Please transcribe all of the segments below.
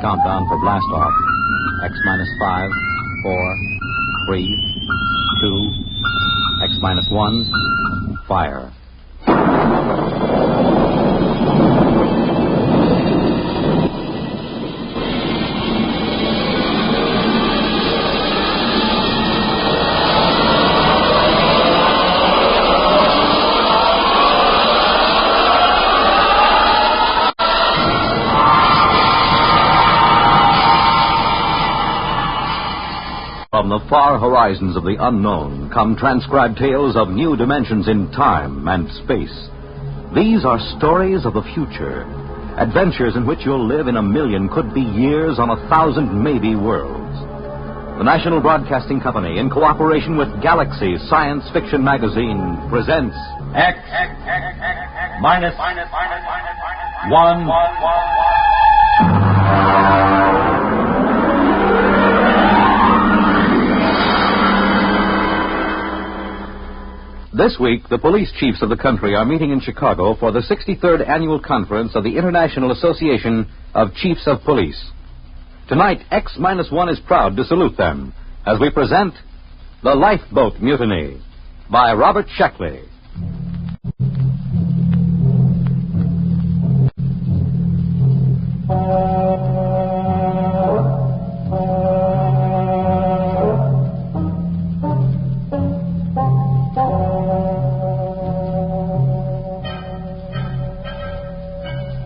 countdown for blast off. X minus 5, 4, 3, 2, X minus 1, fire. From the far horizons of the unknown come transcribed tales of new dimensions in time and space. These are stories of the future, adventures in which you'll live in a million, could be years, on 1,000 maybe worlds. The National Broadcasting Company, in cooperation with Galaxy Science Fiction Magazine, presents X minus 1. This week, the police chiefs of the country are meeting in Chicago for the 63rd Annual Conference of the International Association of Chiefs of Police. Tonight, X-1 is proud to salute them as we present The Lifeboat Mutiny by Robert Sheckley.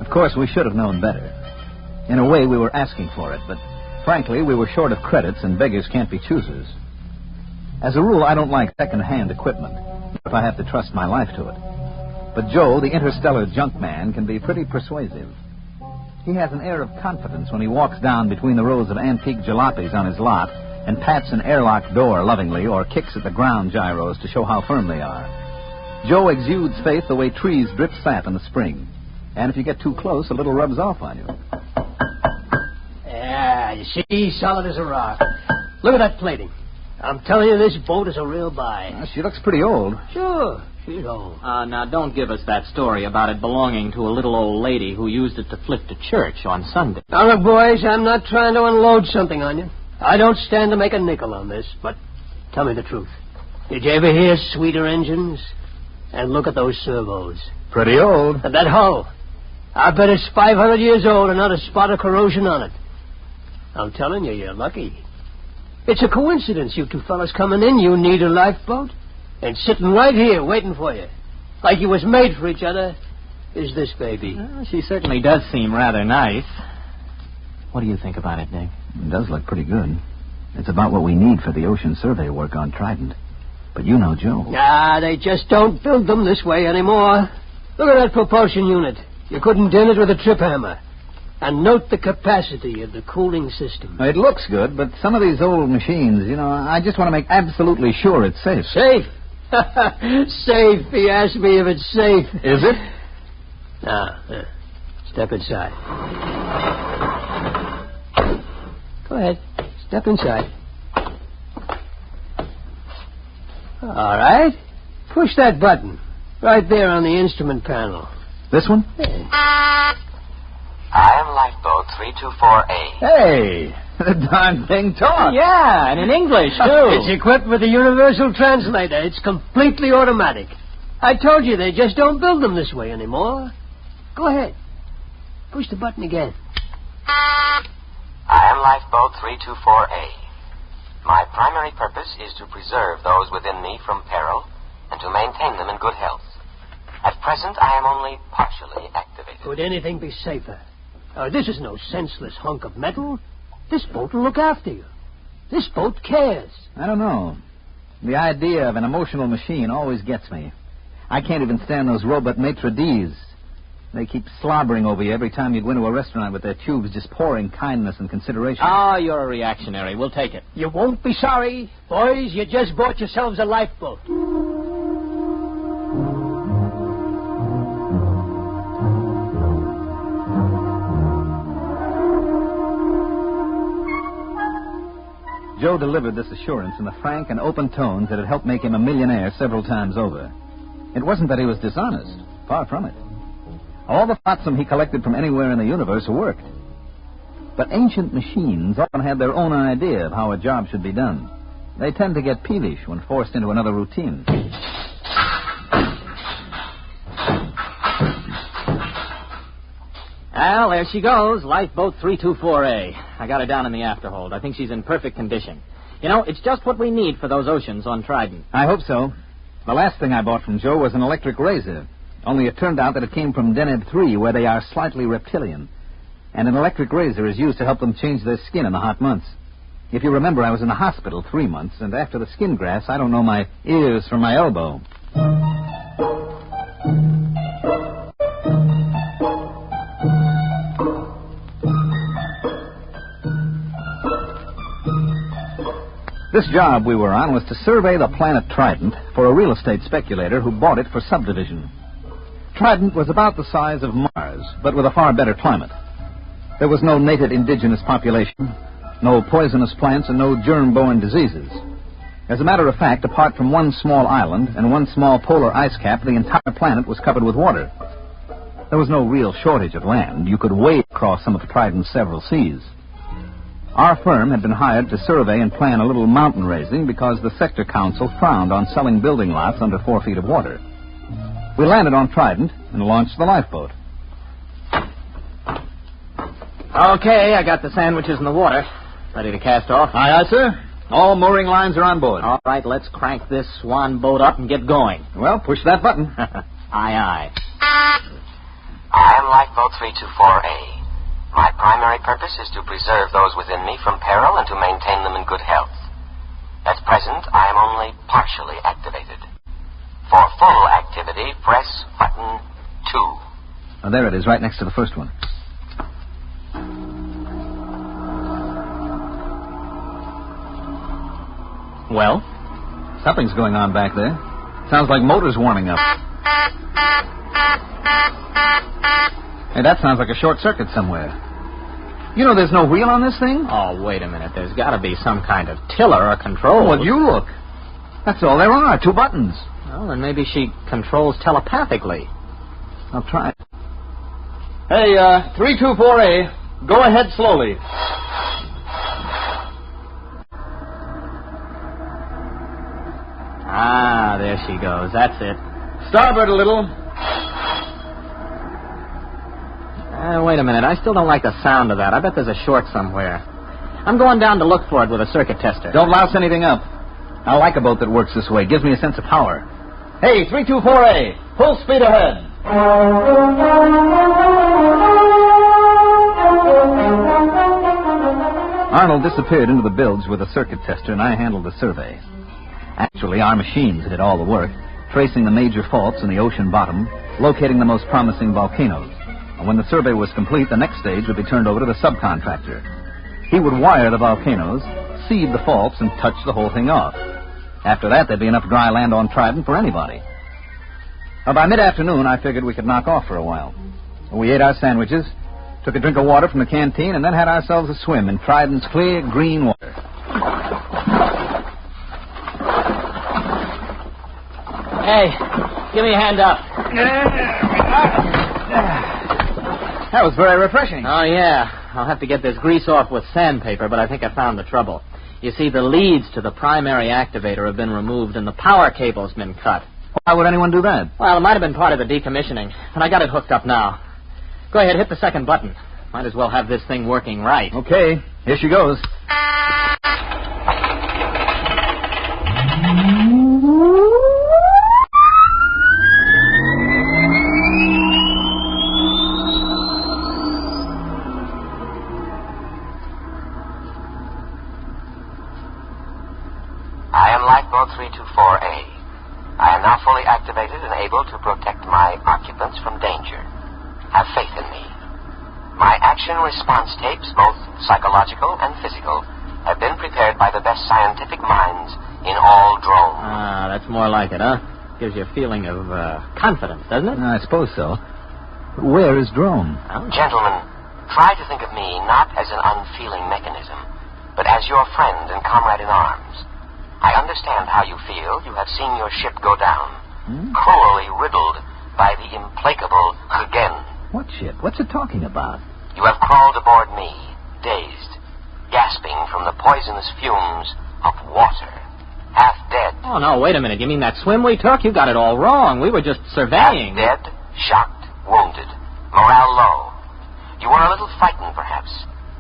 Of course, we should have known better. In a way, we were asking for it, but frankly, we were short of credits, and beggars can't be choosers. As a rule, I don't like second-hand equipment, if I have to trust my life to it. But Joe, the interstellar junk man, can be pretty persuasive. He has an air of confidence when he walks down between the rows of antique jalopies on his lot and pats an airlock door lovingly or kicks at the ground gyros to show how firm they are. Joe exudes faith the way trees drip sap in the spring. And if you get too close, a little rubs off on you. Yeah, you see, solid as a rock. Look at that plating. I'm telling you, this boat is a real buy. She looks pretty old. Sure, she's old. Now, don't give us that story about it belonging to a little old lady who used it to flip to church on Sunday. Now, look, boys, I'm not trying to unload something on you. I don't stand to make a nickel on this, but tell me the truth. Did you ever hear sweeter engines? And look at those servos. Pretty old. And that hull. I bet it's 500 years old and not a spot of corrosion on it. I'm telling you, you're lucky. It's a coincidence, you two fellas coming in. You need a lifeboat. And sitting right here waiting for you, like you was made for each other, is this baby. Well, she certainly does seem rather nice. What do you think about it, Dick? It does look pretty good. It's about what we need for the ocean survey work on Trident. But you know Joe. Nah, they just don't build them this way anymore. Look at that propulsion unit. You couldn't dent it with a trip hammer. And note the capacity of the cooling system. It looks good, but some of these old machines, I just want to make absolutely sure it's safe. Safe? Safe. He asked me if it's safe. Is it? Now, step inside. Go ahead. Step inside. All right. Push that button. Right there on the instrument panel. This one? I am Lifeboat 324A. Hey, the darn thing talks. Yeah, and in English, too. It's equipped with a universal translator. It's completely automatic. I told you they just don't build them this way anymore. Go ahead. Push the button again. I am Lifeboat 324A. My primary purpose is to preserve those within me from peril and to maintain them in good health. At present, I am only partially activated. Could anything be safer? This is no senseless hunk of metal. This boat will look after you. This boat cares. I don't know. The idea of an emotional machine always gets me. I can't even stand those robot maitre d's. They keep slobbering over you every time you go into a restaurant with their tubes just pouring kindness and consideration. Oh, you're a reactionary. We'll take it. You won't be sorry. Boys, you just bought yourselves a lifeboat. Joe delivered this assurance in the frank and open tones that had helped make him a millionaire several times over. It wasn't that he was dishonest. Far from it. All the flotsam he collected from anywhere in the universe worked. But ancient machines often have their own idea of how a job should be done. They tend to get peevish when forced into another routine. Well, there she goes, Lifeboat 324A. I got her down in the afterhold. I think she's in perfect condition. You know, it's just what we need for those oceans on Trident. I hope so. The last thing I bought from Joe was an electric razor. Only it turned out that it came from Deneb 3, where they are slightly reptilian. And an electric razor is used to help them change their skin in the hot months. If you remember, I was in the hospital 3 months, and after the skin grafts, I don't know my ears from my elbow. This job we were on was to survey the planet Trident for a real estate speculator who bought it for subdivision. Trident was about the size of Mars, but with a far better climate. There was no native indigenous population, no poisonous plants, and no germ-borne diseases. As a matter of fact, apart from one small island and one small polar ice cap, the entire planet was covered with water. There was no real shortage of land. You could wade across some of Trident's several seas. Our firm had been hired to survey and plan a little mountain raising because the sector council frowned on selling building lots under 4 feet of water. We landed on Trident and launched the lifeboat. Okay, I got the sandwiches in the water. Ready to cast off? Aye, sir. All mooring lines are on board. All right, let's crank this swan boat up and get going. Well, push that button. Aye, aye. I am Lifeboat 324A. My primary purpose is to preserve those within me from peril and to maintain them in good health. At present, I am only partially activated. For full activity, press button 2. Oh, there it is, right next to the first one. Well? Something's going on back there. Sounds like motors warming up. Hey, that sounds like a short circuit somewhere. You know there's no wheel on this thing? Oh, wait a minute. There's got to be some kind of tiller or control. Well, you look. That's all there are, 2 buttons. Well, then maybe she controls telepathically. I'll try it. Hey, 324A, go ahead slowly. Ah, there she goes. That's it. Starboard a little. Wait a minute. I still don't like the sound of that. I bet there's a short somewhere. I'm going down to look for it with a circuit tester. Don't louse anything up. I like a boat that works this way. Gives me a sense of power. Hey, 324A, full speed ahead. Arnold disappeared into the bilge with a circuit tester, and I handled the survey. Actually, our machines did all the work, tracing the major faults in the ocean bottom, locating the most promising volcanoes. And when the survey was complete, the next stage would be turned over to the subcontractor. He would wire the volcanoes, seed the faults, and touch the whole thing off. After that, there'd be enough dry land on Trident for anybody. Well, by mid-afternoon, I figured we could knock off for a while. We ate our sandwiches, took a drink of water from the canteen, and then had ourselves a swim in Trident's clear, green water. Hey, give me a hand up. That was very refreshing. Oh, yeah. I'll have to get this grease off with sandpaper, but I think I found the trouble. You see, the leads to the primary activator have been removed and the power cable's been cut. Why would anyone do that? Well, it might have been part of the decommissioning, and I got it hooked up now. Go ahead, hit the second button. Might as well have this thing working right. Okay, here she goes. I am Lifeboat 324A. I am now fully activated and able to protect my occupants from danger. Have faith in me. My action response tapes, both psychological and physical, have been prepared by the best scientific minds in all drones. Ah, that's more like it, huh? Gives you a feeling of confidence, doesn't it? I suppose so. Where is Drone? Well, Gentlemen, try to think of me not as an unfeeling mechanism, but as your friend and comrade in arms. I understand how you feel. You have seen your ship go down, cruelly riddled by the implacable Again. What ship? What's it talking about? You have crawled aboard me, dazed, gasping from the poisonous fumes of water, half dead. Oh, no, wait a minute. You mean that swim we took? You got it all wrong. We were just surveying. Half dead, shocked, wounded, morale low. You were a little frightened, perhaps,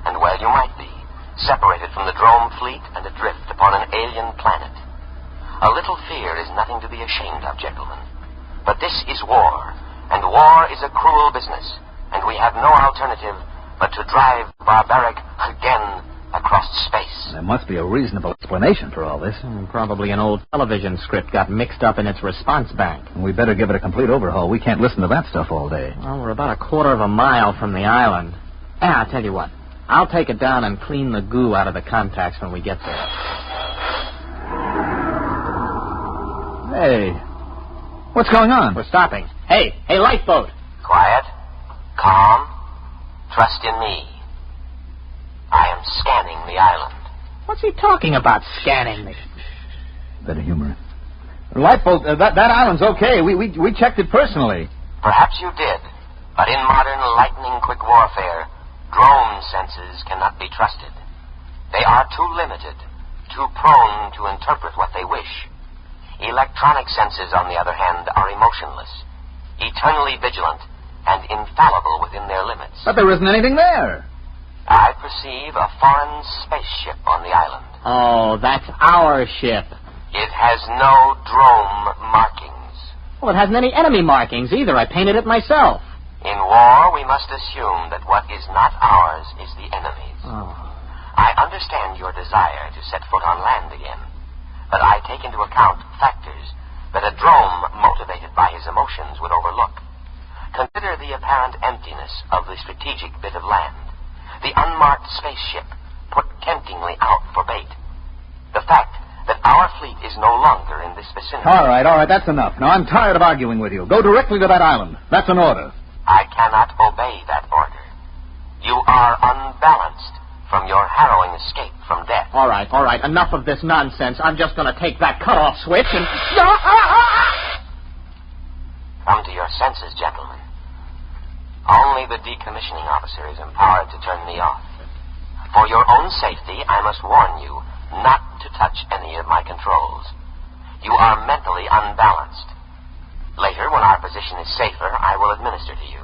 and well you might be, separated from the drone fleet and adrift upon an alien planet. A little fear is nothing to be ashamed of, gentlemen. But this is war, and war is a cruel business, and we have no alternative but to drive barbaric again across space. There must be a reasonable explanation for all this. Probably an old television script got mixed up in its response bank. We better give it a complete overhaul. We can't listen to that stuff all day. Well, we're about a quarter of a mile from the island. I'll tell you what. I'll take it down and clean the goo out of the contacts when we get there. Hey, what's going on? We're stopping. Hey, lifeboat. Quiet, calm, trust in me. I am scanning the island. What's he talking about, scanning me? Better humor it. Lifeboat, that island's okay. We checked it personally. Perhaps you did, but in modern lightning-quick warfare, drone senses cannot be trusted. They are too limited, too prone to interpret what they wish. Electronic senses, on the other hand, are emotionless, eternally vigilant, and infallible within their limits. But there isn't anything there. I perceive a foreign spaceship on the island. Oh, that's our ship. It has no drone markings. Well, it hasn't any enemy markings either. I painted it myself. In war, we must assume that what is not ours is the enemy's. Oh. I understand your desire to set foot on land again, but I take into account factors that a drone motivated by his emotions would overlook. Consider the apparent emptiness of the strategic bit of land, the unmarked spaceship put temptingly out for bait, the fact that our fleet is no longer in this vicinity. All right, that's enough. Now, I'm tired of arguing with you. Go directly to that island. That's an order. I cannot obey that order. You are unbalanced from your harrowing escape from death. All right. Enough of this nonsense. I'm just going to take that cutoff switch and... Come to your senses, gentlemen. Only the decommissioning officer is empowered to turn me off. For your own safety, I must warn you not to touch any of my controls. You are mentally unbalanced. Later, when our position is safer, I will administer to you.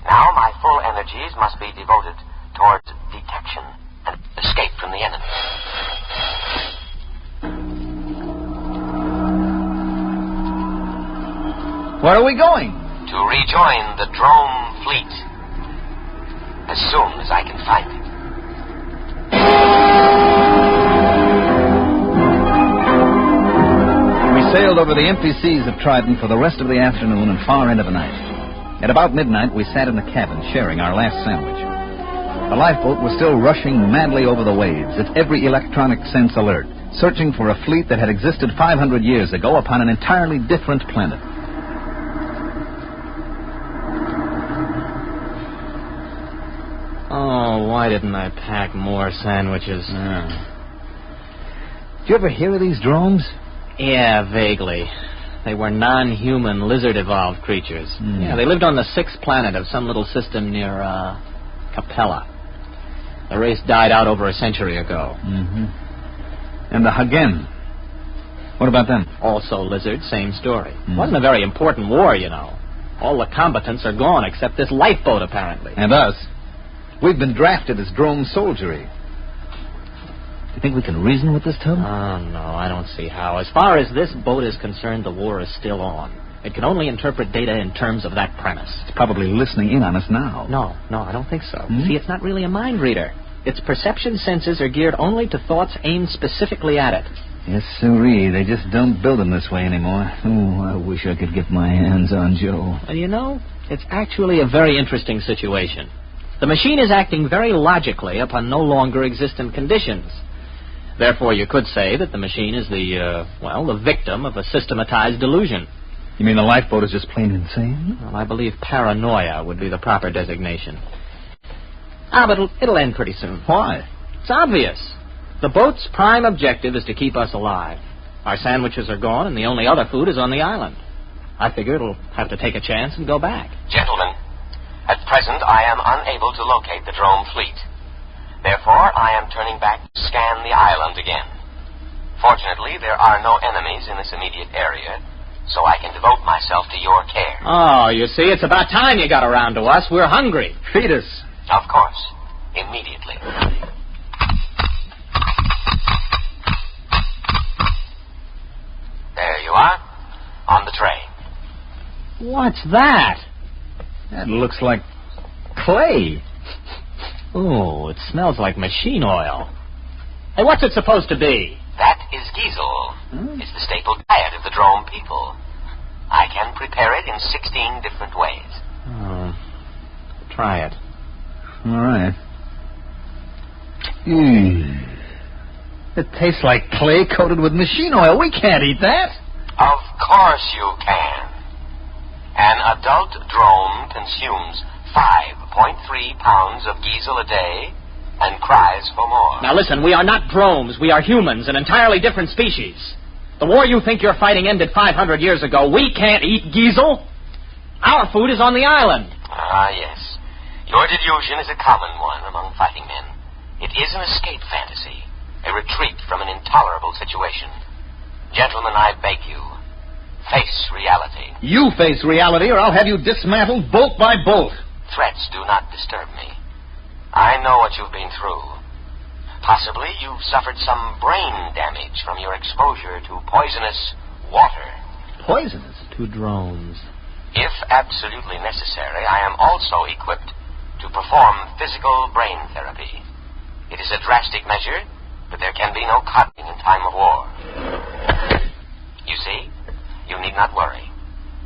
Now, my full energies must be devoted towards detection and escape from the enemy. Where are we going? To rejoin the drone fleet. As soon as I can find it. We sailed over the empty seas of Trident for the rest of the afternoon and far into the night. At about midnight, we sat in the cabin, sharing our last sandwich. The lifeboat was still rushing madly over the waves, its every electronic sense alert, searching for a fleet that had existed 500 years ago upon an entirely different planet. Oh, why didn't I pack more sandwiches? Did you ever hear of these drones? Yeah, vaguely. They were non-human, lizard-evolved creatures. Yeah, they lived on the 6th planet of some little system near, Capella. The race died out over a century ago. Mm-hmm. And the Hagen? What about them? Also lizards, same story. Wasn't a very important war, you know. All the combatants are gone except this lifeboat, apparently. And us. We've been drafted as drone soldiery. Do you think we can reason with this tub? Oh, no, I don't see how. As far as this boat is concerned, the war is still on. It can only interpret data in terms of that premise. It's probably listening in on us now. No, I don't think so. See, it's not really a mind reader. Its perception senses are geared only to thoughts aimed specifically at it. Yes, sirree. They just don't build them this way anymore. Oh, I wish I could get my hands on Joe. Well, you know, it's actually a very interesting situation. The machine is acting very logically upon no longer existent conditions. Therefore, you could say that the machine is the victim of a systematized delusion. You mean the lifeboat is just plain insane? Well, I believe paranoia would be the proper designation. But it'll end pretty soon. Why? It's obvious. The boat's prime objective is to keep us alive. Our sandwiches are gone, and the only other food is on the island. I figure it'll have to take a chance and go back. Gentlemen, at present I am unable to locate the drone fleet. Therefore, I am turning back to scan the island again. Fortunately, there are no enemies in this immediate area, so I can devote myself to your care. Oh, you see, it's about time you got around to us. We're hungry. Feed us. Of course. Immediately. There you are. On the tray. What's that? That looks like clay. Oh, it smells like machine oil. Hey, what's it supposed to be? That is Giesel. It's the staple diet of the Drome people. I can prepare it in 16 different ways. Oh, try it. All right. It tastes like clay coated with machine oil. We can't eat that. Of course you can. An adult drone consumes 5.3 pounds of Giesel a day and cries for more. Now listen, we are not dromes. We are humans, an entirely different species. The war you think you're fighting ended 500 years ago. We can't eat Giesel. Our food is on the island. Ah, yes. Your delusion is a common one among fighting men. It is an escape fantasy, a retreat from an intolerable situation. Gentlemen, I beg you, face reality. You face reality, or I'll have you dismantled bolt by bolt. Threats do not disturb me. I know what you've been through. Possibly you've suffered some brain damage from your exposure to poisonous water. Poisonous? To drones. If absolutely necessary, I am also equipped to perform physical brain therapy. It is a drastic measure, but there can be no cutting in time of war. You see, you need not worry.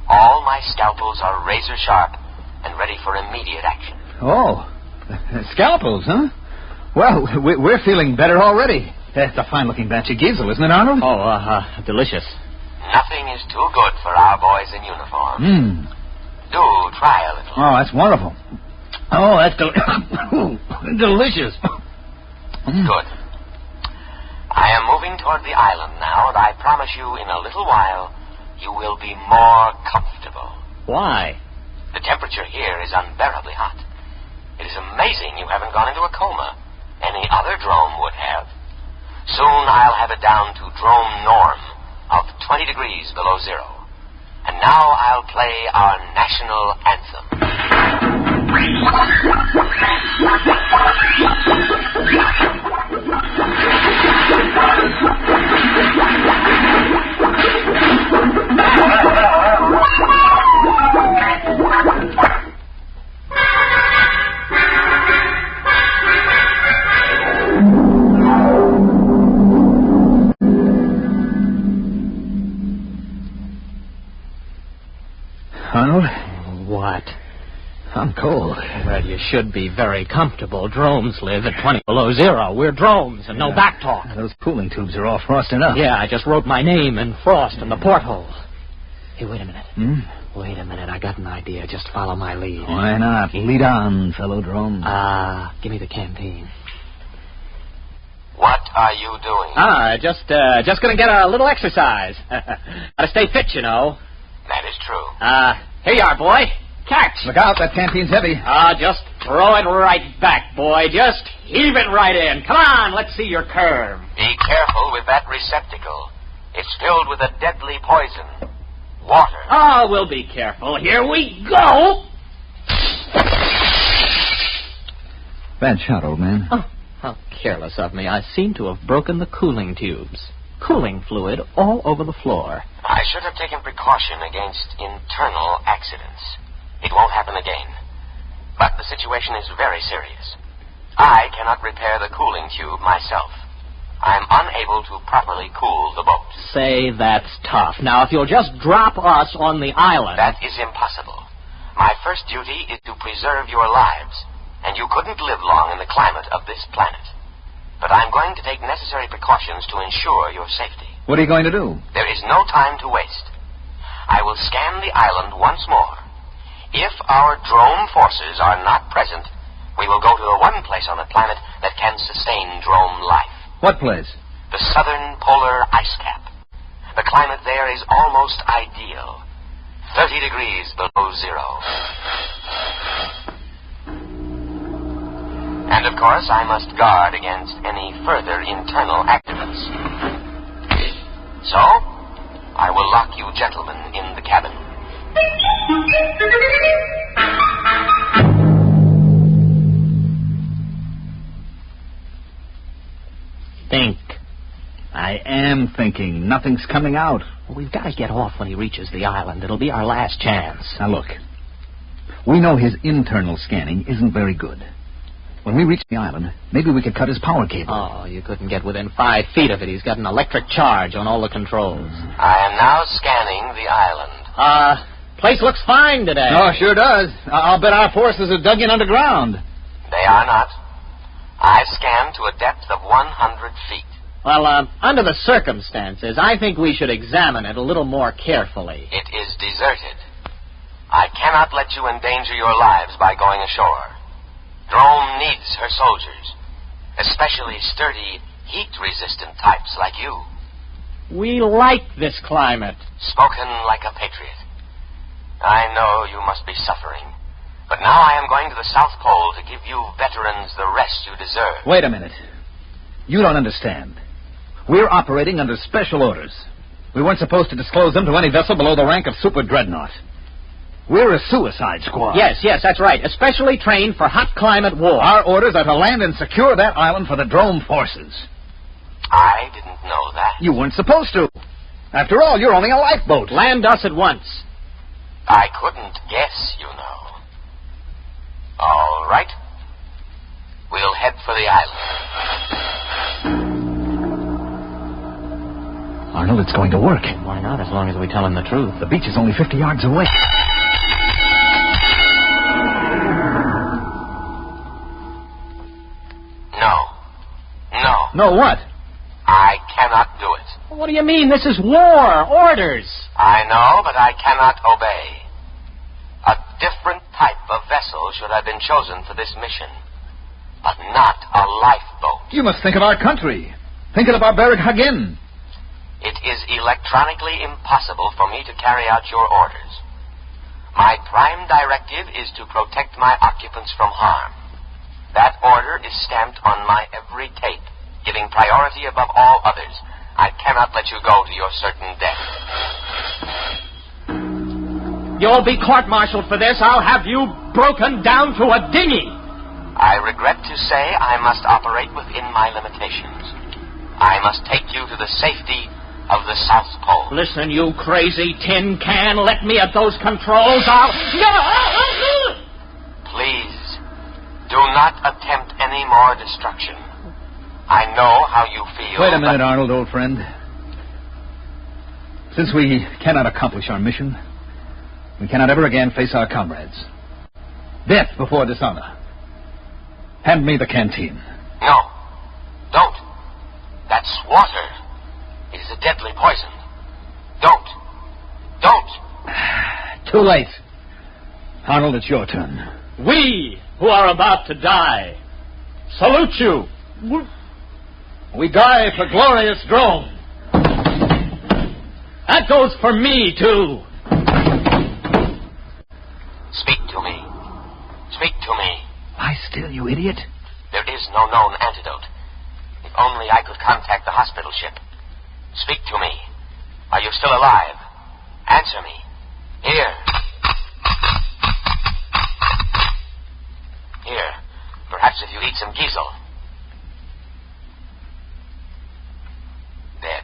All my scalpels are razor sharp and ready for immediate action. Oh, scalpels, huh? Well, we're feeling better already. That's a fine-looking batch of Giesel, isn't it, Arnold? Oh, delicious. Nothing is too good for our boys in uniform. Do try a little. Oh, that's wonderful. Oh, that's delicious. Good. I am moving toward the island now, and I promise you in a little while you will be more comfortable. Why? The temperature here is unbearably hot. It is amazing you haven't gone into a coma. Any other drome would have. Soon I'll have it down to drome norm of 20 degrees below zero. And now I'll play our national anthem. Arnold? What? I'm cold. Well, you should be very comfortable. Drones live at 20 below zero. We're drones and no back talk. Those cooling tubes are all frosting up. Yeah, I just wrote my name in frost in the porthole. Hey, wait a minute. Wait a minute. I got an idea. Just follow my lead. Why not? Lead on, fellow drone. Give me the canteen. What are you doing? Just gonna get a little exercise. Gotta stay fit, you know. That is true. Here you are, boy. Catch. Look out, that canteen's heavy. Just throw it right back, boy. Just heave it right in. Come on, let's see your curve. Be careful with that receptacle. It's filled with a deadly poison. Water. Oh, we'll be careful. Here we go. Bad shot, old man. Oh, how careless of me. I seem to have broken the cooling tubes. Cooling fluid all over the floor. I should have taken precaution against internal accidents. It won't happen again. But the situation is very serious. I cannot repair the cooling tube myself. I'm unable to properly cool the boat. Say that's tough. Now, if you'll just drop us on the island... That is impossible. My first duty is to preserve your lives, and you couldn't live long in the climate of this planet. But I'm going to take necessary precautions to ensure your safety. What are you going to do? There is no time to waste. I will scan the island once more. If our drone forces are not present, we will go to the one place on the planet that can sustain drone life. What place? The southern polar ice cap. The climate there is almost ideal. 30 degrees below zero. And, of course, I must guard against any further internal accidents. So, I will lock you gentlemen in the cabin. Think. I am thinking. Nothing's coming out. We've got to get off when he reaches the island. It'll be our last chance. Now, look. We know his internal scanning isn't very good. When we reach the island, maybe we could cut his power cable. Oh, you couldn't get within 5 feet of it. He's got an electric charge on all the controls. I am now scanning the island. Place looks fine today. Oh, sure does. I'll bet our forces are dug in underground. They are not. I've scanned to a depth of 100 feet. Well, under the circumstances, I think we should examine it a little more carefully. It is deserted. I cannot let you endanger your lives by going ashore. Drome needs her soldiers, especially sturdy, heat-resistant types like you. We like this climate. Spoken like a patriot. I know you must be suffering, but now I am going to the South Pole to give you veterans the rest you deserve. Wait a minute. You don't understand. We're operating under special orders. We weren't supposed to disclose them to any vessel below the rank of super dreadnought. We're a suicide squad. Yes, that's right. Especially trained for hot climate war. Our orders are to land and secure that island for the Drome forces. I didn't know that. You weren't supposed to. After all, you're only a lifeboat. Land us at once. I couldn't guess, you know. All right. We'll head for the island. Arnold, it's going to work. Why not, as long as we tell him the truth? The beach is only 50 yards away. No. No, what? I cannot do it. What do you mean? This is war. Orders. I know, but I cannot obey. A different type of vessel should have been chosen for this mission, but not a lifeboat. You must think of our country. Think of the barbaric Hagin. It is electronically impossible for me to carry out your orders. My prime directive is to protect my occupants from harm. That order is stamped on my every tape, giving priority above all others. I cannot let you go to your certain death. You'll be court-martialed for this. I'll have you broken down to a dinghy. I regret to say I must operate within my limitations. I must take you to the safety of the South Pole. Listen, you crazy tin can. Let me at those controls. I'll... Please, do not attempt any more destruction. I know how you feel. Wait a minute, Arnold, old friend. Since we cannot accomplish our mission, we cannot ever again face our comrades. Death before dishonor. Hand me the canteen. No. Don't. That's water. It is a deadly poison. Don't. Too late. Arnold, it's your turn. We, who are about to die, salute you. We die for glorious Drome. That goes for me, too. Speak to me. Speak to me. Lie still, you idiot. There is no known antidote. If only I could contact the hospital ship. Speak to me. Are you still alive? Answer me. Here. Here. Perhaps if you eat some giesel. Dead.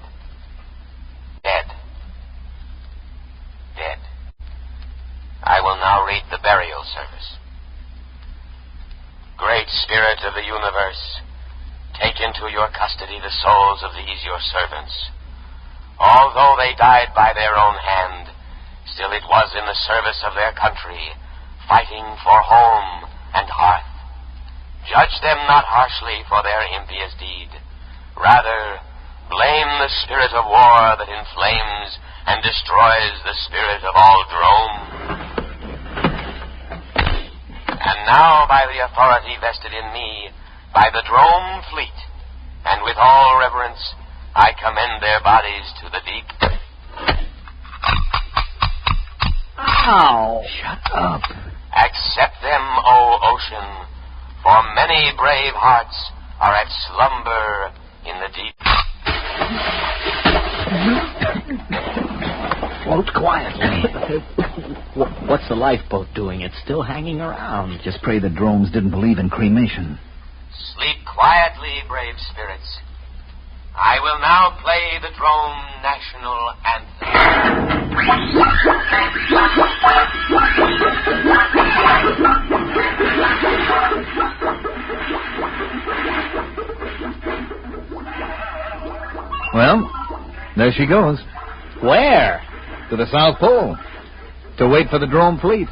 I will now read the burial service. Great Spirit of the universe, take into your custody the souls of these your servants. Although they died by their own hand, still it was in the service of their country, fighting for home and hearth. Judge them not harshly for their impious deed. Rather, blame the spirit of war that inflames and destroys the spirit of all Drome. And now, by the authority vested in me, by the Drome fleet, and with all reverence, I commend their bodies to the deep. Ow! Shut up. Accept them, O ocean, For many brave hearts are at slumber in the deep. Float quietly. What's the lifeboat doing? It's still hanging around. Just pray the drones didn't believe in cremation. Sleep quietly, brave spirits. I will now play the drone national anthem. Well, there she goes. Where? To the South Pole. To wait for the drone fleet.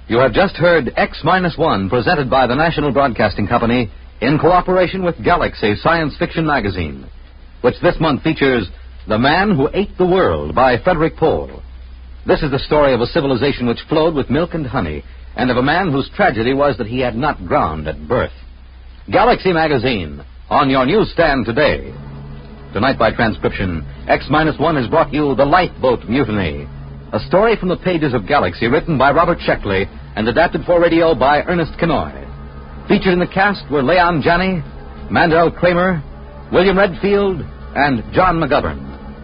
You have just heard X-1, presented by the National Broadcasting Company in cooperation with Galaxy Science Fiction Magazine, which this month features The Man Who Ate the World by Frederik Pohl. This is the story of a civilization which flowed with milk and honey, and of a man whose tragedy was that he had not drowned at birth. Galaxy Magazine, on your newsstand today. Tonight by transcription, X-1 has brought you The Lifeboat Mutiny, a story from the pages of Galaxy written by Robert Sheckley and adapted for radio by Ernest Kinoy. Featured in the cast were Leon Janney, Mandel Kramer, William Redfield, and John McGovern.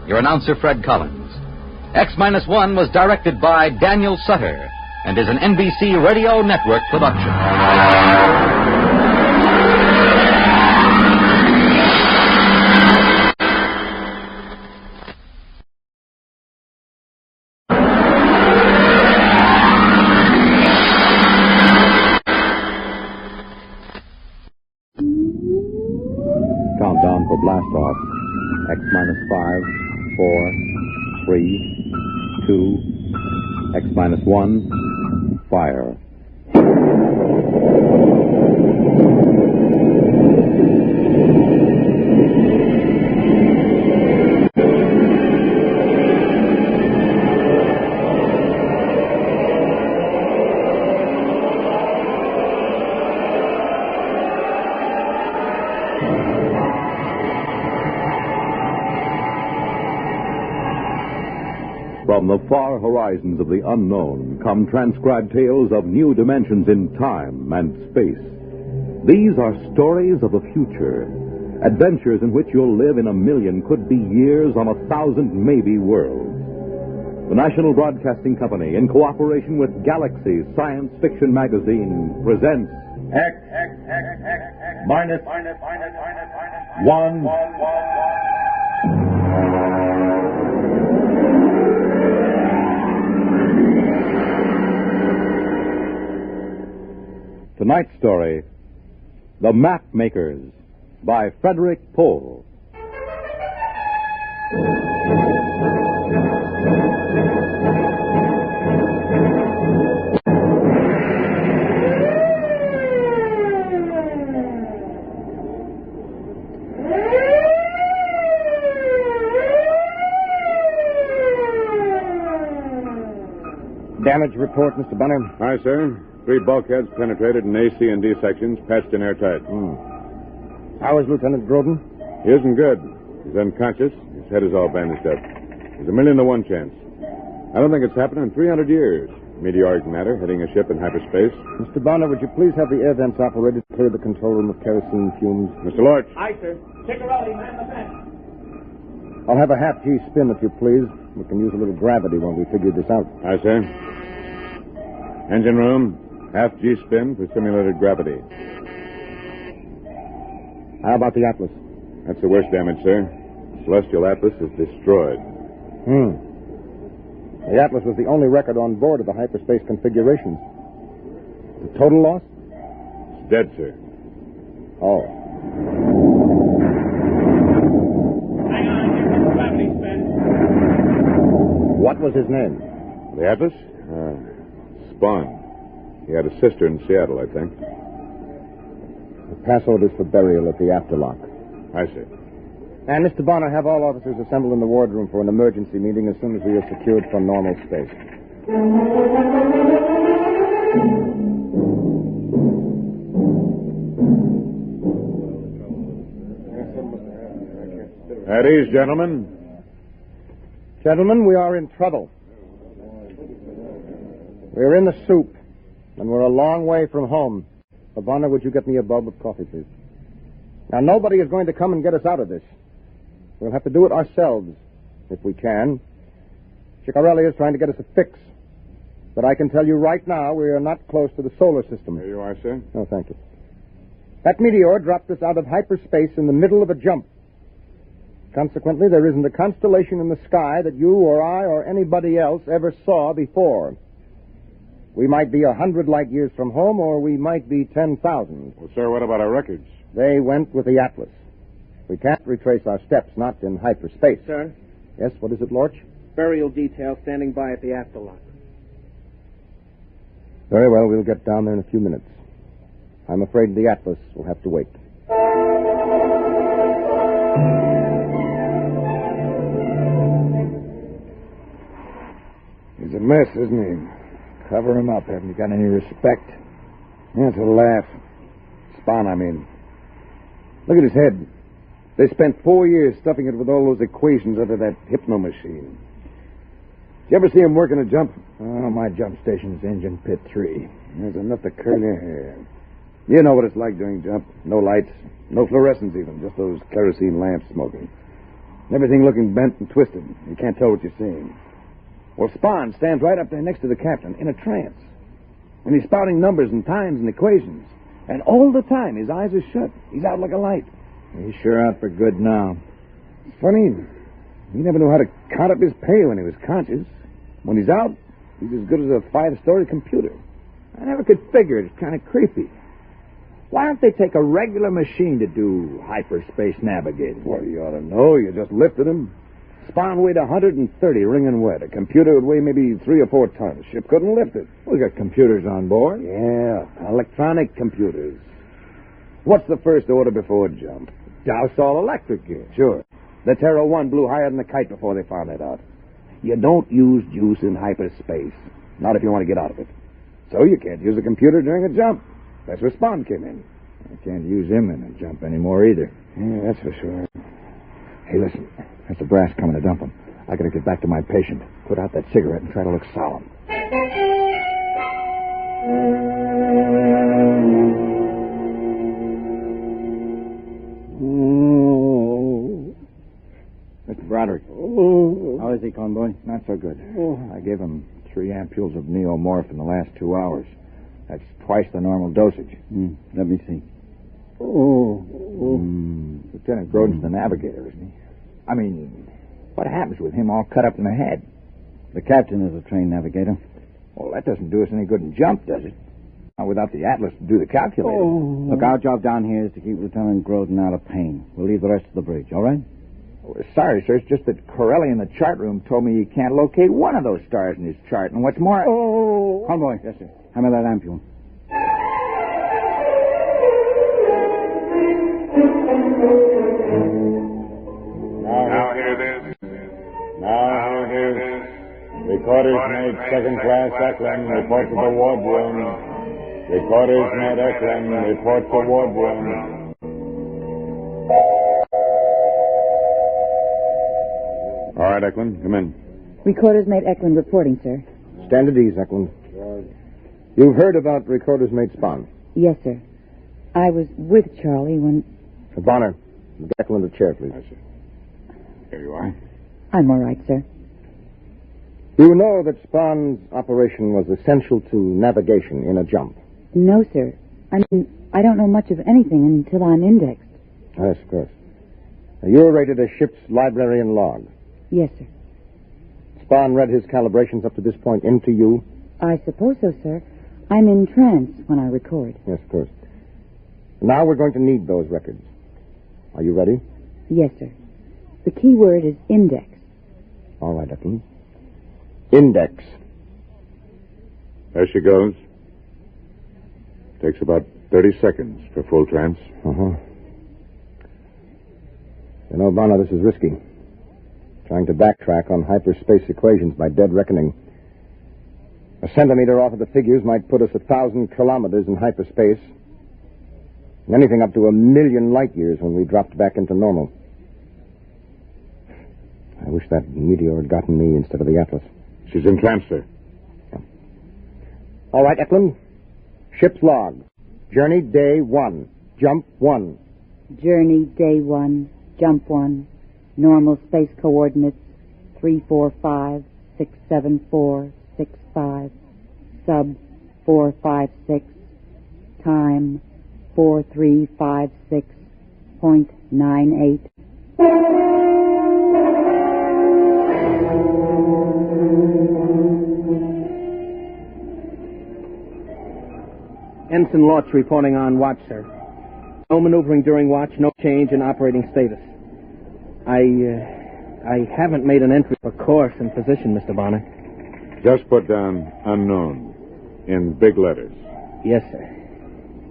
Your announcer, Fred Collins. X-1 was directed by Daniel Sutter and is an NBC Radio Network production. Countdown for blast off. X-5, 4, 3, 2, X-1, fire. From the far horizons of the unknown come transcribed tales of new dimensions in time and space. These are stories of the future, adventures in which you'll live in a million, could be years, on 1,000 maybe worlds. The National Broadcasting Company, in cooperation with Galaxy Science Fiction Magazine, presents X-1. Tonight's story, The Map Makers, by Frederik Pohl. Damage report, Mr. Bunner. Aye, sir. 3 bulkheads penetrated in A, C, and D sections, patched in airtight. How is Lieutenant Groden? He isn't good. He's unconscious. His head is all bandaged up. There's 1,000,000 to 1 chance. I don't think it's happened in 300 years. Meteoric matter hitting a ship in hyperspace. Mr. Bonner, would you please have the air vents operated to clear the control room of kerosene fumes? Mr. Lorch. Aye, sir. Ciccarelli, man the vent. I'll have a half-G spin, if you please. We can use a little gravity when we figure this out. Aye, sir. Engine room. Half-G spin for simulated gravity. How about the Atlas? That's the worst damage, sir. Celestial Atlas is destroyed. The Atlas was the only record on board of the hyperspace configurations. The total loss? It's dead, sir. Oh. Hang on, here's the gravity spin. What was his name? The Atlas? Spawn. He had a sister in Seattle, I think. The pass orders for burial at the afterlock. I see. And Mr. Bonner, have all officers assembled in the wardroom for an emergency meeting as soon as we are secured for normal space. At ease, gentlemen. Gentlemen, we are in trouble. We're in the soup, and we're a long way from home. Ivana, would you get me a bulb of coffee, please? Now, nobody is going to come and get us out of this. We'll have to do it ourselves, if we can. Ciccarelli is trying to get us a fix. But I can tell you right now, we are not close to the solar system. There you are, sir. Oh, thank you. That meteor dropped us out of hyperspace in the middle of a jump. Consequently, there isn't a constellation in the sky that you or I or anybody else ever saw before. We might be 100 light years from home, or we might be 10,000. Well, sir, what about our records? They went with the Atlas. We can't retrace our steps, not in hyperspace. Sir? Yes, what is it, Lorch? Burial detail standing by at the afterlock. Very well, we'll get down there in a few minutes. I'm afraid the Atlas will have to wait. He's a mess, isn't he? Cover him up. Haven't you got any respect? Yeah, it's a laugh. Spawn, I mean. Look at his head. They spent 4 years stuffing it with all those equations out of that hypno machine. Did you ever see him working a jump? Oh, my jump station's engine pit 3. There's enough to curl your hair. You know what it's like during jump. No lights, no fluorescence even, just those kerosene lamps smoking. Everything looking bent and twisted. You can't tell what you're seeing. Well, Spawn stands right up there next to the captain in a trance. And he's spouting numbers and times and equations. And all the time, his eyes are shut. He's out like a light. He's sure out for good now. It's funny. He never knew how to count up his pay when he was conscious. When he's out, he's as good as a 5-story computer. I never could figure it. It's kind of creepy. Why don't they take a regular machine to do hyperspace navigating? Well, you ought to know. You just lifted him. Spawn weighed 130, ringing wet. A computer would weigh maybe 3 or 4 tons. Ship couldn't lift it. We got computers on board. Yeah, electronic computers. What's the first order before jump? Douse all electric gear. Sure. The Terra 1 blew higher than the kite before they found that out. You don't use juice in hyperspace. Not if you want to get out of it. So you can't use a computer during a jump. That's where Spawn came in. I can't use him in a jump anymore either. Yeah, that's for sure. Hey, listen. That's the brass coming to dump him. I gotta get back to my patient. Put out that cigarette and try to look solemn. Mr. Bradbury. How is he, convoy? Not so good. I gave him 3 ampules of neomorph in the last 2 hours. That's twice the normal dosage. Let me see. Lieutenant Grodin's the navigator, isn't he? I mean, what happens with him all cut up in the head? The captain is a trained navigator. Well, that doesn't do us any good in jump, does it? Not without the Atlas to do the calculating. Look, our job down here is to keep Lieutenant Grodin out of pain. We'll leave the rest of the bridge, all right? Oh, sorry, sir. It's just that Corelli in the chart room told me he can't locate one of those stars in his chart. And what's more... Convoy. Yes, sir. Hammer that ampule. Now hear this. Now hear this. Recorders made second class Eklund, report to the wardroom. Recorders made Eklund, report to wardroom. All right, Eklund, come in. Recorders made Eklund reporting, sir. Stand at ease, Eklund. You've heard about Recorders made Spawn. Yes, sir. I was with Charlie when... Bonner, get Eklund a chair, please. Yes, sir. Here you are. I'm all right, sir. You know that Spawn's operation was essential to navigation in a jump. No, sir. I mean, I don't know much of anything until I'm indexed. Yes, of course. Now, you're rated a ship's library and log. Yes, sir. Spawn read his calibrations up to this point into you? I suppose so, sir. I'm in trance when I record. Yes, of course. Now we're going to need those records. Are you ready? Yes, sir. The key word is index. All right, Eklund. Index. There she goes. Takes about 30 seconds for full trance. Uh-huh. You know, Bonner, this is risky. Trying to backtrack on hyperspace equations by dead reckoning. A centimeter off of the figures might put us 1,000 kilometers in hyperspace. Anything up to 1,000,000 light years when we dropped back into normal. I wish that meteor had gotten me instead of the Atlas. She's in trance, sir. Yeah. All right, Eklund. Ship's log. Journey day 1. Jump 1. Journey day 1, jump 1. Normal space coordinates 345, 674, 65. Sub 456. Time 4356.98. Ensign Lorch reporting on watch, sir. No maneuvering during watch, no change in operating status. I haven't made an entry for course and position, Mr. Bonner. Just put down unknown in big letters. Yes, sir.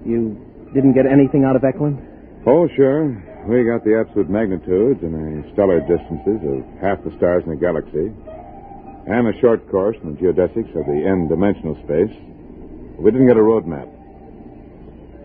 You didn't get anything out of Eklund? Oh, sure. We got the absolute magnitudes and the stellar distances of half the stars in the galaxy, and a short course in the geodesics of the n-dimensional space. We didn't get a road map.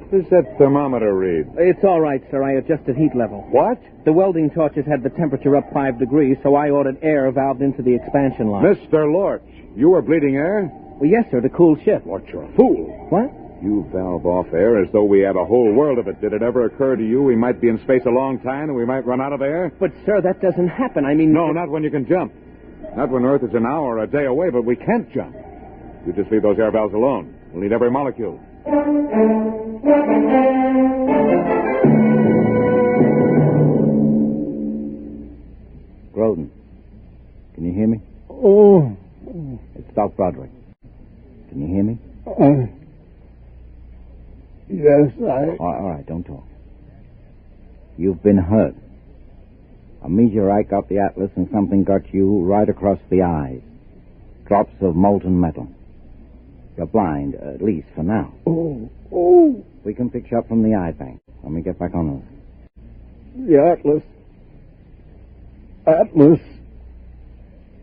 What does that thermometer read? It's all right, sir. I adjusted heat level. What? The welding torches had the temperature up 5 degrees, so I ordered air valved into the expansion line. Mr. Lorch, you were bleeding air? Well, yes, sir, to cool ship. Lorch, you're a fool. What? You valve off air as though we had a whole world of it. Did it ever occur to you we might be in space a long time and we might run out of air? But, sir, that doesn't happen. I mean... No, not when you can jump. Not when Earth is an hour or a day away, but we can't jump. You just leave those air valves alone. We'll need every molecule. Groden, can you hear me? Oh. It's Doc Broderick. Can you hear me? Yes, All right, don't talk. You've been hurt. A meteorite got the Atlas and something got you right across the eyes. Drops of molten metal. You're blind, at least for now. Oh. We can fix you up from the eye bank when we get back on Earth. The Atlas.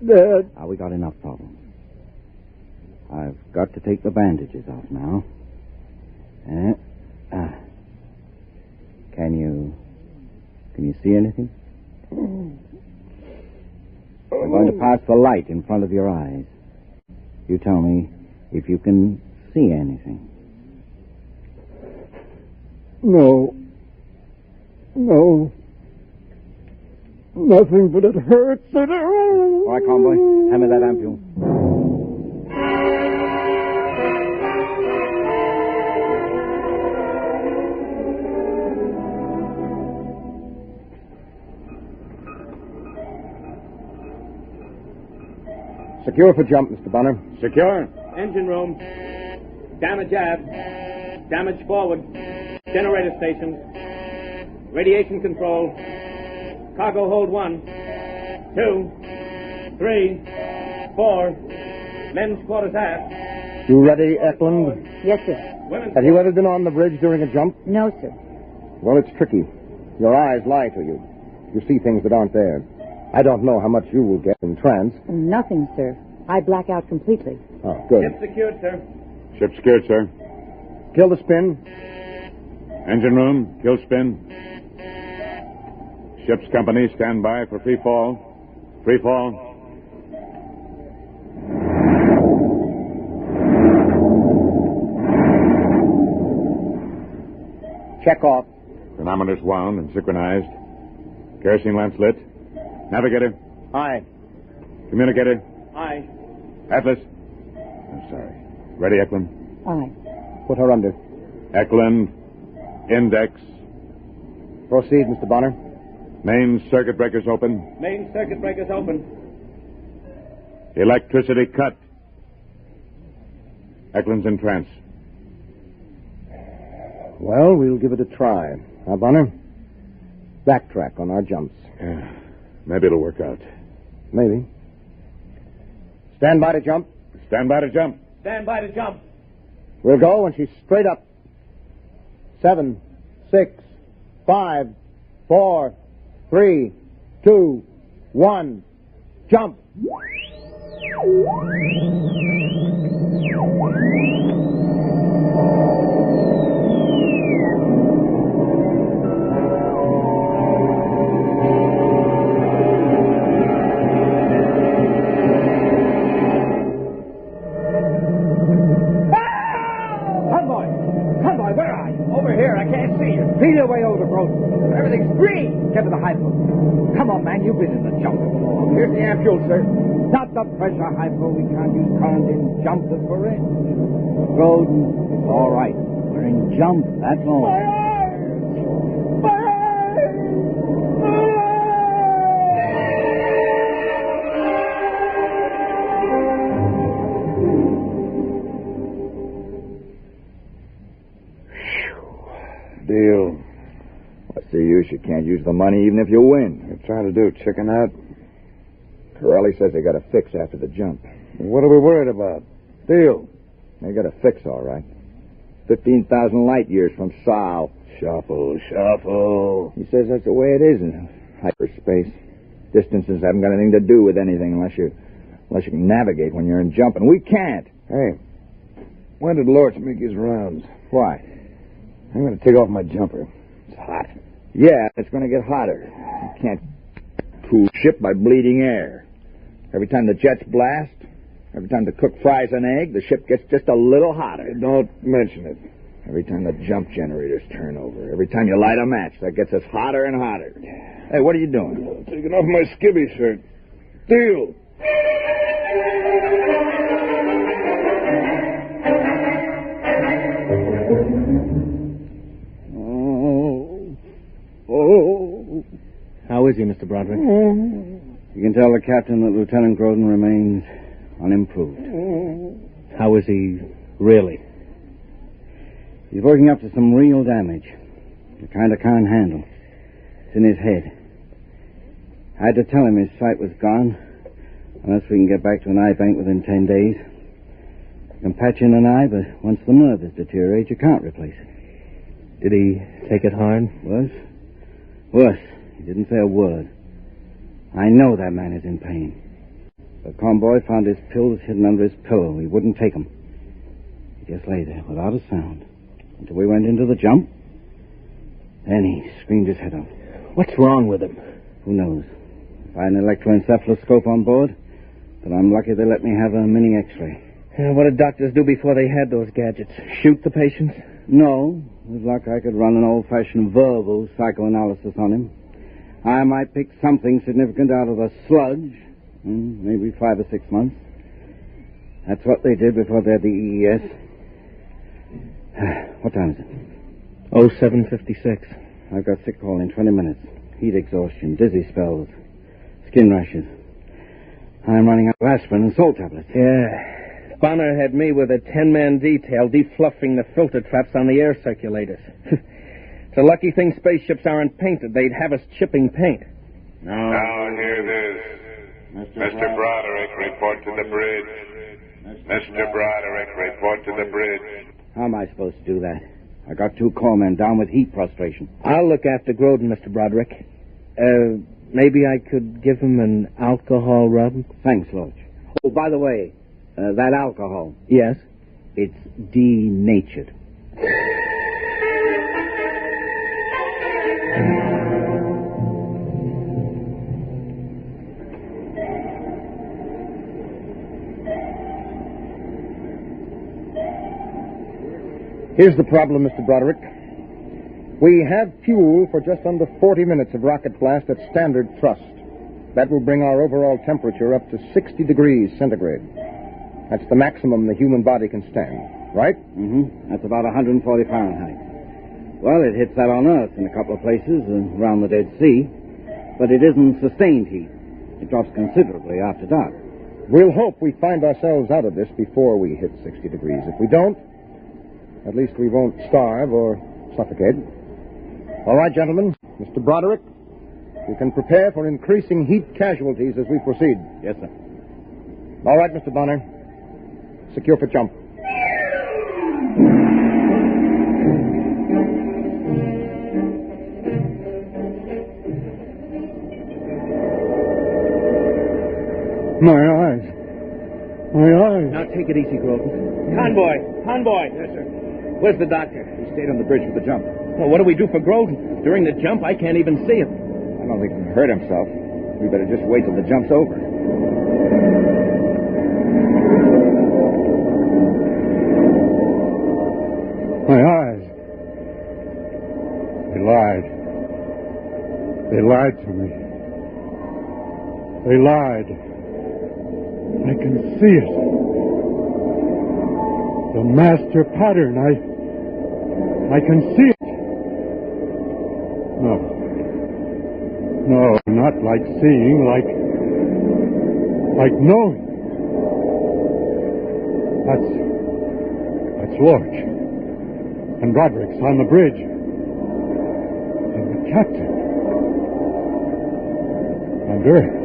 Dad. We got enough problems. I've got to take the bandages off now. Can you see anything? We're going to pass the light in front of your eyes. You tell me if you can see anything. No. Nothing, but it hurts. All right, convoy. Hand me that ampule. Secure for jump, Mr. Bonner. Secure. Engine room. Damage aft. Damage forward. Generator stations. Radiation control. Cargo hold 1, 2, 3, 4. Men's quarters aft. You ready, Eklund? Yes, sir. Have you ever been on the bridge during a jump? No, sir. Well, it's tricky. Your eyes lie to you. You see things that aren't there. I don't know how much you will get in trance. Nothing, sir. I black out completely. Oh, good. Ship secured, sir. Ship secured, sir. Kill the spin. Engine room, kill spin. Ship's company, stand by for free fall. Free fall. Check off. Chronometers wound and synchronized. Kerosene lamps lit. Navigator. Aye. Communicator. Aye. Atlas. I'm sorry. Ready, Eklund? Aye. Put her under. Eklund. Index. Proceed, Mr. Bonner. Main circuit breakers open. Main circuit breakers open. Electricity cut. Eklund's in trance. Well, we'll give it a try. Now, Bonner, backtrack on our jumps. Yeah, maybe it'll work out. Maybe. Stand by to jump. Stand by to jump. Stand by to jump. We'll go when she's straight up. 7, 6, 5, 4, 3, 2, 1. Jump. Speed away over, Groden. Everything's green. Get to the hypo. Come on, man. You've been in the jump before. Here's the ampule, sir. Not the pressure hypo. We can't use current in jump that we're in. Groden, it's all right. We're in jump, that's all. Deal. What's the use? You can't use the money even if you win. You're trying to do, chicken out? Corelli says they got a fix after the jump. What are we worried about? Deal. They got a fix, all right. 15,000 light years from Sol. Shuffle. He says that's the way it is in hyperspace. Distances haven't got anything to do with anything unless you can navigate when you're in jump, and we can't. Hey, when did Lorch make his rounds? Why? I'm going to take off my jumper. It's hot. Yeah, it's going to get hotter. You can't cool ship by bleeding air. Every time the jets blast, every time the cook fries an egg, the ship gets just a little hotter. Don't mention it. Every time the jump generators turn over, every time you light a match, that gets us hotter and hotter. Hey, what are you doing? Taking off my skivvy shirt. Deal. How is he, Mr. Broderick? You can tell the captain that Lieutenant Groden remains unimproved. How is he really? He's working up to some real damage. The kind I can't handle. It's in his head. I had to tell him his sight was gone, unless we can get back to an eye bank within 10 days. You can patch in an eye, but once the nerves deteriorate, you can't replace it. Did he take it hard? Worse. He didn't say a word. I know that man is in pain. The convoy found his pills hidden under his pillow. He wouldn't take them. He just lay there without a sound until we went into the jump. Then he screamed his head off. What's wrong with him? Who knows? If I had an electroencephaloscope on board, then I'm lucky they let me have a mini X-ray. What did doctors do before they had those gadgets? Shoot the patients? No. With luck, I could run an old-fashioned verbal psychoanalysis on him. I might pick something significant out of the sludge. Maybe 5 or 6 months. That's what they did before they had the EES. What time is it? 07:56. I've got sick call in 20 minutes. Heat exhaustion, dizzy spells, skin rashes. I'm running out of aspirin and salt tablets. Yeah. Bonner had me with a 10-man detail defluffing the filter traps on the air circulators. It's a lucky thing spaceships aren't painted. They'd have us chipping paint. Now hear this. Mr. Broderick, report to the bridge. Mr. Broderick, report to the bridge. How am I supposed to do that? I got 2 corpsmen down with heat prostration. I'll look after Groden, Mr. Broderick. Maybe I could give him an alcohol rub? Thanks, Lodge. Oh, by the way, that alcohol. Yes? It's denatured. Here's the problem, Mr. Broderick. We have fuel for just under 40 minutes of rocket blast at standard thrust. That will bring our overall temperature up to 60 degrees centigrade. That's the maximum the human body can stand, right? That's about 140 Fahrenheit. Well, it hits that on Earth in a couple of places around the Dead Sea, but it isn't sustained heat. It drops considerably after dark. We'll hope we find ourselves out of this before we hit 60 degrees. If we don't, at least we won't starve or suffocate. All right, gentlemen. Mr. Broderick, you can prepare for increasing heat casualties as we proceed. Yes, sir. All right, Mr. Bonner. Secure for jump. My eyes. Now take it easy, Groden. Convoy. Yes, sir. Where's the doctor? He stayed on the bridge for the jump. Well, what do we do for Groden? During the jump, I can't even see him. I don't think he can hurt himself. We better just wait till the jump's over. My eyes. They lied. They lied to me. They lied. I can see it. The master pattern. I can see it. No, not like seeing, like knowing. That's Lorch. And Broderick's on the bridge. And the captain. And Earth.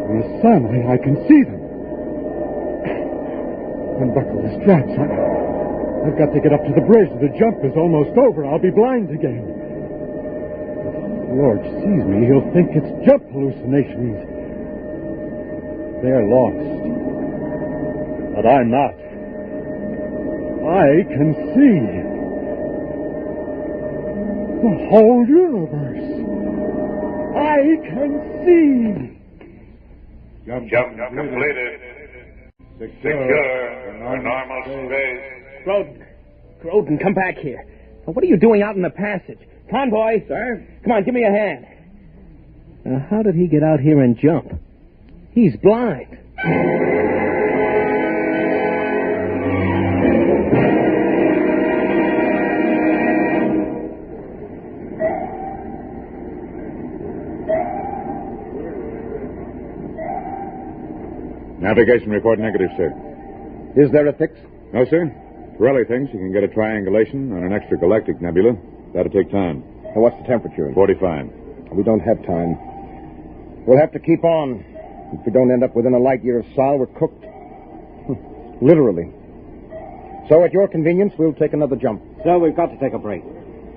And the sun. I can see them. Unbuckle the straps. I've got to get up to the bridge. The jump is almost over. I'll be blind again. If Lorch sees me, he'll think it's jump hallucinations. They're lost. But I'm not. I can see the whole universe. I can see. Jump completed. Secure for normal space. Groden, come back here. Now, what are you doing out in the passage? Convoy. Sir? Come on, give me a hand. Now, how did he get out here and jump? He's blind. Navigation report negative, sir. Is there a fix? No, sir. Pirelli thinks you can get a triangulation on an extragalactic nebula. That'll take time. And what's the temperature? 45. We don't have time. We'll have to keep on. If we don't end up within a light year of Sol, we're cooked. Literally. So at your convenience, we'll take another jump. So we've got to take a break.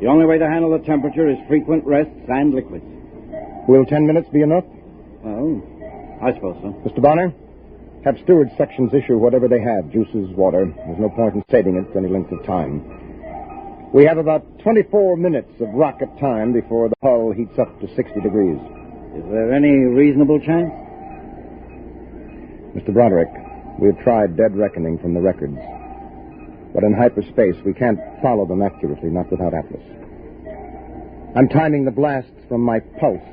The only way to handle the temperature is frequent rests and liquids. Will 10 minutes be enough? Well, I suppose so. Mr. Bonner, have steward sections issue whatever they have, juices, water. There's no point in saving it for any length of time. We have about 24 minutes of rocket time before the hull heats up to 60 degrees. Is there any reasonable chance? Mr. Broderick, we've tried dead reckoning from the records. But in hyperspace, we can't follow them accurately, not without Atlas. I'm timing the blasts from my pulse,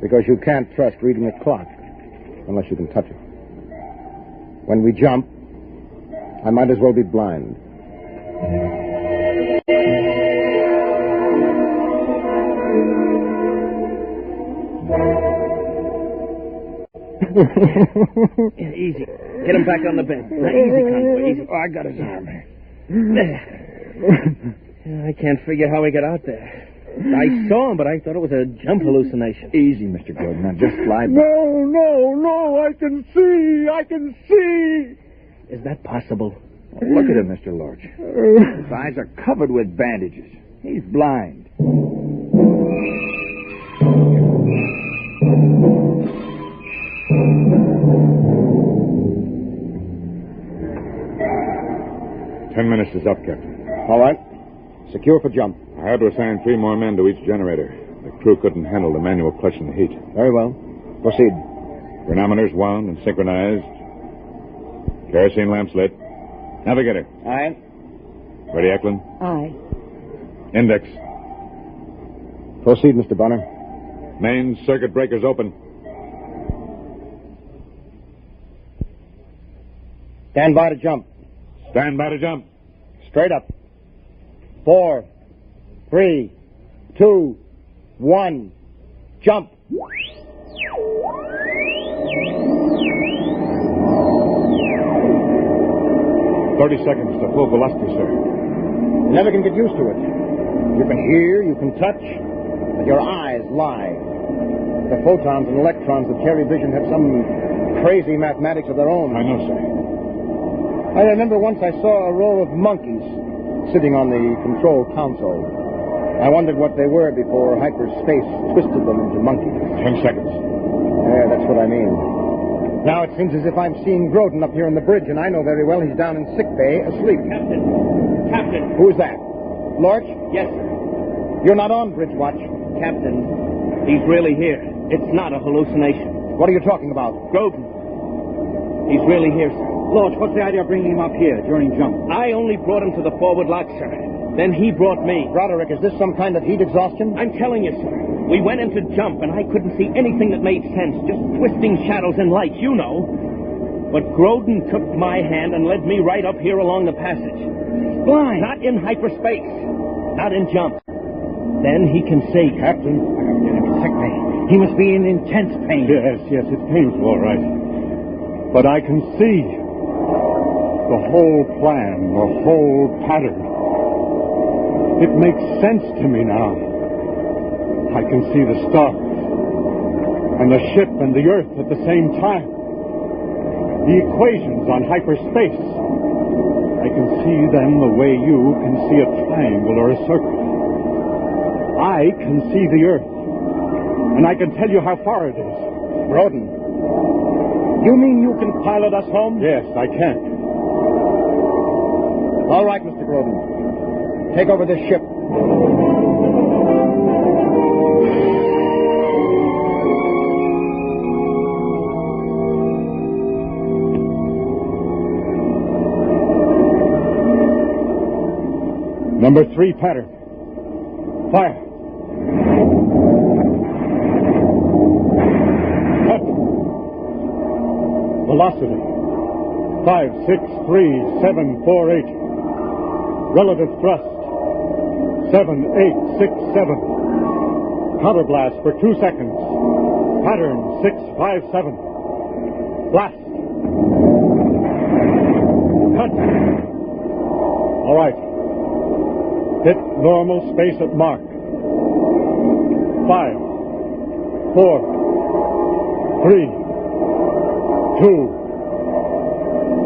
because you can't trust reading a clock unless you can touch it. When we jump, I might as well be blind. Yeah, easy. Get him back on the bed. Now, easy, Convoy, easy. Oh, I got his arm. I can't figure how he got out there. I saw him, but I thought it was a jump hallucination. Easy, Mr. Gordon. Now, just slide. No, I can see. Is that possible? Oh, look at him, Mr. Lorch. His eyes are covered with bandages. He's blind. Ten minutes is up, Captain. All right. Secure for jump. I had to assign 3 more men to each generator. The crew couldn't handle the manual clutch in the heat. Very well. Proceed. Chronometers wound and synchronized. Kerosene lamps lit. Navigator. Aye. Ready, Eklund? Aye. Index. Proceed, Mr. Bonner. Main circuit breakers open. Stand by to jump. Stand by to jump. Straight up. 4, 3, 2, 1. Jump. 30 seconds to full velocity, sir. You never can get used to it. You can hear, you can touch, but your eyes lie. The photons and electrons that carry vision have some crazy mathematics of their own. I know, sir. I remember once I saw a row of monkeys sitting on the control console. I wondered what they were before hyperspace twisted them into monkeys. 10 seconds. Yeah, that's what I mean. Now it seems as if I'm seeing Groden up here on the bridge, and I know very well he's down in sick bay asleep. Captain. Who's that? Lorch? Yes, sir. You're not on bridge watch. Captain, he's really here. It's not a hallucination. What are you talking about? Groden. He's really here, sir. Lorch, what's the idea of bringing him up here during jump? I only brought him to the forward lock, sir. Then he brought me. Broderick, is this some kind of heat exhaustion? I'm telling you, sir. We went in to jump, and I couldn't see anything that made sense. Just twisting shadows and lights, you know. But Grodin took my hand and led me right up here along the passage. Blind. Not in hyperspace. Not in jump. Then he can see. Captain, I'm getting sick me. He must be in intense pain. Yes, it's painful, all right. But I can see the whole plan, the whole pattern. It makes sense to me now. I can see the stars and the ship and the Earth at the same time. The equations on hyperspace. I can see them the way you can see a triangle or a circle. I can see the Earth, and I can tell you how far it is. Grodin, you mean you can pilot us home? Yes, I can. All right, Mr. Grodin. Take over this ship. Number 3 pattern. Fire. Cut. Velocity. 5, 6, 3, 7, 4, 8. Relative thrust. 7, 8, 6, 7. Counterblast for 2 seconds. Pattern 6, 5, 7. Blast. Cut. All right. Hit normal space at mark. 5, 4, 3, 2,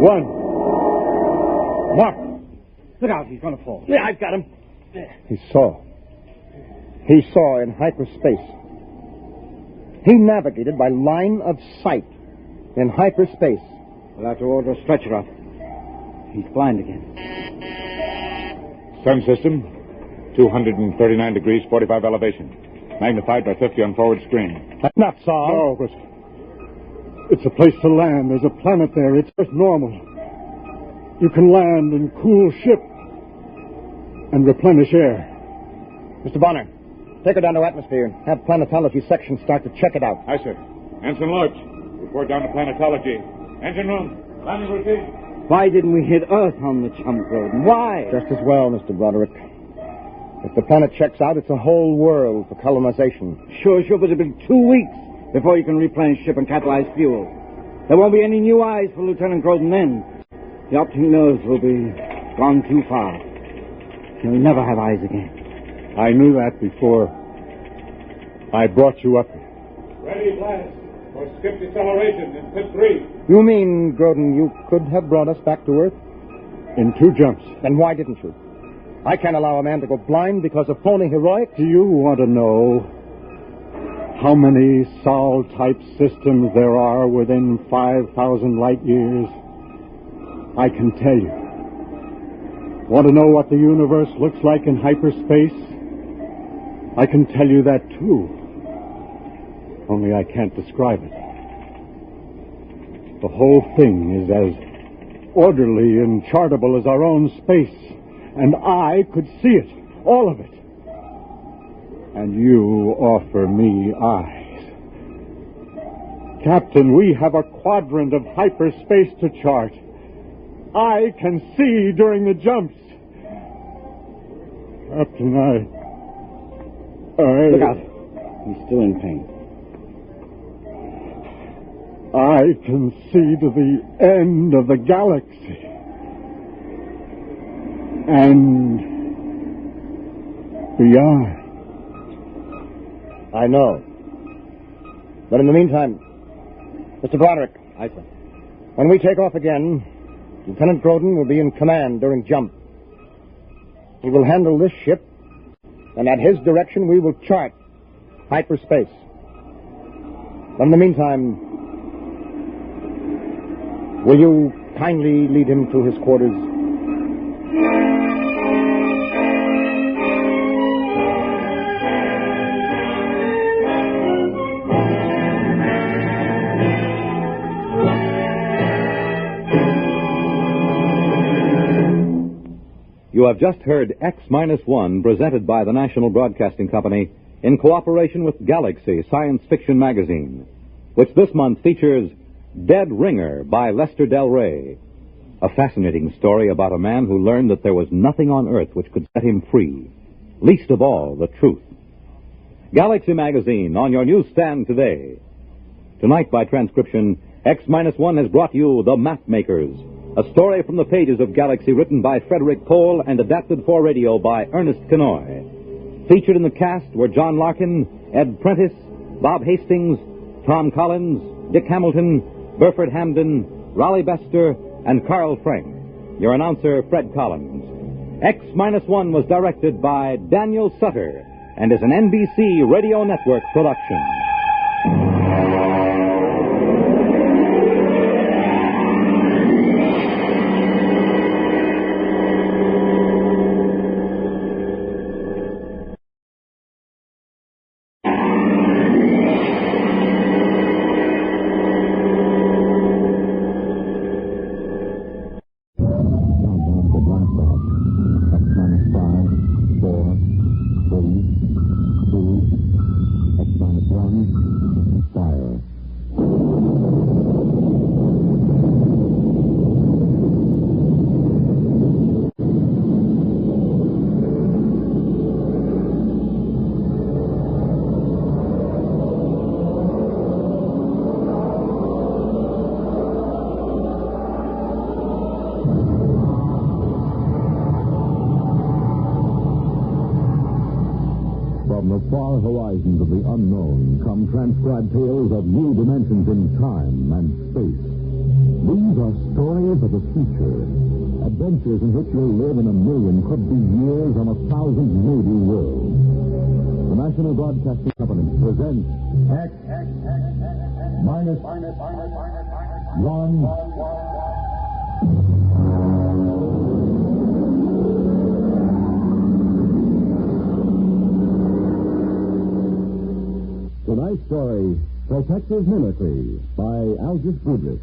1. Mark. Look out, he's going to fall. Yeah, I've got him. He saw in hyperspace. He navigated by line of sight in hyperspace. We'll have to order a stretcher up. He's blind again. Sun system, 239 degrees, 45 elevation. Magnified by 50 on forward screen. That's not Saul. No, but it's a place to land. There's a planet there. It's just normal. You can land and cool ship and replenish air. Mr. Bonner, take her down to atmosphere. Have planetology section start to check it out. Aye, sir. Ensign Lodge, report down to planetology. Engine room, landing routine. Why didn't we hit Earth on the jump road? Why? Just as well, Mr. Broderick. If the planet checks out, it's a whole world for colonization. Sure, but it'll be 2 weeks before you can replenish ship and catalyze fuel. There won't be any new eyes for Lieutenant Grodin then. The optic nerves will be gone too far. He'll never have eyes again. I knew that before I brought you up here. Ready, blast. For skip deceleration in pit 3. You mean, Grodin, you could have brought us back to Earth? In 2 jumps. Then why didn't you? I can't allow a man to go blind because of phony heroics. Do you want to know how many Sol-type systems there are within 5,000 light years? I can tell you. Want to know what the universe looks like in hyperspace? I can tell you that, too. Only I can't describe it. The whole thing is as orderly and chartable as our own space. And I could see it, all of it. And you offer me eyes. Captain, we have a quadrant of hyperspace to chart. I can see during the jumps. Captain, Look out. He's still in pain. I can see to the end of the galaxy. And beyond. I know. But in the meantime, Mr. Broderick. Aye, sir. When we take off again, Lieutenant Grodin will be in command during jump. He will handle this ship, and at his direction we will chart hyperspace. But in the meantime, will you kindly lead him to his quarters? You have just heard X-1, presented by the National Broadcasting Company in cooperation with Galaxy Science Fiction Magazine, which this month features Dead Ringer by Lester Del Rey, a fascinating story about a man who learned that there was nothing on earth which could set him free, least of all the truth. Galaxy Magazine on your newsstand today. Tonight, by transcription, X-1 has brought you The Mapmakers, a story from the pages of Galaxy written by Frederik Pohl and adapted for radio by Ernest Kinoy. Featured in the cast were John Larkin, Ed Prentice, Bob Hastings, Tom Collins, Dick Hamilton, Burford Hamden, Raleigh Bester, and Carl Frank. Your announcer, Fred Collins. X-1 was directed by Daniel Sutter and is an NBC Radio Network production. From the far horizons of the unknown come transcribed tales of new dimensions in time and space. These are stories of the future, adventures in which you'll live in a million, could be years, on 1,000 maybe worlds. The National Broadcasting Company presents X-1. Tonight's story, Protective Mimicry, by Algis Budrys.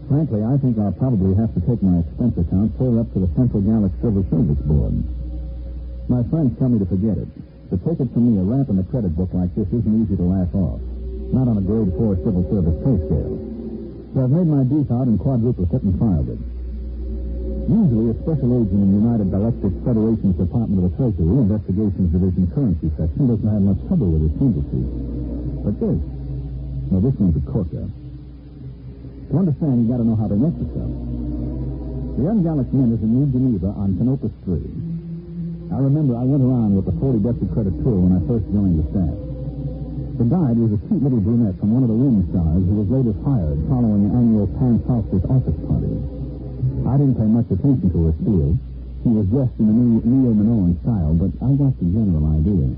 Frankly, I think I'll probably have to take my expense account clear up to the Central Galaxy Civil Service Board. My friends tell me to forget it. But take it from me, a rap in a credit book like this isn't easy to laugh off. Not on a grade 4 civil service pay scale. So I've made my beef out and quadruplicate and filed it. Usually, a special agent in the United Galactic Federation's Department of the Treasury, Investigations Division Currency Section, doesn't have much trouble with his indices. But this one's a corker. To understand, you got to know how to make yourself. The Young Galaxy Inn is in New Geneva on Canopus 3. I remember I went around with the 40 Dutch credit tour when I first joined the staff. The guide was a cute little brunette from one of the ring stars who was later fired following an annual Pan Solstice office party. I didn't pay much attention to her spiel. She was dressed in a new neo-Minoan style, but I got the general idea.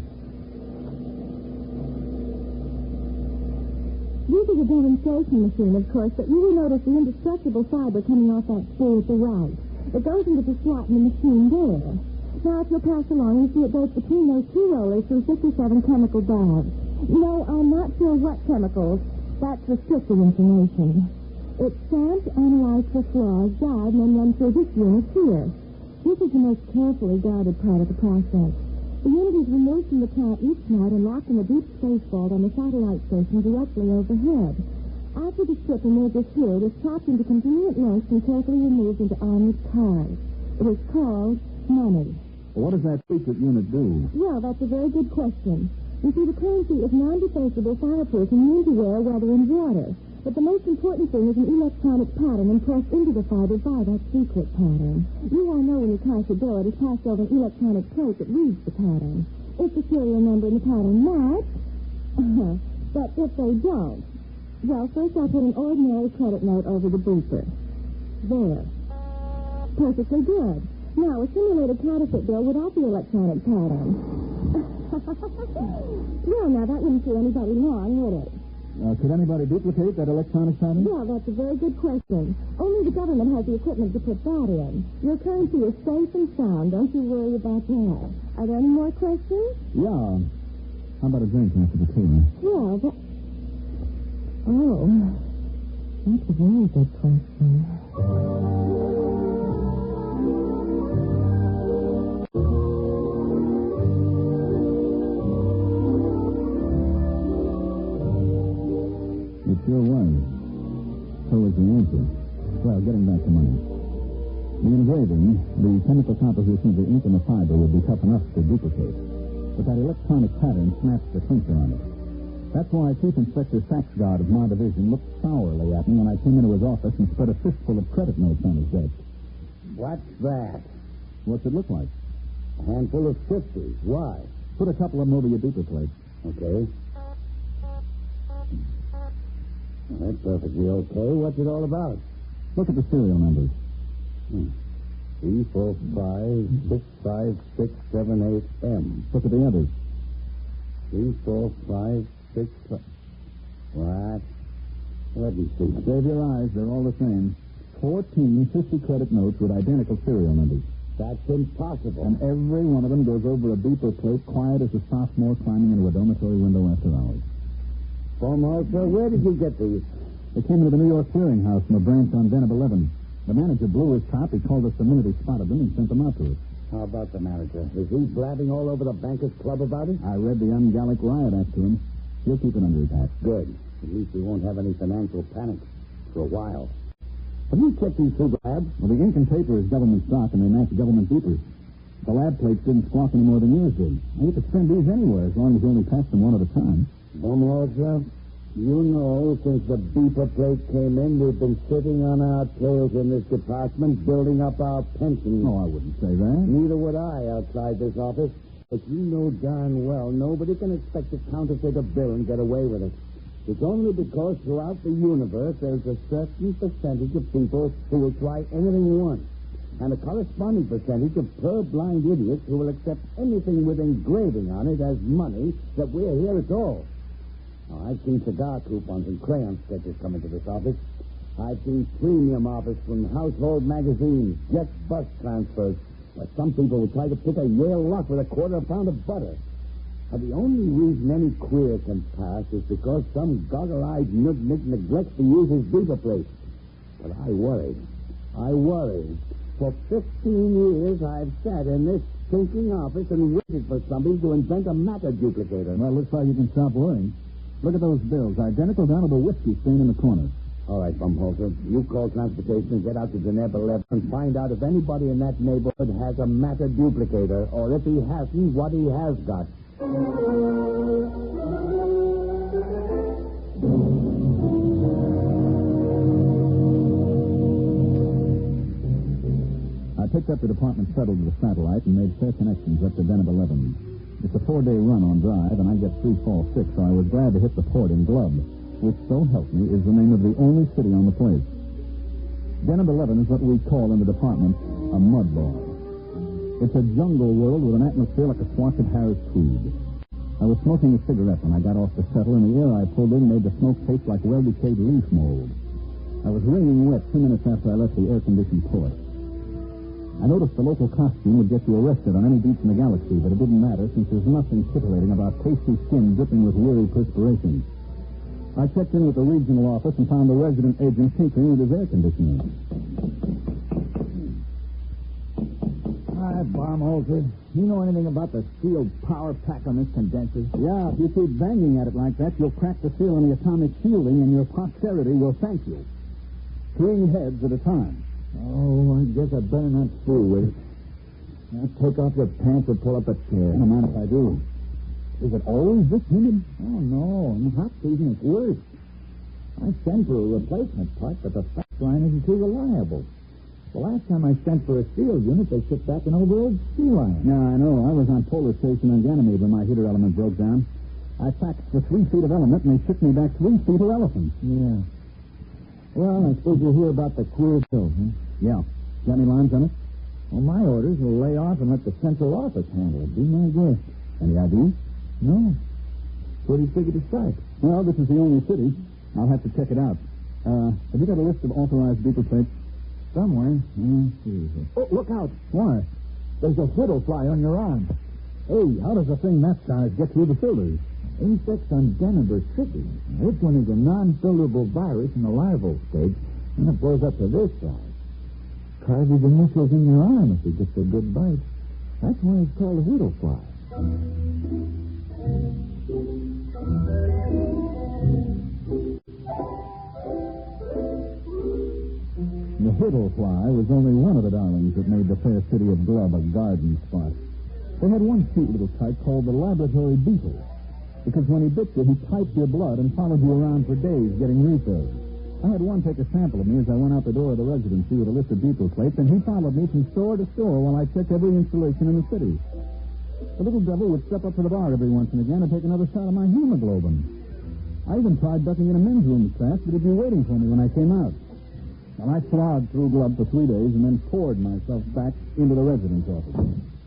This is a demonstration machine, of course, but you will notice the indestructible fiber coming off that spool at the right. It goes into the slot in the machine there. Now, if you'll pass along, you see it goes between those two rollers through 57 chemical baths. No, I'm not sure what chemicals. That's restricted information. It's stamped, analyzed for flaws, dyed, and then run through this unit here. This is the most carefully guarded part of the process. The unit is removed from the plant each night and locked in a deep space vault on the satellite station directly overhead. After the stripping is assured, it's chopped into convenient lengths and carefully removed into armored cars. It is called money. What does that secret unit do? Well, that's a very good question. You see, the currency is non-defensible, fireproof, immune to wear, weather, and water. But the most important thing is an electronic pattern impressed into the fiber by that secret pattern. You all know when you cash a bill, it is passed over an electronic plate that reads the pattern. If the serial number and the pattern match, but if they don't, well, first I'll put an ordinary credit note over the beeper. There. Perfectly good. Now, a simulated counterfeit bill without the electronic pattern. Well, now, that wouldn't fool anybody long, would it? Could anybody duplicate that electronic pattern? Well, that's a very good question. Only the government has the equipment to put that in. Your currency is safe and sound. Don't you worry about that. Are there any more questions? Yeah. How about a drink after the tea? Well, that's a very good question. It sure was. So was the answer. Well, getting back to money. The engraving, the chemical composition of the ink and the fiber would be tough enough to duplicate. But that electronic pattern snaps the clincher on it. That's why Chief Inspector Saxgard of my division looked sourly at me when I came into his office and spread a fistful of credit notes on his desk. What's that? What's it look like? A handful of 50s. Why? Put a couple of them over your duplicate. Okay. That's perfectly okay. What's it all about? Look at the serial numbers. 3, 4, 5, 6, 5, 6, 7, 8, M. Look at the others. 3, 4, 5, 6, 5. What? Let me see. Save your eyes. They're all the same. 14 50 credit notes with identical serial numbers. That's impossible. And every one of them goes over a beeper plate quiet as a sophomore climbing into a dormitory window after hours. Sir, where did you get these? They came into the New York Clearinghouse from a branch on Deneb 11. The manager blew his top. He called us the minute he spotted them and sent them out to us. How about the manager? Is he blabbing all over the Bankers Club about it? I read the Ungallic riot act to him. He'll keep it under his hat. Good. At least we won't have any financial panic for a while. Have you checked these through the lab? Well, the ink and paper is government stock, and they match government beepers. The lab plates didn't squawk any more than yours did. And you could spend these anywhere as long as you only pass them one at a time. Sir, you know, since the beeper plate came in, we've been sitting on our tails in this department, building up our pensions. Oh, I wouldn't say that. Neither would I outside this office. But you know darn well nobody can expect to counterfeit a bill and get away with it. It's only because throughout the universe there's a certain percentage of people who will try anything once, and a corresponding percentage of purblind idiots who will accept anything with engraving on it as money that we're here at all. Now, I've seen cigar coupons and crayon sketches come into this office. I've seen premium offers from household magazines, jet bus transfers, where some people would try to pick a Yale lock with a quarter of a pound of butter. Now, the only reason any queer can pass is because some goggle-eyed nudnik neglects to use his beaver plate. But I worry. For 15 years, I've sat in this stinking office and waited for somebody to invent a matter duplicator. Well, looks like you can stop worrying. Look at those bills, identical down to the whiskey stain in the corner. All right, Bumholzer, you call transportation and get out to Deneb 11 and find out if anybody in that neighborhood has a matter duplicator, or if he hasn't, what he has got. I picked up the department settled to the satellite and made fair connections up to Deneb 11. It's a 4-day run on drive, and I get 3 fall 6, so I was glad to hit the port in Glub, which, so help me, is the name of the only city on the place. Deneb 11 is what we call in the department a mud ball. It's a jungle world with an atmosphere like a swatch of Harris tweed. I was smoking a cigarette when I got off the settle, and the air I pulled in made the smoke taste like well-decayed leaf mold. I was wringing wet 2 minutes after I left the air-conditioned port. I noticed the local costume would get you arrested on any beach in the galaxy, but it didn't matter since there's nothing titillating about pasty skin dripping with weary perspiration. I checked in with the regional office and found the resident agent tinkering with his air conditioning. Hi, Baumholzer. You know anything about the sealed power pack on this condenser? Yeah, if you keep banging at it like that, you'll crack the seal in the atomic shielding, and your posterity will thank you. 3 heads at a time. Oh, I guess I better not fool with it. Now, take off your pants or pull up a chair. No mind if I do. Is it always this humid? Oh, no. In the hot season, it's worse. I sent for a replacement part, but the fax line isn't too reliable. The last time I sent for a steel unit, they shipped back an overload steel line. Yeah, I know. I was on Polar Station on Ganymede when my heater element broke down. I faxed for 3 feet of element, and they shipped me back 3 feet of elephant. Yeah. Well, I suppose you'll hear about the queer bill, huh? Yeah. Got any lines on it? Well, my orders will lay off and let the central office handle it. Be my guest. Any ID? No. Where do you figure to strike? Well, this is the only city. I'll have to check it out. Have you got a list of authorized beetle plates? Somewhere. Oh, look out. Why? There's a whittle fly on your arm. Hey, how does a thing that size get through the filters? Insects on denim are tricky. This one is a non-filterable virus in the larval stage, and it blows up to this size. Carve his initials in your arm if he gets a good bite. That's why it's called a whittle fly. The whittle fly was only one of the darlings that made the fair city of Glub a garden spot. They had one cute little type called the laboratory beetle, because when he bit you, he piped your blood and followed you around for days getting refills. I had one take a sample of me as I went out the door of the residency with a list of beetle plates, and he followed me from store to store while I checked every installation in the city. The little devil would step up to the bar every once and again and take another shot of my hemoglobin. I even tried ducking in a men's room fast, but he'd be waiting for me when I came out. And I slogged through Glub for 3 days and then poured myself back into the residence office.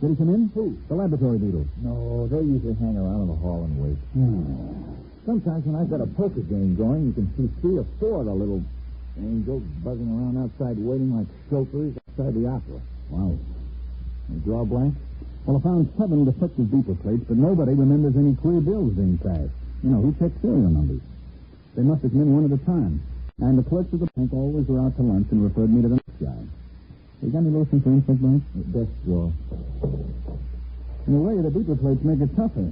Did he come in? Who? The laboratory beetle. No, they usually hang around in the hall and wait. Sometimes when I've got a poker game going, you can see 3 or 4 of the little angels buzzing around outside waiting like chauffeurs outside the opera. Wow. You draw blank? Well, I found 7 defective beetle plates, but nobody remembers any queer bills being passed. Who checks serial numbers? They must have come in one at a time. And the clerks of the bank always were out to lunch and referred me to the next guy. You got any lotion for insect bites? Desk drawer. In a way, the beetle plates make it tougher.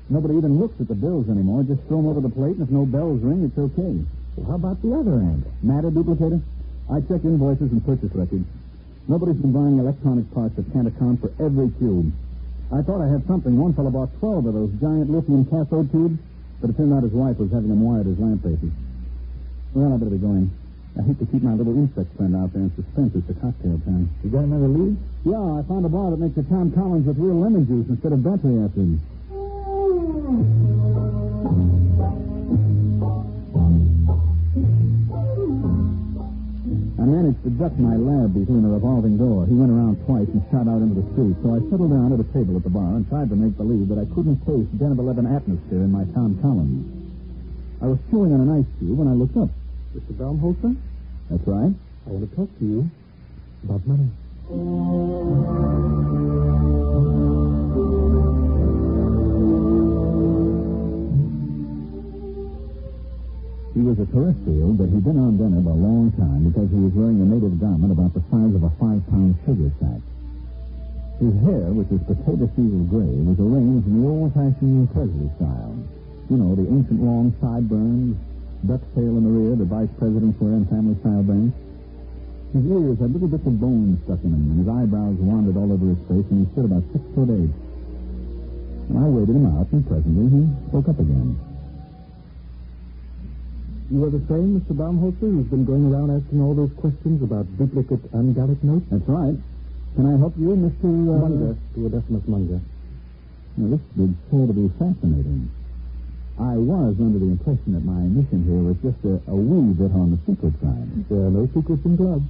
Nobody even looks at the bills anymore. Just throw them over the plate, and if no bells ring, it's okay. Well, how about the other end? Matter duplicator? I checked invoices and purchase records. Nobody's been buying electronic parts that can't account for every cube. I thought I had something. One fellow bought 12 of those giant lithium cathode tubes, but it turned out his wife was having them wired as lamp bases. Well, I better be going. I hate to keep my little insect friend out there in suspense. It's the cocktail time. You got another lead? Yeah, I found a bar that makes a Tom Collins with real lemon juice instead of battery acid. I managed to duck my lab beetle in a revolving door. He went around twice and shot out into the street, so I settled down at a table at the bar and tried to make believe that I couldn't taste Den of 11 atmosphere in my Tom Collins. I was chewing on an ice cube when I looked up. Mr. Baumholzer? That's right. I want to talk to you about money. He was a terrestrial, but he'd been on Deneb a long time because he was wearing a native garment about the size of a 5-pound sugar sack. His hair, which was potato field gray, was arranged in the old-fashioned Presley style. The ancient long sideburns, duck's tail in the rear, the vice presidents wear in family-style bands. His ears had little bits of bone stuck in them, and his eyebrows wandered all over his face, and he stood about 6'8". And I waited him out, and presently he spoke up again. You are the same Mr. Baumholzer who's been going around asking all those questions about duplicate ungallic notes? That's right. Can I help you, Mr. Munger, to Decimus Munger. Now, this would sure to be fascinating. I was under the impression that my mission here was just a wee bit on the secret side. There are no secrets in clubs.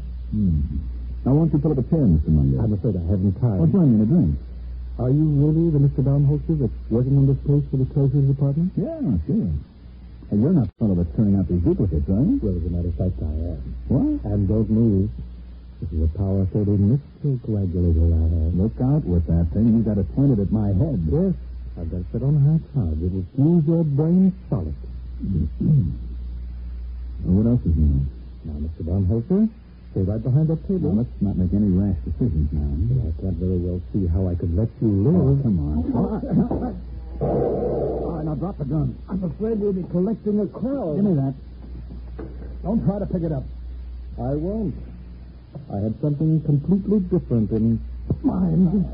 Now, won't you pull up a chair, Mr. Munger? I'm afraid I haven't time. Well, join me in a drink. Are you really the Mr. Baumholzer that's working on this case for the Treasury Department? Yeah, sure. And you're not the fellow that's turning out these duplicates, are you? Well, as a matter of fact, I am. What? And don't move. This is a powerful mystical coagulator I have. Look out with that thing. You've got it pointed at my head. Yes. I've got it set on high charge. It'll fuse your brain solid. Well, what else is new? Now, Mr. Baumholzer, stay right behind that table. Now, let's not make any rash decisions now. Well, I can't very well see how I could let you live. Oh, come on. All right, now drop the gun. I'm afraid we'll be collecting a crowd. Give me that. Don't try to pick it up. I won't. I had something completely different in mind.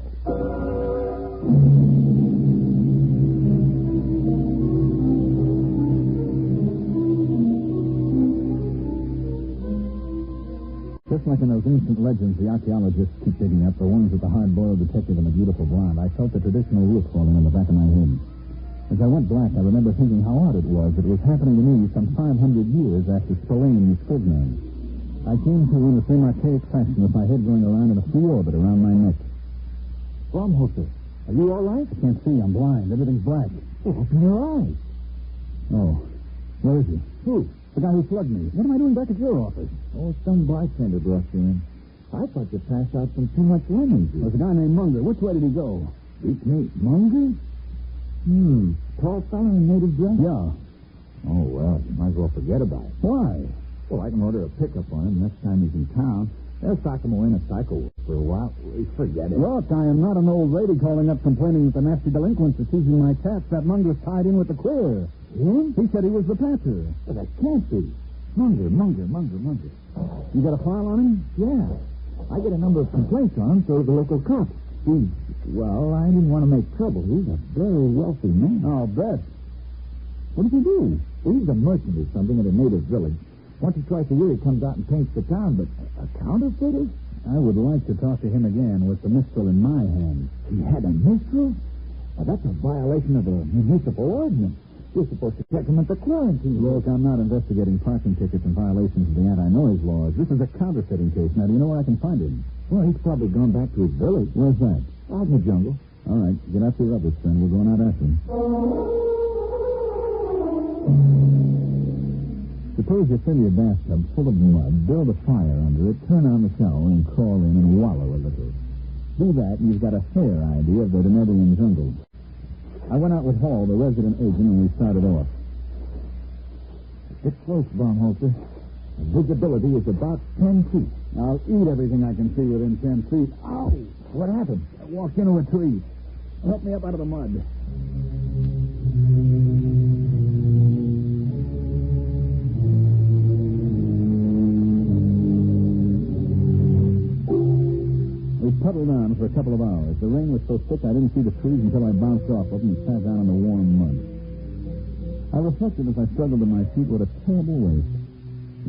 Just like in those ancient legends the archaeologists keep digging up, the ones with the hard-boiled detective and the beautiful blonde, I felt the traditional roof falling on the back of my head. As I went black, I remember thinking how odd it was that it was happening to me some 500 years after Spillane and Scribner. I came to in the same archaic fashion with my head going around in a free orbit around my neck. Baumholzer, are you all right? I can't see. I'm blind. Everything's black. Well, open your eyes. Oh. Where is he? Who? The guy who slugged me. What am I doing back at your office? Oh, some bartender brought you in. I thought you passed out from too much lemon juice. There's a guy named Munger. Which way did he go? Beats me. Munger? Tall fellow in native dress? Yeah. Oh, well, you might as well forget about it. Why? Well, I can order a pickup on him next time he's in town. They'll sock him away in a cycle for a while. Forget it. Look, I am not an old lady calling up complaining that the nasty delinquents are seizing my cats. That Munger's tied in with the queer. Him? He said he was the patcher. But that can't be. Munger. You got a file on him? Yeah. I get a number of complaints on him, so does the local cop. Well, I didn't want to make trouble. He's a very wealthy man. I'll bet. What does he do? Well, he's a merchant or something at a native village. Once or twice a year he comes out and paints the town, but a counterfeiter? I would like to talk to him again with the mistral in my hand. He had a mistral? Well, that's a violation of the municipal ordinance. You're supposed to check him at the quarantine. Look, I'm not investigating parking tickets and violations of the anti-noise laws. This is a counterfeiting case. Now, do you know where I can find him? Well, he's probably gone back to his village. Where's that? Out in the jungle. All right, get out your rubbish, friend. We're going out after him. Suppose you fill your bathtub full of mud, build a fire under it, turn on the shower, and crawl in and wallow a little. Do that, and you've got a fair idea of the Demetrian jungle. I went out with Hall, the resident agent, and we started off. Get close, Baumholzer. The visibility is about 10 feet. I'll eat everything I can see within 10 feet. Ow! What happened? I walked into a tree. Help me up out of the mud. We puddled on for a couple of hours. The rain was so thick I didn't see the trees until I bounced off of them and sat down in the warm mud. I reflected as I struggled to my feet what a terrible waste.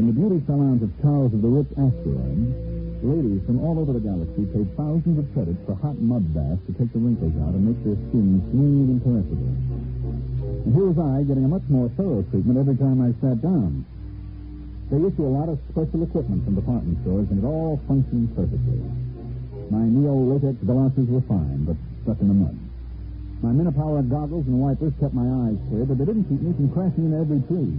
In the beauty salons of towers of the rich asteroid, ladies from all over the galaxy paid thousands of credits for hot mud baths to take the wrinkles out and make their skin smooth and caressable. And here was I getting a much more thorough treatment every time I sat down. They issue a lot of special equipment from department stores, and it all functioned perfectly. My neo-latex galosses were fine, but stuck in the mud. My Minopower goggles and wipers kept my eyes clear, but they didn't keep me from crashing into every tree.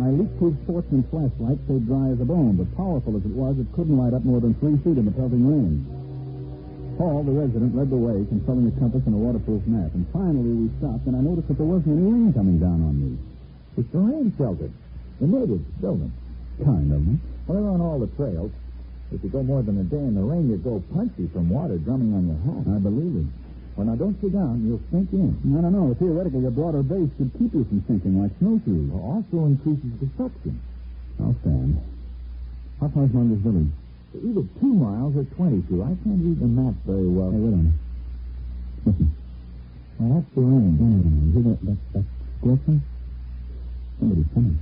My leak-proof sportsman flashlight stayed dry as a bone, but powerful as it was, it couldn't light up more than 3 feet in the pelting rain. Paul, the resident, led the way, consulting a compass and a waterproof map, and finally we stopped, and I noticed that there wasn't any rain coming down on me. It's the rain shelter. The natives built them. Kind of them. Well, they're on all the trails. If you go more than a day in the rain, you go punchy from water drumming on your hat. I believe it. Well, now, don't sit down. You'll sink in. I don't know. Theoretically, a broader base should keep you from sinking like snowshoes. It also increases the suction. I'll stand. How far is Munger's village? Either 2 miles or 22. I can't read the map very well. Hey, wait a minute. Listen. Well, that's the rain. You hear that squelching? Somebody's coming.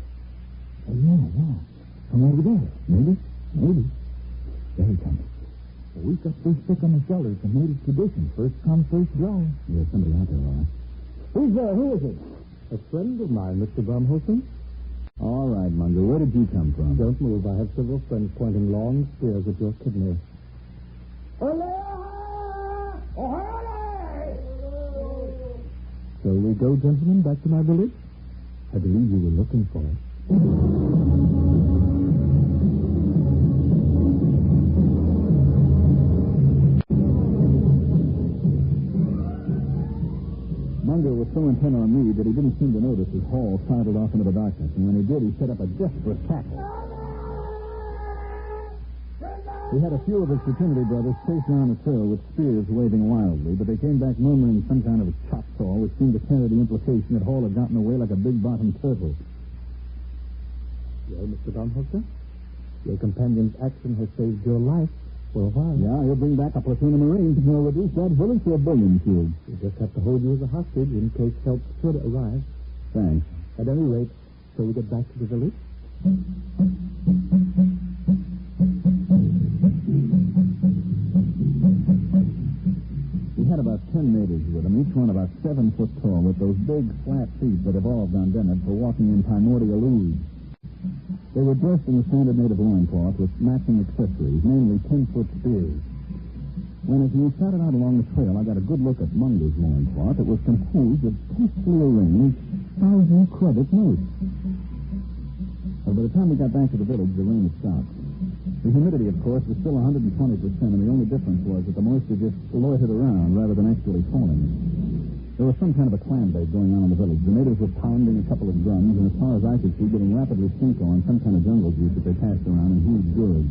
Oh, yeah. Come over there. Maybe. There he comes. We've got first stick on the shoulder. It's a native tradition. First come, first go. There's somebody out there, all right. Who's there? Who is it? A friend of mine, Mr. Baumholzer. All right, Munger. Where did you come from? Don't move. I have several friends pointing long spears at your kidney. Shall we go, gentlemen, back to my village? I believe you were looking for it. Munger was so intent on me that he didn't seem to notice as Hall sidled off into the darkness, and when he did, he set up a desperate cackle. He had a few of his fraternity brothers chase down the trail with spears waving wildly, but they came back murmuring some kind of a Choctaw, which seemed to carry the implication that Hall had gotten away like a big-bottomed turtle. Well, Mr. Baumholzer, your companion's action has saved your life for a while. Yeah, he'll bring back a platoon of Marines and he'll reduce that village to a billion shields. We just have to hold you as a hostage in case help should arrive. Thanks. At any rate, shall we get back to the village? He had about 10 natives with him, each one about 7 foot tall, with those big, flat feet that evolved on Dennet for walking in primordial ooze. They were dressed in the standard native loincloth with matching accessories, mainly 10-foot spears. When as we started out along the trail, I got a good look at Munger's loincloth. It was composed of tastefully arranged 1,000-credit notes. But by the time we got back to the village, the rain had stopped. The humidity, of course, was still 120%, and the only difference was that the moisture just loitered around rather than actually falling. There was some kind of a clam bake going on in the village. The natives were pounding a couple of drums, and as far as I could see, getting rapidly stinko on some kind of jungle juice that they passed around in huge gourds.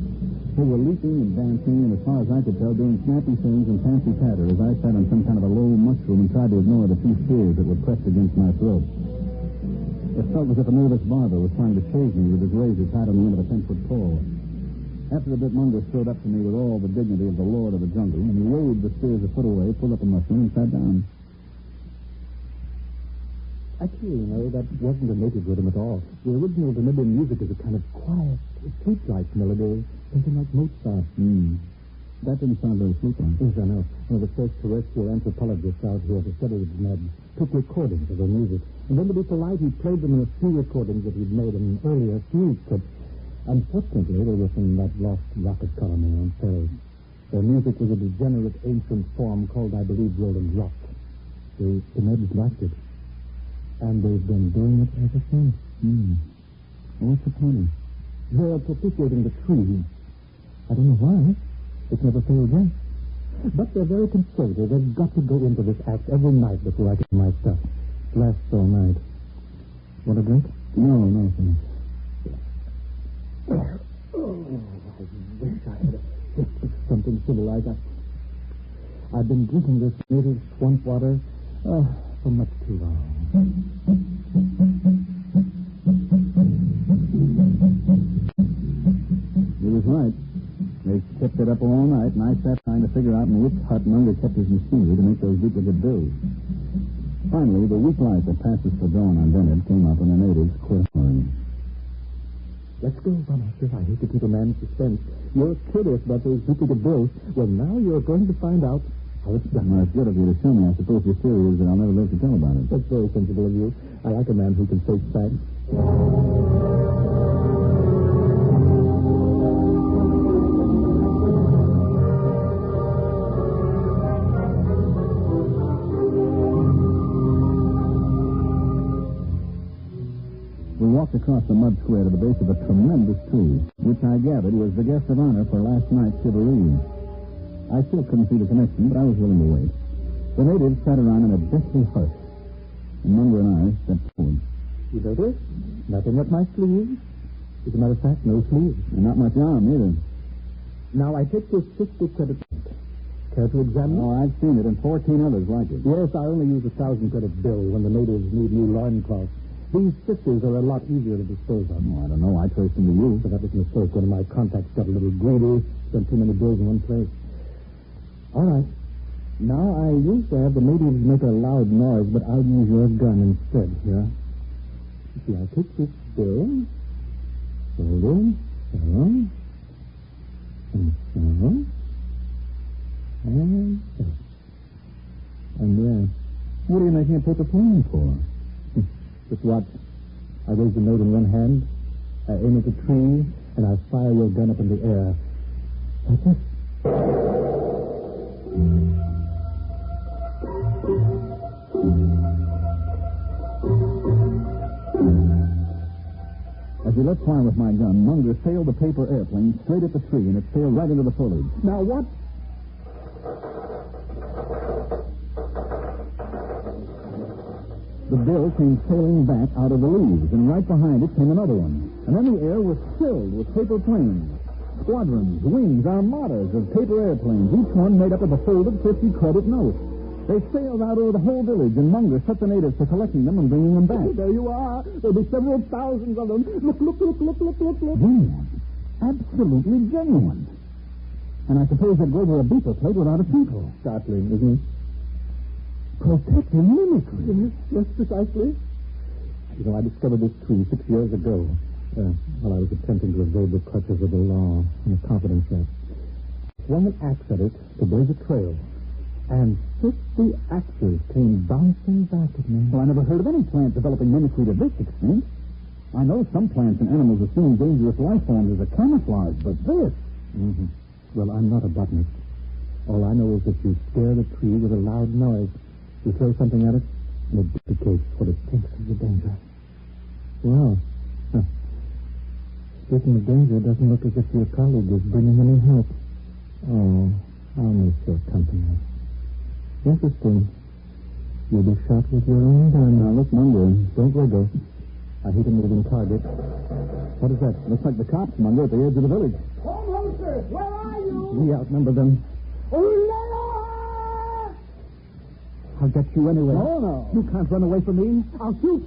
They were leaping and dancing, and as far as I could tell, doing snappy things and fancy patter as I sat on some kind of a low mushroom and tried to ignore the few spears that were pressed against my throat. It felt as if a nervous barber was trying to shave me with his razor tied on the end of a 10-foot pole. After a bit, Munger strode up to me with all the dignity of the lord of the jungle, and he waved the spears a foot away, pulled up a mushroom, and sat down. Actually, that wasn't a native rhythm at all. The original Namibian music is a kind of quiet, flute-like melody, something like Mozart. That didn't sound very flute-like. Yes, I know. One of the first terrestrial anthropologists out here to study the Ned took recordings of their music. And then to be polite, he played them in a few recordings that he'd made in earlier flutes, but unfortunately, they were from that lost rocket colony on Ferry. Their music was a degenerate ancient form called, I believe, Roland Rock. The Neds liked it. And they've been doing it ever since. What's the point? They're propitiating the tree. I don't know why. It's never failed yet. But they're very conservative. They've got to go into this act every night before I get my stuff. It lasts all night. Want a drink? No, thanks. I wish I had a sip of something civilized. I've been drinking this native swamp water for much too long. He was right. They kept it up all night, and I sat trying to figure out in which hut Munger kept his machinery to make those duplicate bills. Finally, the weak light that passes for dawn on Bennett came up, and the natives quit hollering. Let's go, Master. I hate to keep a man in suspense. You're curious about those duplicate bills. Well, now you're going to find out how it's done. Well, it's good of you to show me. I suppose your theory is that I'll never live to tell about it. That's very sensible of you. I like a man who can face facts. We walked across the mud square to the base of a tremendous tree, which I gathered was the guest of honor for last night's shivaree. I still couldn't see the connection, but I was willing to wait. The natives sat around in a deathly hush, and Munger and I stepped forward. You notice? Nothing up my sleeves. As a matter of fact, no sleeves. And not much arm, either. Now, I take this 50 credit note. Care to examine it? Oh, I've seen it, and 14 others like it. Yes, I only use a 1,000 credit bill when the natives need new loincloths. These 50s are a lot easier to dispose of. Oh, I don't know. I traced them to you. But that was a mistake. One of my contacts got a little greedy, spent too many bills in one place. All right. Now, I used to have the natives make a loud noise, but I'll use your gun instead here. You see, I'll take this bill, hold it, so, and so, and so. And there. What are you making a paper plane for? Just watch. I raise the note in one hand, I aim at the tree, and I fire your gun up in the air. Like this. As he let fly with my gun, Munger sailed the paper airplane straight at the tree, and it sailed right into the foliage. Now what? The bill came sailing back out of the leaves, and right behind it came another one. And then the air was filled with paper planes. Squadrons, wings, armadas of paper airplanes, each one made up of a folded 50-credit note. They sailed out over the whole village, and Munger set the natives to collecting them and bringing them back. There you are. There'll be several thousands of them. Look. Genuine. Absolutely genuine. And I suppose they'd go over a beeper plate without a tinkle. Startling, isn't it? Protective mimicry. Yes, precisely. You know, I discovered this tree 6 years ago while I was attempting to evade the clutches of the law in a confidence set. Swung an axe at it to blaze a trail, and 50 axes came bouncing back at me. Well, I never heard of any plant developing mimicry to this extent. I know some plants and animals assume dangerous life forms as a camouflage, but this... Well, I'm not a botanist. All I know is that you scare the tree with a loud noise. You throw something at it, and it duplicates what it thinks is the danger. Well, speaking of danger, it doesn't look as if your colleague is bringing any help. Oh, I'll miss your company. Interesting. You'll be shot with your own gun. Now, look, Munger, don't wiggle. I hate a moving target. What is that? Looks like the cops, Munger, at the edge of the village. Home Hostess, where are you? We outnumber them. I'll get you anyway. No. You can't run away from me. I'll shoot.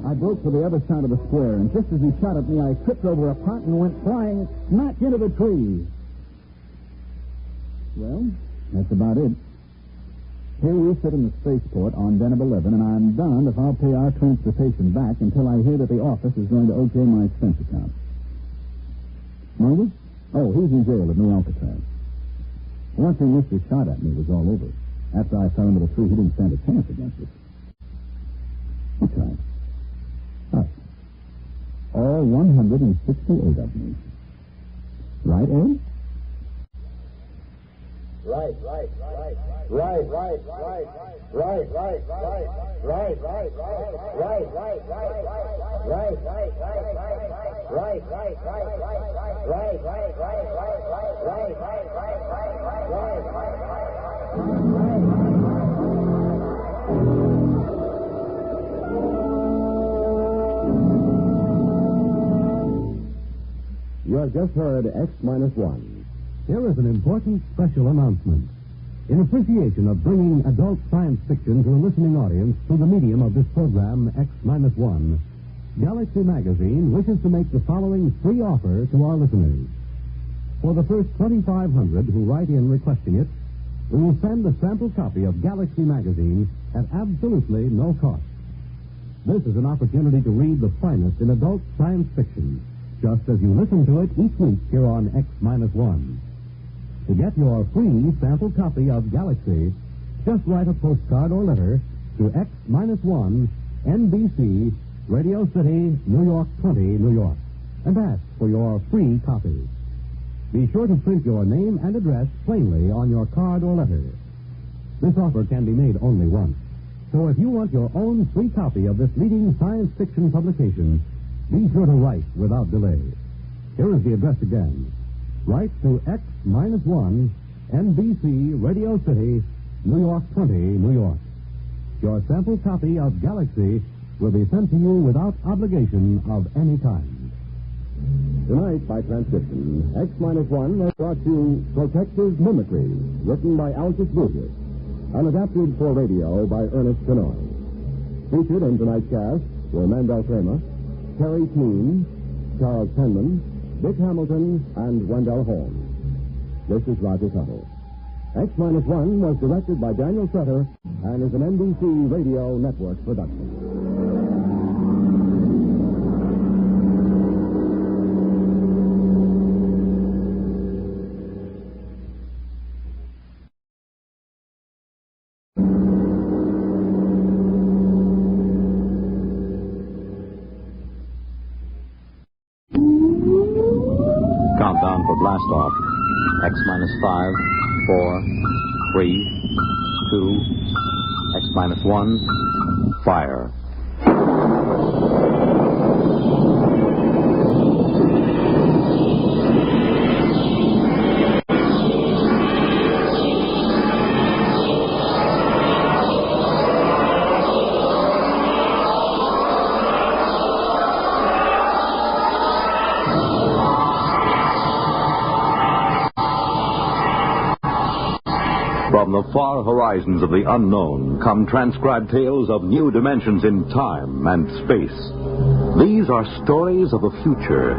I broke to the other side of the square, and just as he shot at me, I tripped over a pot and went flying smack into the tree. Well, that's about it. Here we sit in the spaceport on Deneb 11, and I'm darned if I'll pay our transportation back until I hear that the office is going to okay my expense account. Munger? Oh, he's in jail at New Alcatraz. Once he missed his shot at me, it was all over. After I fell into the tree, he didn't stand a chance against us. That's right. Us. All 168 of me. Right, Ed? Right. You have just heard X-1. Here is an important special announcement. In appreciation of bringing adult science fiction to a listening audience through the medium of this program, X-1, Galaxy Magazine wishes to make the following free offer to our listeners. For the first 2,500 who write in requesting it, we will send a sample copy of Galaxy Magazine at absolutely no cost. This is an opportunity to read the finest in adult science fiction, just as you listen to it each week here on X-1. To get your free sample copy of Galaxy, just write a postcard or letter to X-1, NBC, Radio City, New York 20, New York, and ask for your free copy. Be sure to print your name and address plainly on your card or letter. This offer can be made only once. So if you want your own free copy of this leading science fiction publication, be sure to write without delay. Here is the address again. Write to X-1, NBC, Radio City, New York 20, New York. Your sample copy of Galaxy will be sent to you without obligation of any kind. Tonight, by transcription, X-1 has brought you Protective Mimicry, written by Altus Burgess, and adapted for radio by Ernest Kinoy. Featured in tonight's cast were Mandel Kramer, Terry Keene, Charles Penman, Dick Hamilton, and Wendell Holmes. This is Roger Tuttle. X-1 was directed by Daniel Sutter and is an NBC Radio Network production. Countdown for blast off. X-5, 4, 3, 2, X-1, fire. From the far horizons of the unknown come transcribed tales of new dimensions in time and space. These are stories of the future,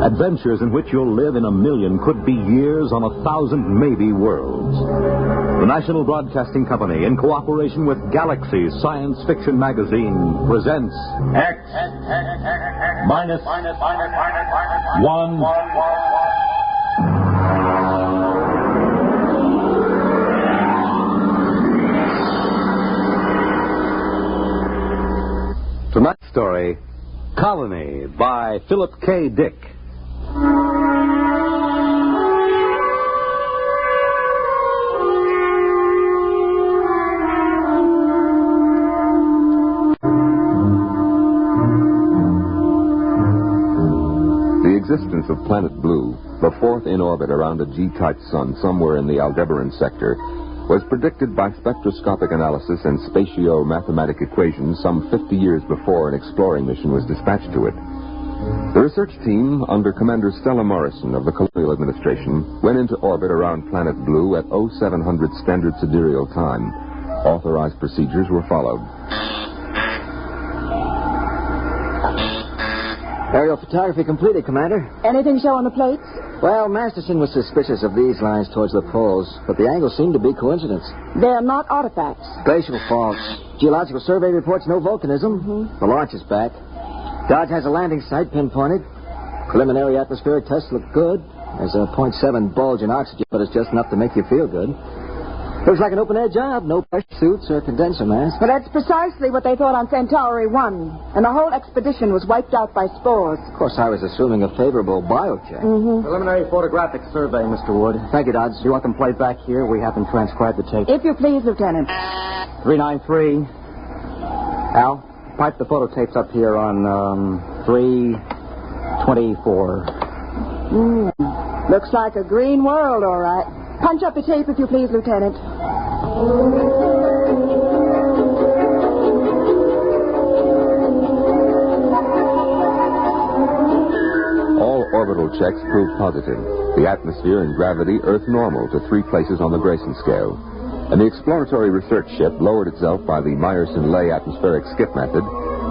adventures in which you'll live in a million, could be years, on 1,000 maybe worlds. The National Broadcasting Company, in cooperation with Galaxy Science Fiction Magazine, presents X-1. Tonight's story, Colony, by Philip K. Dick. The existence of Planet Blue, the fourth in orbit around a G-type sun somewhere in the Aldebaran sector, was predicted by spectroscopic analysis and spatio-mathematic equations some 50 years before an exploring mission was dispatched to it. The research team, under Commander Stella Morrison of the Colonial Administration, went into orbit around Planet Blue at 0700 Standard Sidereal Time. Authorized procedures were followed. Aerial photography completed, Commander. Anything show on the plates? Well, Masterson was suspicious of these lines towards the poles, but the angles seemed to be coincidence. They're not artifacts. Glacial faults. Geological survey reports no volcanism. Mm-hmm. The launch is back. Dodge has a landing site pinpointed. Preliminary atmospheric tests look good. There's a 0.7 bulge in oxygen, but it's just enough to make you feel good. Looks like an open-air job. No pressure suits or condenser masks. Well, that's precisely what they thought on Centauri 1. And the whole expedition was wiped out by spores. Of course, I was assuming a favorable biocheck. Mm-hmm. Preliminary photographic survey, Mr. Wood. Thank you, Dodge. You want them played back here? We haven't transcribed the tape. If you please, Lieutenant. 393. Al, pipe the photo tapes up here on 324. Looks like a green world, all right. Punch up the tape, if you please, Lieutenant. All orbital checks proved positive. The atmosphere and gravity Earth normal to 3 places on the Grayson scale. And the exploratory research ship lowered itself by the Meyerson-Lay atmospheric skip method,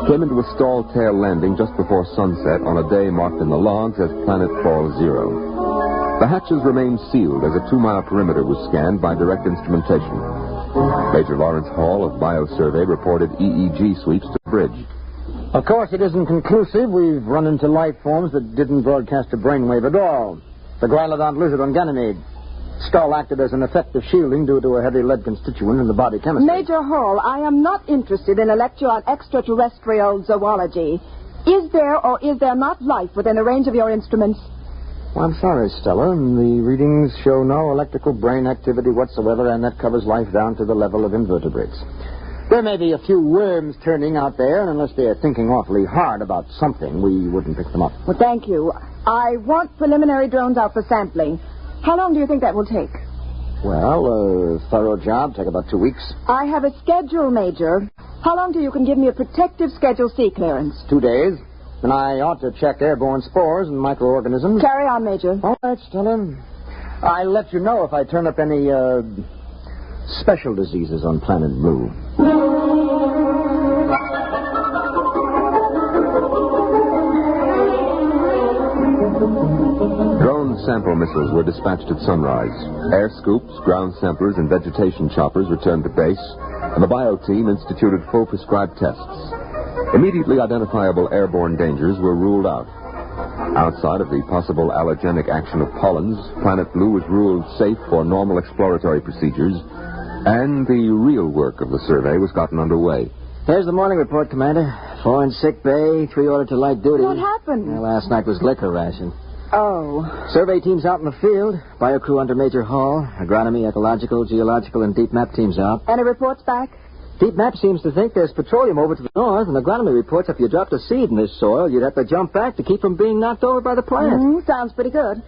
came into a stall tail landing just before sunset on a day marked in the logs as planetfall 0. The hatches remained sealed as a 2-mile perimeter was scanned by direct instrumentation. Major Lawrence Hall of Biosurvey reported EEG sweeps to the bridge. Of course, it isn't conclusive. We've run into life forms that didn't broadcast a brainwave at all. The Grylodont lizard on Ganymede. Skull acted as an effective shielding due to a heavy lead constituent in the body chemistry. Major Hall, I am not interested in a lecture on extraterrestrial zoology. Is there or is there not life within the range of your instruments? Well, I'm sorry, Stella. The readings show no electrical brain activity whatsoever, and that covers life down to the level of invertebrates. There may be a few worms turning out there, and unless they're thinking awfully hard about something, we wouldn't pick them up. Well, thank you. I want preliminary drones out for sampling. How long do you think that will take? Well, a thorough job. Take about 2 weeks. I have a schedule, Major. How long do you can give me a protective Schedule C clearance? 2 days. And I ought to check airborne spores and microorganisms. Carry on, Major. All right, Stella. I'll let you know if I turn up any, special diseases on Planet Blue. Drone sample missiles were dispatched at sunrise. Air scoops, ground samplers, and vegetation choppers returned to base, and the bio team instituted full prescribed tests. Immediately identifiable airborne dangers were ruled out. Outside of the possible allergenic action of pollens, Planet Blue was ruled safe for normal exploratory procedures, and the real work of the survey was gotten underway. Here's the morning report, Commander. 4 in sick bay, 3 ordered to light duty. What happened? Well, last night was liquor ration. Oh. Survey teams out in the field. Bio crew under Major Hall. Agronomy, ecological, geological, and deep map teams out. Any reports back? Deep map seems to think there's petroleum over to the north, and agronomy reports if you dropped a seed in this soil, you'd have to jump back to keep from being knocked over by the plant. Sounds pretty good.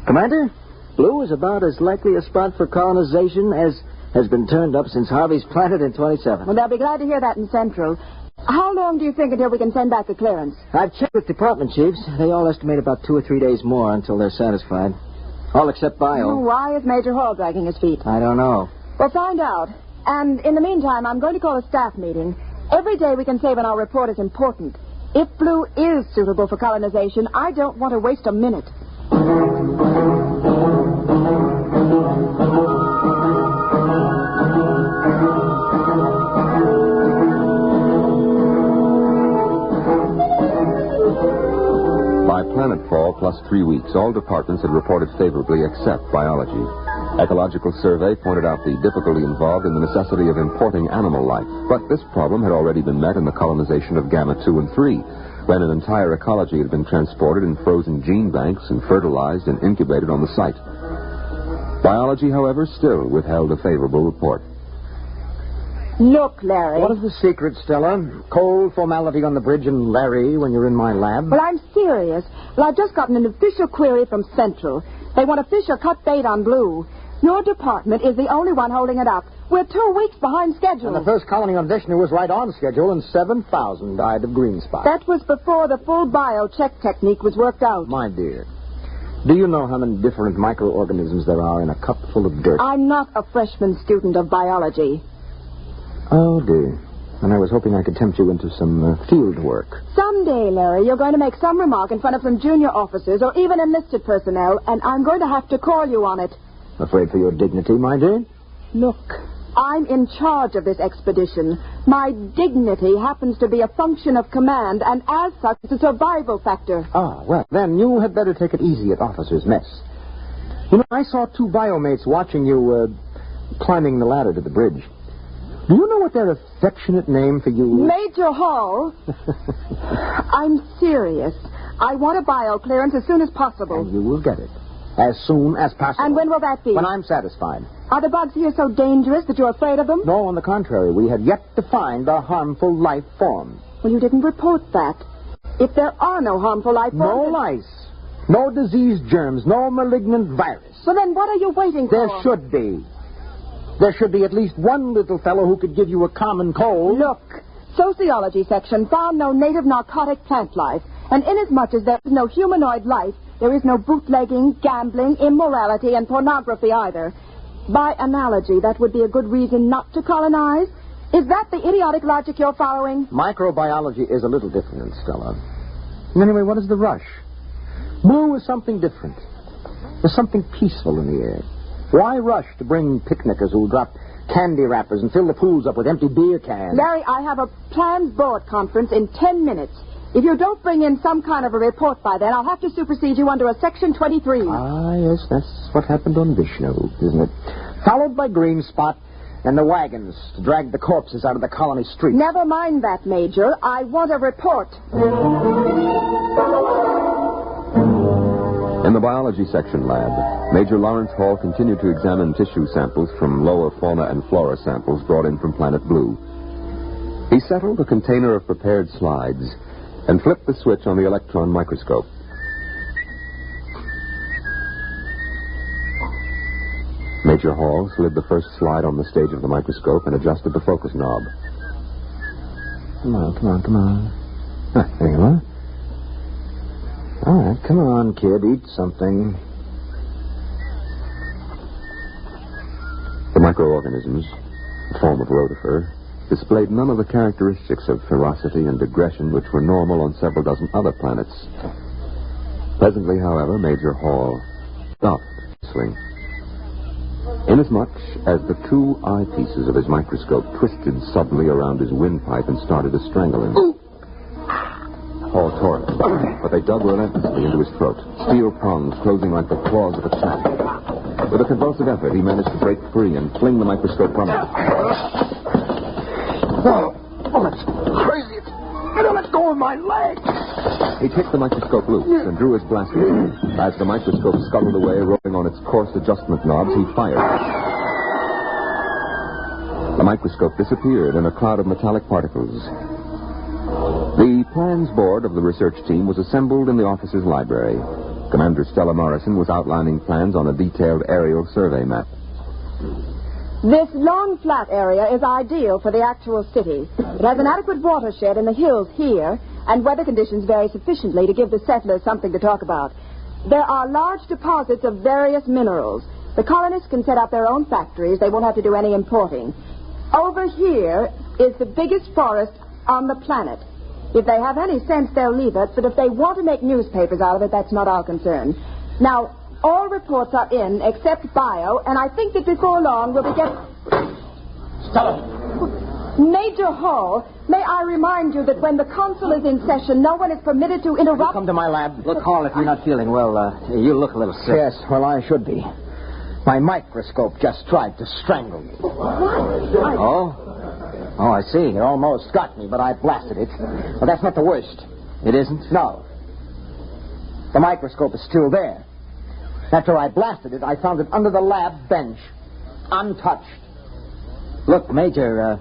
Commander, Blue is about as likely a spot for colonization as has been turned up since Harvey's planted in 27. Well, they'll be glad to hear that in Central. How long do you think until we can send back the clearance? I've checked with department chiefs. They all estimate about 2 or 3 days more until they're satisfied. All except Bio. Why is Major Hall dragging his feet? I don't know. Well, find out. And in the meantime, I'm going to call a staff meeting. Every day we can say when our report is important. If Blue is suitable for colonization, I don't want to waste a minute. By planetfall plus 3 weeks, all departments had reported favorably except biology. Ecological survey pointed out the difficulty involved in the necessity of importing animal life. But this problem had already been met in the colonization of Gamma 2 and 3, when an entire ecology had been transported in frozen gene banks and fertilized and incubated on the site. Biology, however, still withheld a favorable report. Look, Larry. What is the secret, Stella? Cold formality on the bridge and Larry when you're in my lab? Well, I'm serious. Well, I've just gotten an official query from Central. They want a fish or cut bait on Blue. Your department is the only one holding it up. We're 2 weeks behind schedule. And the first colony on Vishnu was right on schedule, and 7,000 died of green spot. That was before the full biocheck technique was worked out. My dear, do you know how many different microorganisms there are in a cup full of dirt? I'm not a freshman student of biology. Oh, dear. And I was hoping I could tempt you into some field work. Someday, Larry, you're going to make some remark in front of some junior officers or even enlisted personnel, and I'm going to have to call you on it. Afraid for your dignity, my dear? Look, I'm in charge of this expedition. My dignity happens to be a function of command, and as such, it's a survival factor. Ah, well, then you had better take it easy at officers' mess. You know, I saw 2 biomates watching you climbing the ladder to the bridge. Do you know what their affectionate name for you is? Major Hall. I'm serious. I want a bio clearance as soon as possible. And you will get it. As soon as possible. And when will that be? When I'm satisfied. Are the bugs here so dangerous that you're afraid of them? No, on the contrary. We have yet to find a harmful life form. Well, you didn't report that. If there are no harmful life forms... No lice. No disease germs. No malignant virus. Well, then what are you waiting for? There should be. There should be at least one little fellow who could give you a common cold. Look, sociology section found no native narcotic plant life. And inasmuch as there is no humanoid life, there is no bootlegging, gambling, immorality, and pornography either. By analogy, that would be a good reason not to colonize. Is that the idiotic logic you're following? Microbiology is a little different, Stella. Anyway, what is the rush? Blue is something different. There's something peaceful in the air. Why rush to bring picnickers who'll drop candy wrappers and fill the pools up with empty beer cans? Larry, I have a planned board conference in 10 minutes. If you don't bring in some kind of a report by then, I'll have to supersede you under a Section 23. Ah, yes, that's what happened on Vishnu, isn't it? Followed by Green Spot and the wagons to drag the corpses out of the colony streets. Never mind that, Major. I want a report. In the biology section lab, Major Lawrence Hall continued to examine tissue samples from lower fauna and flora samples brought in from Planet Blue. He settled a container of prepared slides and flipped the switch on the electron microscope. Major Hall slid the first slide on the stage of the microscope and adjusted the focus knob. Come on. There you are. All right, come on, kid, eat something. The microorganisms, a form of rotifer, displayed none of the characteristics of ferocity and aggression which were normal on several dozen other planets. Presently, however, Major Hall stopped whistling. Inasmuch as the 2 eyepieces of his microscope twisted suddenly around his windpipe and started to strangle him. Hall tore it, but they dug relentlessly into his throat, steel prongs closing like the claws of a cat. With a convulsive effort, he managed to break free and fling the microscope from him. Oh, that's crazy. I don't let go of my leg. He kicked the microscope loose and drew his blaster. As the microscope scuttled away, rolling on its coarse adjustment knobs, he fired. The microscope disappeared in a cloud of metallic particles. The plans board of the research team was assembled in the officer's library. Commander Stella Morrison was outlining plans on a detailed aerial survey map. This long, flat area is ideal for the actual city. It has an adequate watershed in the hills here, and weather conditions vary sufficiently to give the settlers something to talk about. There are large deposits of various minerals. The colonists can set up their own factories. They won't have to do any importing. Over here is the biggest forest on the planet. If they have any sense, they'll leave it, but if they want to make newspapers out of it, that's not our concern. Now, all reports are in except bio, and I think that before long we'll be getting... Stella! Major Hall, may I remind you that when the council is in session, no one is permitted to interrupt... Come to my lab. Look, Hall, if you're not feeling well, you look a little sick. Yes, well, I should be. My microscope just tried to strangle me. What? Oh, I see. It almost got me, but I blasted it. Well, that's not the worst. It isn't? No. The microscope is still there. After I blasted it, I found it under the lab bench, untouched. Look, Major,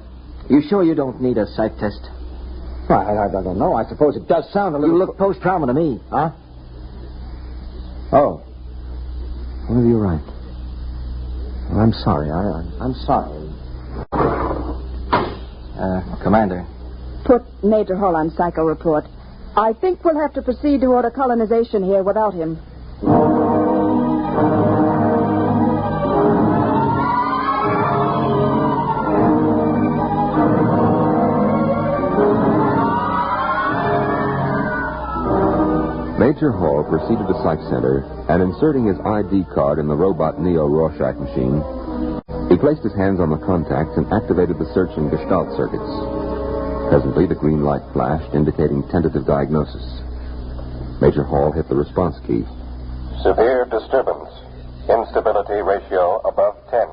you sure you don't need a psych test? Well, I don't know. I suppose it does sound a little... You look post-trauma to me. Huh? Oh. Well, you're right. Well, I'm sorry. I'm sorry. Commander. Put Major Hall on psycho report. I think we'll have to proceed to order colonization here without him. Major Hall proceeded to Psych Center, and inserting his ID card in the robot Neo Rorschach machine, he placed his hands on the contacts and activated the search and gestalt circuits. Presently, the green light flashed, indicating tentative diagnosis. Major Hall hit the response key. Severe disturbance. Instability ratio above 10.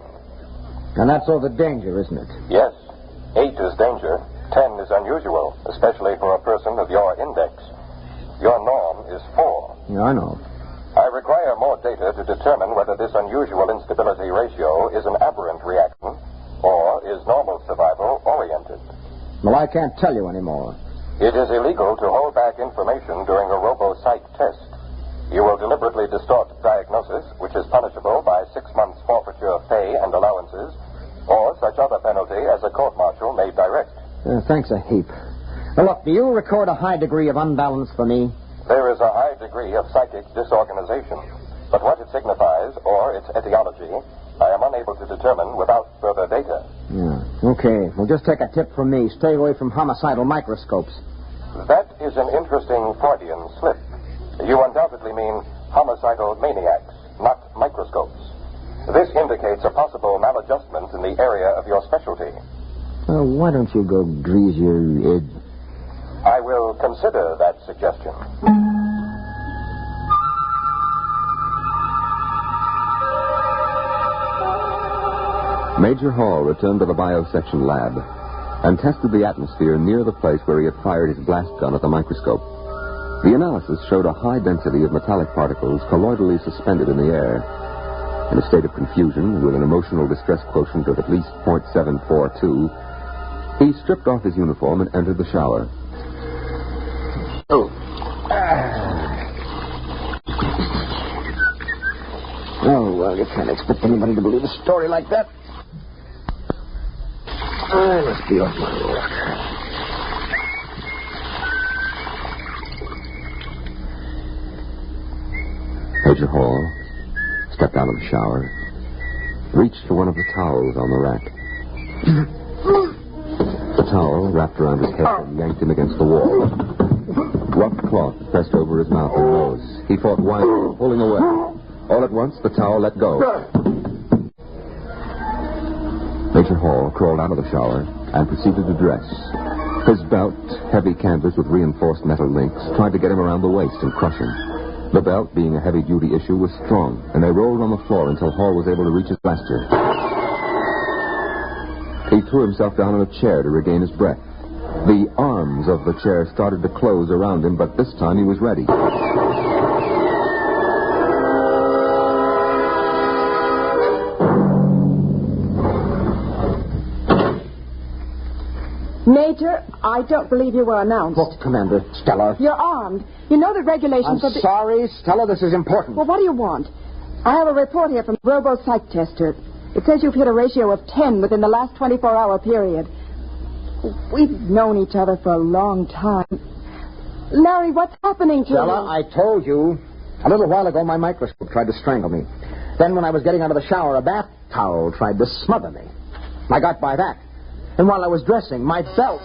And that's all the danger, isn't it? Yes. 8 is danger. 10 is unusual, especially for a person of your index. Your norm is 4. Yeah, I know. I require more data to determine whether this unusual instability ratio is an aberrant reaction or is normal survival oriented. Well, I can't tell you anymore. It is illegal to hold back information during a robo-psych test. You will deliberately distort diagnosis, which is punishable by 6 months forfeiture of pay and allowances, or such other penalty as a court-martial may direct. Thanks a heap. Now, look, do you record a high degree of unbalance for me? There is a high degree of psychic disorganization, but what it signifies, or its etiology, I am unable to determine without further data. Yeah. Okay. Well, just take a tip from me. Stay away from homicidal microscopes. That is an interesting Freudian slip. You undoubtedly mean homicidal maniacs, not microscopes. This indicates a possible maladjustment in the area of your specialty. Why don't you go grease your head? I will consider that suggestion. Major Hall returned to the biosection lab and tested the atmosphere near the place where he had fired his blast gun at the microscope. The analysis showed a high density of metallic particles colloidally suspended in the air. In a state of confusion, with an emotional distress quotient of at least 0.742, he stripped off his uniform and entered the shower. Oh. Oh, well, you can't expect anybody to believe a story like that. I must be off my work. Major Hall stepped out of the shower, reached for one of the towels on the rack. The towel wrapped around his head and yanked him against the wall. Rough cloth pressed over his mouth and nose. He fought wildly, pulling away. All at once, the towel let go. Major Hall crawled out of the shower and proceeded to dress. His belt, heavy canvas with reinforced metal links, tried to get him around the waist and crush him. The belt, being a heavy-duty issue, was strong, and they rolled on the floor until Hall was able to reach his blaster. He threw himself down on a chair to regain his breath. The arms of the chair started to close around him, but this time he was ready. Major, I don't believe you were announced. Look, Commander, Stella. You're armed. You know the regulations I'm of the... sorry, Stella, this is important. Well, what do you want? I have a report here from the robo-psych tester. It says you've hit a ratio of 10 within the last 24-hour period. We've known each other for a long time. Larry, what's happening to you? Stella, I told you. A little while ago, my microscope tried to strangle me. Then when I was getting out of the shower, a bath towel tried to smother me. I got by that. And while I was dressing, my belt...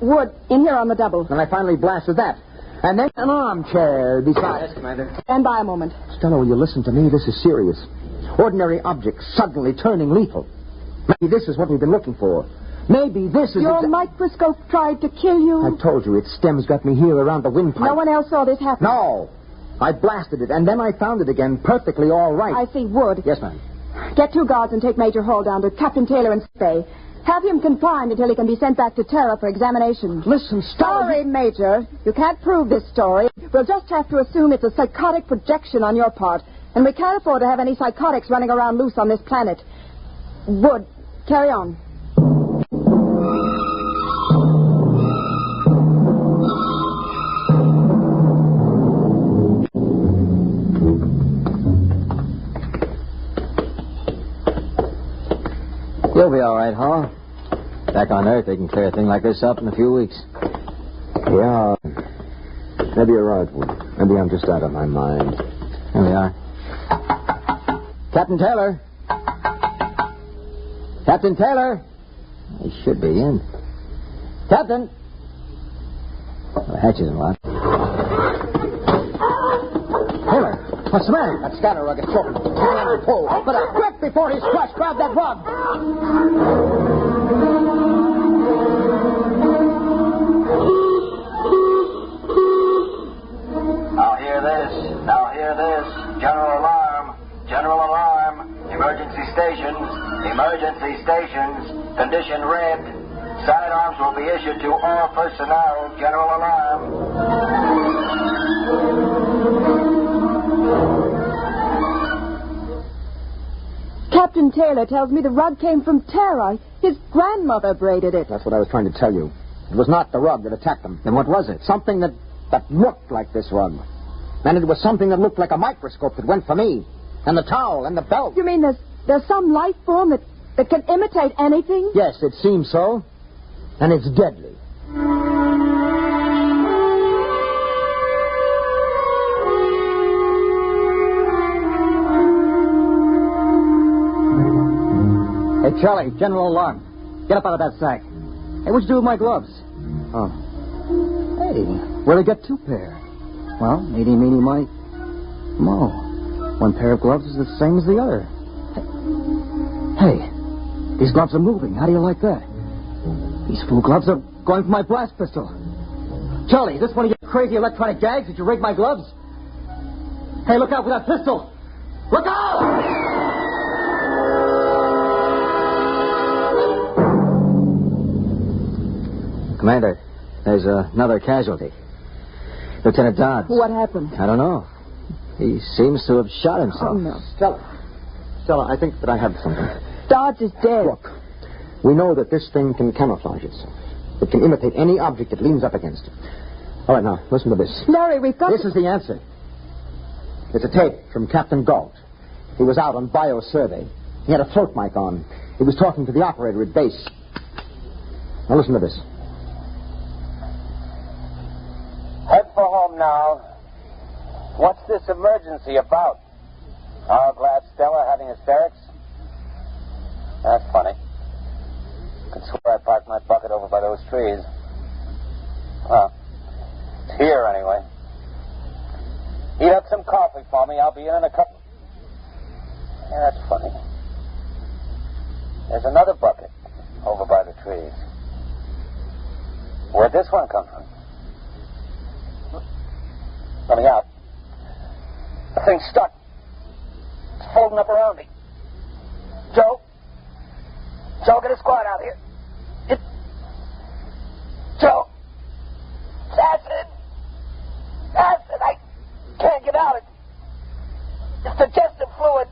Wood, in here on the double. And I finally blasted that. And then an armchair besides. Yes, Commander. Stand by a moment. Stella, will you listen to me? This is serious. Ordinary objects suddenly turning lethal. Maybe this is what we've been looking for. Maybe this is... Your microscope tried to kill you? I told you, its stems got me here around the windpipe. No one else saw this happen? No. I blasted it, and then I found it again, perfectly all right. I see. Wood. Yes, ma'am. Get 2 guards and take Major Hall down to Captain Taylor and Spay. Have him confined until he can be sent back to Terra for examination. Listen, Stella... Sorry, Major. You can't prove this story. We'll just have to assume it's a psychotic projection on your part. And we can't afford to have any psychotics running around loose on this planet. Wood, carry on. You'll be all right, Hall. Back on Earth, they can clear a thing like this up in a few weeks. Yeah. Maybe you're right, Wood. Maybe I'm just out of my mind. Here we are. Captain Taylor. Captain Taylor. He should be in. Captain. Well, the hatch isn't locked. Taylor, what's the matter? That scatter rug is broken. Frederik Pohl. But quick before he's crushed. Grab that rug. Now hear this. General alarm. General alarm. Emergency stations. Condition red. Sidearms will be issued to all personnel. General alarm. Captain Taylor tells me the rug came from Terra. His grandmother braided it. That's what I was trying to tell you. It was not the rug that attacked them. Then what was it? Something that looked like this rug. And it was something that looked like a microscope that went for me. And the towel and the belt. You mean there's some life form that can imitate anything? Yes, it seems so. And it's deadly. Hey, Charlie, general alarm. Get up out of that sack. Hey, what'd you do with my gloves? Oh. Hey, where'd I get 2 pair? Well, eeny, meeny, mite, mo. 1 pair of gloves is the same as the other. Hey, these gloves are moving. How do you like that? These fool gloves are going for my blast pistol. Charlie, is this one of your crazy electronic gags that you rigged my gloves? Hey, look out for that pistol! Look out! Commander, there's another casualty. Lieutenant Dodds. What happened? I don't know. He seems to have shot himself. Oh, no. Stella, I think that I have something. Dodds is dead. Look, we know that this thing can camouflage itself. It can imitate any object it leans up against. All right, now, listen to this. Larry, we've got... This is the answer. It's a tape from Captain Galt. He was out on bio-survey. He had a float mic on. He was talking to the operator at base. Now, listen to this. Head for home now. What's this emergency about? Hourglass Stella having hysterics? That's funny. I could swear I parked my bucket over by those trees. Well, it's here anyway. Heat up some coffee for me. I'll be in a couple. Yeah, that's funny. There's another bucket over by the trees. Where'd this one come from? Let me out. The thing's stuck. It's folding up around me. Joe, get a squad out here. Joe, it's acid. I can't get out. It's digestive fluid.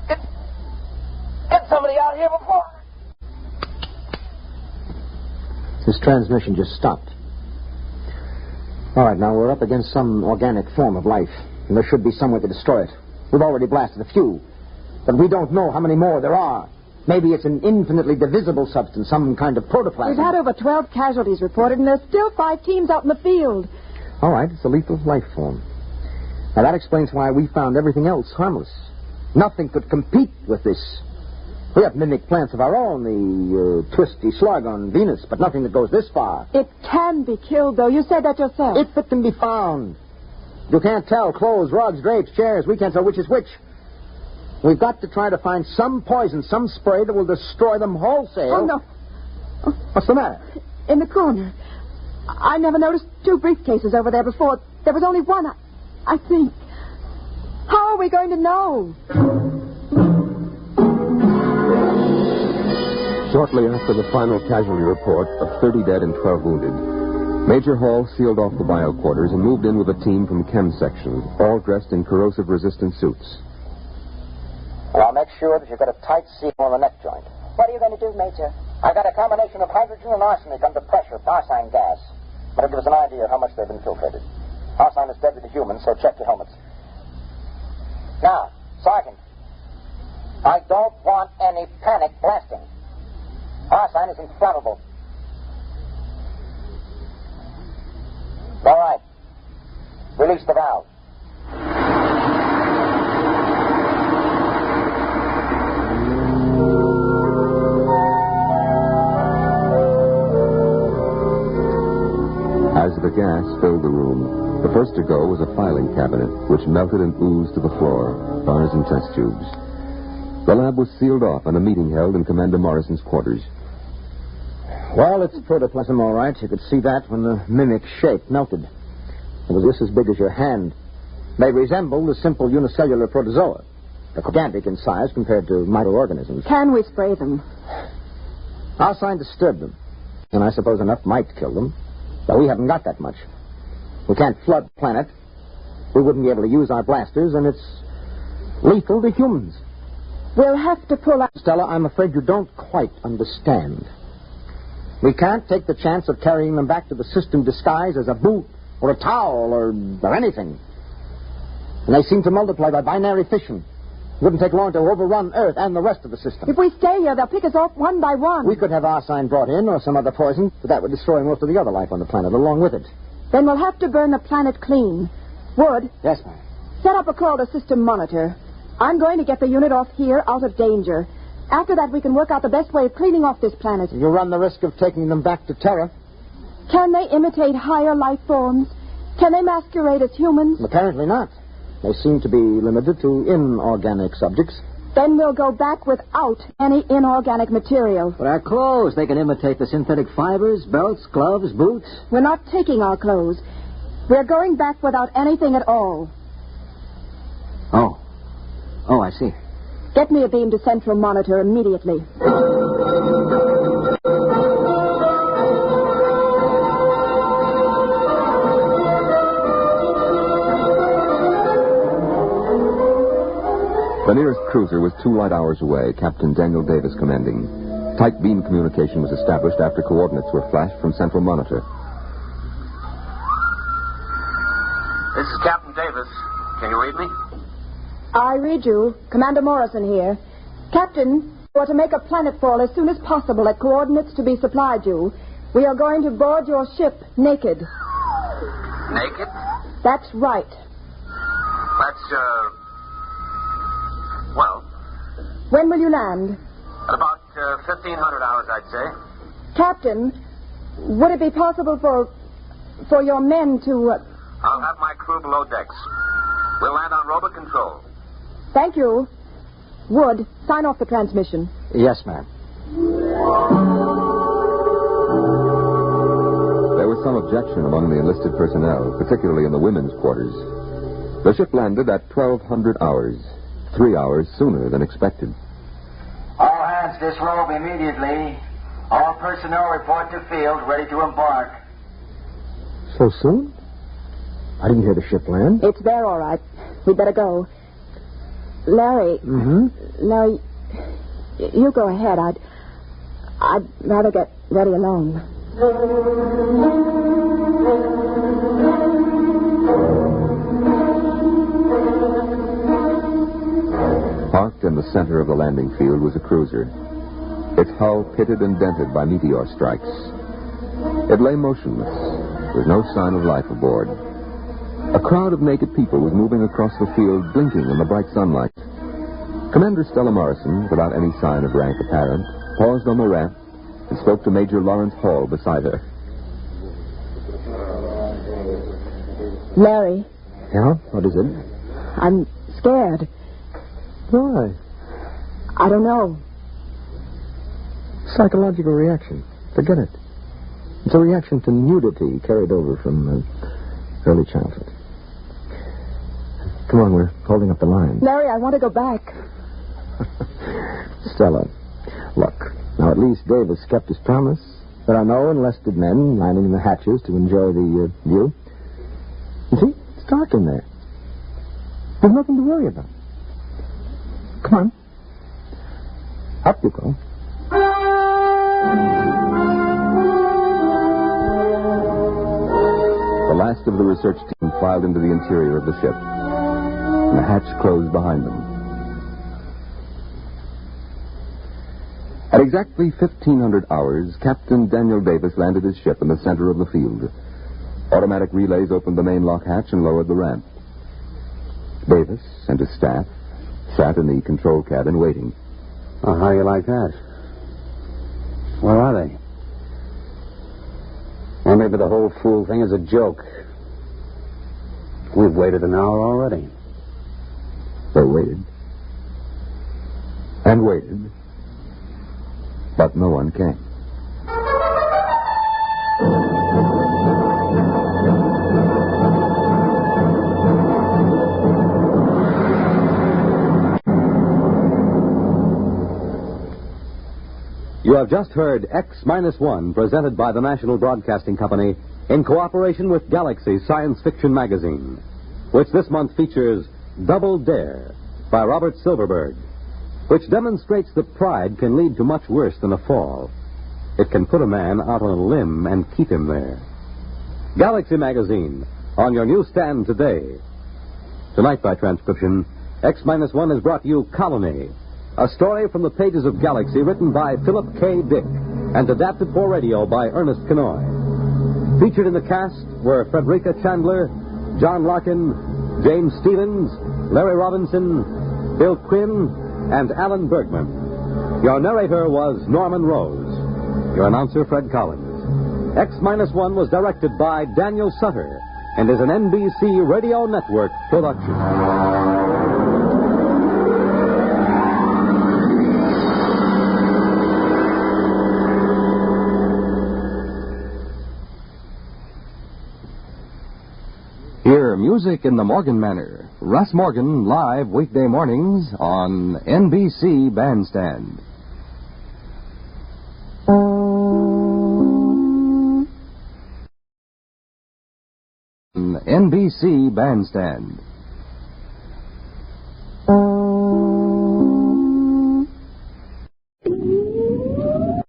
Get somebody out here before. This transmission just stopped. All right, now we're up against some organic form of life, and there should be some way to destroy it. We've already blasted a few, but we don't know how many more there are. Maybe it's an infinitely divisible substance, some kind of protoplasm. We've had over 12 casualties reported, and there's still 5 teams out in the field. All right, it's a lethal life form. Now, that explains why we found everything else harmless. Nothing could compete with this. We have mimic plants of our own, the twisty slug on Venus, but nothing that goes this far. It can be killed, though. You said that yourself. If it can be found. You can't tell clothes, rugs, drapes, chairs. We can't tell which is which. We've got to try to find some poison, some spray that will destroy them wholesale. Oh, no. What's the matter? In the corner. I never noticed 2 briefcases over there before. There was only one, I think. How are we going to know? Shortly after the final casualty report of 30 dead and 12 wounded, Major Hall sealed off the bio quarters and moved in with a team from Chem Section, all dressed in corrosive-resistant suits. Well, I'll make sure that you've got a tight seal on the neck joint. What are you going to do, Major? I got a combination of hydrogen and arsenic under pressure, arsine gas. But it'll give us an idea of how much they've infiltrated. Arsine is deadly to humans, so check your helmets. Now, Sergeant, I don't want any panic blasting. Arsine is inflammable. All right. Release the valve. As the gas filled the room, the first to go was a filing cabinet, which melted and oozed to the floor, bars and test tubes. The lab was sealed off and a meeting held in Commander Morrison's quarters. Well, it's protoplasm, all right. You could see that when the mimic shape melted. It was just as big as your hand. They resembled a simple unicellular protozoa. They're gigantic in size compared to microorganisms. Can we spray them? Arsine disturbed them, and I suppose enough might kill them. But we haven't got that much. We can't flood the planet. We wouldn't be able to use our blasters, and it's lethal to humans. We'll have to pull out... Stella, I'm afraid you don't quite understand. We can't take the chance of carrying them back to the system disguised as a boot or a towel or anything. And they seem to multiply by binary fission. It wouldn't take long to overrun Earth and the rest of the system. If we stay here, they'll pick us off one by one. We could have arsine brought in or some other poison, but that would destroy most of the other life on the planet along with it. Then we'll have to burn the planet clean. Wood? Yes, ma'am. Set up a call to system monitor. I'm going to get the unit off here out of danger. After that, we can work out the best way of cleaning off this planet. You run the risk of taking them back to Terra. Can they imitate higher life forms? Can they masquerade as humans? Apparently not. They seem to be limited to inorganic subjects. Then we'll go back without any inorganic material. But our clothes, they can imitate the synthetic fibers, belts, gloves, boots. We're not taking our clothes. We're going back without anything at all. Oh, I see. Get me a beam to central monitor immediately. The nearest cruiser was 2 light hours away, Captain Daniel Davis commanding. Tight beam communication was established after coordinates were flashed from central monitor. This is Captain Davis. Can you read me? I read you. Commander Morrison here. Captain, you are to make a planetfall as soon as possible at coordinates to be supplied you. We are going to board your ship naked. Naked? That's right. That's, well... When will you land? At about 1,500 hours, I'd say. Captain, would it be possible for your men to... I'll have my crew below decks. We'll land on robot control. Thank you. Wood, sign off the transmission. Yes, ma'am. There was some objection among the enlisted personnel, particularly in the women's quarters. The ship landed at 1,200 hours, 3 hours sooner than expected. All hands disrobe immediately. All personnel report to field, ready to embark. So soon? I didn't hear the ship land. It's there, all right. We'd better go. Larry. Mm-hmm. Larry, you go ahead. I'd rather get ready alone. Parked in the center of the landing field was a cruiser, its hull pitted and dented by meteor strikes. It lay motionless, with no sign of life aboard. A crowd of naked people was moving across the field, blinking in the bright sunlight. Commander Stella Morrison, without any sign of rank apparent, paused on the ramp and spoke to Major Lawrence Hall beside her. Larry. Yeah? What is it? I'm scared. Why? I don't know. Psychological reaction. Forget it. It's a reaction to nudity carried over from early childhood. Come on, we're holding up the line. Larry, I want to go back. Stella, look, Now, at least Davis kept his promise. There are no enlisted men lining the hatches to enjoy the view. You see, it's dark in there. There's nothing to worry about. Come on. Up you go. The last of the research team filed into the interior of the ship, and the hatch closed behind them. At exactly 1500 hours, Captain Daniel Davis landed his ship in the center of the field. Automatic relays opened the main lock hatch and lowered the ramp. Davis and his staff sat in the control cabin waiting. Oh, how do you like that? Where are they? Well, maybe the whole fool thing is a joke. We've waited an hour already. They waited. And waited. But no one came. You have just heard X-1, presented by the National Broadcasting Company in cooperation with Galaxy Science Fiction Magazine, which this month features Double Dare by Robert Silverberg, which demonstrates that pride can lead to much worse than a fall. It can put a man out on a limb and keep him there. Galaxy Magazine, on your newsstand today. Tonight, by transcription, X-1 has brought you Colony, a story from the pages of Galaxy written by Philip K. Dick and adapted for radio by Ernest Kinoy. Featured in the cast were Frederica Chandler, John Larkin, James Stevens, Larry Robinson, Bill Quinn, and Alan Bergman. Your narrator was Norman Rose. Your announcer, Fred Collins. X-1 was directed by Daniel Sutter and is an NBC Radio Network production. Hear music in the Morgan manner. Russ Morgan, live weekday mornings on NBC Bandstand. NBC Bandstand.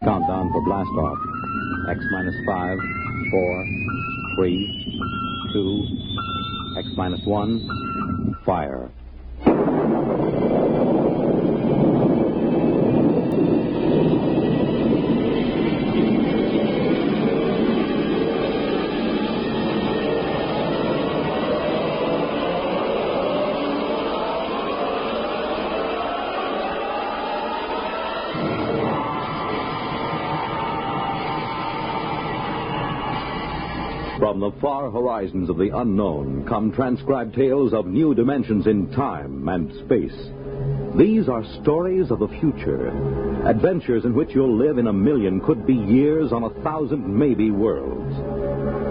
Countdown for blast off. X-5, 4, 3, 2, X-1, fire. From the far horizons of the unknown come transcribed tales of new dimensions in time and space. These are stories of the future, adventures in which you'll live in a million, could be years, on 1,000 maybe worlds.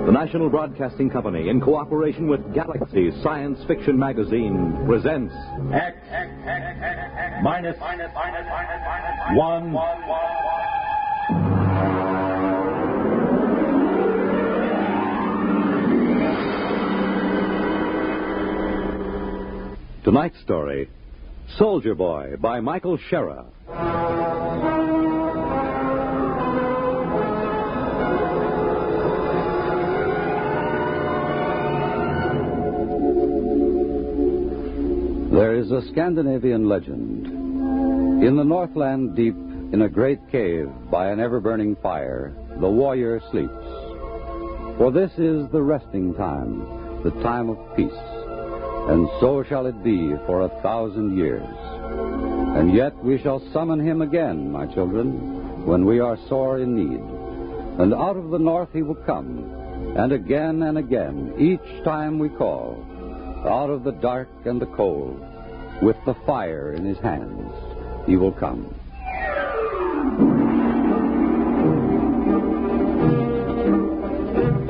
The National Broadcasting Company, in cooperation with Galaxy Science Fiction Magazine, presents X-1. Tonight's story, Soldier Boy, by Michael Shera. There is a Scandinavian legend. In the Northland deep, in a great cave by an ever-burning fire, the warrior sleeps. For this is the resting time, the time of peace. And so shall it be for 1,000 years. And yet we shall summon him again, my children, when we are sore in need. And out of the north he will come, and again, each time we call, out of the dark and the cold, with the fire in his hands, he will come.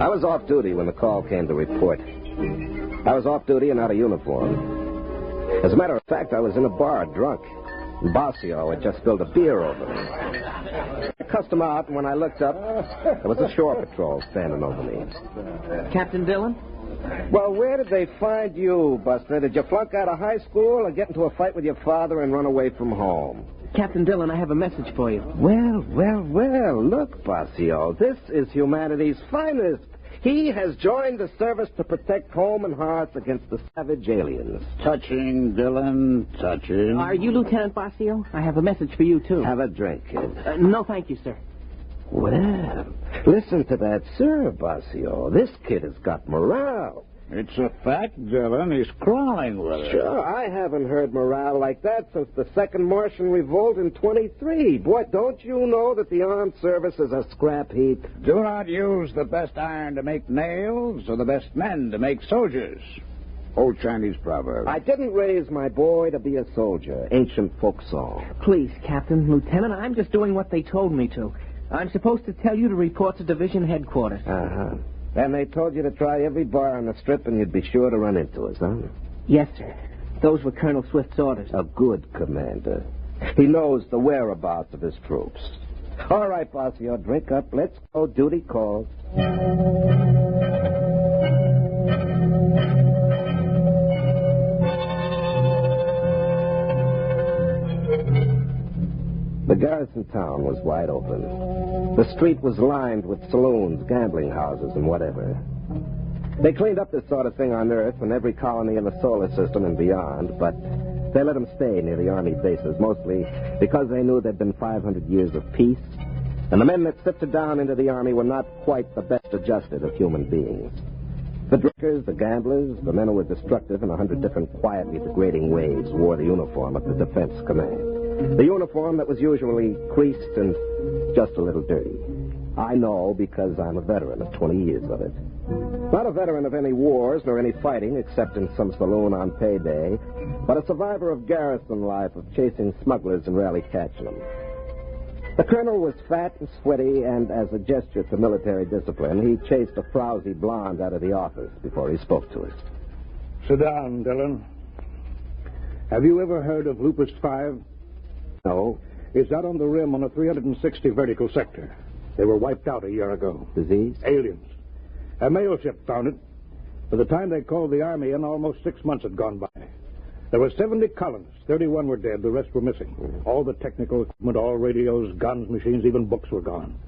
I was off duty when the call came to report. I was off duty and out of uniform. As a matter of fact, I was in a bar, drunk. And Basio had just spilled a beer over me. I cussed him out, and when I looked up, there was a shore patrol standing over me. Captain Dillon? Well, where did they find you, Buster? Did you flunk out of high school or get into a fight with your father and run away from home? Captain Dillon, I have a message for you. Well, look, Basio, this is humanity's finest. He has joined the service to protect home and hearth against the savage aliens. Touching, Dillon, touching. Are you Lieutenant Basio? I have a message for you, too. Have a drink, kid. No, thank you, sir. Well, listen to that, sir, Basio. This kid has got morale. It's a fact, Dillon. He's crawling with it. Sure, I haven't heard morale like that since the Second Martian Revolt in 23. Boy, don't you know that the armed service is a scrap heap? Do not use the best iron to make nails or the best men to make soldiers. Old Chinese proverb. I didn't raise my boy to be a soldier. Ancient folk song. Please, Captain, Lieutenant, I'm just doing what they told me to. I'm supposed to tell you to report to division headquarters. Uh-huh. And they told you to try every bar on the strip and you'd be sure to run into us, huh? Yes, sir. Those were Colonel Swift's orders. A good commander. He knows the whereabouts of his troops. All right, Basio, drink up. Let's go. Duty calls. The garrison town was wide open. The street was lined with saloons, gambling houses, and whatever. They cleaned up this sort of thing on Earth and every colony in the solar system and beyond, but they let them stay near the Army bases, mostly because they knew there'd been 500 years of peace, and the men that sifted down into the Army were not quite the best adjusted of human beings. The drinkers, the gamblers, the men who were destructive in 100 different quietly degrading ways wore the uniform of the Defense Command. The uniform that was usually creased and just a little dirty. I know because I'm a veteran of 20 years of it. Not a veteran of any wars nor any fighting except in some saloon on payday, but a survivor of garrison life of chasing smugglers and rarely catching them. The colonel was fat and sweaty, and as a gesture to military discipline, he chased a frowsy blonde out of the office before he spoke to us. Sit down, Dillon. Have you ever heard of Lupus 5? No. It's out on the rim on a 360 vertical sector. They were wiped out a year ago. Disease? Aliens. A mail ship found it. By the time they called the Army in, almost 6 months had gone by. There were 70 colonists. 31 were dead. The rest were missing. All the technical equipment, all radios, guns, machines, even books were gone.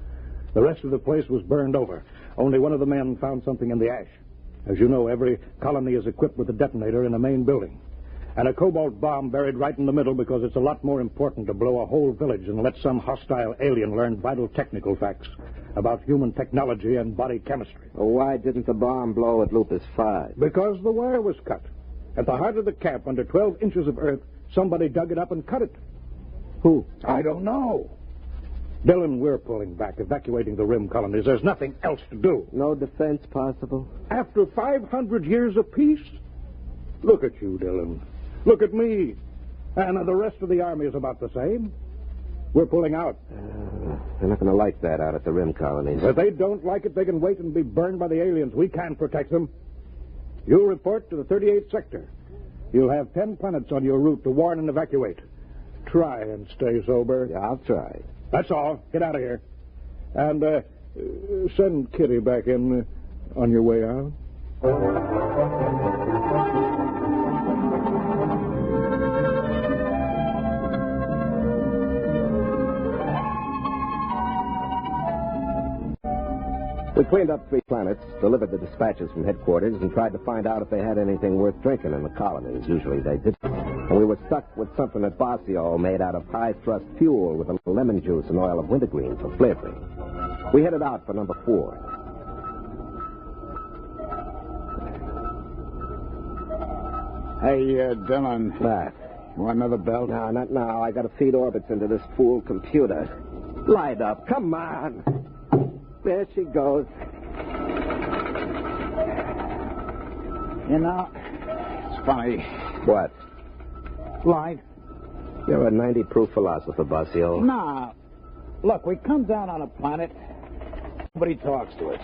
The rest of the place was burned over. Only one of the men found something in the ash. As you know, every colony is equipped with a detonator in a main building. And a cobalt bomb buried right in the middle because it's a lot more important to blow a whole village than let some hostile alien learn vital technical facts about human technology and body chemistry. Well, why didn't the bomb blow at Lupus 5? Because the wire was cut. At the heart of the camp, under 12 inches of earth, somebody dug it up and cut it. Who? I don't know. Dillon, we're pulling back, evacuating the rim colonies. There's nothing else to do. No defense possible? After 500 years of peace? Look at you, Dillon. Look at me. And the rest of the Army is about the same. We're pulling out. They're not going to like that out at the rim colonies. If they don't like it, they can wait and be burned by the aliens. We can't protect them. You'll report to the 38th sector. You'll have 10 planets on your route to warn and evacuate. Try and stay sober. Yeah, I'll try. That's all. Get out of here. And send Kitty back in on your way out. We cleaned up 3 planets, delivered the dispatches from headquarters, and tried to find out if they had anything worth drinking in the colonies. Usually they didn't. And we were stuck with something at Basio made out of high-thrust fuel with a little lemon juice and oil of wintergreen for flavoring. We headed out for number 4. Hey, Dillon. What? You want another belt? No, not now. I got to feed orbits into this fool computer. Light up. Come on. There she goes. You know, it's funny. What? Life. You're a 90-proof philosopher, Basio. Nah. Look, we come down on a planet. Nobody talks to us.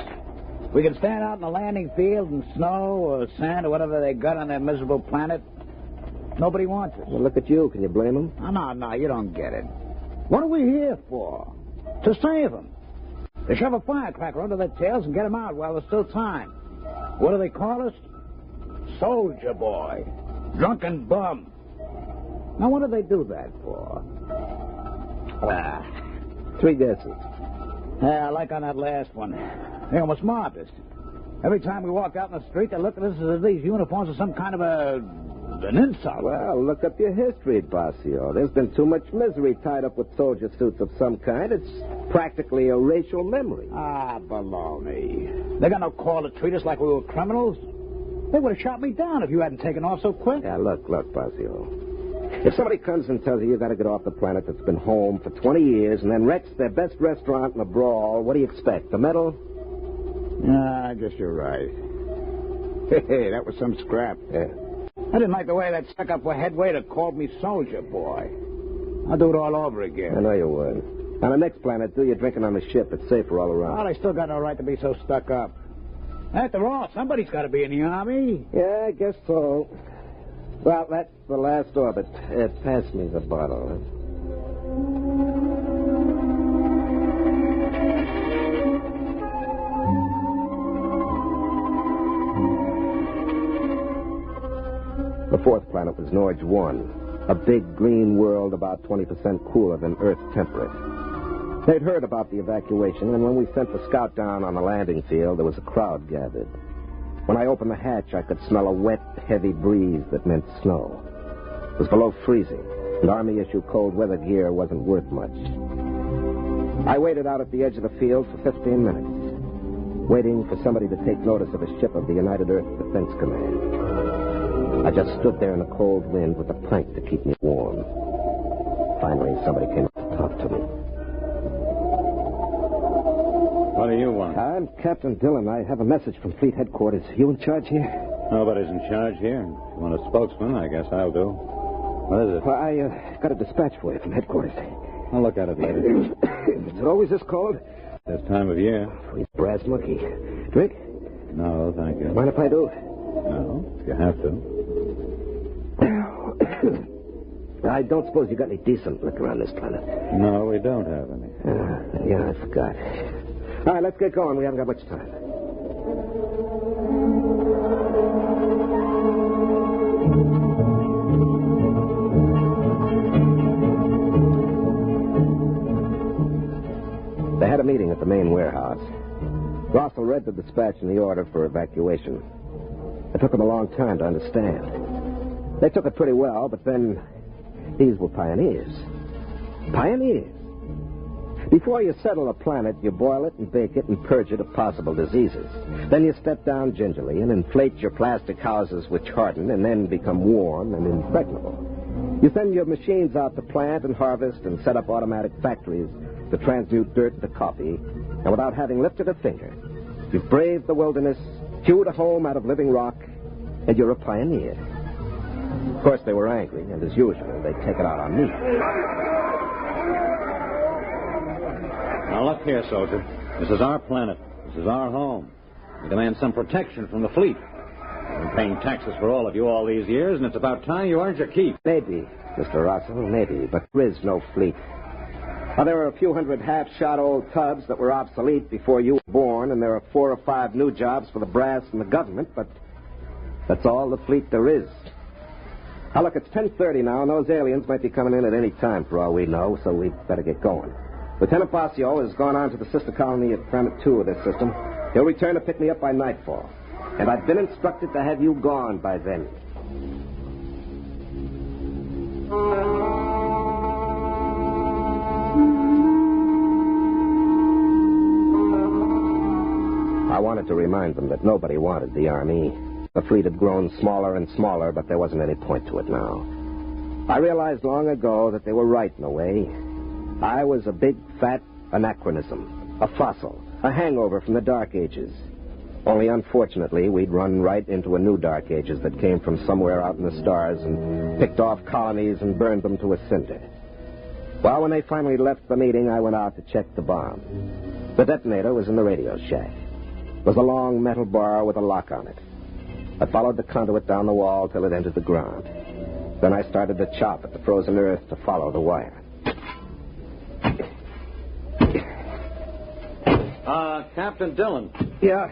We can stand out in the landing field in snow or sand or whatever they got on that miserable planet. Nobody wants us. Well, look at you. Can you blame them? No, you don't get it. What are we here for? To save them. To shove a firecracker under their tails and get them out while there's still time. What do they call us? Soldier boy. Drunken bum. Now, what do they do that for? 3 guesses. Yeah, like on that last one. They almost mobbed us. Every time we walk out in the street, they look at us as if these uniforms are some kind of an insult. Well, look up your history, Basio. There's been too much misery tied up with soldier suits of some kind. It's practically a racial memory. Baloney. They got no call to treat us like we were criminals. They would have shot me down if you hadn't taken off so quick. Yeah, look, Basio. If somebody comes and tells you got to get off the planet that's been home for 20 years and then wrecks their best restaurant in a brawl, what do you expect? A medal? I guess you're right. Hey, that was some scrap. Yeah. I didn't like the way that stuck-up head waiter called me soldier boy. I'll do it all over again. I know you would. On the next planet, do your drinking on the ship. It's safer all around. Well, they still got no right to be so stuck up. After all, somebody's got to be in the Army. Yeah, I guess so. Well, that's the last orbit. Pass me the bottle. The 4th planet was Norge 1, a big green world about 20% cooler than Earth temperate. They'd heard about the evacuation, and when we sent the scout down on the landing field, there was a crowd gathered. When I opened the hatch, I could smell a wet, heavy breeze that meant snow. It was below freezing, and Army-issue cold weather gear wasn't worth much. I waited out at the edge of the field for 15 minutes, waiting for somebody to take notice of a ship of the United Earth Defense Command. I just stood there in the cold wind with a plank to keep me warm. Finally, somebody came up to talk to me. What do you want? I'm Captain Dillon. I have a message from Fleet Headquarters. You in charge here? Nobody's in charge here. If you want a spokesman, I guess I'll do. What is it? Well, I got a dispatch for you from headquarters. I'll look at it later. Is it always this cold? This time of year. Sweet brass monkey. Drink? No, thank you. Mind if I do? No, if you have to. I don't suppose you got any decent liquor on this planet. No, we don't have any. Yeah, I forgot. All right, let's get going. We haven't got much time. They had a meeting at the main warehouse. Russell read the dispatch and the order for evacuation. It took them a long time to understand. They took it pretty well, but then these were pioneers. Pioneers. Before you settle a planet, you boil it and bake it and purge it of possible diseases. Then you step down gingerly and inflate your plastic houses, which harden and then become warm and impregnable. You send your machines out to plant and harvest and set up automatic factories to transmute dirt to coffee, and without having lifted a finger, you've braved the wilderness, hewed a home out of living rock, and you're a pioneer. Of course, they were angry, and as usual, they'd take it out on me. Now, look here, soldier. This is our planet. This is our home. We demand some protection from the fleet. I've been paying taxes for all of you all these years, and it's about time you earned your keep. Maybe, Mr. Russell, maybe, but there is no fleet. Now, there were a few hundred half-shot old tubs that were obsolete before you were born, and there are 4 or 5 new jobs for the brass and the government, but that's all the fleet there is. Now, look, it's 10:30 now, and those aliens might be coming in at any time for all we know, so we'd better get going. Lieutenant Basio has gone on to the sister colony at Planet 2 of this system. He'll return to pick me up by nightfall. And I've been instructed to have you gone by then. I wanted to remind them that nobody wanted the Army. The fleet had grown smaller and smaller, but there wasn't any point to it now. I realized long ago that they were right in a way. I was a big, fat anachronism, a fossil, a hangover from the Dark Ages. Only, unfortunately, we'd run right into a new Dark Ages that came from somewhere out in the stars and picked off colonies and burned them to a cinder. Well, when they finally left the meeting, I went out to check the bomb. The detonator was in the radio shack. It was a long metal bar with a lock on it. I followed the conduit down the wall till it entered the ground. Then I started to chop at the frozen earth to follow the wire. Captain Dillon. Yeah?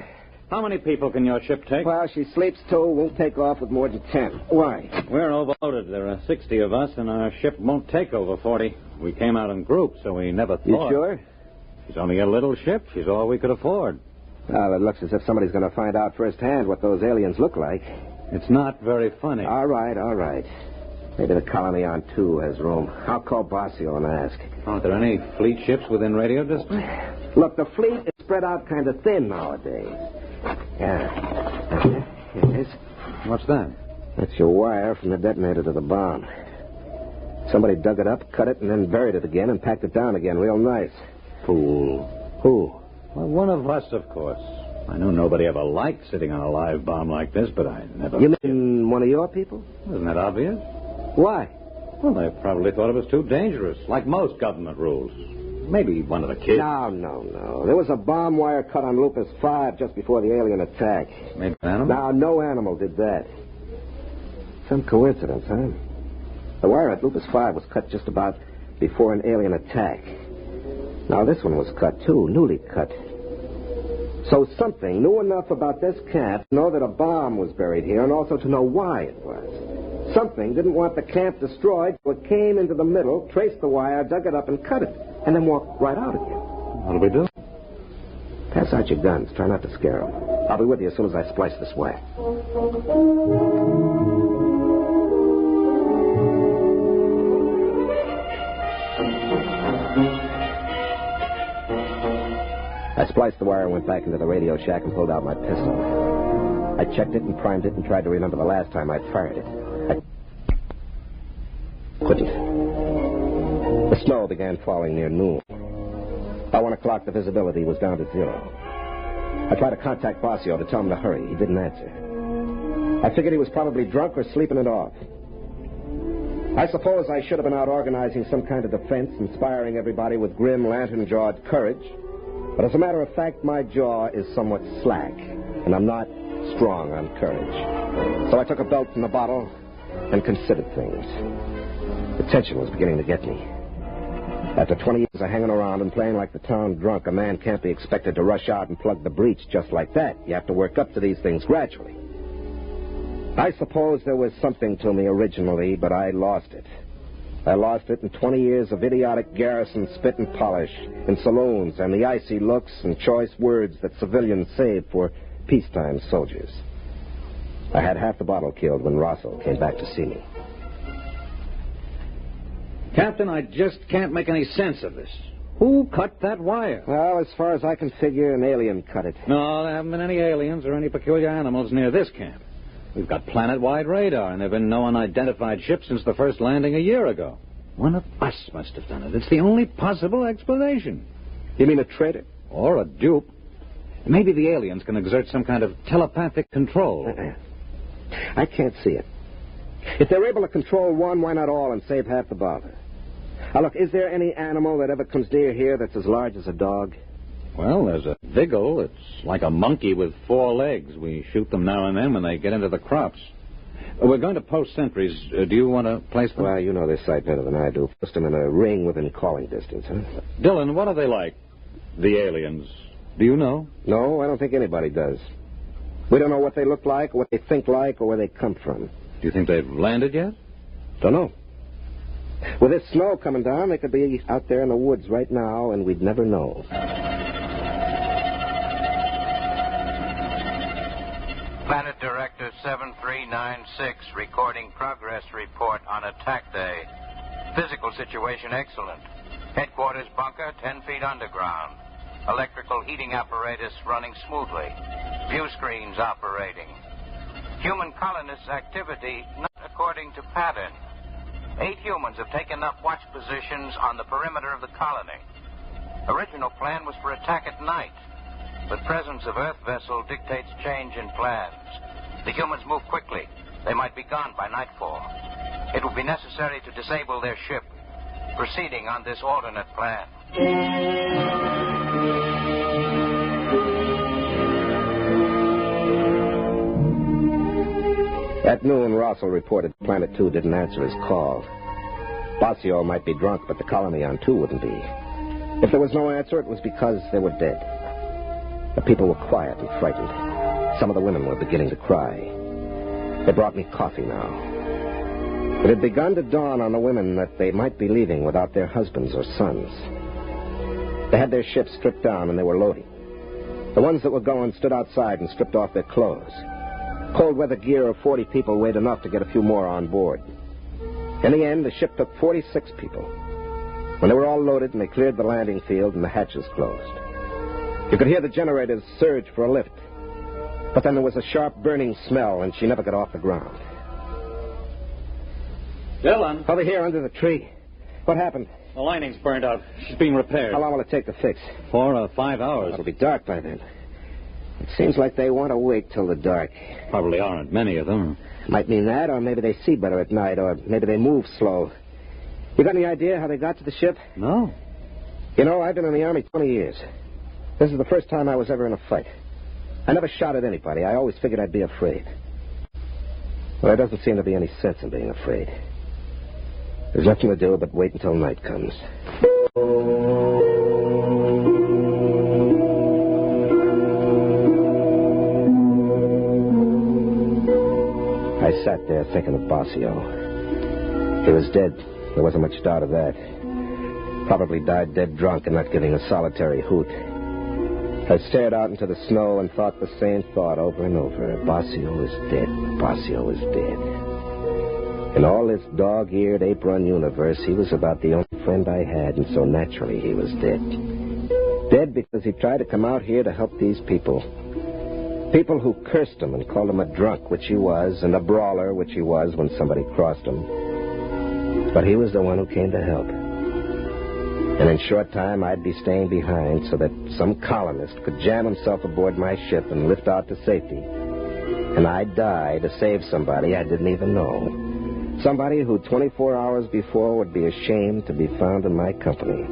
How many people can your ship take? Well, she sleeps 2, won't take off with more than 10. Why? We're overloaded. There are 60 of us, and our ship won't take over 40. We came out in groups, so we never thought. You sure? She's only a little ship. She's all we could afford. Well, it looks as if somebody's going to find out firsthand what those aliens look like. It's not very funny. All right. Maybe the colony on 2 has room. I'll call Basio and ask. Aren't there any fleet ships within radio distance? Look, the fleet is spread out kind of thin nowadays. Yeah. Here it is. What's that? That's your wire from the detonator to the bomb. Somebody dug it up, cut it, and then buried it again and packed it down again real nice. Fool. Who? Well, one of us, of course. I knew nobody ever liked sitting on a live bomb like this, but I never... You mean one of your people? Isn't that obvious? Why? Well, they probably thought it was too dangerous, like most government rules. Maybe one of the kids. No. There was a bomb wire cut on Lupus 5 just before the alien attack. Maybe an animal? No, no animal did that. Some coincidence, huh? The wire at Lupus 5 was cut just about before an alien attack. Now, this one was cut, too, newly cut. So something knew enough about this camp to know that a bomb was buried here and also to know why it was. Something didn't want the camp destroyed, so it came into the middle, traced the wire, dug it up, and cut it, and then walked right out again. What'll we do? Pass out your guns. Try not to scare them. I'll be with you as soon as I splice this wire. I spliced the wire and went back into the radio shack and pulled out my pistol. I checked it and primed it and tried to remember the last time I'd fired it. I couldn't. The snow began falling near noon. By 1 o'clock, the visibility was down to 0. I tried to contact Basio to tell him to hurry. He didn't answer. I figured he was probably drunk or sleeping it off. I suppose I should have been out organizing some kind of defense, inspiring everybody with grim, lantern-jawed courage. But as a matter of fact, my jaw is somewhat slack, and I'm not strong on courage. So I took a belt from the bottle and considered things. The tension was beginning to get me. After 20 years of hanging around and playing like the town drunk, a man can't be expected to rush out and plug the breach just like that. You have to work up to these things gradually. I suppose there was something to me originally, but I lost it. I lost it in 20 years of idiotic garrison spit and polish in saloons and the icy looks and choice words that civilians save for peacetime soldiers. I had half the bottle killed when Rosso came back to see me. Captain, I just can't make any sense of this. Who cut that wire? Well, as far as I can figure, an alien cut it. No, there haven't been any aliens or any peculiar animals near this camp. We've got planet-wide radar, and there have been no unidentified ships since the first landing a year ago. One of us must have done it. It's the only possible explanation. You mean a traitor? Or a dupe. Maybe the aliens can exert some kind of telepathic control. I can't see it. If they're able to control one, why not all and save half the bother? Now, look, is there any animal that ever comes near here that's as large as a dog? Well, there's a vigil. It's like a monkey with 4 legs. We shoot them now and then when they get into the crops. We're going to post sentries. Do you want to place them? Well, you know this site better than I do. Post them in a ring within calling distance, huh? Dillon, what are they like? The aliens. Do you know? No, I don't think anybody does. We don't know what they look like, or what they think like, or where they come from. Do you think they've landed yet? Don't know. With this snow coming down, they could be out there in the woods right now, and we'd never know. Planet Director 7396 recording progress report on attack day. Physical situation excellent. Headquarters bunker 10 feet underground. Electrical heating apparatus running smoothly. View screens operating. Human colonists' activity not according to pattern. 8 humans have taken up watch positions on the perimeter of the colony. Original plan was for attack at night, but presence of Earth vessel dictates change in plans. The humans move quickly. They might be gone by nightfall. It will be necessary to disable their ship, proceeding on this alternate plan. At noon, Rossell reported Planet 2 didn't answer his call. Bossio might be drunk, but the colony on 2 wouldn't be. If there was no answer, it was because they were dead. The people were quiet and frightened. Some of the women were beginning to cry. They brought me coffee now. It had begun to dawn on the women that they might be leaving without their husbands or sons. They had their ships stripped down and they were loading. The ones that were going stood outside and stripped off their clothes. Cold weather gear of 40 people weighed enough to get a few more on board. In the end, the ship took 46 people. When they were all loaded and they cleared the landing field and the hatches closed. You could hear the generators surge for a lift. But then there was a sharp burning smell and she never got off the ground. Dylan. Over here under the tree. What happened? The lining's burned out. She's being repaired. How long will it take to fix? 4 or 5 hours. It'll be dark by then. It seems like they want to wait till the dark. Probably aren't many of them. Might mean that, or maybe they see better at night, or maybe they move slow. You got any idea how they got to the ship? No. You know, I've been in the Army 20 years. This is the first time I was ever in a fight. I never shot at anybody. I always figured I'd be afraid. Well, there doesn't seem to be any sense in being afraid. There's nothing to do but wait until night comes. I sat there thinking of Bossio. He was dead. There wasn't much doubt of that. Probably died dead drunk and not giving a solitary hoot. I stared out into the snow and thought the same thought over and over. Bossio is dead. Bossio is dead. In all this dog-eared, ape-run universe, he was about the only friend I had, and so naturally he was dead. Dead because he tried to come out here to help these people. People who cursed him and called him a drunk, which he was, and a brawler, which he was when somebody crossed him. But he was the one who came to help. And in short time, I'd be staying behind so that some colonist could jam himself aboard my ship and lift out to safety. And I'd die to save somebody I didn't even know. Somebody who 24 hours before would be ashamed to be found in my company.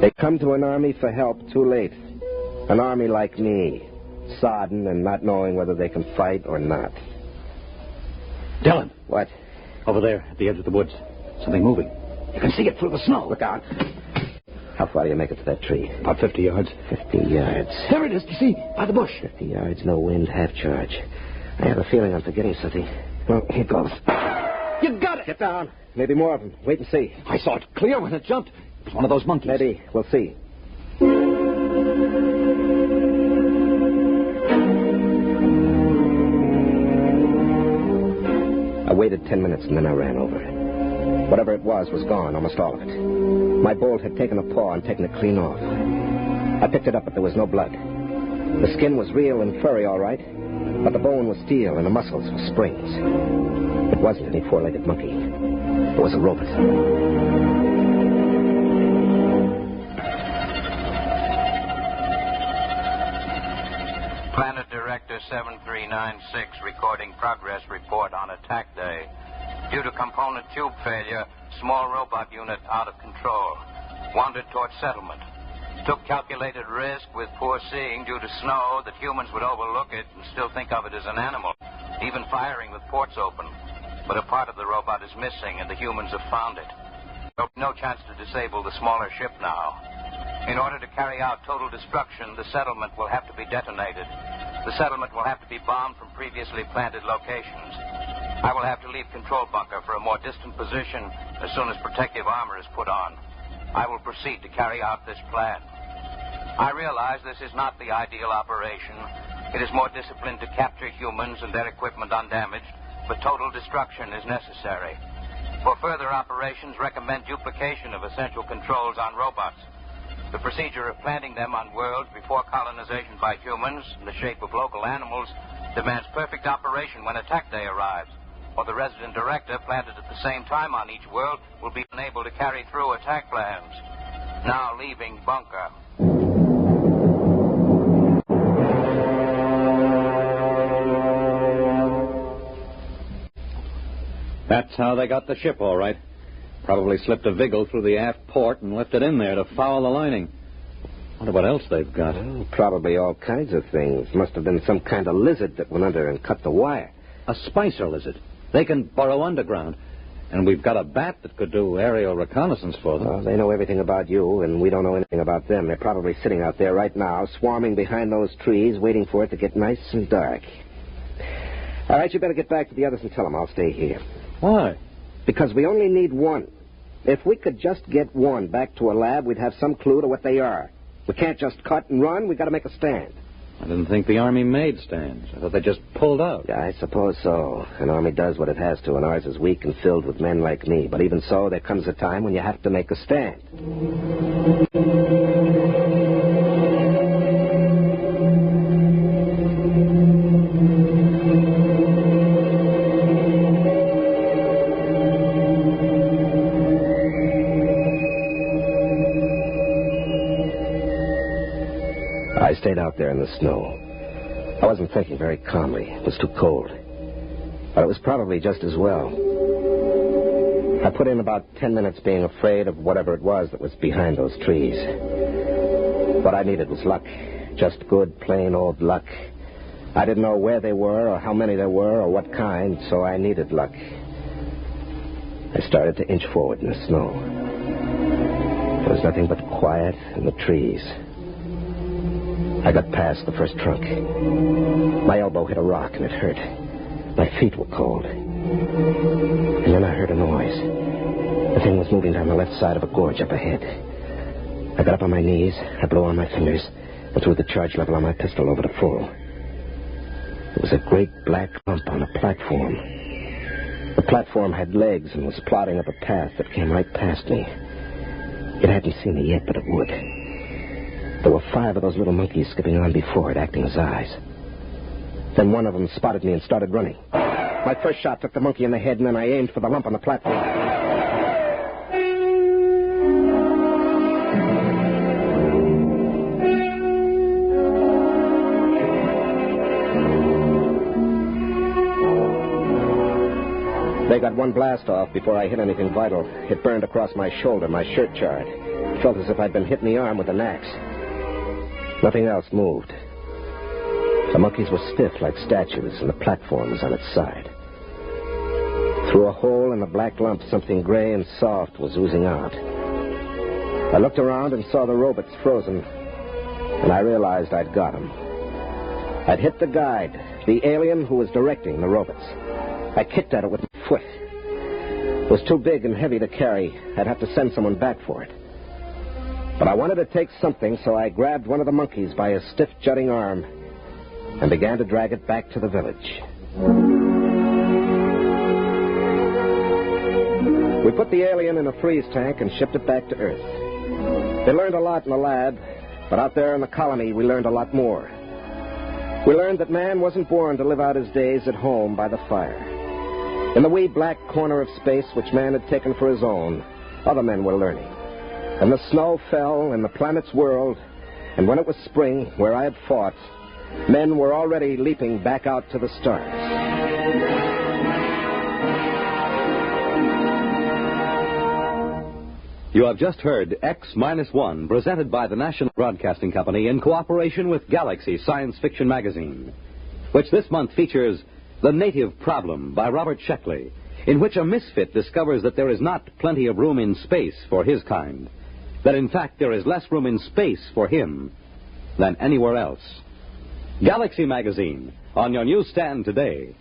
They come to an army for help too late. An army like me, sodden and not knowing whether they can fight or not. Dylan. What? Over there at the edge of the woods. Something moving. You can see it through the snow. Look out. How far do you make it to that tree? About 50 yards. 50 yards. There it is, you see, by the bush. 50 yards, no wind, half charge. I have a feeling I'm forgetting something. Well, here goes. You got it! Get down. Maybe more of them. Wait and see. I saw it clear when it jumped. It was one of those monkeys. Maybe. We'll see. I waited 10 minutes and then I ran over it. Whatever it was gone, almost all of it. My bolt had taken a paw and taken it clean off. I picked it up, but there was no blood. The skin was real and furry, all right, but the bone was steel and the muscles were springs. It wasn't any four-legged monkey. It was a robot. Planet Director 7396 recording progress report on attack day. Due to component tube failure, small robot unit out of control. Wandered toward settlement. Took calculated risk with poor seeing due to snow that humans would overlook it and still think of it as an animal. Even firing with ports open. But a part of the robot is missing and the humans have found it. No chance to disable the smaller ship now. In order to carry out total destruction, the settlement will have to be detonated. The settlement will have to be bombed from previously planted locations. I will have to leave control bunker for a more distant position as soon as protective armor is put on. I will proceed to carry out this plan. I realize this is not the ideal operation. It is more disciplined to capture humans and their equipment undamaged, but total destruction is necessary. For further operations, recommend duplication of essential controls on robots. The procedure of planting them on worlds before colonization by humans in the shape of local animals demands perfect operation when attack day arrives. Or the resident director planted at the same time on each world will be unable to carry through attack plans. Now leaving bunker. That's how they got the ship, all right. Probably slipped a Vigil through the aft port and left it in there to foul the lining. Wonder what else they've got. Well, probably all kinds of things. Must have been some kind of lizard that went under and cut the wire. a spicer lizard. They can burrow underground. And we've got a bat that could do aerial reconnaissance for them. Well, they know everything about you, and we don't know anything about them. They're probably sitting out there right now, swarming behind those trees, waiting for it to get nice and dark. All right, you better get back to the others and tell them I'll stay here. Why? Because we only need one. If we could just get one back to a lab, we'd have some clue to what they are. We can't just cut and run. We've got to make a stand. I didn't think the Army made stands. I thought they just pulled out. Yeah, I suppose so. An Army does what it has to, and ours is weak and filled with men like me. But even so, there comes a time when you have to make a stand. I stayed out there in the snow. I wasn't thinking very calmly. It was too cold. But it was probably just as well. I put in about 10 minutes being afraid of whatever it was that was behind those trees. What I needed was luck. Just good, plain old luck. I didn't know where they were or how many there were or what kind, so I needed luck. I started to inch forward in the snow. There was nothing but quiet in the trees. I got past the first trunk. My elbow hit a rock and it hurt. My feet were cold. And then I heard a noise. The thing was moving down the left side of a gorge up ahead. I got up on my knees, I blew on my fingers, and threw the charge level on my pistol over to full. It was a great black lump on a platform. The platform had legs and was plodding up a path that came right past me. It hadn't seen me yet, but it would. There were 5 of those little monkeys skipping on before it, acting as eyes. Then one of them spotted me and started running. My first shot took the monkey in the head, and then I aimed for the lump on the platform. They got one blast off before I hit anything vital. It burned across my shoulder, my shirt charred. It felt as if I'd been hit in the arm with an axe. Nothing else moved. The monkeys were stiff like statues, and the platform was on its side. Through a hole in the black lump, something gray and soft was oozing out. I looked around and saw the robots frozen, and I realized I'd got him. I'd hit the guide, the alien who was directing the robots. I kicked at it with my foot. It was too big and heavy to carry. I'd have to send someone back for it. But I wanted to take something, so I grabbed one of the monkeys by his stiff, jutting arm and began to drag it back to the village. We put the alien in a freeze tank and shipped it back to Earth. They learned a lot in the lab, but out there in the colony, we learned a lot more. We learned that man wasn't born to live out his days at home by the fire. In the wee black corner of space which man had taken for his own, other men were learning. And the snow fell in the planet's world, and when it was spring, where I had fought, men were already leaping back out to the stars. You have just heard X-1, presented by the National Broadcasting Company in cooperation with Galaxy Science Fiction Magazine, which this month features The Native Problem by Robert Sheckley, in which a misfit discovers that there is not plenty of room in space for his kind, that in fact there is less room in space for him than anywhere else. Galaxy Magazine, on your newsstand today.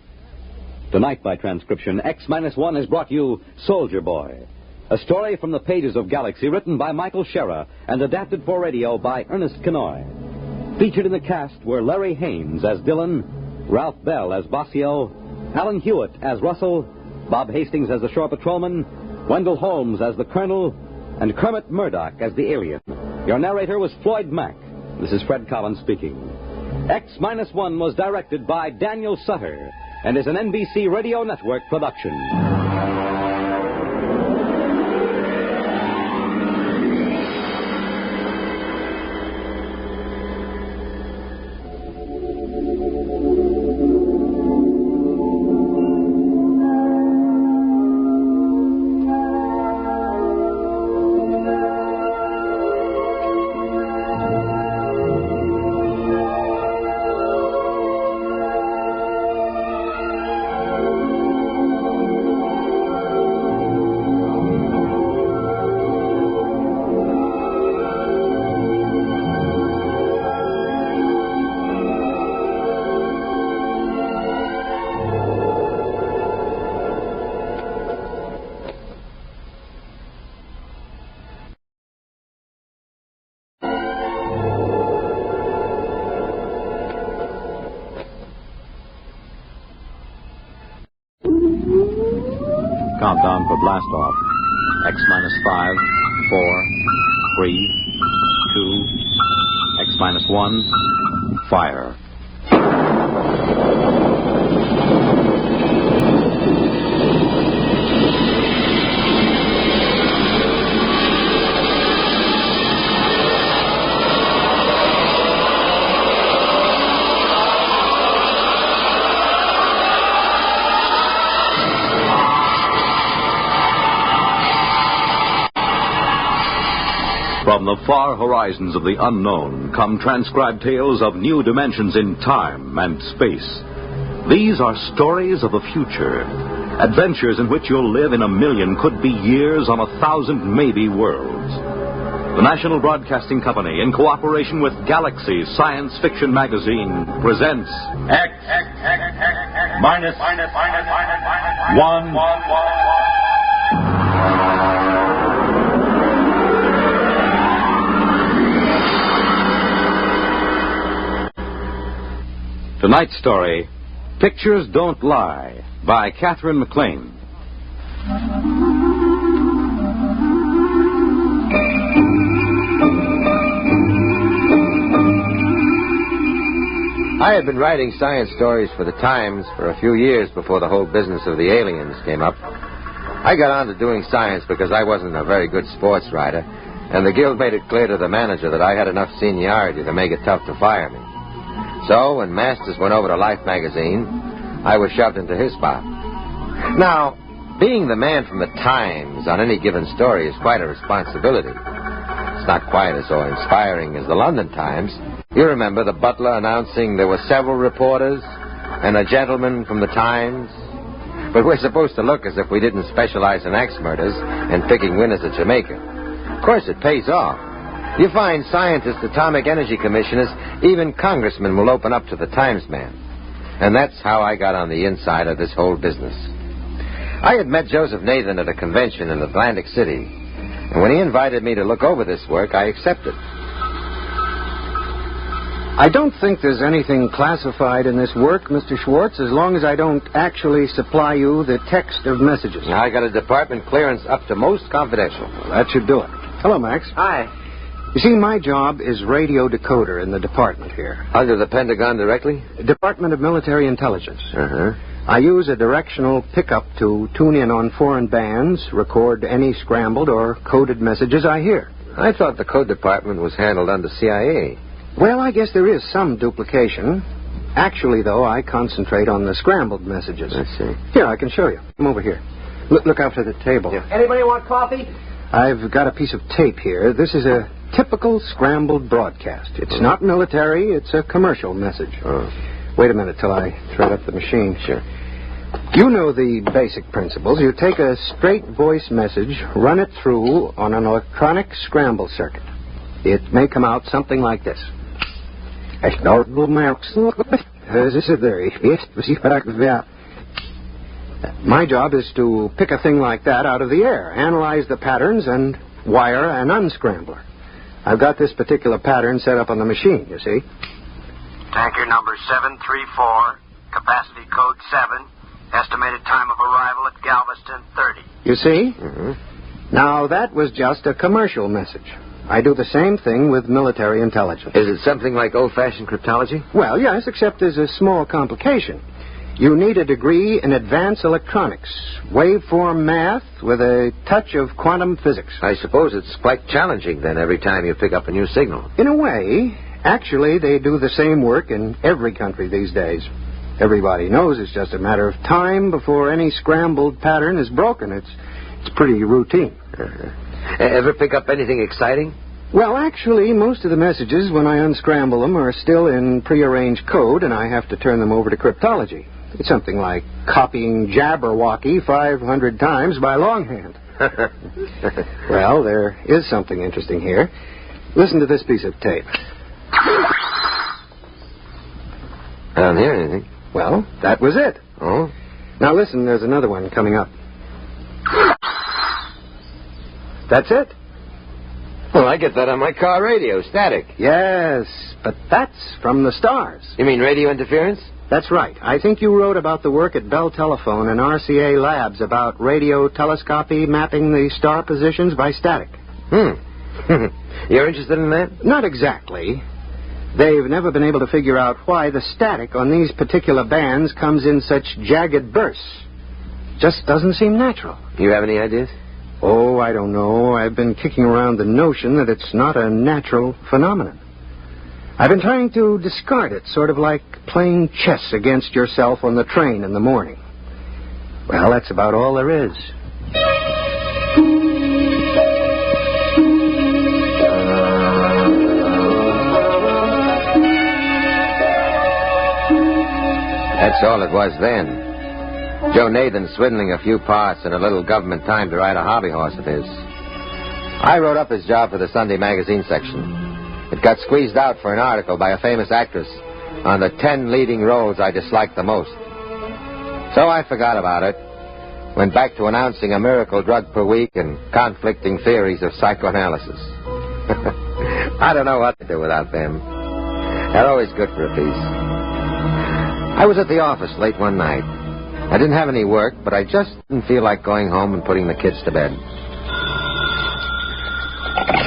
Tonight, by transcription, X-1 has brought you Soldier Boy, a story from the pages of Galaxy written by Michael Scherer and adapted for radio by Ernest Kinoy. Featured in the cast were Larry Haynes as Dillon, Ralph Bell as Bossio, Alan Hewitt as Russell, Bob Hastings as the shore patrolman, Wendell Holmes as the colonel, and Kermit Murdoch as the alien. Your narrator was Floyd Mack. This is Fred Collins speaking. X-1 was directed by Daniel Sutter and is an NBC Radio Network production. Countdown for blast off. X minus 5, 4, 3, 2, X minus 1, fire. From the far horizons of the unknown come transcribed tales of new dimensions in time and space. These are stories of the future, adventures in which you'll live in a million, could be years, on 1,000 maybe worlds. The National Broadcasting Company, in cooperation with Galaxy Science Fiction Magazine, presents X minus 1. Tonight's story, Pictures Don't Lie, by Catherine MacLean. I had been writing science stories for the Times for a few years before the whole business of the aliens came up. I got on to doing science because I wasn't a very good sports writer, and the Guild made it clear to the manager that I had enough seniority to make it tough to fire me. So, when Masters went over to Life magazine, I was shoved into his spot. Now, being the man from the Times on any given story is quite a responsibility. It's not quite as inspiring as the London Times. You remember the butler announcing there were several reporters and a gentleman from the Times? But we're supposed to look as if we didn't specialize in axe murders and picking winners at Jamaica. Of course, it pays off. You find scientists, atomic energy commissioners, even congressmen will open up to the Times man. And that's how I got on the inside of this whole business. I had met Joseph Nathan at a convention in Atlantic City, and when he invited me to look over this work, I accepted. I don't think there's anything classified in this work, Mr. Schwartz, as long as I don't actually supply you the text of messages. Now, I got a department clearance up to most confidential. Well, that should do it. Hello, Max. Hi. You see, my job is radio decoder in the department here. Under the Pentagon directly? Department of Military Intelligence. Uh-huh. I use a directional pickup to tune in on foreign bands, record any scrambled or coded messages I hear. I thought the code department was handled under CIA. Well, I guess there is some duplication. Actually, though, I concentrate on the scrambled messages. I see. Here, I can show you. Come over here. Look out for the table. Yeah. Anybody want coffee? I've got a piece of tape here. This is a typical scrambled broadcast. It's not military, it's a commercial message. Wait a minute till I thread up the machine. Sure. You know the basic principles. You take a straight voice message, run it through on an electronic scramble circuit. It may come out something like this. My job is to pick a thing like that out of the air, analyze the patterns, and wire an unscrambler. I've got this particular pattern set up on the machine, you see. Tanker number 734, capacity code 7, estimated time of arrival at Galveston 30. You see? Mm-hmm. Now, that was just a commercial message. I do the same thing with military intelligence. Is it something like old-fashioned cryptology? Well, yes, except there's a small complication. You need a degree in advanced electronics, waveform math with a touch of quantum physics. I suppose it's quite challenging, then, every time you pick up a new signal. In a way. Actually, they do the same work in every country these days. Everybody knows it's just a matter of time before any scrambled pattern is broken. It's pretty routine. Ever pick up anything exciting? Well, actually, most of the messages, when I unscramble them, are still in prearranged code, and I have to turn them over to cryptology. It's something like copying Jabberwocky 500 times by longhand. Well, there is something interesting here. Listen to this piece of tape. I don't hear anything. Well, that was it. Oh? Now listen, there's another one coming up. That's it. Well, I get that on my car radio, static. Yes, but that's from the stars. You mean radio interference? That's right. I think you wrote about the work at Bell Telephone and RCA Labs about radio telescopy mapping the star positions by static. You're interested in that? Not exactly. They've never been able to figure out why the static on these particular bands comes in such jagged bursts. Just doesn't seem natural. You have any ideas? Oh, I don't know. I've been kicking around the notion that it's not a natural phenomenon. I've been trying to discard it, sort of like playing chess against yourself on the train in the morning. Well, that's about all there is. That's all it was then. Joe Nathan swindling a few parts and a little government time to ride a hobby horse of his. I wrote up his job for the Sunday magazine section. It got squeezed out for an article by a famous actress on the 10 leading roles I disliked the most. So I forgot about it. Went back to announcing a miracle drug per week and conflicting theories of psychoanalysis. I don't know what to do without them. They're always good for a piece. I was at the office late one night. I didn't have any work, but I just didn't feel like going home and putting the kids to bed.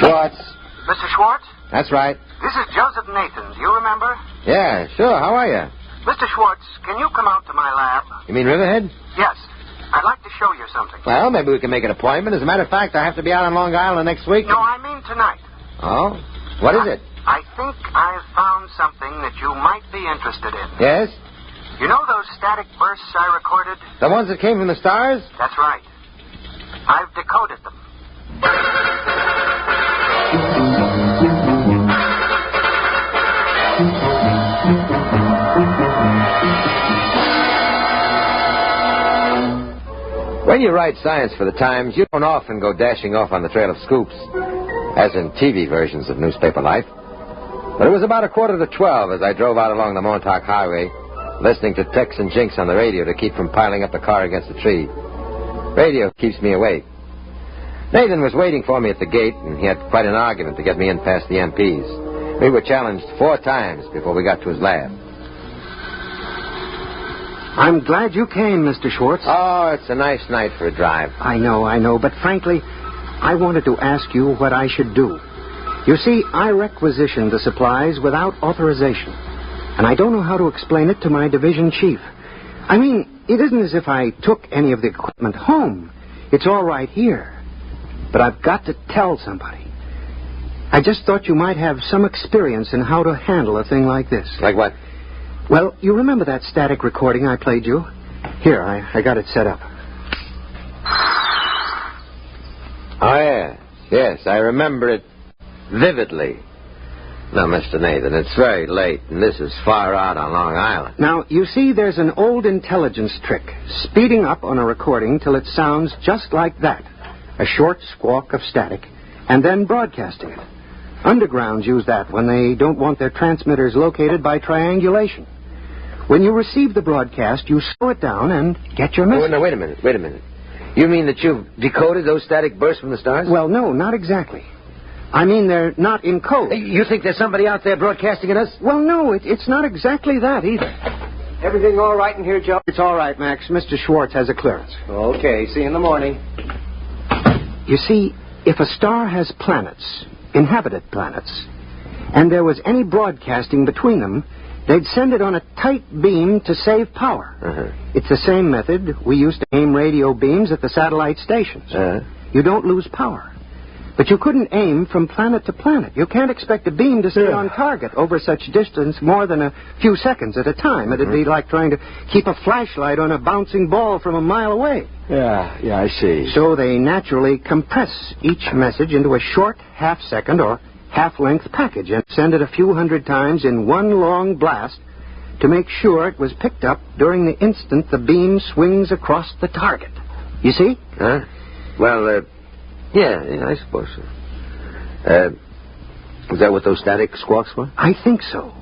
Schwartz. Mr. Schwartz? That's right. This is Joseph Nathan. Do you remember? Yeah, sure. How are you? Mr. Schwartz, can you come out to my lab? You mean Riverhead? Yes. I'd like to show you something. Well, maybe we can make an appointment. As a matter of fact, I have to be out on Long Island next week. No, I mean tonight. Oh? What is it? I think I've found something that you might be interested in. Yes? You know those static bursts I recorded? The ones that came from the stars? That's right. I've decoded them. When you write science for the Times, you don't often go dashing off on the trail of scoops, as in TV versions of newspaper life. But it was about 11:45 as I drove out along the Montauk Highway, listening to Tex and Jinx on the radio to keep from piling up the car against a tree. Radio keeps me awake. Nathan was waiting for me at the gate, and he had quite an argument to get me in past the MPs. We were challenged 4 times before we got to his lab. I'm glad you came, Mr. Schwartz. Oh, it's a nice night for a drive. I know, but frankly, I wanted to ask you what I should do. You see, I requisitioned the supplies without authorization, and I don't know how to explain it to my division chief. I mean, it isn't as if I took any of the equipment home. It's all right here. But I've got to tell somebody. I just thought you might have some experience in how to handle a thing like this. Like what? Well, you remember that static recording I played you? Here, I got it set up. Oh, yes. Yes, I remember it vividly. Now, Mr. Nathan, it's very late, and this is far out on Long Island. Now, you see, there's an old intelligence trick, speeding up on a recording till it sounds just like that, a short squawk of static, and then broadcasting it. Undergrounds use that when they don't want their transmitters located by triangulation. When you receive the broadcast, you slow it down and get your message. Oh, no, wait a minute. You mean that you've decoded those static bursts from the stars? Well, no, not exactly. I mean, they're not in code. You think there's somebody out there broadcasting at us? Well, no, it's not exactly that either. Everything all right in here, Joe? It's all right, Max. Mr. Schwartz has a clearance. Okay, see you in the morning. You see, if a star has planets, inhabited planets, and there was any broadcasting between them, they'd send it on a tight beam to save power. It's the same method we used to aim radio beams at the satellite stations. You don't lose power. But you couldn't aim from planet to planet. You can't expect a beam to stay on target over such distance more than a few seconds at a time. It'd be like trying to keep a flashlight on a bouncing ball from a mile away. Yeah, I see. So they naturally compress each message into a short half-second or half-length package and send it a few hundred times in one long blast to make sure it was picked up during the instant the beam swings across the target. You see? Yeah, I suppose so. Is that what those static squawks were? I think so.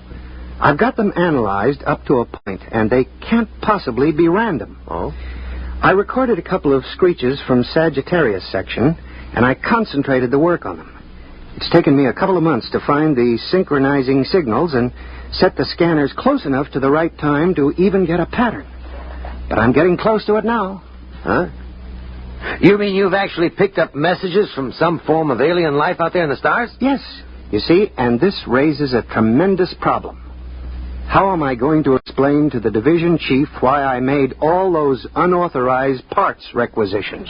I've got them analyzed up to a point, and they can't possibly be random. Oh? I recorded a couple of screeches from Sagittarius section, and I concentrated the work on them. It's taken me a couple of months to find the synchronizing signals and set the scanners close enough to the right time to even get a pattern. But I'm getting close to it now. Huh? You mean you've actually picked up messages from some form of alien life out there in the stars? Yes. You see, and this raises a tremendous problem. How am I going to explain to the division chief why I made all those unauthorized parts requisitions?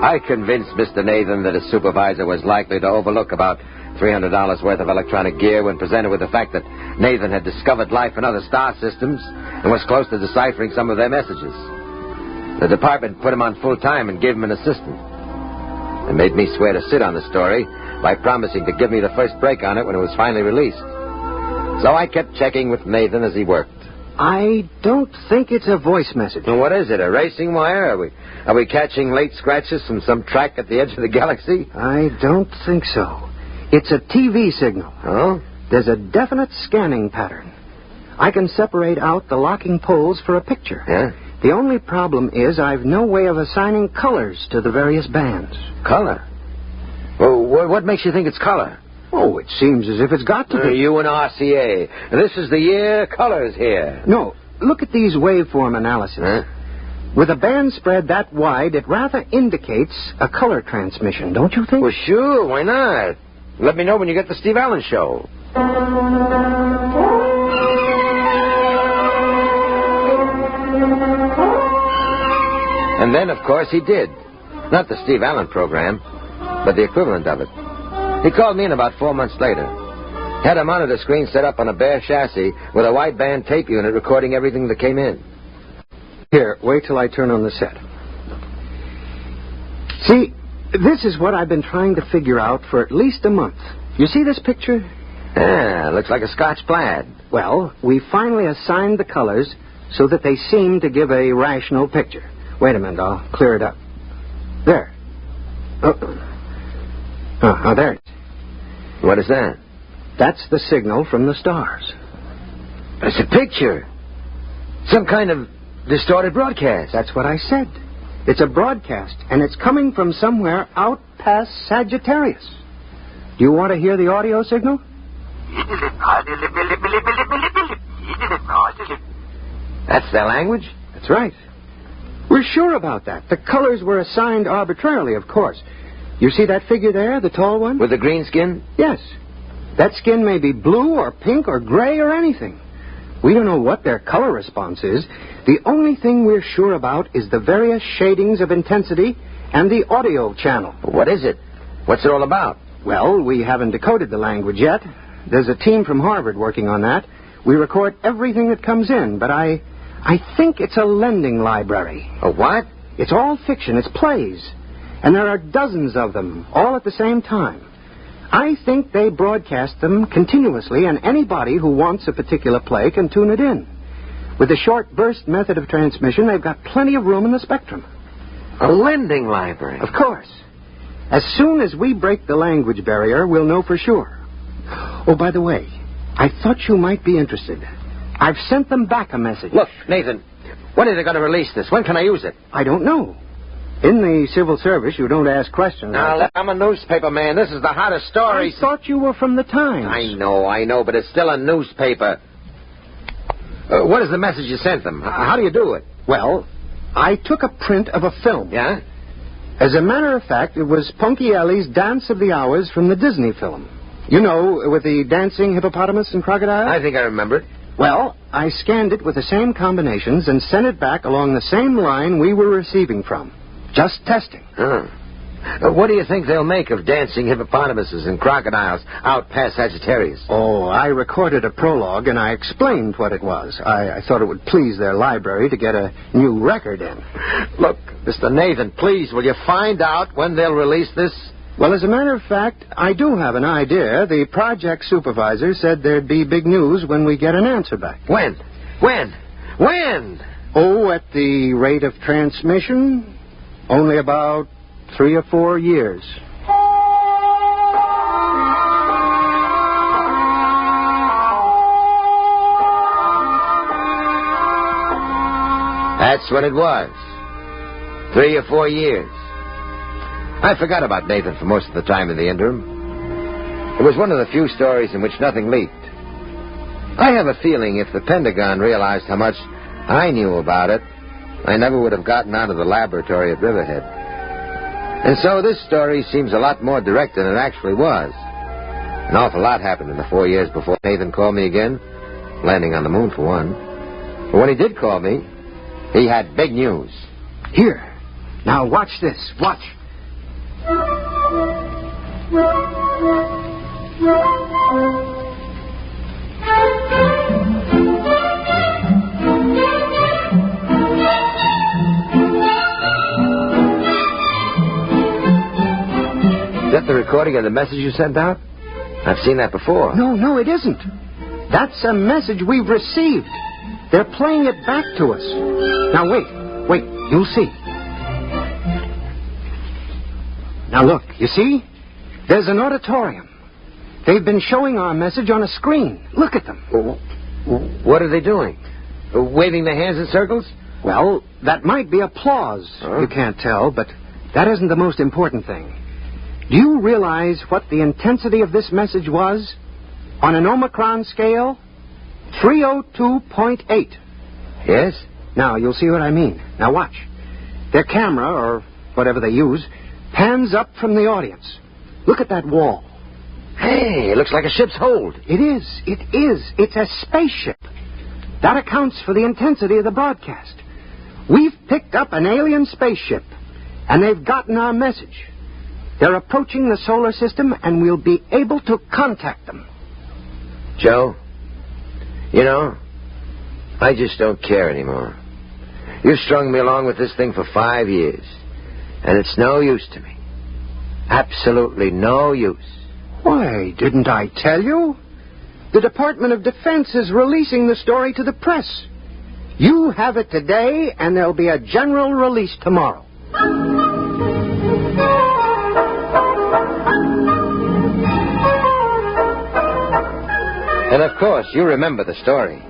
I convinced Mr. Nathan that his supervisor was likely to overlook about $300 worth of electronic gear when presented with the fact that Nathan had discovered life in other star systems and was close to deciphering some of their messages. The department put him on full time and gave him an assistant. They made me swear to sit on the story by promising to give me the first break on it when it was finally released. So I kept checking with Nathan as he worked. I don't think it's a voice message. Well, what is it, a racing wire? Are we catching late scratches from some track at the edge of the galaxy? I don't think so. It's a TV signal. Oh? There's a definite scanning pattern. I can separate out the locking poles for a picture. Yeah? The only problem is I've no way of assigning colors to the various bands. Color? Well, what makes you think it's color? Oh, it seems as if it's got to be. You and RCA. This is the year colors here. No, look at these waveform analyses. Huh? With a band spread that wide, it rather indicates a color transmission, don't you think? Well, sure, why not? Let me know when you get the Steve Allen show. And then, of course, he did. Not the Steve Allen program, but the equivalent of it. He called me in about 4 months later. Had a monitor screen set up on a bare chassis with a wideband tape unit recording everything that came in. Here, wait till I turn on the set. See, this is what I've been trying to figure out for at least a month. You see this picture? Yeah, looks like a Scotch plaid. Well, we finally assigned the colors so that they seem to give a rational picture. Wait a minute, I'll clear it up. There. Oh, there. What is that? That's the signal from the stars. It's a picture. Some kind of distorted broadcast. That's what I said. It's a broadcast, and it's coming from somewhere out past Sagittarius. Do you want to hear the audio signal? That's their language? That's right. We're sure about that. The colors were assigned arbitrarily, of course. You see that figure there, the tall one? With the green skin? Yes. That skin may be blue or pink or gray or anything. We don't know what their color response is. The only thing we're sure about is the various shadings of intensity and the audio channel. What is it? What's it all about? Well, we haven't decoded the language yet. There's a team from Harvard working on that. We record everything that comes in, but I think it's a lending library. A what? It's all fiction. It's plays. And there are dozens of them, all at the same time. I think they broadcast them continuously, and anybody who wants a particular play can tune it in. With the short burst method of transmission, they've got plenty of room in the spectrum. A lending library? Of course. As soon as we break the language barrier, we'll know for sure. Oh, by the way, I thought you might be interested. I've sent them back a message. Look, Nathan, when are they going to release this? When can I use it? I don't know. In the civil service, you don't ask questions. Now, I'm a newspaper man. This is the hottest story. I thought you were from the Times. I know, but it's still a newspaper. What is the message you sent them? How do you do it? Well, I took a print of a film. Yeah? As a matter of fact, it was Ponchielli's Dance of the Hours from the Disney film. You know, with the dancing hippopotamus and crocodile? I think I remember it. Well, I scanned it with the same combinations and sent it back along the same line we were receiving from. Just testing. What do you think they'll make of dancing hippopotamuses and crocodiles out past Sagittarius? Oh, I recorded a prologue, and I explained what it was. I thought it would please their library to get a new record in. Look, Mr. Nathan, please, will you find out when they'll release this? Well, as a matter of fact, I do have an idea. The project supervisor said there'd be big news when we get an answer back. When? Oh, at the rate of transmission, only about 3 or 4 years. That's what it was. 3 or 4 years. I forgot about Nathan for most of the time in the interim. It was one of the few stories in which nothing leaked. I have a feeling if the Pentagon realized how much I knew about it, I never would have gotten out of the laboratory at Riverhead. And so this story seems a lot more direct than it actually was. An awful lot happened in the 4 years before Nathan called me again, landing on the moon for one. But when he did call me, he had big news. Here. Now watch this. Watch. Is that the recording of the message you sent out? I've seen that before. No, it isn't. That's a message we've received. They're playing it back to us. Now, wait, you'll see. Now, look, you see? There's an auditorium. They've been showing our message on a screen. Look at them. What are they doing? Waving their hands in circles? Well, that might be applause. You can't tell, but that isn't the most important thing. Do you realize what the intensity of this message was? On an Omicron scale, 302.8. Yes? Now, you'll see what I mean. Now, watch. Their camera, or whatever they use, pans up from the audience. Look at that wall. Hey, it looks like a ship's hold. It is. It's a spaceship. That accounts for the intensity of the broadcast. We've picked up an alien spaceship, and they've gotten our message. They're approaching the solar system, and we'll be able to contact them. Joe, you know, I just don't care anymore. You've strung me along with this thing for 5 years, and it's no use to me. Absolutely no use. Why, didn't I tell you? The Department of Defense is releasing the story to the press. You have it today, and there'll be a general release tomorrow. And of course, you remember the story.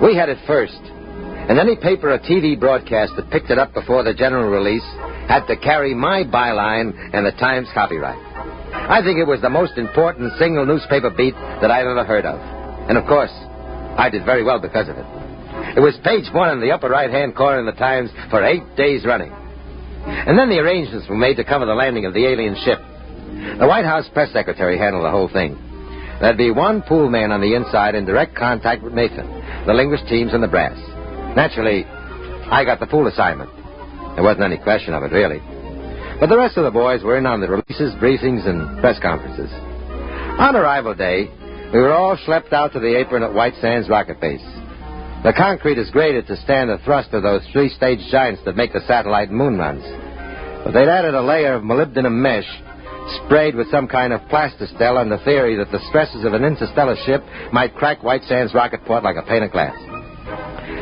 We had it first. And any paper or TV broadcast that picked it up before the general release had to carry my byline and the Times copyright. I think it was the most important single newspaper beat that I've ever heard of. And of course, I did very well because of it. It was page 1 in the upper right-hand corner of the Times for 8 days running. And then the arrangements were made to cover the landing of the alien ship. The White House press secretary handled the whole thing. There'd be one pool man on the inside in direct contact with Nathan, the linguist teams, and the brass. Naturally, I got the pool assignment. There wasn't any question of it, really. But the rest of the boys were in on the releases, briefings, and press conferences. On arrival day, we were all schlepped out to the apron at White Sands Rocket Base. The concrete is graded to stand the thrust of those 3-stage giants that make the satellite and moon runs. But they'd added a layer of molybdenum mesh sprayed with some kind of plastistel on the theory that the stresses of an interstellar ship might crack White Sands rocket port like a pane of glass.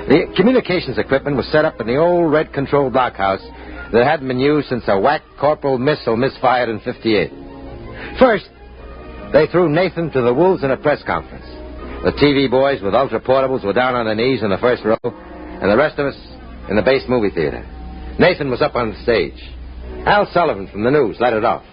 The communications equipment was set up in the old red control blockhouse that hadn't been used since a whack Corporal missile misfired in '58. First, they threw Nathan to the wolves in a press conference. The TV boys with ultra portables were down on their knees in the first row, and the rest of us in the base movie theater. Nathan was up on the stage. Al Sullivan from the news led it off.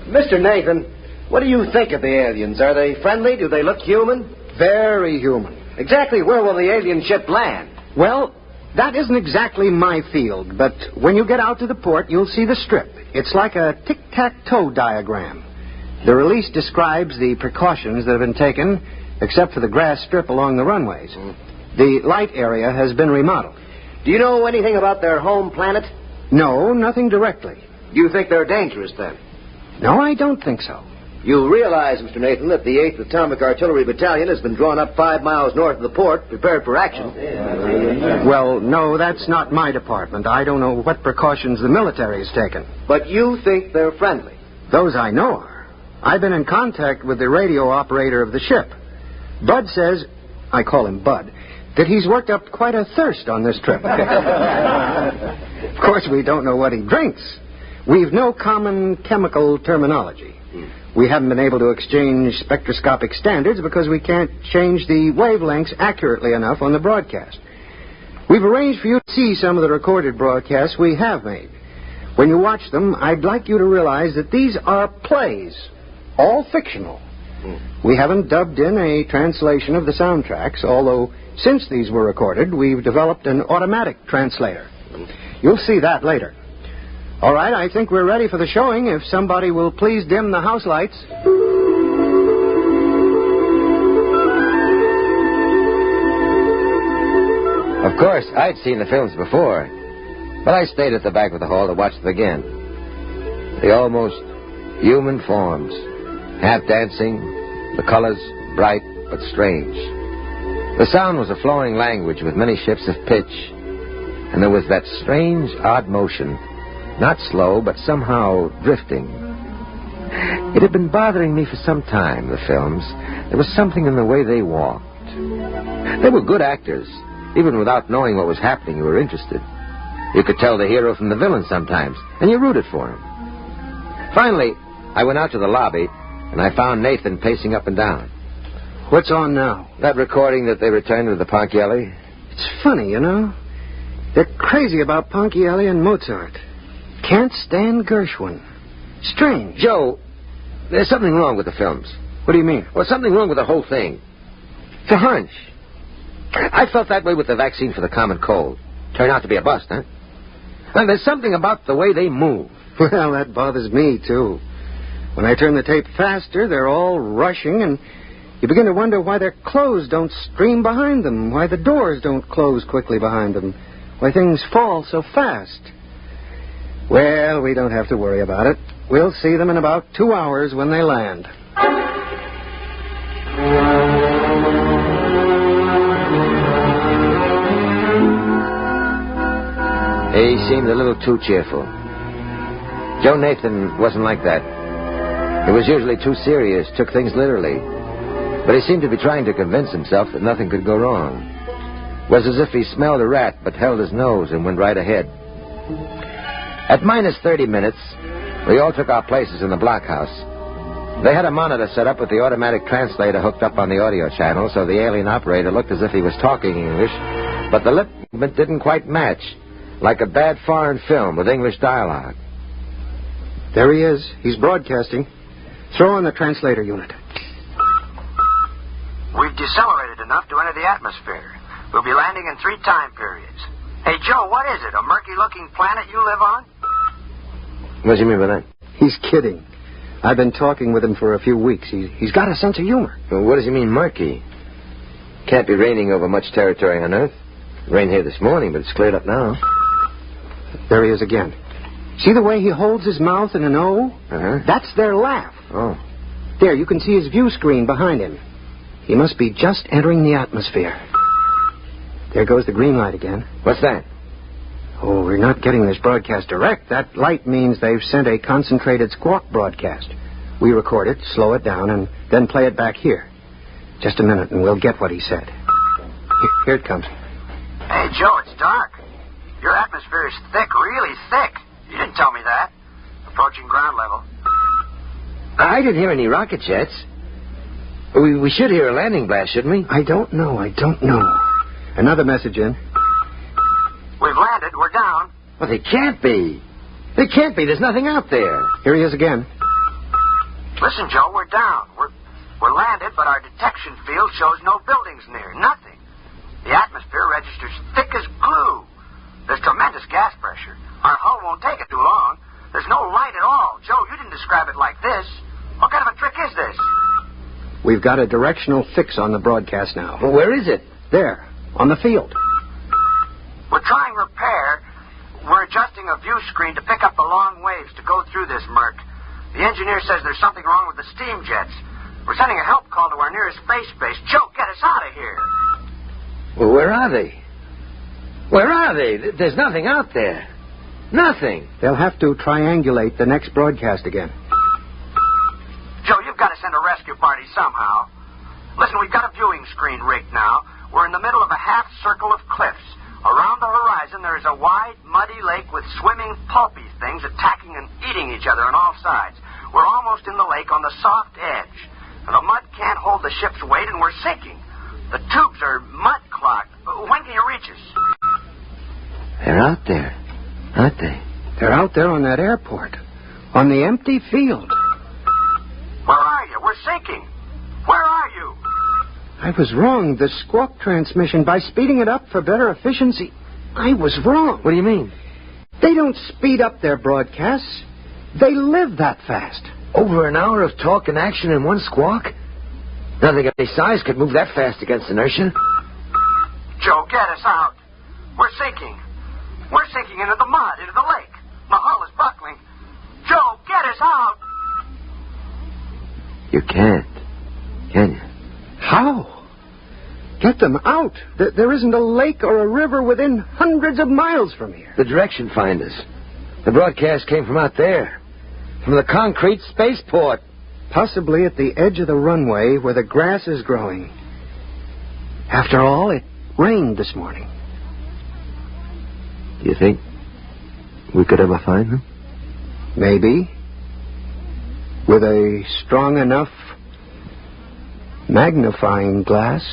Mr. Nathan, what do you think of the aliens? Are they friendly? Do they look human? Very human. Exactly where will the alien ship land? Well, that isn't exactly my field, but when you get out to the port, you'll see the strip. It's like a tic-tac-toe diagram. The release describes the precautions that have been taken, except for the grass strip along the runways. The light area has been remodeled. Do you know anything about their home planet? No, nothing directly. Do you think they're dangerous, then? No, I don't think so. You realize, Mr. Nathan, that the 8th Atomic Artillery Battalion has been drawn up 5 miles north of the port, prepared for action. Well, no, that's not my department. I don't know what precautions the military has taken. But you think they're friendly? Those I know are. I've been in contact with the radio operator of the ship. Bud says, I call him Bud, that he's worked up quite a thirst on this trip. Of course, we don't know what he drinks. We've no common chemical terminology. We haven't been able to exchange spectroscopic standards because we can't change the wavelengths accurately enough on the broadcast. We've arranged for you to see some of the recorded broadcasts we have made. When you watch them, I'd like you to realize that these are plays, all fictional. We haven't dubbed in a translation of the soundtracks, although since these were recorded, we've developed an automatic translator. You'll see that later. All right, I think we're ready for the showing. If somebody will please dim the house lights. Of course, I'd seen the films before, but I stayed at the back of the hall to watch them again. The almost human forms, half dancing, the colors bright but strange. The sound was a flowing language with many shifts of pitch, and there was that strange, odd motion, not slow, but somehow drifting. It had been bothering me for some time, the films. There was something in the way they walked. They were good actors. Even without knowing what was happening, you were interested. You could tell the hero from the villain sometimes, and you rooted for him. Finally, I went out to the lobby, and I found Nathan pacing up and down. What's on now? That recording that they returned with the Ponchielli. It's funny, you know. They're crazy about Ponchielli and Mozart. Can't stand Gershwin. Strange. Joe, there's something wrong with the films. What do you mean? Well, something wrong with the whole thing. It's a hunch. I felt that way with the vaccine for the common cold. Turned out to be a bust, huh? And there's something about the way they move. Well, that bothers me, too. When I turn the tape faster, they're all rushing, and you begin to wonder why their clothes don't stream behind them, why the doors don't close quickly behind them, why things fall so fast. Well, we don't have to worry about it. We'll see them in about 2 hours when they land. He seemed a little too cheerful. Joe Nathan wasn't like that. He was usually too serious, took things literally. But he seemed to be trying to convince himself that nothing could go wrong. It was as if he smelled a rat but held his nose and went right ahead. At minus 30 minutes, we all took our places in the blockhouse. They had a monitor set up with the automatic translator hooked up on the audio channel, so the alien operator looked as if he was talking English, but the lip movement didn't quite match, like a bad foreign film with English dialogue. There he is. He's broadcasting. Throw on the translator unit. We've decelerated enough to enter the atmosphere. We'll be landing in 3 time periods. Hey, Joe, what is it? A murky-looking planet you live on? What do you mean by that? He's kidding. I've been talking with him for a few weeks. He's got a sense of humor. Well, what does he mean, murky? Can't be raining over much territory on Earth. It rained here this morning, but it's cleared up now. There he is again. See the way he holds his mouth in an O? Uh-huh. That's their laugh. Oh. There, you can see his view screen behind him. He must be just entering the atmosphere. There goes the green light again. What's that? Oh, we're not getting this broadcast direct. That light means they've sent a concentrated squawk broadcast. We record it, slow it down, and then play it back here. Just a minute, and we'll get what he said. Here it comes. Hey, Joe, it's dark. Your atmosphere is thick, really thick. You didn't tell me that. Approaching ground level. I didn't hear any rocket jets. We should hear a landing blast, shouldn't we? I don't know. Another message in. We've landed. We're down. Well, they can't be. They can't be. There's nothing out there. Here he is again. Listen, Joe, we're down. We're landed, but our detection field shows no buildings near. Nothing. The atmosphere registers thick as glue. There's tremendous gas pressure. Our hull won't take it too long. There's no light at all. Joe, you didn't describe it like this. What kind of a trick is this? We've got a directional fix on the broadcast now. Well, where is it? There, on the field. We're trying repair. We're adjusting a view screen to pick up the long waves to go through this murk. The engineer says there's something wrong with the steam jets. We're sending a help call to our nearest space base. Joe, get us out of here. Well, where are they? Where are they? There's nothing out there. Nothing. They'll have to triangulate the next broadcast again. Joe, you've got to send a rescue party somehow. Listen, we've got a viewing screen rigged now. We're in the middle of a half circle of cliffs. Around the horizon, there is a wide, muddy lake with swimming, pulpy things attacking and eating each other on all sides. We're almost in the lake on the soft edge. And the mud can't hold the ship's weight, and we're sinking. The tubes are mud-clogged. When can you reach us? They're out there, aren't they? They're out there on that airport, on the empty field. Where are you? We're sinking. Where are you? I was wrong. The squawk transmission, by speeding it up for better efficiency, I was wrong. What do you mean? They don't speed up their broadcasts. They live that fast. Over an hour of talk and action in one squawk? Nothing of any size could move that fast against inertia. Joe, get us out. We're sinking. We're sinking into the mud, into the lake. The hull is buckling. Joe, get us out. You can't, can you? How? Get them out. There isn't a lake or a river within hundreds of miles from here. The direction finders. The broadcast came from out there. From the concrete spaceport. Possibly at the edge of the runway where the grass is growing. After all, it rained this morning. Do you think we could ever find them? Maybe. With a strong enough magnifying glass.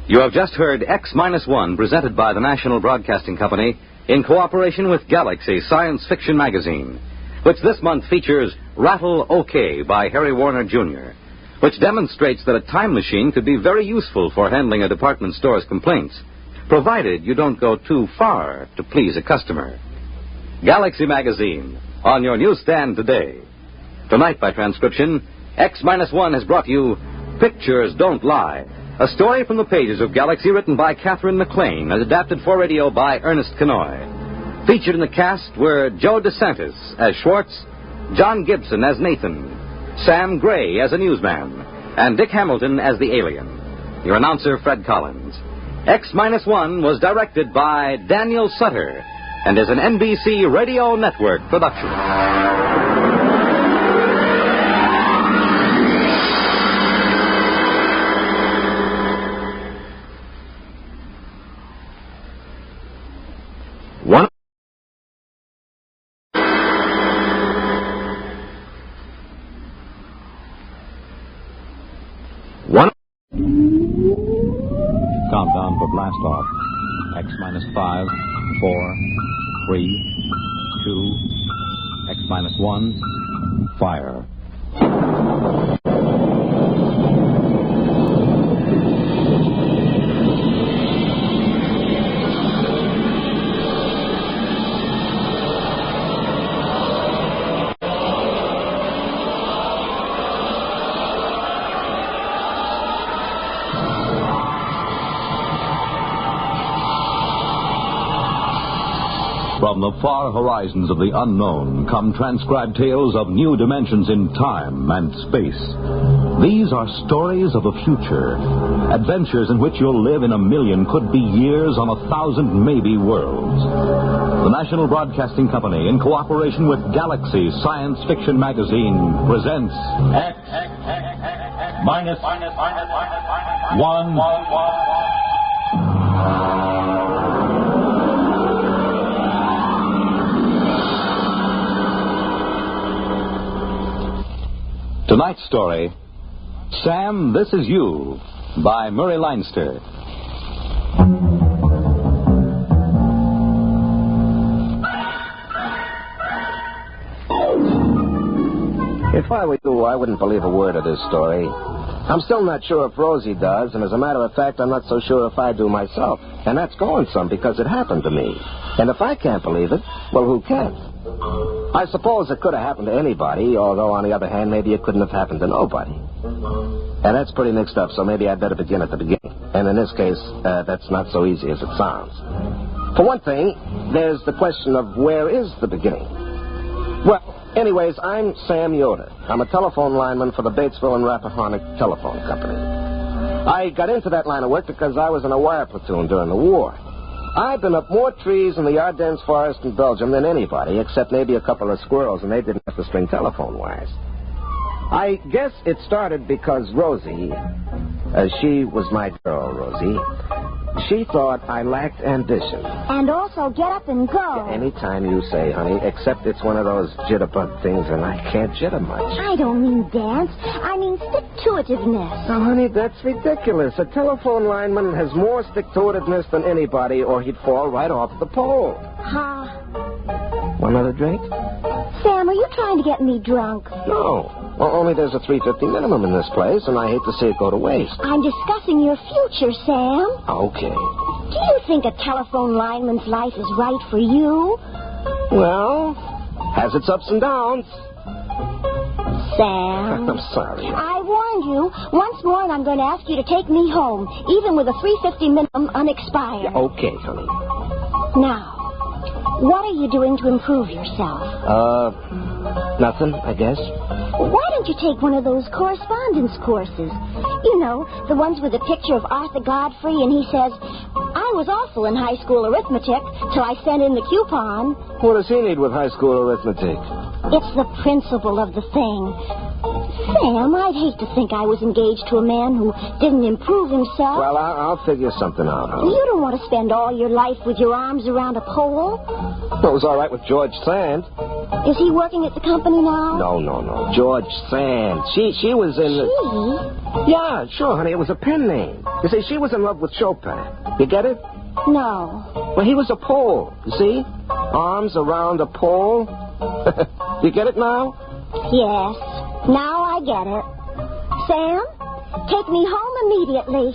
You have just heard X-1, presented by the National Broadcasting Company in cooperation with Galaxy Science Fiction Magazine, which this month features Rattle OK by Harry Warner Jr., which demonstrates that a time machine could be very useful for handling a department store's complaints, provided you don't go too far to please a customer. Galaxy Magazine, on your newsstand today. Tonight, by transcription, X-1 has brought you Pictures Don't Lie, a story from the pages of Galaxy written by Catherine MacLean and adapted for radio by Ernest Kinoy. Featured in the cast were Joe DeSantis as Schwartz, John Gibson as Nathan, Sam Gray as a newsman, and Dick Hamilton as the alien. Your announcer, Fred Collins. X-1 was directed by Daniel Sutter and is an NBC Radio Network production. Countdown for blast off. X-5, 4, 3, 2, X-1, fire. From the far horizons of the unknown come transcribed tales of new dimensions in time and space. These are stories of the future, adventures in which you'll live in a million, could be years, on 1,000 maybe worlds. The National Broadcasting Company, in cooperation with Galaxy Science Fiction Magazine, presents X-1. Tonight's story, Sam, This Is You, by Murray Leinster. If I were you, I wouldn't believe a word of this story. I'm still not sure if Rosie does, and as a matter of fact, I'm not so sure if I do myself. And that's going some, because it happened to me. And if I can't believe it, well, who can? I suppose it could have happened to anybody, although, on the other hand, maybe it couldn't have happened to nobody. And that's pretty mixed up, so maybe I'd better begin at the beginning. And in this case, that's not so easy as it sounds. For one thing, there's the question of where is the beginning? Well, anyways, I'm Sam Yoder. I'm a telephone lineman for the Batesville and Rappahannock Telephone Company. I got into that line of work because I was in a wire platoon during the war. I've been up more trees in the Ardennes forest in Belgium than anybody, except maybe a couple of squirrels, and they didn't have to string telephone wires. I guess it started because Rosie, She was my girl, Rosie. She thought I lacked ambition. And also get up and go. Anytime you say, honey, except it's one of those jitterbug things, and I can't jitter much. I don't mean dance. I mean stick-to-itiveness. Now, honey, that's ridiculous. A telephone lineman has more stick-to-itiveness than anybody, or he'd fall right off the pole. Want another drink? Sam, are you trying to get me drunk? No. Well, only there's a $3.50 minimum in this place, and I hate to see it go to waste. I'm discussing your future, Sam. Okay. Do you think a telephone lineman's life is right for you? Well, has its ups and downs. Sam. I'm sorry. I warned you. Once more, and I'm going to ask you to take me home, even with a $3.50 minimum unexpired. Yeah, okay, honey. Now, what are you doing to improve yourself? Nothing, I guess. Why don't you take one of those correspondence courses? You know, the ones with a picture of Arthur Godfrey, and he says, I was awful in high school arithmetic till I sent in the coupon. What does he need with high school arithmetic? It's the principle of the thing. Sam, I'd hate to think I was engaged to a man who didn't improve himself. Well, I'll figure something out, honey. You don't want to spend all your life with your arms around a pole. It was all right with George Sand. Is he working at the company now? No. George Sand. She was in... She? Yeah, sure, honey. It was a pen name. You see, she was in love with Chopin. You get it? No. Well, he was a pole. You see? Arms around a pole. You get it now? Yes. Now I get it. Sam, take me home immediately.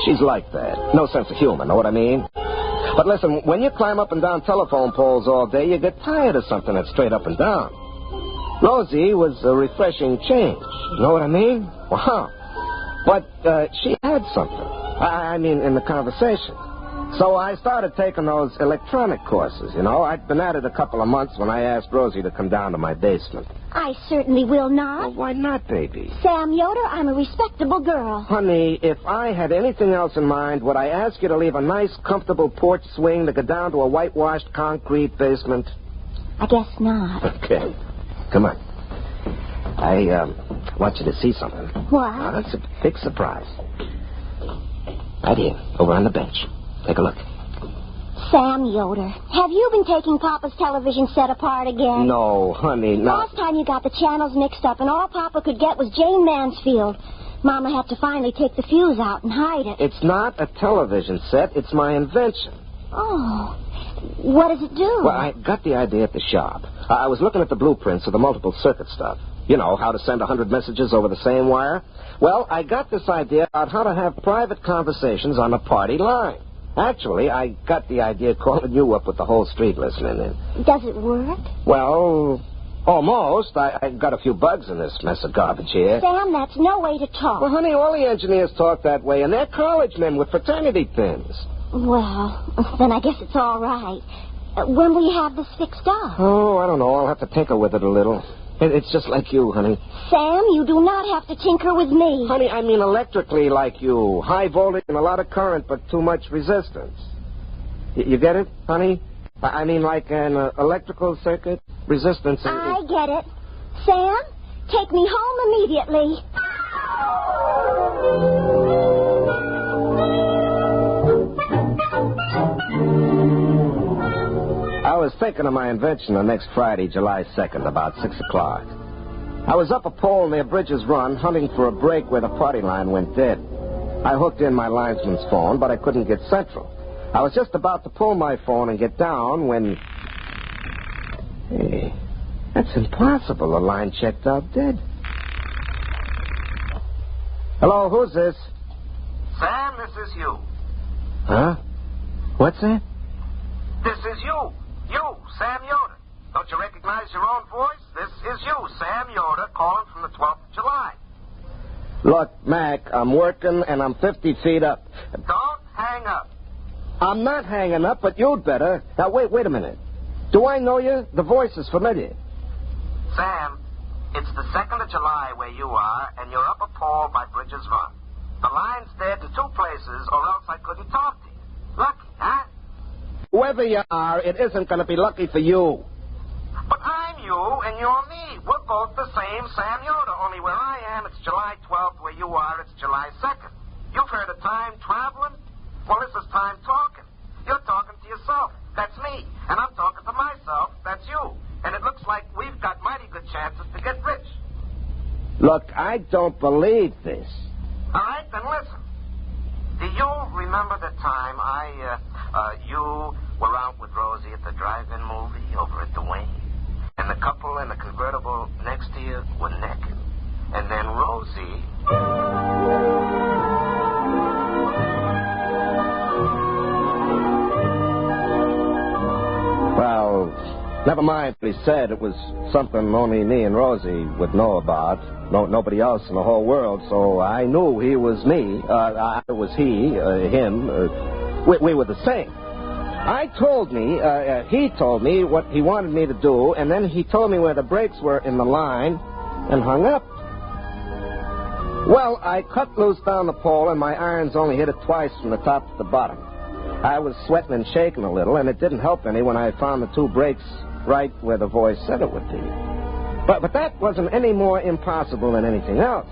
She's like that. No sense of humor, know what I mean? But listen, when you climb up and down telephone poles all day, you get tired of something that's straight up and down. Rosie was a refreshing change. Know what I mean? Wow. But she had something. I mean, in the conversation. So I started taking those electronic courses, you know. I'd been at it a couple of months when I asked Rosie to come down to my basement. I certainly will not. Well, why not, baby? Sam Yoder, I'm a respectable girl. Honey, if I had anything else in mind, would I ask you to leave a nice, comfortable porch swing to go down to a whitewashed concrete basement? I guess not. Okay. Come on. I want you to see something. What? Oh, that's a big surprise. Right here, over on the bench. Take a look. Sam Yoder, have you been taking Papa's television set apart again? No, honey, no. Last time you got the channels mixed up, and all Papa could get was Jane Mansfield. Mama had to finally take the fuse out and hide it. It's not a television set. It's my invention. Oh. What does it do? Well, I got the idea at the shop. I was looking at the blueprints of the multiple circuit stuff. You know, how to send 100 messages over the same wire. Well, I got this idea about how to have private conversations on the party line. Actually, I got the idea calling you up with the whole street listening in. Does it work? Well, almost. I got a few bugs in this mess of garbage here. Sam, that's no way to talk. Well, honey, all the engineers talk that way, and they're college men with fraternity pins. Well, then I guess it's all right. When will you have this fixed up? Oh, I don't know. I'll have to tinker with it a little. It's just like you, honey. Sam, you do not have to tinker with me. Honey, I mean electrically like you. High voltage and a lot of current, but too much resistance. You get it, honey? I mean like an electrical circuit, resistance. I get it. Sam, take me home immediately. I was thinking of my invention the next Friday, July 2nd, about 6 o'clock. I was up a pole near Bridges Run, hunting for a break where the party line went dead. I hooked in my linesman's phone, but I couldn't get central. I was just about to pull my phone and get down when... Hey, that's impossible. The line checked out dead. Hello, who's this? Sam, this is you. Huh? What's that? This is you. You, Sam Yoder. Don't you recognize your own voice? This is you, Sam Yoder, calling from the 12th of July. Look, Mac, I'm working and I'm 50 feet up. Don't hang up. I'm not hanging up, but you'd better. Now, wait a minute. Do I know you? The voice is familiar. Sam, it's the 2nd of July where you are, and you're up a pole by Bridges Run. The line's dead to two places, or else I couldn't talk to you. Lucky, huh? Whoever you are, it isn't going to be lucky for you. But I'm you and you're me. We're both the same Sam Yoda, only where I am, it's July 12th. Where you are, it's July 2nd. You've heard of time traveling? Well, this is time talking. You're talking to yourself. That's me. And I'm talking to myself. That's you. And it looks like we've got mighty good chances to get rich. Look, I don't believe this. All right, then listen. Do you remember the time you were out with Rosie at the drive-in movie over at the Wing? And the couple in the convertible next to you were naked. And then Rosie... Well, never mind what he said. It was something only me and Rosie would know about. Nobody else in the whole world, so I knew he was me. I was he, him. We were the same. He told me what he wanted me to do, and then he told me where the brakes were in the line and hung up. Well, I cut loose down the pole, and my irons only hit it twice from the top to the bottom. I was sweating and shaking a little, and it didn't help any when I found the two brakes right where the voice said it would be. But that wasn't any more impossible than anything else.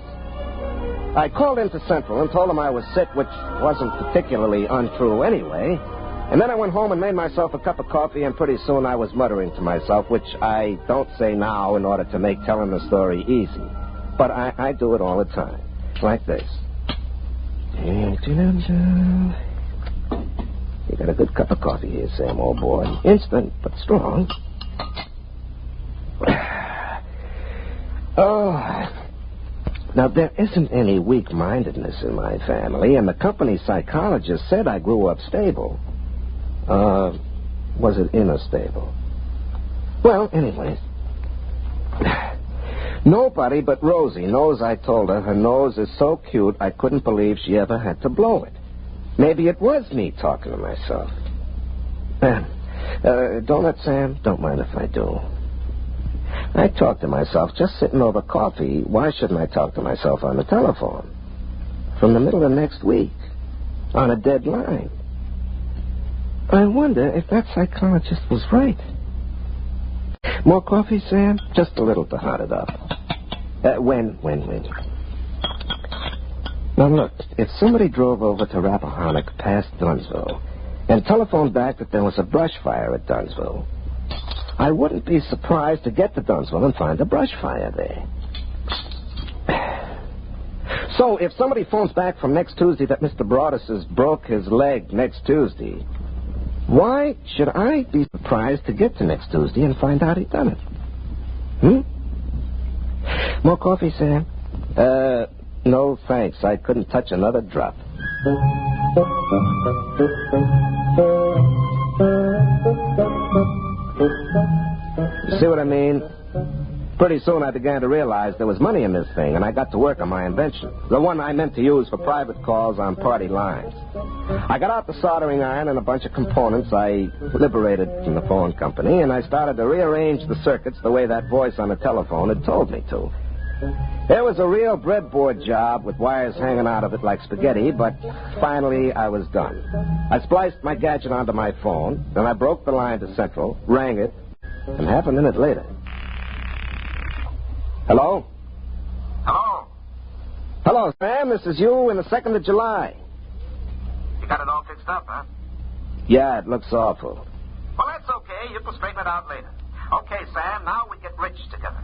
I called into Central and told them I was sick, which wasn't particularly untrue anyway. And then I went home and made myself a cup of coffee, and pretty soon I was muttering to myself, which I don't say now in order to make telling the story easy. But I do it all the time, like this. You got a good cup of coffee here, Sam, old boy. Instant, but strong. Oh, now there isn't any weak-mindedness in my family, and the company psychologist said I grew up stable. Was it inner stable? Well, anyways. Nobody but Rosie knows I told her her nose is so cute I couldn't believe she ever had to blow it. Maybe it was me talking to myself. Don't let Sam. Don't mind if I do. I talk to myself just sitting over coffee. Why shouldn't I talk to myself on the telephone? From the middle of next week. On a dead line. I wonder if that psychologist was right. More coffee, Sam? Just a little to hot it up. When? Now, look, if somebody drove over to Rappahannock past Dunsville and telephoned back that there was a brush fire at Dunsville, I wouldn't be surprised to get to Dunsville and find a brush fire there. So, if somebody phones back from next Tuesday that Mr. Broadus has broke his leg next Tuesday, why should I be surprised to get to next Tuesday and find out he'd done it? More coffee, Sam? No, thanks. I couldn't touch another drop. You see what I mean? Pretty soon I began to realize there was money in this thing, and I got to work on my invention. The one I meant to use for private calls on party lines. I got out the soldering iron and a bunch of components I liberated from the phone company, and I started to rearrange the circuits the way that voice on the telephone had told me to. It was a real breadboard job with wires hanging out of it like spaghetti, but finally I was done. I spliced my gadget onto my phone, then I broke the line to Central, rang it, and half a minute later... Hello? Hello? Hello, Sam. This is you in the 2nd of July. You got it all fixed up, huh? Yeah, it looks awful. Well, that's okay. You can straighten it out later. Okay, Sam, now we get rich together.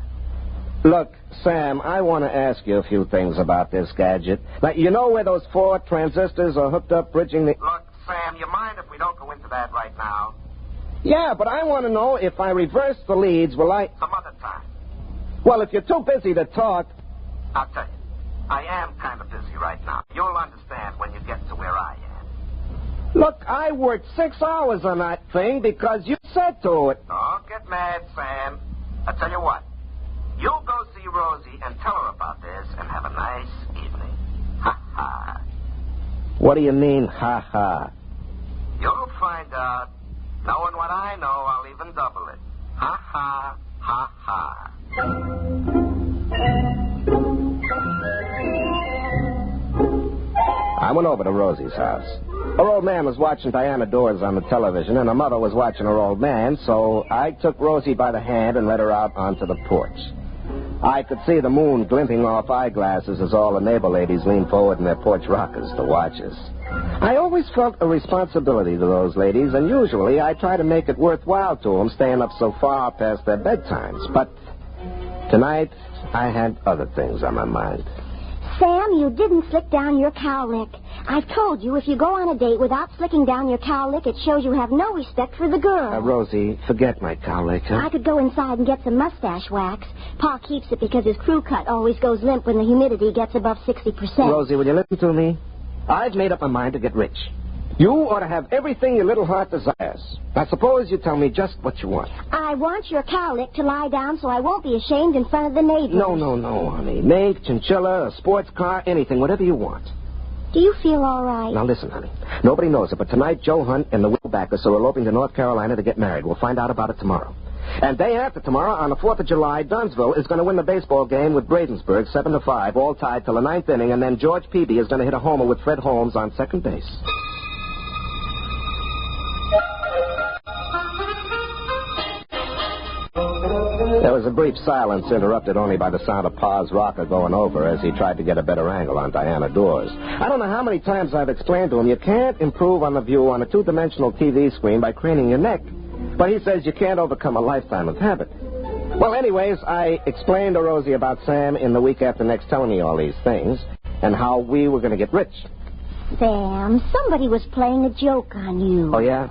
Look, Sam, I want to ask you a few things about this gadget. Now, you know where those 4 transistors are hooked up bridging the... Look, Sam, you mind if we don't go into that right now? Yeah, but I want to know if I reverse the leads, will I... Some other time. Well, if you're too busy to talk... I'll tell you. I am kind of busy right now. You'll understand when you get to where I am. Look, I worked 6 hours on that thing because you said to it. Don't get mad, Sam. I'll tell you what. You go see Rosie and tell her about this and have a nice evening. Ha-ha. What do you mean, ha-ha? You'll find out. Knowing what I know, I'll even double it. Ha-ha, ha-ha. I went over to Rosie's house. Her old man was watching Diana Dors on the television, and her mother was watching her old man, so I took Rosie by the hand and led her out onto the porch. I could see the moon glinting off eyeglasses as all the neighbor ladies leaned forward in their porch rockers to watch us. I always felt a responsibility to those ladies, and usually I try to make it worthwhile to them staying up so far past their bedtimes. But tonight, I had other things on my mind. Sam, you didn't slick down your cowlick. I've told you, if you go on a date without slicking down your cowlick, it shows you have no respect for the girl. Rosie, forget my cowlick, huh? I could go inside and get some mustache wax. Pa keeps it because his crew cut always goes limp when the humidity gets above 60%. Rosie, will you listen to me? I've made up my mind to get rich. You ought to have everything your little heart desires. Now, suppose you tell me just what you want. I want your cowlick to lie down so I won't be ashamed in front of the neighbors. No, honey. Mink, chinchilla, a sports car, anything, whatever you want. Do you feel all right? Now, listen, honey. Nobody knows it, but tonight Joe Hunt and the Will Backus are eloping to North Carolina to get married. We'll find out about it tomorrow. And day after tomorrow, on the 4th of July, Dunsville is going to win the baseball game with Bradensburg, 7-5, all tied till the 9th inning, and then George Peavy is going to hit a homer with Fred Holmes on second base. There was a brief silence, interrupted only by the sound of Pa's rocker going over as he tried to get a better angle on Diana Dors. I don't know how many times I've explained to him you can't improve on the view on a two-dimensional TV screen by craning your neck. But he says you can't overcome a lifetime of habit. Well, anyways, I explained to Rosie about Sam in the week after next telling me all these things and how we were going to get rich. Sam, somebody was playing a joke on you. Oh, yeah?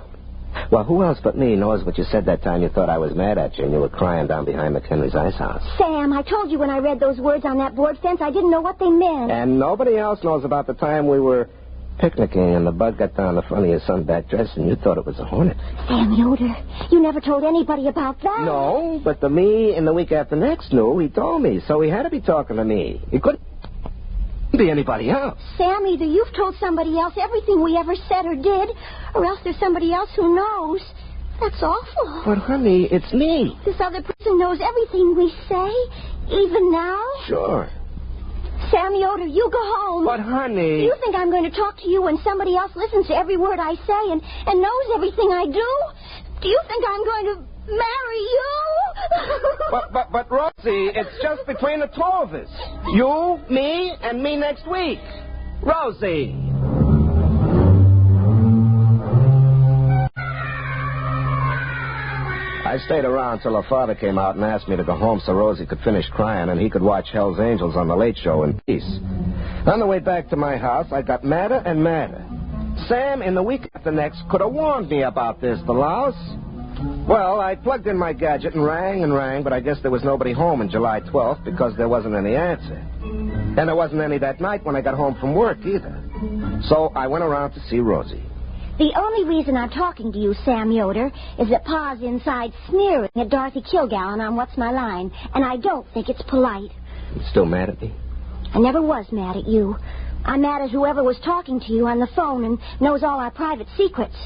Well, who else but me knows what you said that time you thought I was mad at you and you were crying down behind McHenry's ice house? Sam, I told you when I read those words on that board fence, I didn't know what they meant. And nobody else knows about the time we were picnicking and the bug got down the front of your sunback dress and you thought it was a hornet. Sam Yoder, you never told anybody about that. No, but the me in the week after next knew. He told me, so he had to be talking to me. He couldn't be anybody else. Sam, either you've told somebody else everything we ever said or did, or else there's somebody else who knows. That's awful. But, honey, it's me. This other person knows everything we say, even now? Sure. Sam Yoder, you go home. But, honey... Do you think I'm going to talk to you when somebody else listens to every word I say and knows everything I do? Do you think I'm going to marry you? But, Rosie, it's just between the two of us. You, me, and me next week. Rosie. I stayed around till her father came out and asked me to go home so Rosie could finish crying and he could watch Hell's Angels on the Late Show in peace. On the way back to my house, I got madder and madder. Sam, in the week after next, could have warned me about this, the louse. Well, I plugged in my gadget and rang, but I guess there was nobody home on July 12th because there wasn't any answer. And there wasn't any that night when I got home from work either. So I went around to see Rosie. The only reason I'm talking to you, Sam Yoder, is that Pa's inside sneering at Dorothy Kilgallen on What's My Line, and I don't think it's polite. You still mad at me? I never was mad at you. I'm mad at whoever was talking to you on the phone and knows all our private secrets.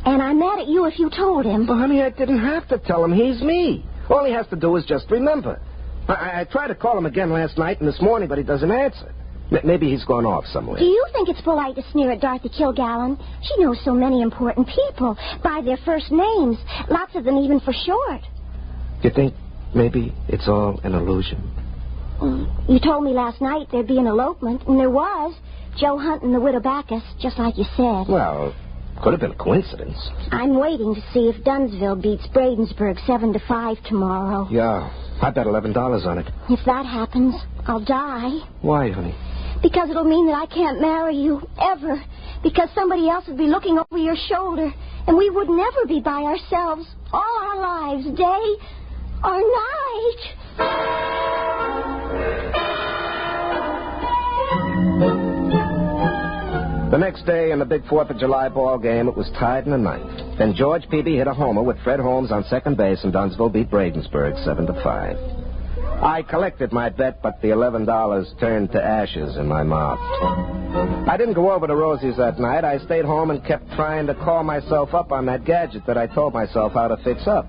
And I'm mad at you if you told him. But, honey, I didn't have to tell him. He's me. All he has to do is just remember. I tried to call him again last night and this morning, but he doesn't answer. Maybe he's gone off somewhere. Do you think it's polite to sneer at Dorothy Kilgallen? She knows so many important people by their first names, lots of them even for short. You think maybe it's all an illusion? You told me last night there'd be an elopement, and there was. Joe Hunt and the widow Backus, just like you said. Well, could have been a coincidence. I'm waiting to see if Dunsville beats Bradensburg 7-5 tomorrow. Yeah, I bet $11 on it. If that happens, I'll die. Why, honey? Because it'll mean that I can't marry you, ever. Because somebody else would be looking over your shoulder, and we would never be by ourselves all our lives, day or night. The next day in the big 4th of July ball game, it was tied in the 9th. Then George Peavy hit a homer with Fred Holmes on second base, and Dunsville beat Bradensburg 7-5. I collected my bet, but the $11 turned to ashes in my mouth. I didn't go over to Rosie's that night. I stayed home and kept trying to call myself up on that gadget that I told myself how to fix up.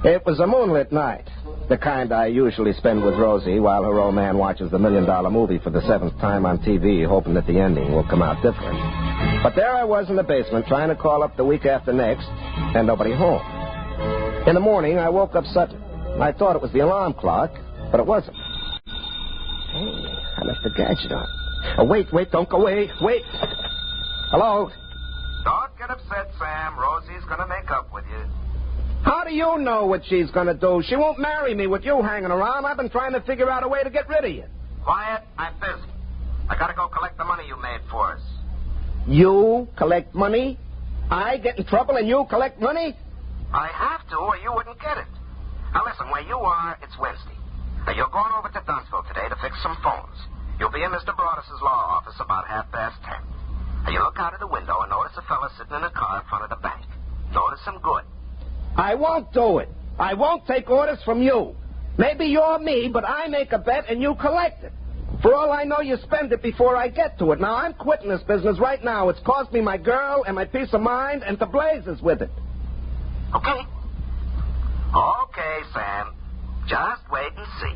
It was a moonlit night, The kind I usually spend with Rosie while her old man watches the $1 million movie for the 7th time on TV, hoping that the ending will come out different. But there I was in the basement trying to call up the week after next, and nobody home. In the morning, I woke up suddenly. I thought it was the alarm clock, but it wasn't. Hey, I left the gadget on. Oh, wait, don't go away. Wait. Hello? Don't get upset, Sam. Rosie's going to make up with you. How do you know what she's going to do? She won't marry me with you hanging around. I've been trying to figure out a way to get rid of you. Quiet. I'm busy. I got to go collect the money you made for us. You collect money? I get in trouble and you collect money? I have to, or you wouldn't get it. Now, listen, where you are, it's Wednesday. Now, you're going over to Dunsville today to fix some phones. You'll be in Mr. Broadus' law office about 10:30. Now, you look out of the window and notice a fella sitting in a car in front of the bank. Notice him good. I won't do it. I won't take orders from you. Maybe you're me, but I make a bet and you collect it. For all I know, you spend it before I get to it. Now, I'm quitting this business right now. It's cost me my girl and my peace of mind and to blazes with it. Okay. Okay, Sam. Just wait and see.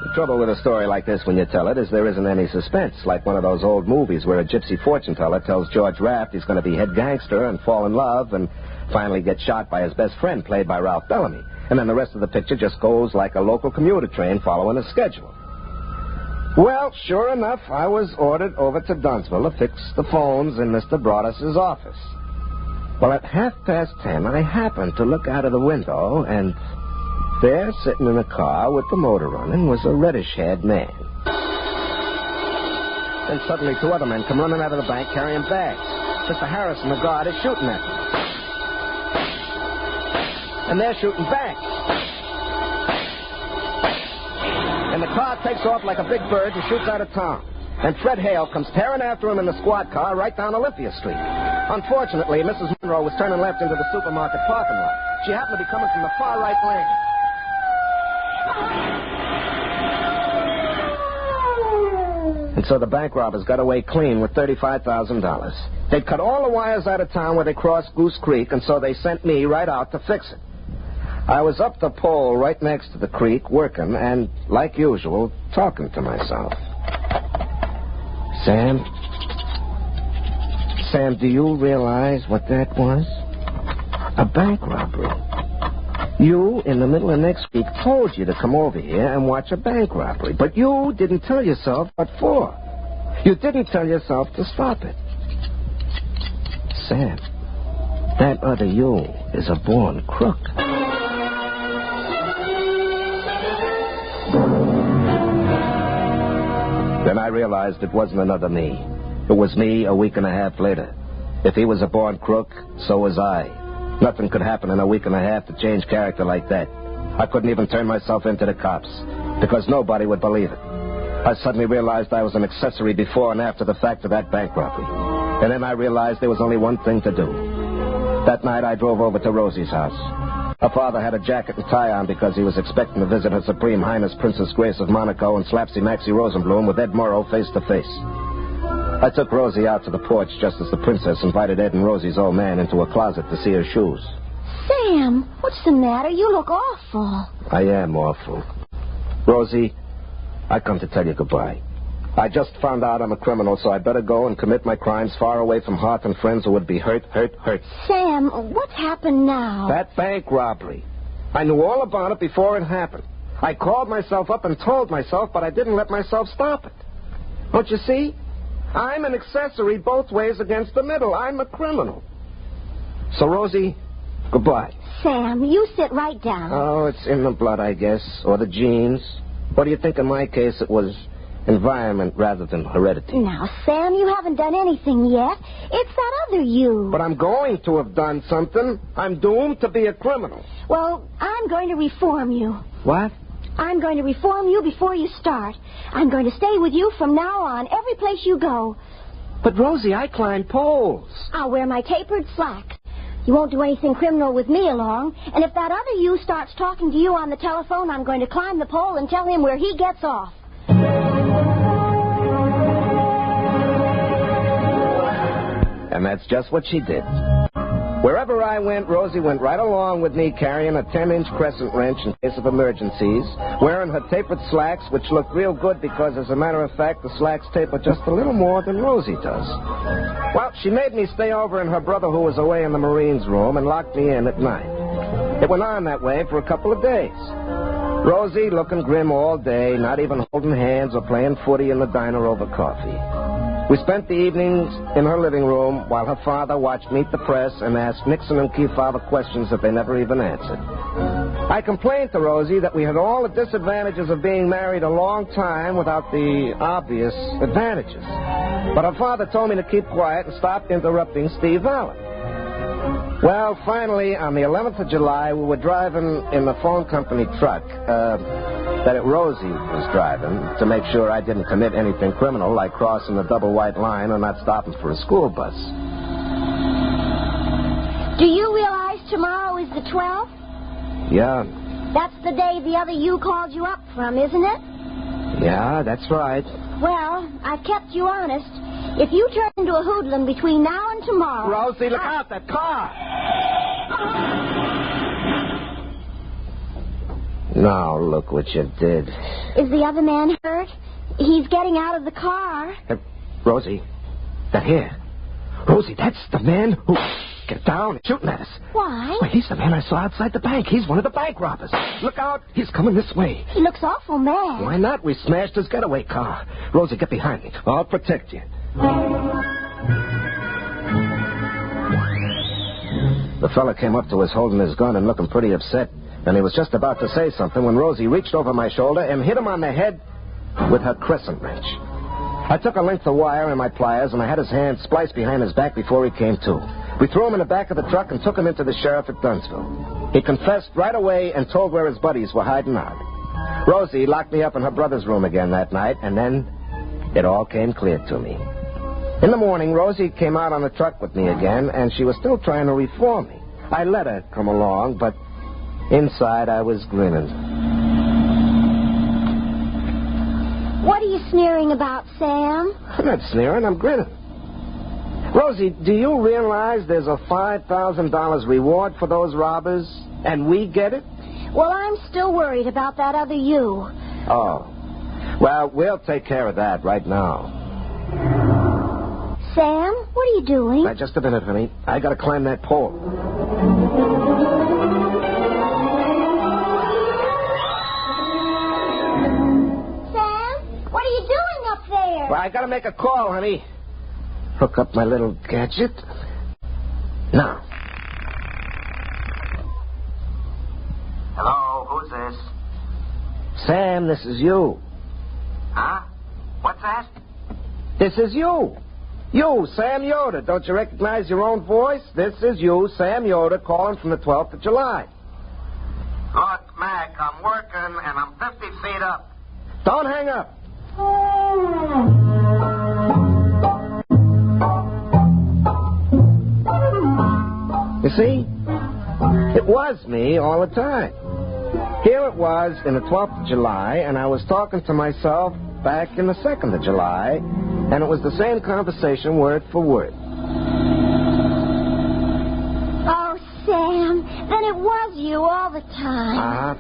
The trouble with a story like this when you tell it is there isn't any suspense, like one of those old movies where a gypsy fortune teller tells George Raft he's going to be head gangster and fall in love and finally get shot by his best friend, played by Ralph Bellamy. And then the rest of the picture just goes like a local commuter train following a schedule. Well, sure enough, I was ordered over to Dunsville to fix the phones in Mr. Broadus' office. Well, at 10:30, I happened to look out of the window, and there, sitting in a car with the motor running, was a reddish-haired man. Then suddenly 2 other men come running out of the bank carrying bags. Mr. Harrison, the guard, is shooting at them. And they're shooting back. And the car takes off like a big bird and shoots out of town. And Fred Hale comes tearing after him in the squad car right down Olympia Street. Unfortunately, Mrs. Monroe was turning left into the supermarket parking lot. She happened to be coming from the far right lane. And so the bank robbers got away clean with $35,000. They'd cut all the wires out of town where they crossed Goose Creek, and so they sent me right out to fix it. I was up the pole right next to the creek working and, like usual, talking to myself. Sam, do you realize what that was? A bank robbery. You, in the middle of next week, told you to come over here and watch a bank robbery, but you didn't tell yourself what for. You didn't tell yourself to stop it. Sam, that other you is a born crook. Then I realized it wasn't another me. It was me a week and a half later. If he was a born crook, so was I. Nothing could happen in a week and a half to change character like that. I couldn't even turn myself into the cops, because nobody would believe it. I suddenly realized I was an accessory before and after the fact of that bank robbery. And then I realized there was only one thing to do. That night I drove over to Rosie's house. Her father had a jacket and tie on because he was expecting to visit Her Supreme Highness Princess Grace of Monaco and Slapsy Maxie Rosenblum with Ed Morrow face to face. I took Rosie out to the porch just as the princess invited Ed and Rosie's old man into a closet to see her shoes. Sam, what's the matter? You look awful. I am awful. Rosie, I come to tell you goodbye. I just found out I'm a criminal, so I better go and commit my crimes far away from hearth and friends who would be hurt. Sam, what's happened now? That bank robbery. I knew all about it before it happened. I called myself up and told myself, but I didn't let myself stop it. Don't you see? I'm an accessory both ways against the middle. I'm a criminal. So, Rosie, goodbye. Sam, you sit right down. Oh, it's in the blood, I guess, or the genes. What do you think in my case it was environment rather than heredity? Now, Sam, you haven't done anything yet. It's that other you. But I'm going to have done something. I'm doomed to be a criminal. Well, I'm going to reform you. What? I'm going to reform you before you start. I'm going to stay with you from now on, every place you go. But, Rosie, I climb poles. I'll wear my tapered slacks. You won't do anything criminal with me along. And if that other you starts talking to you on the telephone, I'm going to climb the pole and tell him where he gets off. And that's just what she did. Wherever I went, Rosie went right along with me, carrying a 10-inch crescent wrench in case of emergencies, wearing her tapered slacks, which looked real good because, as a matter of fact, the slacks taper just a little more than Rosie does. Well, she made me stay over in her brother who was away in the Marines' room and locked me in at night. It went on that way for a couple of days. Rosie looking grim all day, not even holding hands or playing footy in the diner over coffee. We spent the evenings in her living room while her father watched Meet the Press and asked Nixon and Kefauver questions that they never even answered. I complained to Rosie that we had all the disadvantages of being married a long time without the obvious advantages. But her father told me to keep quiet and stop interrupting Steve Allen. Well, finally, on the 11th of July, we were driving in the phone company truck that Rosie was driving to make sure I didn't commit anything criminal like crossing the double white line or not stopping for a school bus. Do you realize tomorrow is the 12th? Yeah. That's the day the other you called you up from, isn't it? Yeah, that's right. Well, I've kept you honest. If you turn into a hoodlum between now and tomorrow... Rosie, look out, that car! Now, look what you did. Is the other man hurt? He's getting out of the car. Rosie, that here. Rosie, that's the man who... Get down, shooting at us. Why? Well, he's the man I saw outside the bank. He's one of the bank robbers. Look out, he's coming this way. He looks awful mad. Why not? We smashed his getaway car. Rosie, get behind me. I'll protect you. The fella came up to us holding his gun and looking pretty upset. And he was just about to say something when Rosie reached over my shoulder and hit him on the head with her crescent wrench. I took a length of wire and my pliers, and I had his hand spliced behind his back before he came to. We threw him in the back of the truck and took him into the sheriff at Dunsville. He confessed right away and told where his buddies were hiding out. Rosie locked me up in her brother's room again that night, and then it all came clear to me. In the morning, Rosie came out on the truck with me again, and she was still trying to reform me. I let her come along, but inside I was grinning. What are you sneering about, Sam? I'm not sneering, I'm grinning. Rosie, do you realize there's a $5,000 reward for those robbers, and we get it? Well, I'm still worried about that other you. Oh. Well, we'll take care of that right now. Sam, what are you doing? Just a minute, honey. I gotta climb that pole. What are you doing up there? Well, I gotta make a call, honey. Hook up my little gadget. Now. Hello, who's this? Sam, this is you. Huh? What's that? This is you. You, Sam Yoder. Don't you recognize your own voice? This is you, Sam Yoder, calling from the 12th of July. Look, Mac, I'm working and I'm 50 feet up. Don't hang up. You see? It was me all the time. Here it was in the 12th of July, and I was talking to myself back in the 2nd of July, and it was the same conversation word for word. Oh, Sam, then it was you all the time. Uh-huh.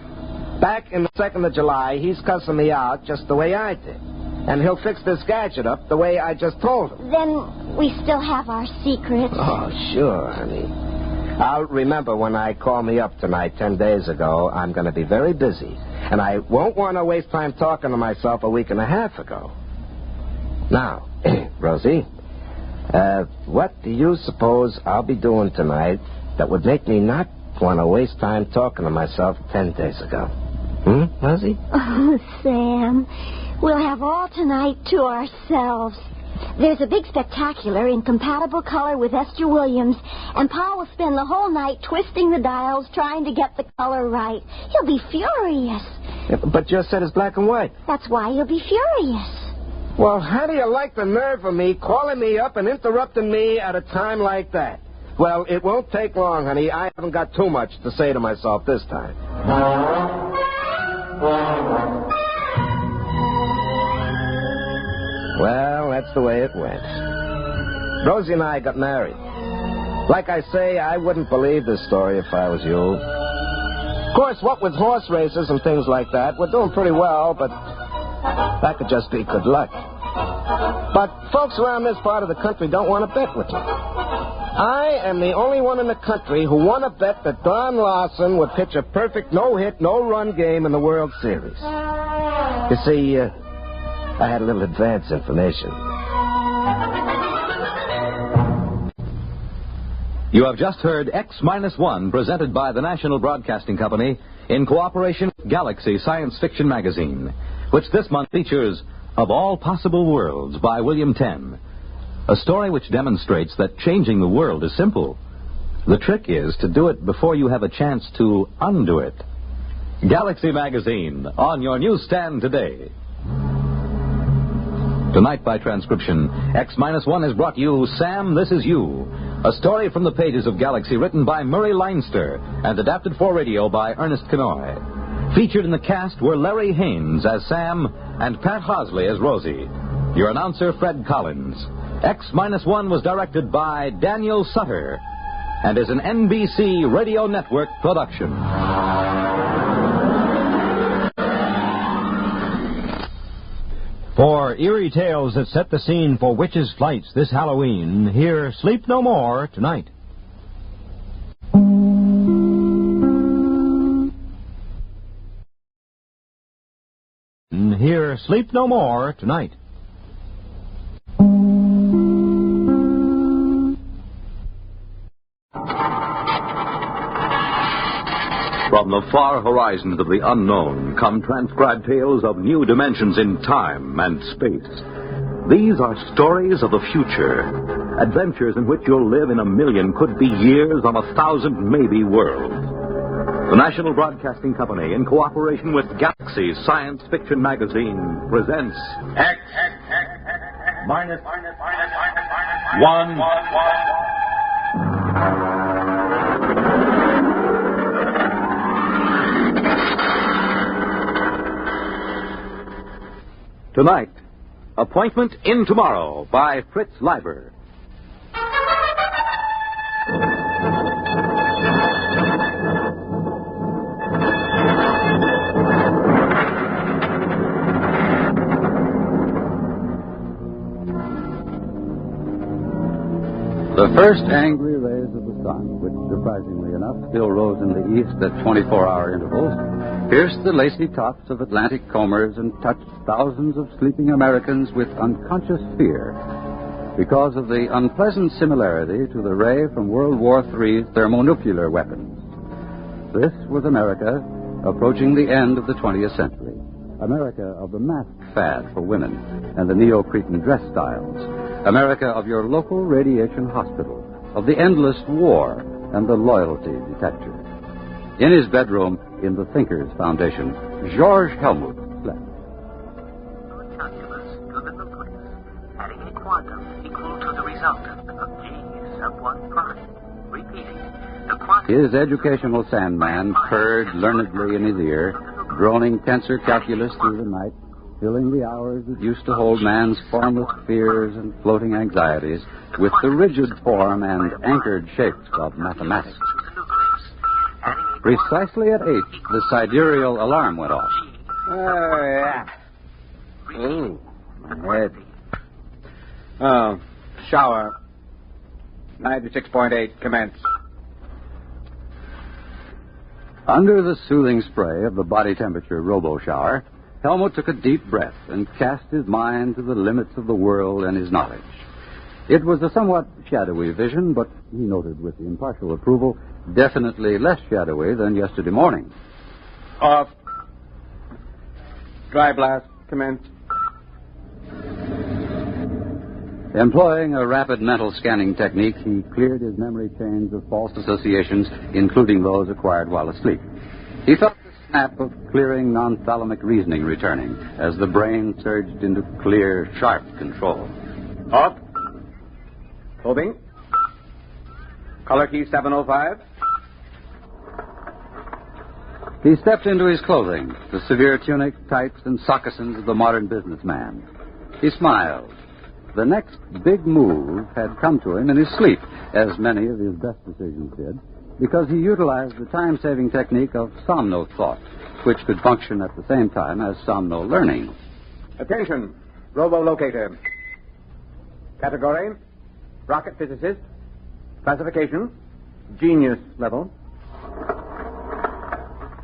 Back in the 2nd of July, he's cussing me out just the way I did. And he'll fix this gadget up the way I just told him. Then we still have our secrets. Oh, sure, honey. I'll remember when I call me up tonight 10 days ago, I'm going to be very busy. And I won't want to waste time talking to myself a week and a half ago. Now, Rosie, what do you suppose I'll be doing tonight that would make me not want to waste time talking to myself 10 days ago? Rosie? Oh, Sam, we'll have all tonight to ourselves. There's a big spectacular in compatible color with Esther Williams, and Pa will spend the whole night twisting the dials trying to get the color right. He'll be furious. Yeah, but your set is black and white. That's why he'll be furious. Well, how do you like the nerve of me calling me up and interrupting me at a time like that? Well, it won't take long, honey. I haven't got too much to say to myself this time. Well, that's the way it went. Rosie and I got married. Like I say, I wouldn't believe this story if I was you. Of course, what with horse races and things like that, we're doing pretty well, but that could just be good luck. But folks around this part of the country don't want to bet with me. I am the only one in the country who won a bet that Don Lawson would pitch a perfect no-hit, no-run game in the World Series. You see, I had a little advance information. You have just heard X-1, presented by the National Broadcasting Company in cooperation with Galaxy Science Fiction Magazine, which this month features Of All Possible Worlds by William Tenn, a story which demonstrates that changing the world is simple. The trick is to do it before you have a chance to undo it. Galaxy Magazine, on your newsstand today. Tonight, by transcription, X-1 has brought you Sam, This Is You, a story from the pages of Galaxy written by Murray Leinster and adapted for radio by Ernest Kinoy. Featured in the cast were Larry Haynes as Sam and Pat Hosley as Rosie. Your announcer, Fred Collins. X-1 was directed by Daniel Sutter and is an NBC Radio Network production. For eerie tales that set the scene for witches' flights this Halloween, hear Sleep No More tonight. Hear Sleep No More tonight. From the far horizons of the unknown come transcribed tales of new dimensions in time and space. These are stories of the future, adventures in which you'll live in 1,000,000, could be years, on 1,000 maybe worlds. The National Broadcasting Company, in cooperation with Galaxy Science Fiction Magazine, presents X-1. Tonight, Appointment in Tomorrow by Fritz Leiber. The first angry rays of the sun, which surprisingly enough still rose in the east at 24-hour intervals, pierced the lacy tops of Atlantic combers and touched thousands of sleeping Americans with unconscious fear because of the unpleasant similarity to the ray from World War III's thermonuclear weapons. This was America approaching the end of the 20th century. America of the mask fad for women and the Neo-Cretan dress styles. America of your local radiation hospital, of the endless war and the loyalty detector. In his bedroom in the Thinkers Foundation, George Helmut slept. Calculus to the nucleus, adding a quantum equal to the resultant of G sub 1 prime. Repeating, the quantum... His educational sandman purred learnedly in his ear, droning tensor calculus through the night, filling the hours that used to hold man's formless fears and floating anxieties with the rigid form and anchored shapes of mathematics. Precisely at 8, the sidereal alarm went off. Oh, yeah. Ooh, my head. Oh, shower. 96.8, commence. Under the soothing spray of the body temperature robo-shower, Helmut took a deep breath and cast his mind to the limits of the world and his knowledge. It was a somewhat shadowy vision, but he noted with impartial approval, definitely less shadowy than yesterday morning. Off. Dry blast, commence. Employing a rapid mental scanning technique, he cleared his memory chains of false associations, including those acquired while asleep. He felt the snap of clearing non-thalamic reasoning returning as the brain surged into clear, sharp control. Off. Probing. Color key 705. He stepped into his clothing, the severe tunic, tights, and moccasins of the modern businessman. He smiled. The next big move had come to him in his sleep, as many of his best decisions did, because he utilized the time-saving technique of somno thought, which could function at the same time as somno learning. Attention, robo-locator. Category, rocket physicist. Classification, genius level.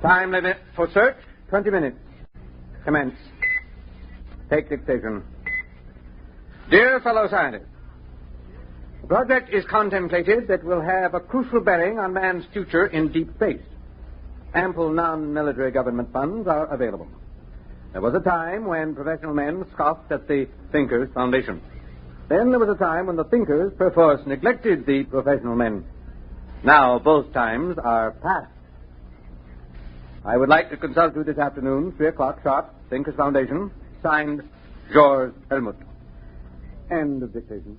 Time limit for search, 20 minutes. Commence. Take dictation. Dear fellow scientists, a project is contemplated that will have a crucial bearing on man's future in deep space. Ample non-military government funds are available. There was a time when professional men scoffed at the Thinkers' Foundation. Then there was a time when the thinkers perforce neglected the professional men. Now both times are past. I would like to consult you this afternoon, 3 o'clock sharp, Thinkers' Foundation, signed George Helmut. End of dictation.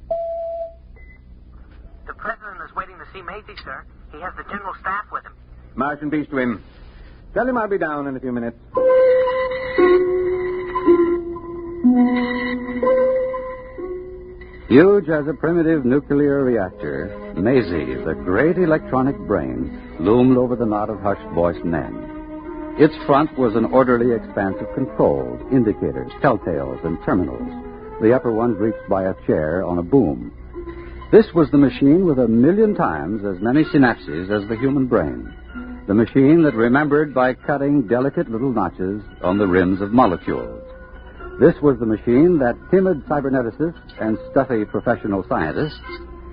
The president is waiting to see Maisie, sir. He has the general staff with him. March and peace to him. Tell him I'll be down in a few minutes. Huge as a primitive nuclear reactor, Maisie, the great electronic brain, loomed over the knot of hushed-voiced men. Its front was an orderly expanse of controls, indicators, telltales, and terminals, the upper ones reached by a chair on a boom. This was the machine with 1,000,000 times as many synapses as the human brain, the machine that remembered by cutting delicate little notches on the rims of molecules. This was the machine that timid cyberneticists and stuffy professional scientists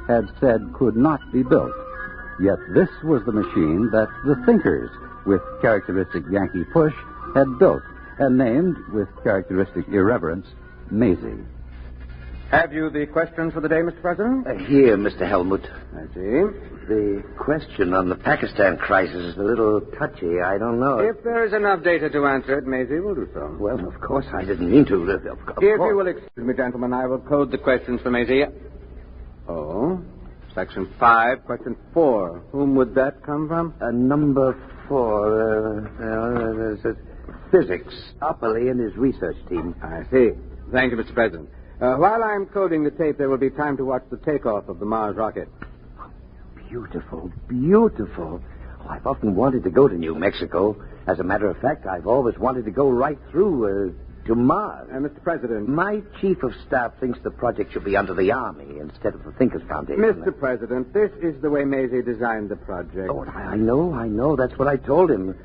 had said could not be built. Yet this was the machine that the thinkers, with characteristic Yankee push, had built and named, with characteristic irreverence, Maisie. Have you the questions for the day, Mr. President? Here, Mr. Helmut. I see. The question on the Pakistan crisis is a little touchy. I don't know. If there is enough data to answer it, Maisie will do so. Well, of course, I didn't mean to. Of If course. you will excuse me, gentlemen, I will code the questions for Maisie. Oh, Section 5, Question 4. Whom would that come from? Number 4. Physics. Upperly and his research team. I see. Thank you, Mr. President. While I'm coding the tape, there will be time to watch the takeoff of the Mars rocket. Beautiful, beautiful. Oh, I've often wanted to go to New Mexico. As a matter of fact, I've always wanted to go right through to Mars. Mr. President. My chief of staff thinks the project should be under the Army instead of the Thinkers Foundation. Mr. President, this is the way Maisie designed the project. Oh, I know. That's what I told him.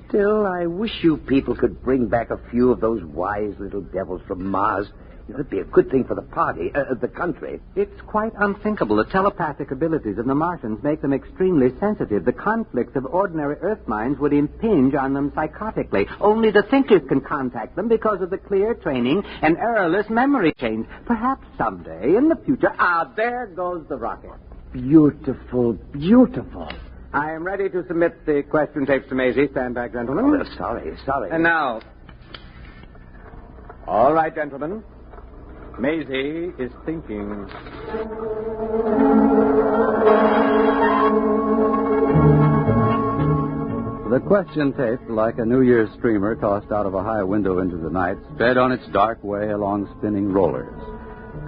Still, I wish you people could bring back a few of those wise little devils from Mars. It would be a good thing for the party, the country. It's quite unthinkable. The telepathic abilities of the Martians make them extremely sensitive. The conflicts of ordinary Earth minds would impinge on them psychotically. Only the thinkers can contact them because of the clear training and errorless memory chains. Perhaps someday, in the future... there goes the rocket. Beautiful, beautiful. I am ready to submit the question tapes to Maisie. Stand back, gentlemen. Oh, sorry. And now... All right, gentlemen. Maisie is thinking. The question tape, like a New Year's streamer tossed out of a high window into the night, sped on its dark way along spinning rollers.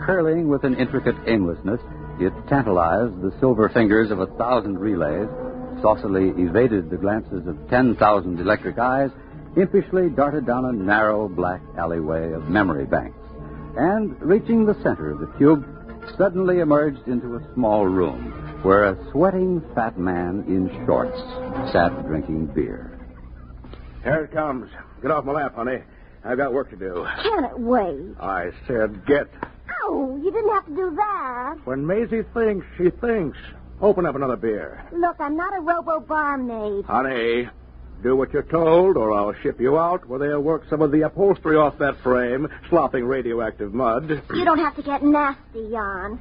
Curling with an intricate aimlessness, it tantalized the silver fingers of 1,000 relays, saucily evaded the glances of 10,000 electric eyes, impishly darted down a narrow black alleyway of memory banks, and, reaching the center of the cube, suddenly emerged into a small room where a sweating fat man in shorts sat drinking beer. Here it comes. Get off my lap, honey. I've got work to do. Can it wait? I said get. Oh, you didn't have to do that. When Maisie thinks, she thinks. Open up another beer. Look, I'm not a robo-barmaid. Honey, do what you're told, or I'll ship you out where they'll work some of the upholstery off that frame, slopping radioactive mud. You don't have to get nasty, Jan.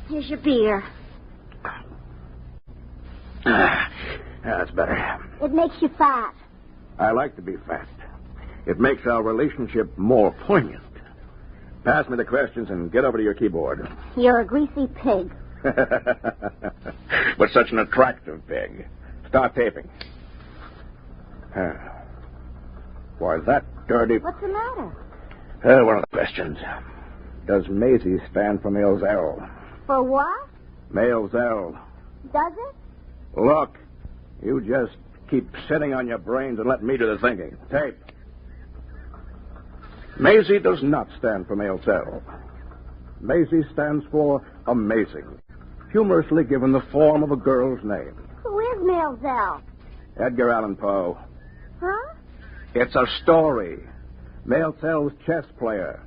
Here's your beer. That's better. It makes you fat. I like to be fat. It makes our relationship more poignant. Pass me the questions and get over to your keyboard. You're a greasy pig. But such an attractive pig. Start taping. Why, that dirty... What's the matter? One of the questions. does Maisie stand for male Zell? For what? Male Zell. Does it? Look, you just keep sitting on your brains and let me do the thinking. Tape. Maisie does not stand for male Zell. Maisie stands for amazing, humorously given the form of a girl's name. Who is Male Zell? Edgar Allan Poe. Huh? It's a story. Male Zell's chess player.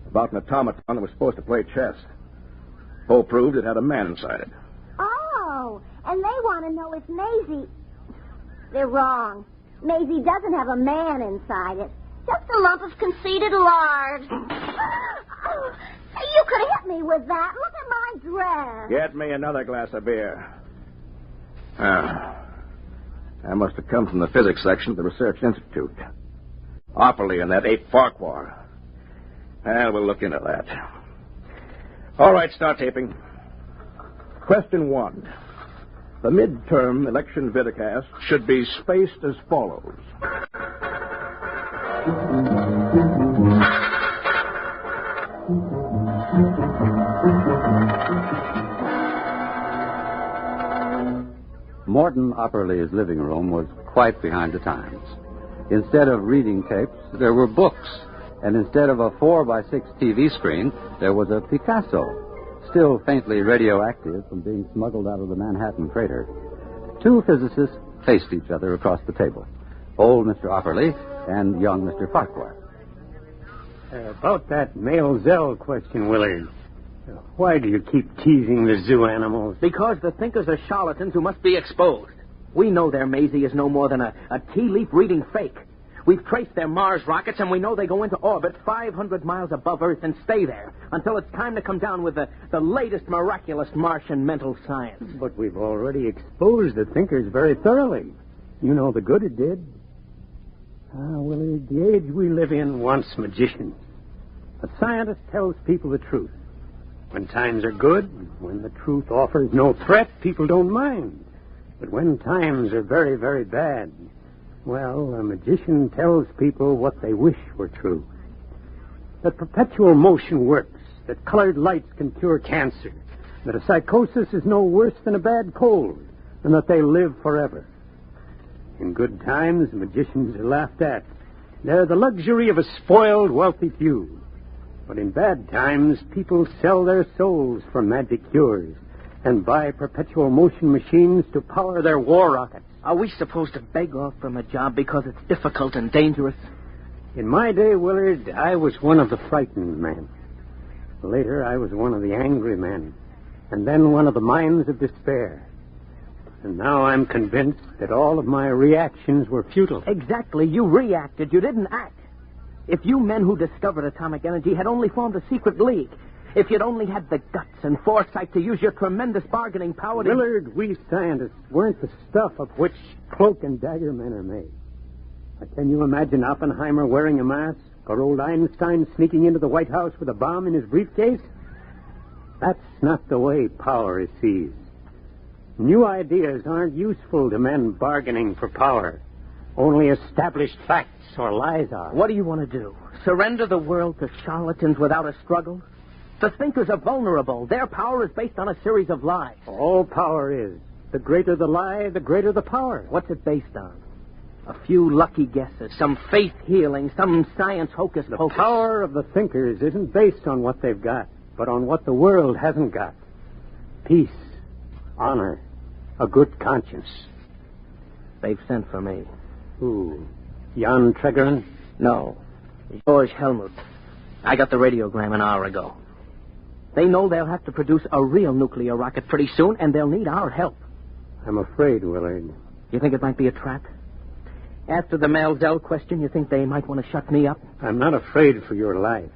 About an automaton that was supposed to play chess. Poe proved it had a man inside it. Oh, and they want to know if Maisie... They're wrong. Maisie doesn't have a man inside it. Just a lump of conceited lard. You could hit me with that. Look at my dress. Get me another glass of beer. That must have come from the physics section of the Research Institute. Opperly and that ape Farquhar. Well, we'll look into that. All right, start taping. Question 1. The midterm election vidcast should be spaced as follows. Morton Opperly's living room was quite behind the times. Instead of reading tapes, there were books. And instead of a 4x6 TV screen, there was a Picasso, still faintly radioactive from being smuggled out of the Manhattan crater. Two physicists faced each other across the table, old Mr. Opperly and young Mr. Farquhar. About that male Zell question, Willard. Why do you keep teasing the zoo animals? Because the thinkers are charlatans who must be exposed. We know their Maisie is no more than a tea-leaf reading fake. We've traced their Mars rockets, and we know they go into orbit 500 miles above Earth and stay there until it's time to come down with the latest miraculous Martian mental science. But we've already exposed the thinkers very thoroughly. You know the good it did. Willard, the age we live in wants magicians. A scientist tells people the truth. When times are good, when the truth offers no threat, people don't mind. But when times are very, very bad, well, a magician tells people what they wish were true. That perpetual motion works, that colored lights can cure cancer, that a psychosis is no worse than a bad cold, and that they live forever. In good times, magicians are laughed at. They're the luxury of a spoiled, wealthy few. But in bad times, people sell their souls for magic cures and buy perpetual motion machines to power their war rockets. Are we supposed to beg off from a job because it's difficult and dangerous? In my day, Willard, I was one of the frightened men. Later, I was one of the angry men. And then one of the minds of despair. And now I'm convinced that all of my reactions were futile. Exactly. You reacted. You didn't act. If you men who discovered atomic energy had only formed a secret league, if you'd only had the guts and foresight to use your tremendous bargaining power to... Willard, we scientists weren't the stuff of which cloak and dagger men are made. Can you imagine Oppenheimer wearing a mask or old Einstein sneaking into the White House with a bomb in his briefcase? That's not the way power is seized. New ideas aren't useful to men bargaining for power. Only established facts or lies are. What do you want to do? Surrender the world to charlatans without a struggle? The thinkers are vulnerable. Their power is based on a series of lies. All power is. The greater the lie, the greater the power. What's it based on? A few lucky guesses, some faith healing, some science hocus pocus. The power of the thinkers isn't based on what they've got, but on what the world hasn't got. Peace, honor, a good conscience. They've sent for me. Who? Jan Tregerin? No. George Helmut. I got the radiogram an hour ago. They know they'll have to produce a real nuclear rocket pretty soon, and they'll need our help. I'm afraid, Willard. You think it might be a trap? After the Mel Zell question, you think they might want to shut me up? I'm not afraid for your life.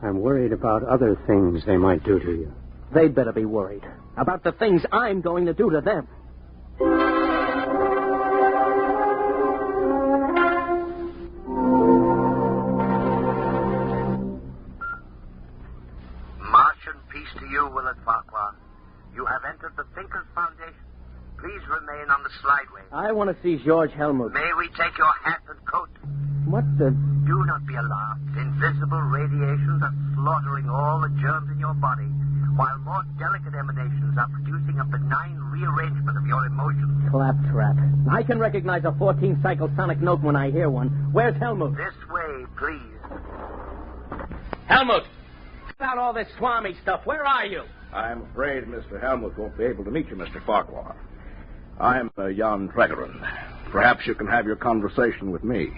I'm worried about other things they might do to you. They'd better be worried about the things I'm going to do to them. To you, Willard Farquhar. You have entered the Thinkers Foundation. Please remain on the slideway. I want to see George Helmut. May we take your hat and coat? What the... Do not be alarmed. In Visible radiations are slaughtering all the germs in your body, while more delicate emanations are producing a benign rearrangement of your emotions. Claptrap. I can recognize a 14-cycle sonic note when I hear one. Where's Helmut? This way, please. Helmut! About all this Swami stuff, where are you? I'm afraid Mr. Helmut won't be able to meet you, Mr. Farquhar. I'm Jan Tregerin. Perhaps you can have your conversation with me.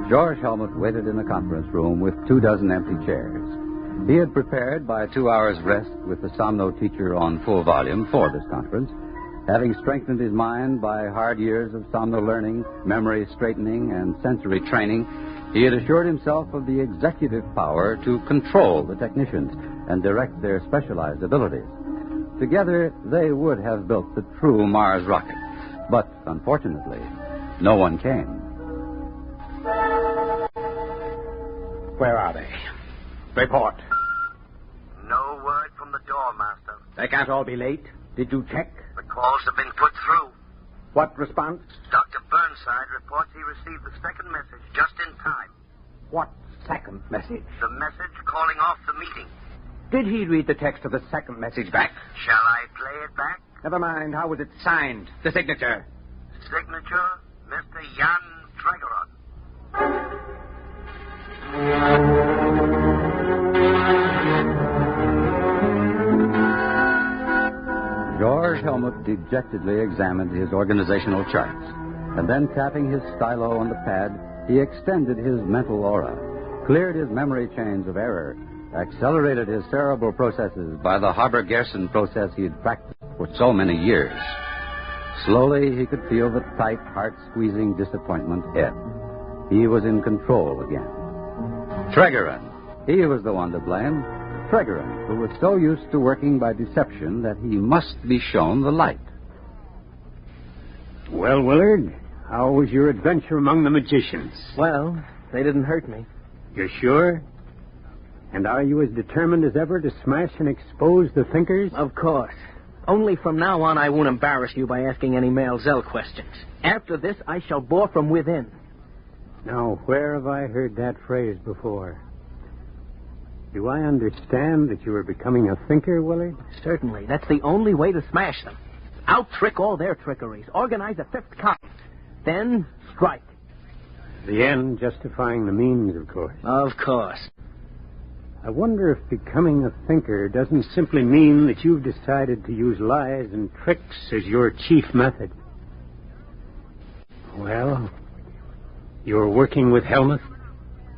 George Helmut waited in the conference room with 24 empty chairs. He had prepared by 2 hours' rest with the Somno teacher on full volume for this conference, having strengthened his mind by hard years of Somno learning, memory straightening, and sensory training. He had assured himself of the executive power to control the technicians and direct their specialized abilities. Together, they would have built the true Mars rocket. But, unfortunately, no one came. Where are they? Report. No word from the door, Master. They can't all be late. Did you check? The calls have been put through. What response? Dr. Burnside reports he received the second message just in time. What second message? The message calling off the meeting. Did he read the text of the second message back? Shall I play it back? Never mind. How was it signed? The signature? Signature, Mr. Jan Tregerin. George Helmut dejectedly examined his organizational charts, and then tapping his stylo on the pad, he extended his mental aura, cleared his memory chains of error, accelerated his cerebral processes by the Haber-Gerson process he had practiced for so many years. Slowly, he could feel the tight, heart-squeezing disappointment ebb. He was in control again. Tregerin. He was the one to blame. Tregerin, who was so used to working by deception that he must be shown the light. Well, Willard, how was your adventure among the magicians? Well, they didn't hurt me. You're sure? And are you as determined as ever to smash and expose the thinkers? Of course. Only from now on I won't embarrass you by asking any male Zell questions. After this, I shall bore from within. Now, where have I heard that phrase before? Do I understand that you are becoming a thinker, Willard? Certainly. That's the only way to smash them. Out-trick all their trickeries. Organize a fifth kind. Then strike. The end justifying the means, of course. Of course. I wonder if becoming a thinker doesn't simply mean that you've decided to use lies and tricks as your chief method. Well, you're working with Helmut?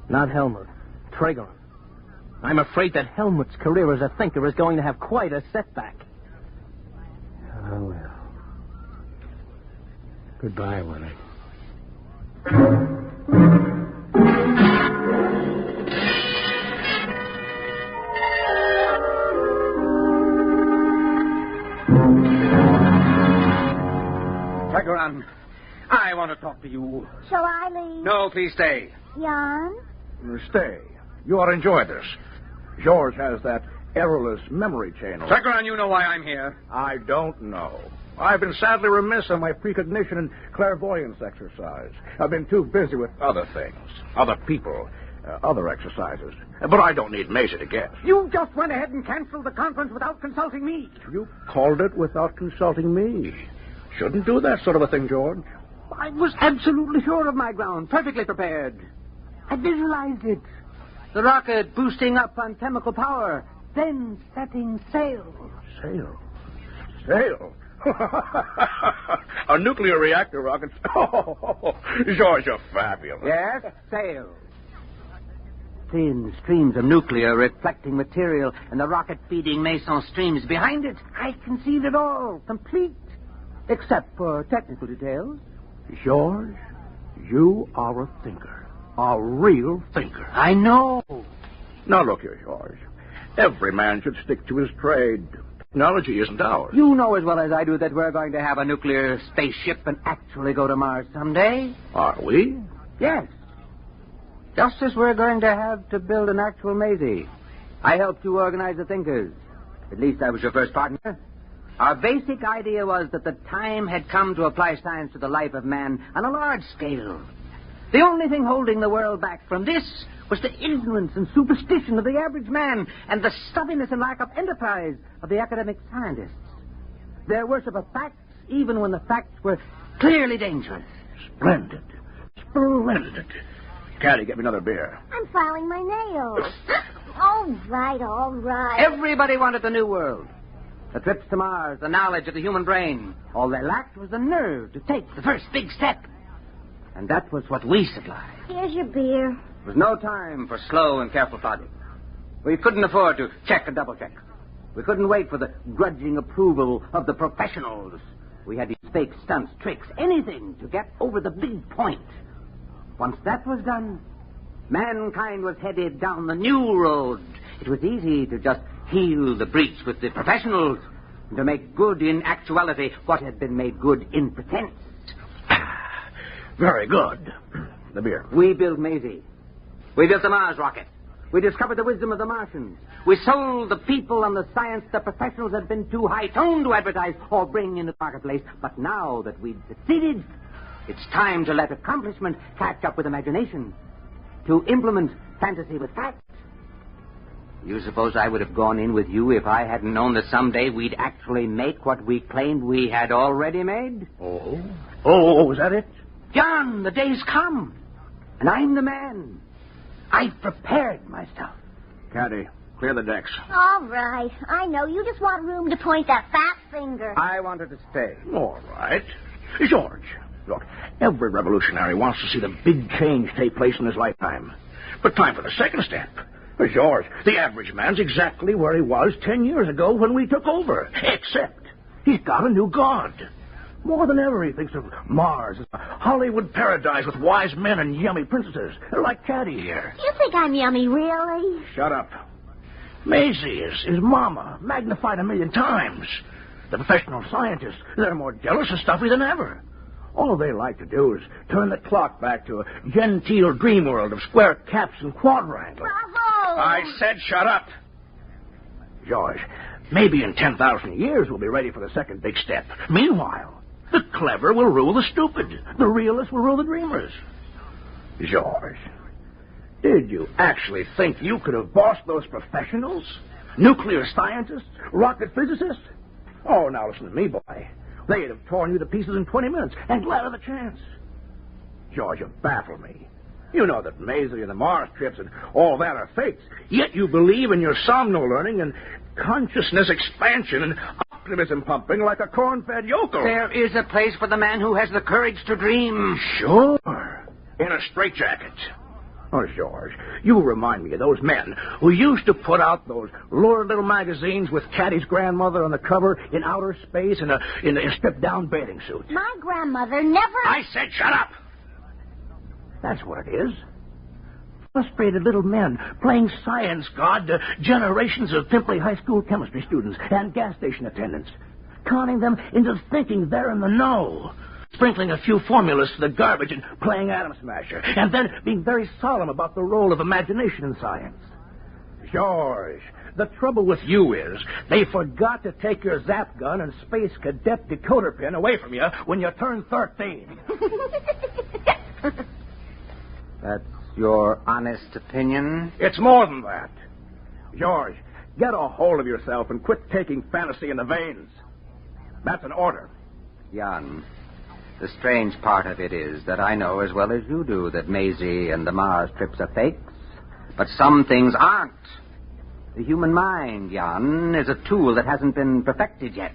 Not Helmut. Tregerin. I'm afraid that Helmut's career as a thinker is going to have quite a setback. Oh, well. Goodbye, Willard. Tregerin, I want to talk to you. Shall I leave? No, please stay. Jan? Stay. You ought to enjoy this. George has that errorless memory chain. Tregerin, you know why I'm here. I don't know. I've been sadly remiss on my precognition and clairvoyance exercise. I've been too busy with other things, other people, other exercises. But I don't need Mesa to guess. You just went ahead and canceled the conference without consulting me. You called it without consulting me. Shouldn't do that sort of a thing, George. I was absolutely sure of my ground, perfectly prepared. I visualized it. The rocket boosting up on chemical power, then setting sail. Sail? Sail? A nuclear reactor rocket? Oh, George, you're fabulous. Yes, sail. Thin streams of nuclear reflecting material and the rocket feeding Mason streams behind it. I conceived it all, complete, except for technical details. George, you are a thinker. A real thinker. I know. Now, look here, George. Every man should stick to his trade. Technology isn't ours. You know as well as I do that we're going to have a nuclear spaceship and actually go to Mars someday. Are we? Yes. Just as we're going to have to build an actual Maisie. I helped you organize the thinkers. At least I was your first partner. Our basic idea was that the time had come to apply science to the life of man on a large scale. The only thing holding the world back from this was the ignorance and superstition of the average man and the stubbornness and lack of enterprise of the academic scientists. Their worship of facts, even when the facts were clearly dangerous. Splendid. Splendid. Caddy, get me another beer. I'm filing my nails. All right, all right. Everybody wanted the new world. The trips to Mars, the knowledge of the human brain. All they lacked was the nerve to take the first big step. And that was what we supplied. Here's your beer. There was no time for slow and careful plodding. We couldn't afford to check and double-check. We couldn't wait for the grudging approval of the professionals. We had to use fake stunts, tricks, anything to get over the big point. Once that was done, mankind was headed down the new road. It was easy to just heal the breach with the professionals and to make good in actuality what had been made good in pretense. Very good. The beer. We built Maisie. We built the Mars rocket. We discovered the wisdom of the Martians. We sold the people and the science the professionals had been too high-toned to advertise or bring into the marketplace. But now that we'd succeeded, it's time to let accomplishment catch up with imagination, to implement fantasy with fact. You suppose I would have gone in with you if I hadn't known that someday we'd actually make what we claimed we had already made? Oh, is that it? John, the day's come, and I'm the man. I've prepared myself. Caddy, clear the decks. All right. I know. You just want room to point that fat finger. I wanted to stay. All right. George, look, every revolutionary wants to see the big change take place in his lifetime. But time for the second step. George, the average man's exactly where he was 10 years ago when we took over. Except he's got a new god. More than ever, he thinks of Mars as a Hollywood paradise with wise men and yummy princesses, like Caddy here. You think I'm yummy, really? Shut up. Maisie is his mama, magnified 1,000,000 times. The professional scientists, they're more jealous and stuffy than ever. All they like to do is turn the clock back to a genteel dream world of square caps and quadrangles. Bravo! I said shut up. George, maybe in 10,000 years we'll be ready for the second big step. Meanwhile, the clever will rule the stupid. The realists will rule the dreamers. George, did you actually think you could have bossed those professionals? Nuclear scientists? Rocket physicists? Oh, now listen to me, boy. They'd have torn you to pieces in 20 minutes, and glad of the chance. George, you baffle me. You know that Maisie and the Mars trips and all that are fakes, yet you believe in your somno-learning and consciousness expansion and optimism pumping like a corn-fed yokel. There is a place for the man who has the courage to dream. Sure. In a straitjacket. Oh, George, you remind me of those men who used to put out those lurid little magazines with Caddy's grandmother on the cover in outer space in a stripped-down bathing suit. My grandmother never... I said shut up! That's what it is. Frustrated little men playing science god to generations of pimply high school chemistry students and gas station attendants, conning them into thinking they're in the know, sprinkling a few formulas to the garbage and playing Atom Smasher, and then being very solemn about the role of imagination in science. George, the trouble with you is they forgot to take your zap gun and space cadet decoder pin away from you when you turned 13. That's your honest opinion? It's more than that. George, get a hold of yourself and quit taking fantasy in the veins. That's an order. Jan, the strange part of it is that I know as well as you do that Maisie and the Mars trips are fakes, but some things aren't. The human mind, Jan, is a tool that hasn't been perfected yet.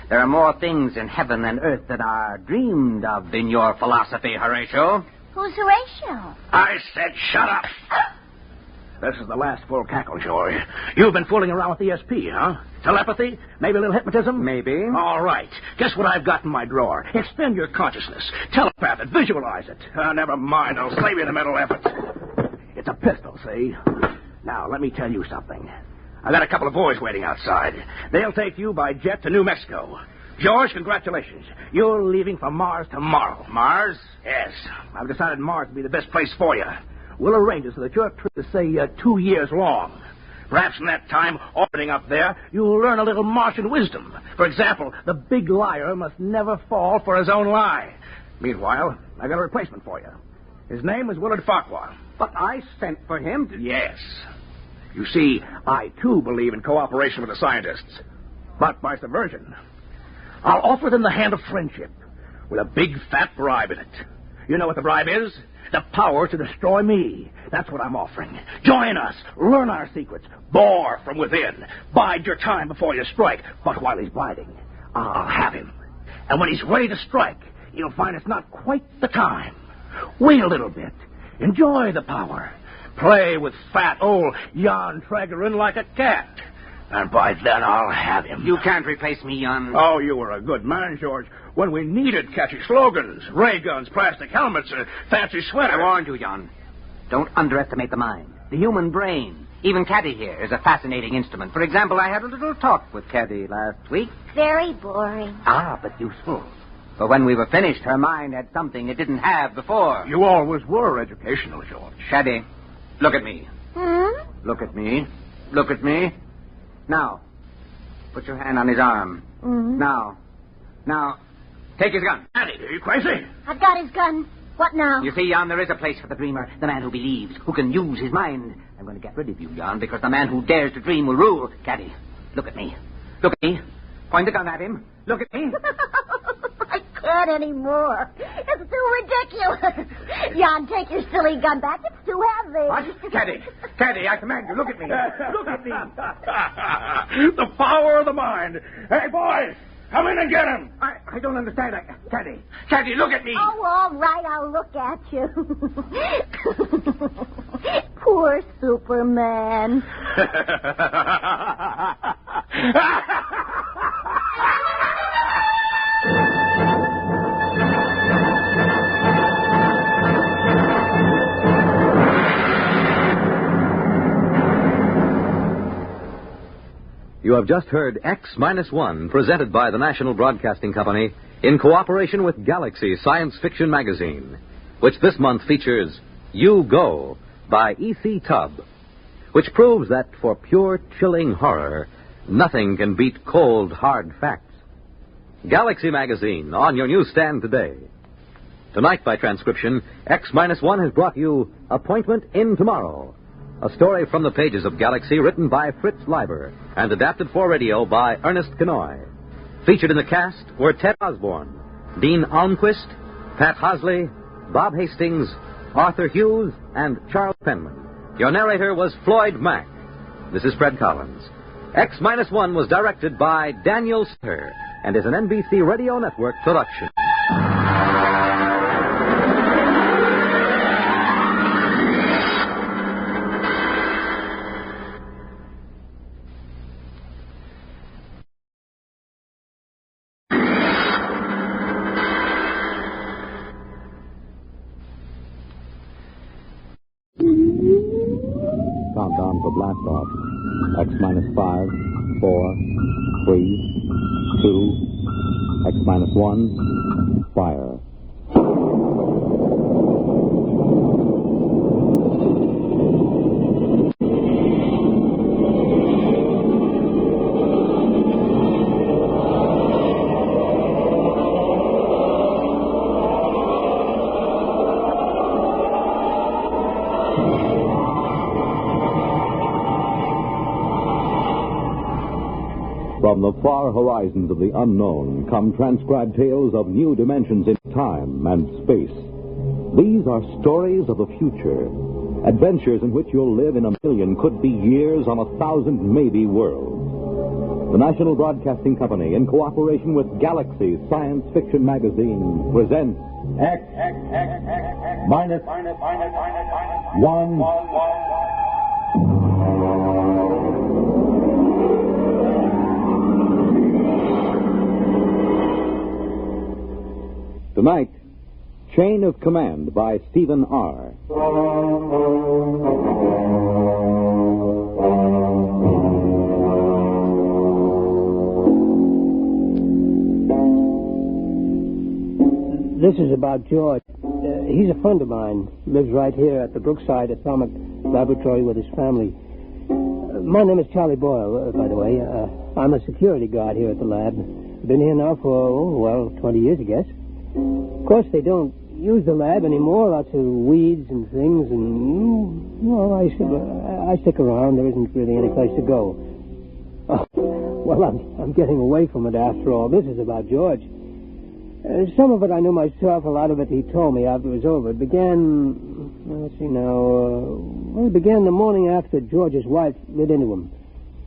There are more things in heaven and earth that are dreamed of in your philosophy, Horatio. Who's Horatio? I said shut up. This is the last full cackle, George. You've been fooling around with ESP, huh? Telepathy? Maybe a little hypnotism? Maybe. All right. Guess what I've got in my drawer? Extend your consciousness. Telepath it. Visualize it. Never mind. I'll save you the mental effort. It's a pistol, see? Now, let me tell you something. I got a couple of boys waiting outside. They'll take you by jet to New Mexico. George, congratulations. You're leaving for Mars tomorrow. Mars? Yes. I've decided Mars will be the best place for you. We'll arrange it so that your trip is, say, 2 years long. Perhaps in that time orbiting up there, you'll learn a little Martian wisdom. For example, the big liar must never fall for his own lie. Meanwhile, I got a replacement for you. His name is Willard Farquhar. But I sent for him to... Yes. You see, I, too, believe in cooperation with the scientists. But by subversion. I'll offer them the hand of friendship with a big, fat bribe in it. You know what the bribe is? The power to destroy me. That's what I'm offering. Join us. Learn our secrets. Bore from within. Bide your time before you strike. But while he's biding, I'll have him. And when he's ready to strike, you'll find it's not quite the time. Wait a little bit. Enjoy the power. Play with fat old Jan Tragerin like a cat. And by then I'll have him. You can't replace me, Jan. Oh, you were a good man, George. When we needed catchy slogans, ray guns, plastic helmets, fancy sweaters. I warned you, Jan. Don't underestimate the mind. The human brain. Even Caddy here is a fascinating instrument. For example, I had a little talk with Caddy last week. Very boring. Ah, but useful. But when we were finished, her mind had something it didn't have before. You always were educational, George. Caddy, look at me. Look at me. Look at me. Now, put your hand on his arm. Now, take his gun. Caddy, are you crazy? I've got his gun. What now? You see, Jan, there is a place for the dreamer, the man who believes, who can use his mind. I'm going to get rid of you, Jan, because the man who dares to dream will rule. Caddy, look at me. Look at me. Point the gun at him. Look at me. I can't anymore. It's too ridiculous. Jan, take your silly gun back. It's too heavy. What? Caddy, I command you. Look at me. Look at me. The power of the mind. Hey, boys, come in and get him. I don't understand. Caddy, look at me. Oh, all right, I'll look at you. Poor Superman. You have just heard X-1, presented by the National Broadcasting Company in cooperation with Galaxy Science Fiction Magazine, which this month features You Go by E.C. Tubb, which proves that for pure, chilling horror, nothing can beat cold, hard facts. Galaxy Magazine, on your newsstand today. Tonight, by transcription, X-1 has brought you Appointment in Tomorrow, a story from the pages of Galaxy written by Fritz Leiber and adapted for radio by Ernest Kinoy. Featured in the cast were Ted Osborne, Dean Almquist, Pat Hosley, Bob Hastings, Arthur Hughes, and Charles Penman. Your narrator was Floyd Mack. This is Fred Collins. X-1 was directed by Daniel Sutter and is an NBC Radio Network production. Countdown for blast off. X-5, 4, 3, 2, X-1, fire. From the far horizons of the unknown come transcribed tales of new dimensions in time and space. These are stories of the future, adventures in which you'll live in a million could-be years on 1,000 maybe worlds. The National Broadcasting Company, in cooperation with Galaxy Science Fiction Magazine, presents X-1. Tonight, Chain of Command by Stephen R. This is about George. He's a friend of mine. Lives right here at the Brookside Atomic Laboratory with his family. My name is Charlie Boyle, by the way. I'm a security guard here at the lab. Been here now for, 20 years, I guess. Of course, they don't use the lab anymore. Lots of weeds and things, and, I stick around. There isn't really any place to go. Oh, well, I'm getting away from it after all. This is about George. Some of it I knew myself. A lot of it he told me after it was over. It began, it began the morning after George's wife lit into him.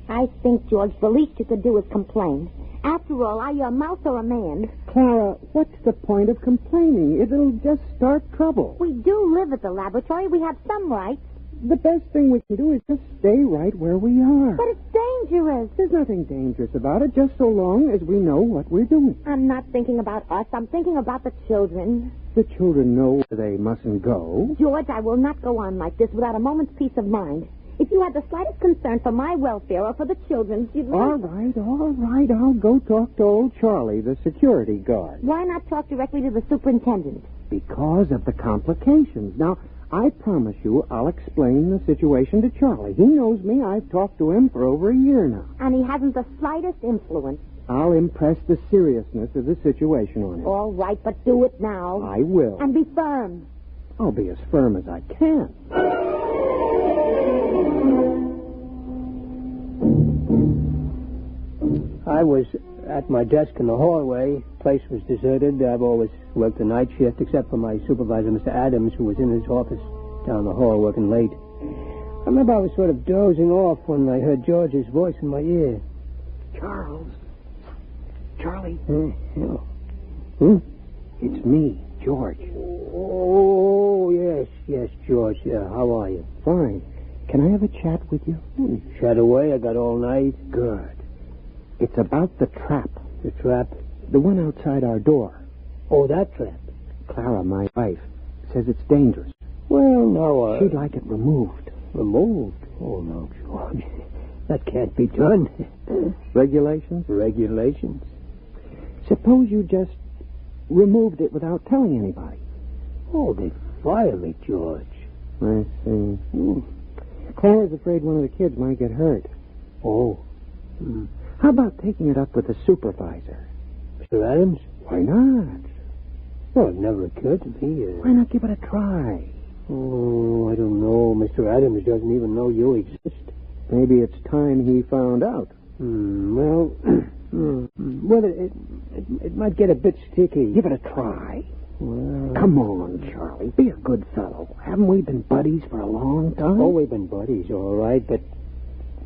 I think, George, the least you could do is complain. After all, are you a mouse or a man? Clara, what's the point of complaining? It'll just start trouble. We do live at the laboratory. We have some rights. The best thing we can do is just stay right where we are. But it's dangerous. There's nothing dangerous about it, just so long as we know what we're doing. I'm not thinking about us. I'm thinking about the children. The children know they mustn't go. George, I will not go on like this without a moment's peace of mind. If you had the slightest concern for my welfare or for the children's, you'd... All right. I'll go talk to old Charlie, the security guard. Why not talk directly to the superintendent? Because of the complications. Now, I promise you I'll explain the situation to Charlie. He knows me. I've talked to him for over a year now. And he hasn't the slightest influence. I'll impress the seriousness of the situation on him. All right, but do it now. I will. And be firm. I'll be as firm as I can. I was at my desk in the hallway. Place was deserted. I've always worked the night shift, except for my supervisor, Mr. Adams, who was in his office down the hall working late. I remember I was sort of dozing off when I heard George's voice in my ear. Charlie? It's me, George. Oh, yes, George. Yeah, how are you? Fine. Can I have a chat with you? Chat away. I got all night. Good. It's about the trap. The trap? The one outside our door. Oh, that trap. Clara, my wife, says it's dangerous. Well, no, she'd like it removed. Removed? Oh, no, George. That can't be done. Regulations? Regulations. Suppose you just removed it without telling anybody. Oh, they'd fire me, George. I see. Clara's afraid one of the kids might get hurt. Oh. How about taking it up with the supervisor? Mr. Adams? Why not? Well, it never occurred to me. Why not give it a try? Oh, I don't know. Mr. Adams doesn't even know you exist. Maybe it's time he found out. Well, it might get a bit sticky. Give it a try. Well, come on, Charlie. Be a good fellow. Haven't we been buddies for a long time? Oh, we've been buddies, all right, but...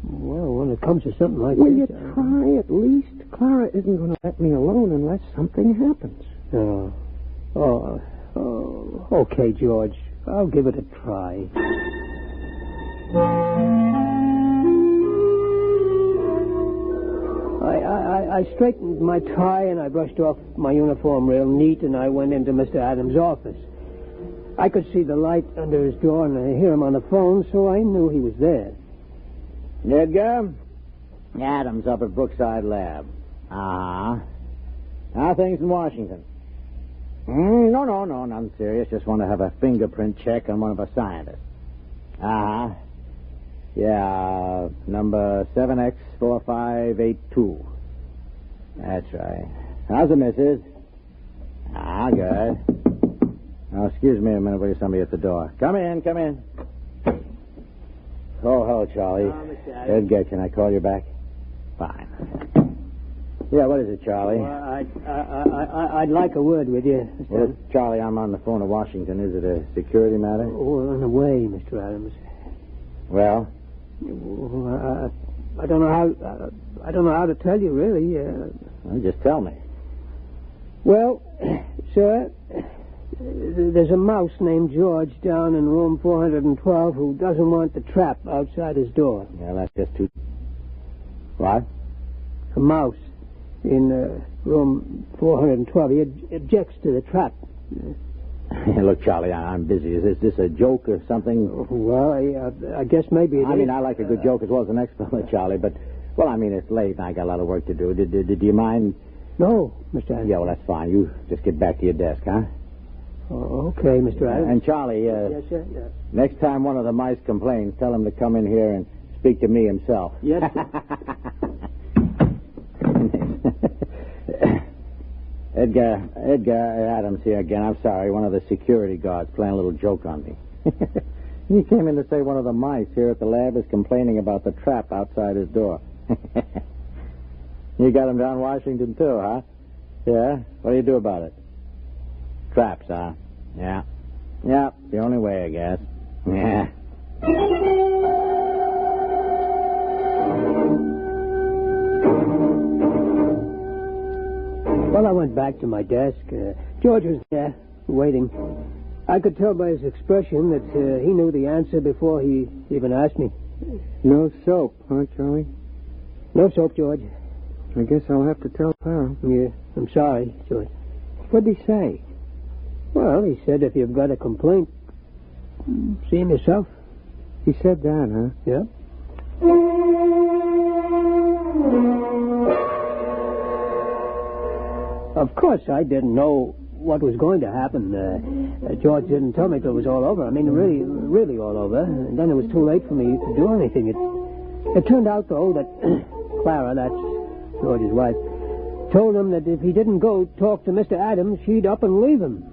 Well, when it comes to something like Will this... you try at least? Clara isn't going to let me alone unless something happens. Okay, George. I'll give it a try. I straightened my tie and I brushed off my uniform real neat and I went into Mr. Adams' office. I could see the light under his door and I hear him on the phone, so I knew he was there. Edgar? Adams up at Brookside Lab. How are things in Washington? No, nothing serious. Just want to have a fingerprint check on one of our scientists. Yeah, number 7X4582. That's right. How's the missus? Good. Oh, excuse me a minute, will you? Somebody at the door. Come in. Oh, hello, Charlie. Edgar, can I call you back? Fine. Yeah, what is it, Charlie? Well, I'd like a word with you, Mr. Well, Charlie, I'm on the phone to Washington. Is it a security matter? Oh, on the way, Mr. Adams. Well? I don't know how to tell you, really. Well, just tell me. Well, sir, there's a mouse named George down in room 412 who doesn't want the trap outside his door. Yeah, that's just too... What? A mouse in room 412. He objects to the trap. Look, Charlie, I'm busy. Is this a joke or something? Well, I guess maybe it is. I mean, I like a good joke as well as the next fellow, Charlie, but, well, I mean, it's late and I got a lot of work to do. Did you mind? No, Mr. Adams. Yeah, well, that's fine. You just get back to your desk, huh? Oh, okay, Mr. Adams. And, Charlie, yes, sir. Yes. Next time one of the mice complains, tell him to come in here and speak to me himself. Yes, Edgar Adams here again. I'm sorry. One of the security guards playing a little joke on me. He came in to say one of the mice here at the lab is complaining about the trap outside his door. You got him down Washington, too, huh? Yeah? What do you do about it? Traps, huh? Yeah. Yeah, the only way, I guess. Yeah. Well, I went back to my desk. George was there, waiting. I could tell by his expression that he knew the answer before he even asked me. No soap, huh, Charlie? No soap, George. I guess I'll have to tell Pal. Yeah, I'm sorry, George. What'd he say? Well, he said if you've got a complaint, see him yourself. He said that, huh? Yeah. Of course, I didn't know what was going to happen. George didn't tell me till it was all over. I mean, really all over. And then it was too late for me to do anything. It turned out, though, that Clara, that's George's wife, told him that if he didn't go talk to Mr. Adams, she'd up and leave him.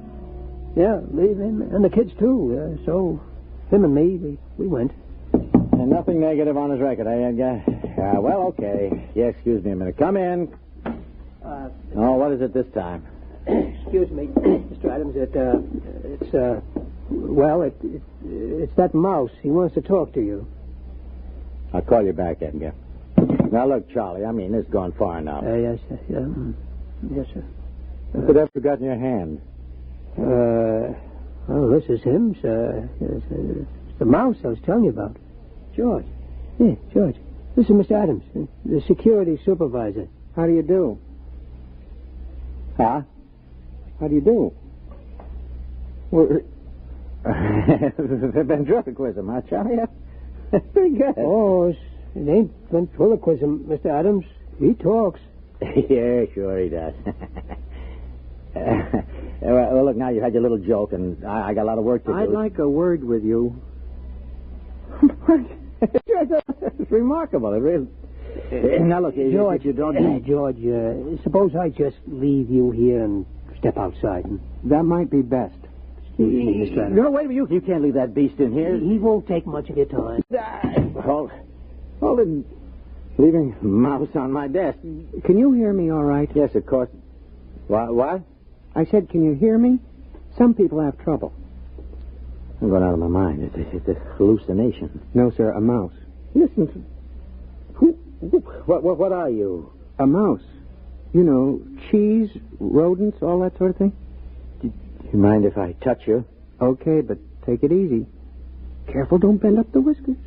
Yeah, leave him. And the kids, too. So him and me, we went. And nothing negative on his record, eh, Edgar? Well, okay. Yeah, excuse me a minute. Come in. What is it this time? Excuse me, Mr. Adams. It's that mouse. He wants to talk to you. I'll call you back, Edgar. Now, look, Charlie, I mean, this has gone far enough. Yes, sir. Yes, sir. Whatever you got in your hand? This is him, sir. It's the mouse I was telling you about. George. Yeah, George. This is Mr. Adams, the security supervisor. How do you do? Huh? How do you do? Well, ventriloquism, huh, Charlie? Pretty good. Oh, it ain't ventriloquism, Mr. Adams. He talks. Yeah, sure he does. Well, look, now you've had your little joke, and I got a lot of work to do. I'd like a word with you. It's remarkable. It really... Now, look, George, you don't... George, suppose I just leave you here and step outside. That might be best. Excuse me, Mr. Adams. No, wait a minute. You can't leave that beast in here. He won't take much of your time. Hold it. Leaving mouse on my desk. Can you hear me all right? Yes, of course. What? I said, can you hear me? Some people have trouble. I'm going out of my mind. It's a hallucination. No, sir, a mouse. Listen to... What are you? A mouse. You know, cheese, rodents, all that sort of thing. Do you mind if I touch you? Okay, but take it easy. Careful, don't bend up the whiskers.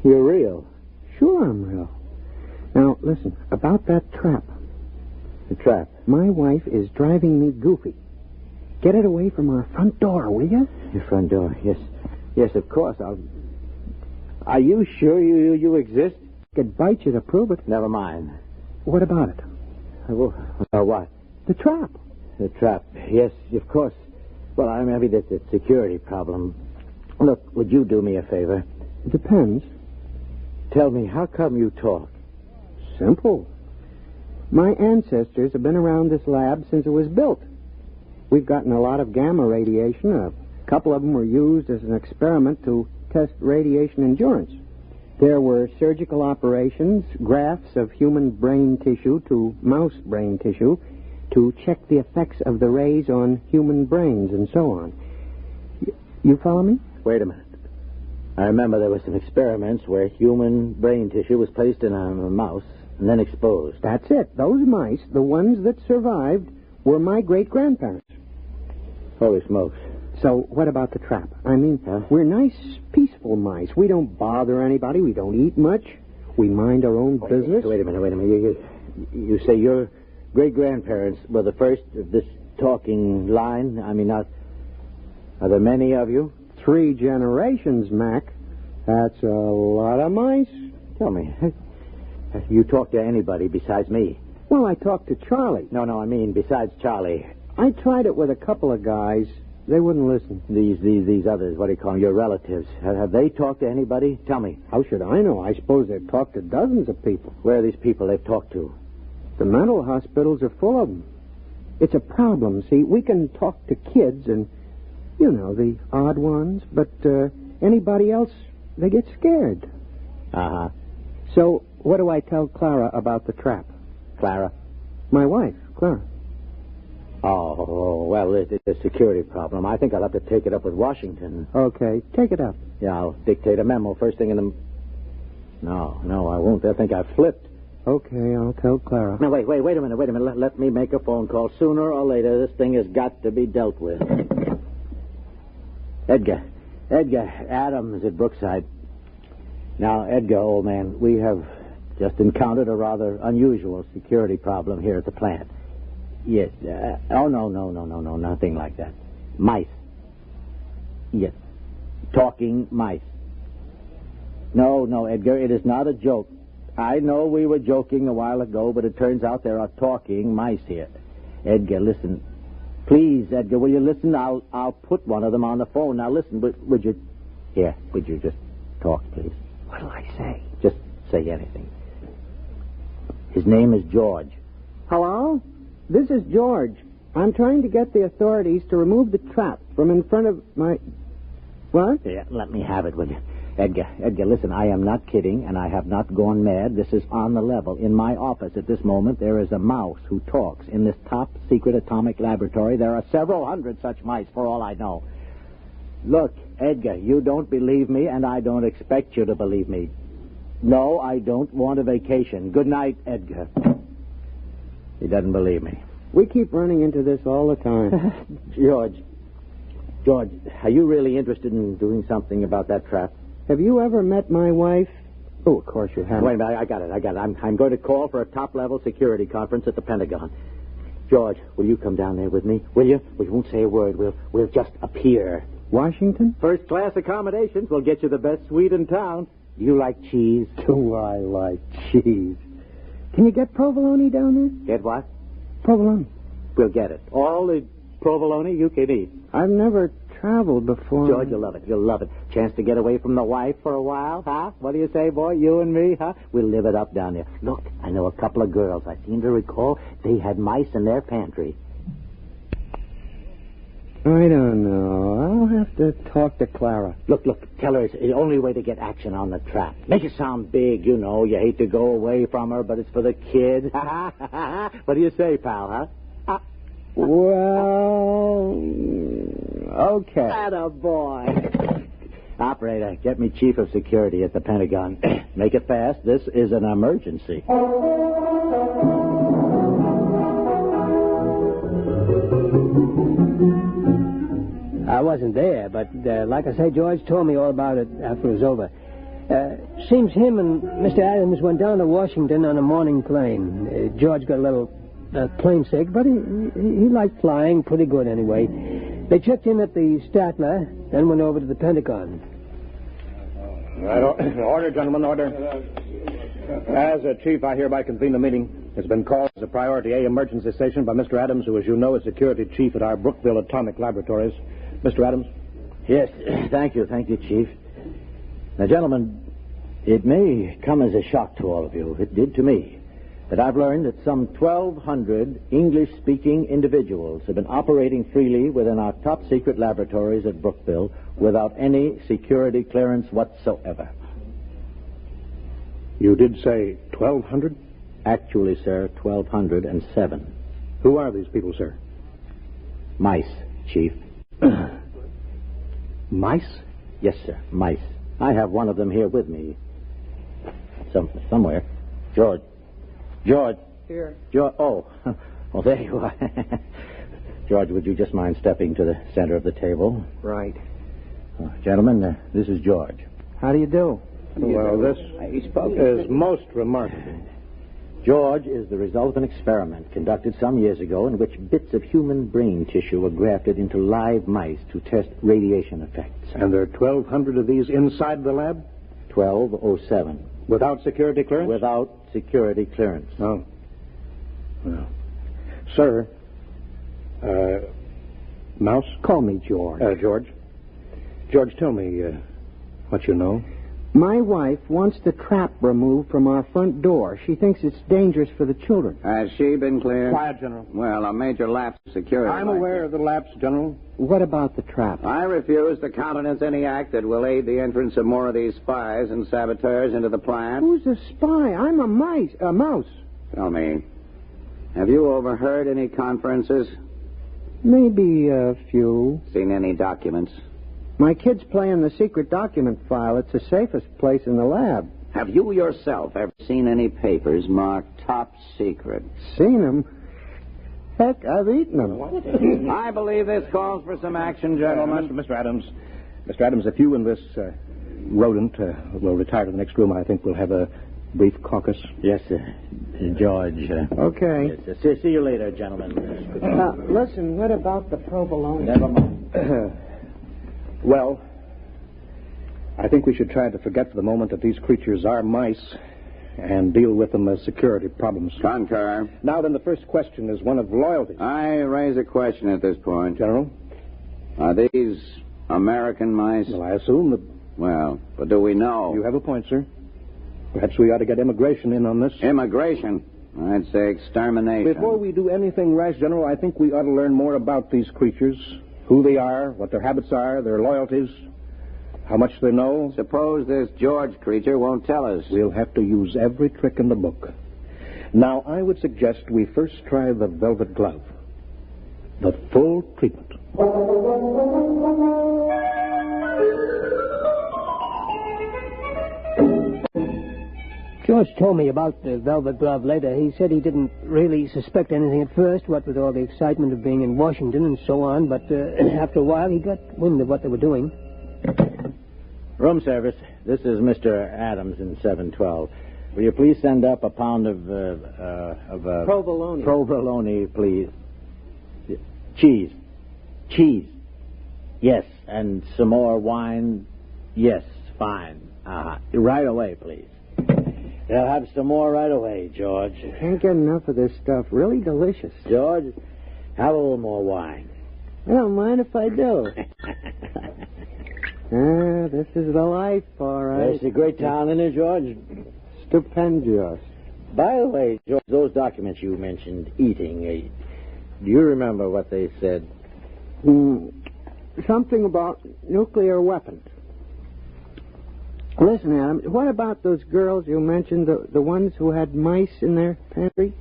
You're real. Sure I'm real. Now, listen, about that trap. The trap? My wife is driving me goofy. Get it away from our front door, will you? Your front door, yes. Yes, of course. Are you sure you exist? Could bite you to prove it. Never mind. What about it? What? The trap. The trap. Yes, of course. Well, I mean, that's a security problem. Look, would you do me a favor? Depends. Tell me, how come you talk? Simple. My ancestors have been around this lab since it was built. We've gotten a lot of gamma radiation. A couple of them were used as an experiment to test radiation endurance. There were surgical operations, grafts of human brain tissue to mouse brain tissue to check the effects of the rays on human brains and so on. You follow me? Wait a minute. I remember there were some experiments where human brain tissue was placed in a mouse and then exposed. That's it. Those mice, the ones that survived, were my great-grandparents. Holy smokes. So what about the trap? I mean, we're nice, peaceful mice. We don't bother anybody. We don't eat much. We mind our own business. Wait a minute. You say your great-grandparents were the first of this talking line? I mean, are there many of you? 3 generations, Mac. That's a lot of mice. Tell me, have you talked to anybody besides me? Well, I talked to Charlie. No, I mean besides Charlie. I tried it with a couple of guys. They wouldn't listen. These others, what do you call them, your relatives, have they talked to anybody? Tell me. How should I know? I suppose they've talked to dozens of people. Where are these people they've talked to? The mental hospitals are full of them. It's a problem, see. We can talk to kids and, you know, the odd ones, but anybody else, they get scared. Uh-huh. So what do I tell Clara about the trap? Clara? My wife, Clara. Oh, well, it's a security problem. I think I'll have to take it up with Washington. Okay, take it up. Yeah, I'll dictate a memo first thing in the... No, I won't. They'll think I've flipped. Okay, I'll tell Clara. No, wait a minute. Let me make a phone call. Sooner or later, this thing has got to be dealt with. Edgar, Adams at Brookside. Now, Edgar, old man, we have just encountered a rather unusual security problem here at the plant. Yes. No, nothing like that. Mice. Yes. Talking mice. No, Edgar, it is not a joke. I know we were joking a while ago, but it turns out there are talking mice here. Edgar, listen. Please, Edgar, will you listen? I'll put one of them on the phone. Now, listen, would you... Here, would you just talk, please? What'll I say? Just say anything. His name is George. Hello? This is George. I'm trying to get the authorities to remove the trap from in front of my... What? Yeah, let me have it, will you? Edgar, listen, I am not kidding, and I have not gone mad. This is on the level. In my office at this moment, there is a mouse who talks. In this top-secret atomic laboratory, there are several hundred such mice, for all I know. Look, Edgar, you don't believe me, and I don't expect you to believe me. No, I don't want a vacation. Good night, Edgar. He doesn't believe me. We keep running into this all the time. George, are you really interested in doing something about that trap? Have you ever met my wife? Oh, of course you haven't. Wait a minute, I got it. I'm going to call for a top-level security conference at the Pentagon. George, will you come down there with me? Will you? We won't say a word. We'll just appear. Washington? First-class accommodations. We'll get you the best suite in town. Do you like cheese? Do I like cheese? Can you get provolone down there? Get what? Provolone. We'll get it. All the provolone you can eat. I've never traveled before. George, you'll love it. Chance to get away from the wife for a while, huh? What do you say, boy? You and me, huh? We'll live it up down there. Look, I know a couple of girls. I seem to recall they had mice in their pantry. I don't know. I'll have to talk to Clara. Look, tell her it's the only way to get action on the trap. Make it sound big, you know. You hate to go away from her, but it's for the kid. What do you say, pal, huh? Well, okay. Attaboy. Operator, get me chief of security at the Pentagon. Make it fast. This is an emergency. I wasn't there, but like I say, George told me all about it after it was over. Seems him and Mr. Adams went down to Washington on a morning plane. George got a little plane sick, but he liked flying pretty good anyway. They checked in at the Statler, then went over to the Pentagon. Right, order, gentlemen, order. As a chief, I hereby convene the meeting. It's been called as a priority A emergency station by Mr. Adams, who, as you know, is security chief at our Brookville Atomic Laboratories. Mr. Adams? Yes, thank you, Chief. Now, gentlemen, it may come as a shock to all of you. It did to me. That I've learned that some 1,200 English-speaking individuals have been operating freely within our top-secret laboratories at Brookville without any security clearance whatsoever. You did say 1,200? Actually, sir, 1,207. Who are these people, sir? Mice, Chief. Mice? Yes, sir, mice. I have one of them here with me. Somewhere. George. Here. Oh, there you are. George, would you just mind stepping to the center of the table? Right. Gentlemen, this is George. How do you do? Well, this is most remarkable. George is the result of an experiment conducted some years ago in which bits of human brain tissue were grafted into live mice to test radiation effects. And there are 1,200 of these inside the lab? 1,207. Without security clearance? Without security clearance. Oh. 'Well, sir, Mouse? Call me George. George. George, tell me what you know. My wife wants the trap removed from our front door. She thinks it's dangerous for the children. Has she been cleared? Quiet, General. Well, a major lapse of security. I'm aware of the lapse, General. What about the trap? I refuse to countenance any act that will aid the entrance of more of these spies and saboteurs into the plant. Who's a spy? I'm a mouse. Tell me, have you overheard any conferences? Maybe a few. Seen any documents? My kids play in the secret document file. It's the safest place in the lab. Have you yourself ever seen any papers marked top secret? Seen them? Heck, I've eaten them. I believe this calls for some action, gentlemen. Mr. Adams. Mr. Adams, if you and this rodent will retire to the next room, I think we'll have a brief caucus. Yes, sir. George. Okay. Yes, sir. See you later, gentlemen. Listen, what about the provolone? Never mind. Well, I think we should try to forget for the moment that these creatures are mice and deal with them as security problems. Concur. Now then, the first question is one of loyalty. I raise a question at this point. General? Are these American mice? Well, I assume that... Well, but do we know? You have a point, sir. Perhaps we ought to get immigration in on this. Immigration? I'd say extermination. Before we do anything rash, General, I think we ought to learn more about these creatures. Who they are, what their habits are, their loyalties, how much they know. Suppose this George creature won't tell us. We'll have to use every trick in the book. Now, I would suggest we first try the velvet glove. The full treatment. George told me about the velvet glove later. He said he didn't really suspect anything at first, what with all the excitement of being in Washington and so on, but after a while he got wind of what they were doing. Room service. This is Mr. Adams in 712. Will you please send up a pound of provolone. Provolone, please. Cheese. Cheese. Yes, and some more wine. Yes, fine. Right away, please. They'll have some more right away, George. Can't get enough of this stuff. Really delicious. George, have a little more wine. I don't mind if I do. This is the life, all right. It's a great town, isn't it, George? Stupendous. By the way, George, those documents you mentioned eating, do you remember what they said? Something about nuclear weapons. Listen, Adam, what about those girls you mentioned, the ones who had mice in their pantry?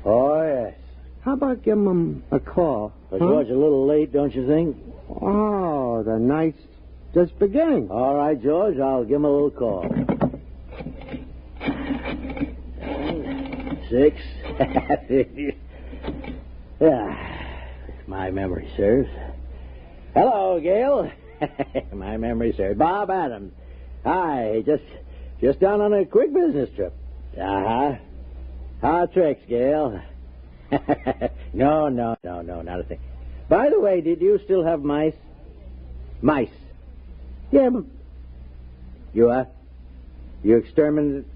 Oh, yes. How about giving them a call? Well, George, a little late, don't you think? Oh, the night's just beginning. All right, George, I'll give them a little call. 6. If my memory serves. Hello, Gail. My memory serves. Bob Adams. Hi, just down on a quick business trip. How tricks, Gail? No, not a thing. By the way, did you still have mice? Mice? Yeah, but... You exterminated...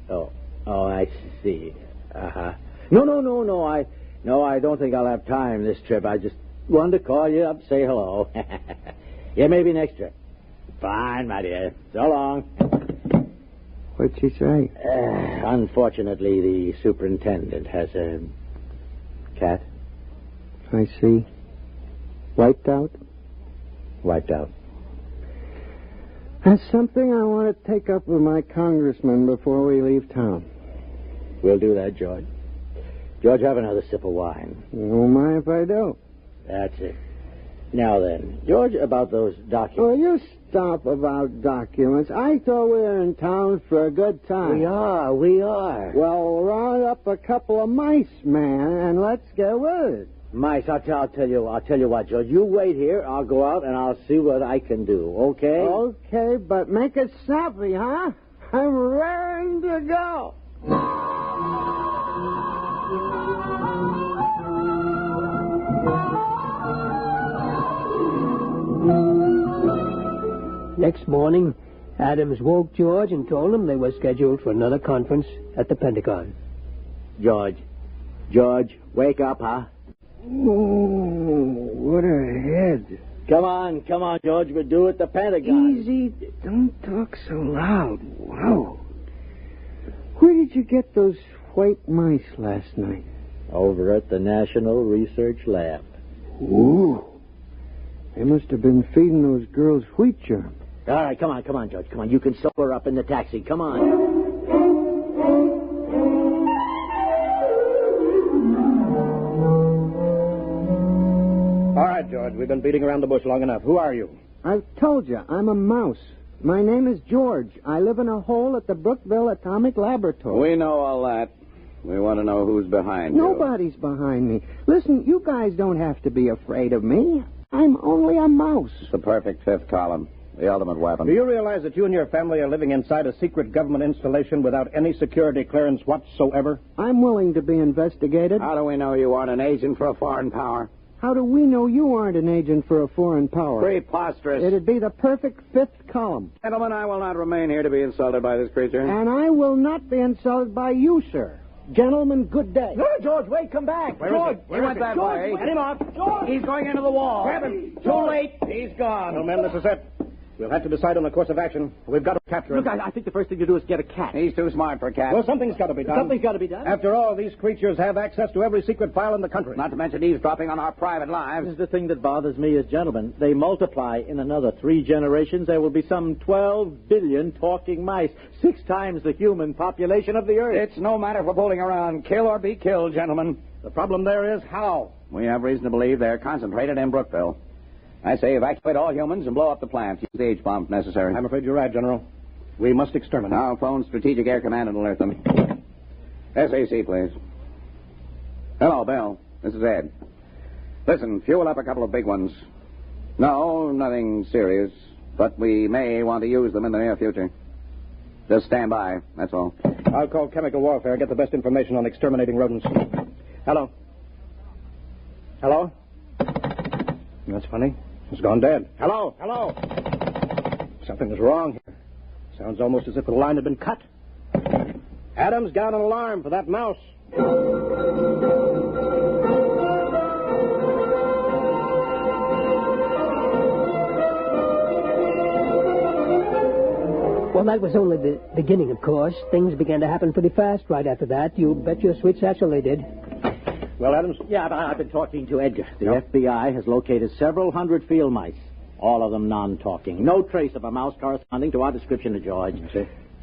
Oh, I see. No, I don't think I'll have time this trip. I just wanted to call you up, say hello. Yeah, maybe next trip. Fine, my dear. So long. What'd she say? Unfortunately, the superintendent has a cat. I see. Wiped out? Wiped out. That's something I want to take up with my congressman before we leave town. We'll do that, George. George, have another sip of wine. You don't mind if I do? That's it. Now then, George, about those documents. Well, you stop about documents. I thought we were in town for a good time. We are. Well, round up a couple of mice, man, and let's get with it. Mice, I'll tell you what, George. You wait here. I'll go out and I'll see what I can do, okay? Okay, but make it snappy, huh? I'm raring to go. Next morning, Adams woke George and told him they were scheduled for another conference at the Pentagon. George, wake up, huh? Oh, what a head. Come on, George. We're due at the Pentagon. Easy. Don't talk so loud. Wow. Where did you get those white mice last night? Over at the National Research Lab. Ooh. They must have been feeding those girls wheat germ. All right, come on, George. Come on. You can sober up in the taxi. Come on. All right, George, we've been beating around the bush long enough. Who are you? I've told you, I'm a mouse. My name is George. I live in a hole at the Brookville Atomic Laboratory. We know all that. We want to know who's behind you. Nobody's behind me. Listen, you guys don't have to be afraid of me. I'm only a mouse. It's the perfect fifth column. The ultimate weapon. Do you realize that you and your family are living inside a secret government installation without any security clearance whatsoever? I'm willing to be investigated. How do we know you aren't an agent for a foreign power? How do we know you aren't an agent for a foreign power? Preposterous. It'd be the perfect fifth column. Gentlemen, I will not remain here to be insulted by this creature. And I will not be insulted by you, sir. Gentlemen, good day. No, George, wait, come back. George, he went that way. Get him off. George. He's going into the wall. Grab him. Too late. He's gone. No, men, this is it. We'll have to decide on the course of action. We've got to capture him. Look, I think the first thing to do is get a cat. He's too smart for a cat. Well, something's got to be done. Something's got to be done. After all, these creatures have access to every secret file in the country. Not to mention eavesdropping on our private lives. This is the thing that bothers me is, gentlemen, they multiply in another 3 generations. There will be some 12 billion talking mice, 6 times the human population of the Earth. It's no matter for fooling around. Kill or be killed, gentlemen. The problem there is how. We have reason to believe they're concentrated in Brookville. I say evacuate all humans and blow up the plant. Use the H-bomb if necessary. I'm afraid you're right, General. We must exterminate. Now phone Strategic Air Command and alert them. SAC, please. Hello, Bill. This is Ed. Listen, fuel up a couple of big ones. No, nothing serious, but we may want to use them in the near future. Just stand by, that's all. I'll call chemical warfare, get the best information on exterminating rodents. Hello? Hello? That's funny. It's gone dead. Hello? Hello? Something is wrong here. Sounds almost as if the line had been cut. Adams, got an alarm for that mouse. Well, that was only the beginning, of course. Things began to happen pretty fast right after that. You bet your sweet satchel they did. Well, Adams? Yeah, but I've been talking to Edgar. The FBI has located several hundred field mice, all of them non-talking. No trace of a mouse corresponding to our description of George.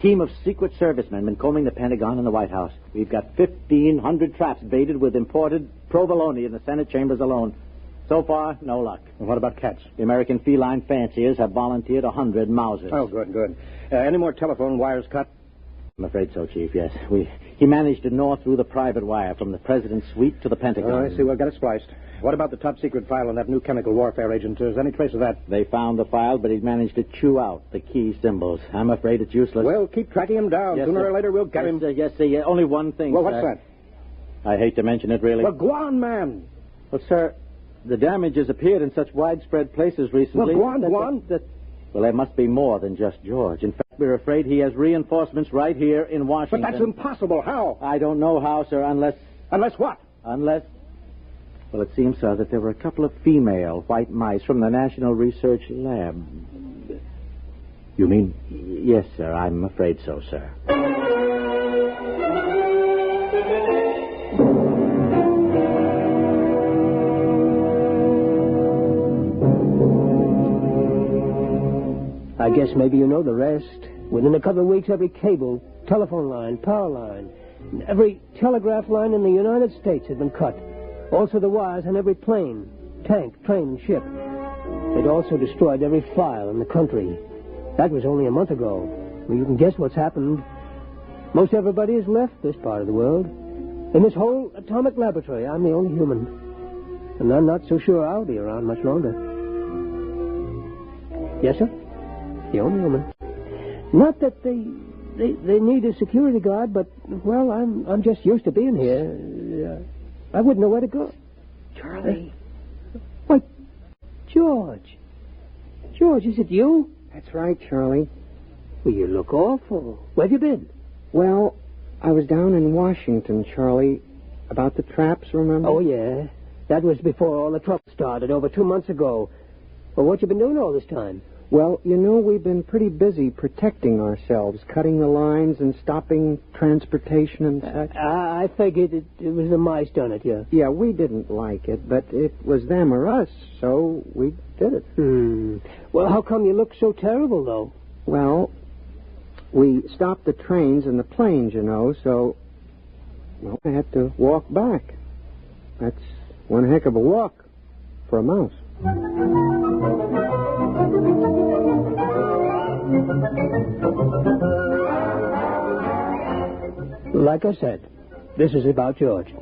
Team of Secret Servicemen been combing the Pentagon and the White House. We've got 1,500 traps baited with imported provolone in the Senate chambers alone. So far, no luck. And what about cats? The American feline fanciers have volunteered 100 mousers. Oh, good, good. Any more telephone wires cut? I'm afraid so, Chief, yes. He managed to gnaw through the private wire from the president's suite to the Pentagon. Oh, I see. We'll get it spliced. What about the top secret file on that new chemical warfare agent? Is there any trace of that? They found the file, but he'd managed to chew out the key symbols. I'm afraid it's useless. Well, keep tracking him down. Yes, Sooner or later, we'll get him. Yes, sir. Only one thing, Well, what's sir. that? I hate to mention it, really. Well, go on, man. Well, sir, the damage has appeared in such widespread places recently. Well, go on. Well, there must be more than just George. In fact, we're afraid he has reinforcements right here in Washington. But that's impossible. How? I don't know how, sir, unless... Unless what? Unless... Well, it seems, sir, that there were a couple of female white mice from the National Research Lab. You mean... Yes, sir, I'm afraid so, sir. I guess maybe you know the rest. Within a couple of weeks, every cable, telephone line, power line, and every telegraph line in the United States had been cut. Also the wires on every plane, tank, train, and ship. They'd also destroyed every file in the country. That was only a month ago. Well, you can guess what's happened. Most everybody has left this part of the world. In this whole atomic laboratory, I'm the only human. And I'm not so sure I'll be around much longer. Yes, sir? The only woman. Not that they need a security guard, but, well, I'm just used to being here. I wouldn't know where to go. Charlie. Why, George. George, is it you? That's right, Charlie. Well, you look awful. Where have you been? Well, I was down in Washington, Charlie, about the traps, remember? Oh, yeah. That was before all the trouble started, over 2 months ago. Well, what you been doing all this time? Well, we've been pretty busy protecting ourselves, cutting the lines and stopping transportation and such. I figured it was the mice done it, yeah. Yeah, we didn't like it, but it was them or us, so we did it. Well, how come you look so terrible, though? Well, we stopped the trains and the planes, so, well, I had to walk back. That's one heck of a walk for a mouse. Like I said, this is about George.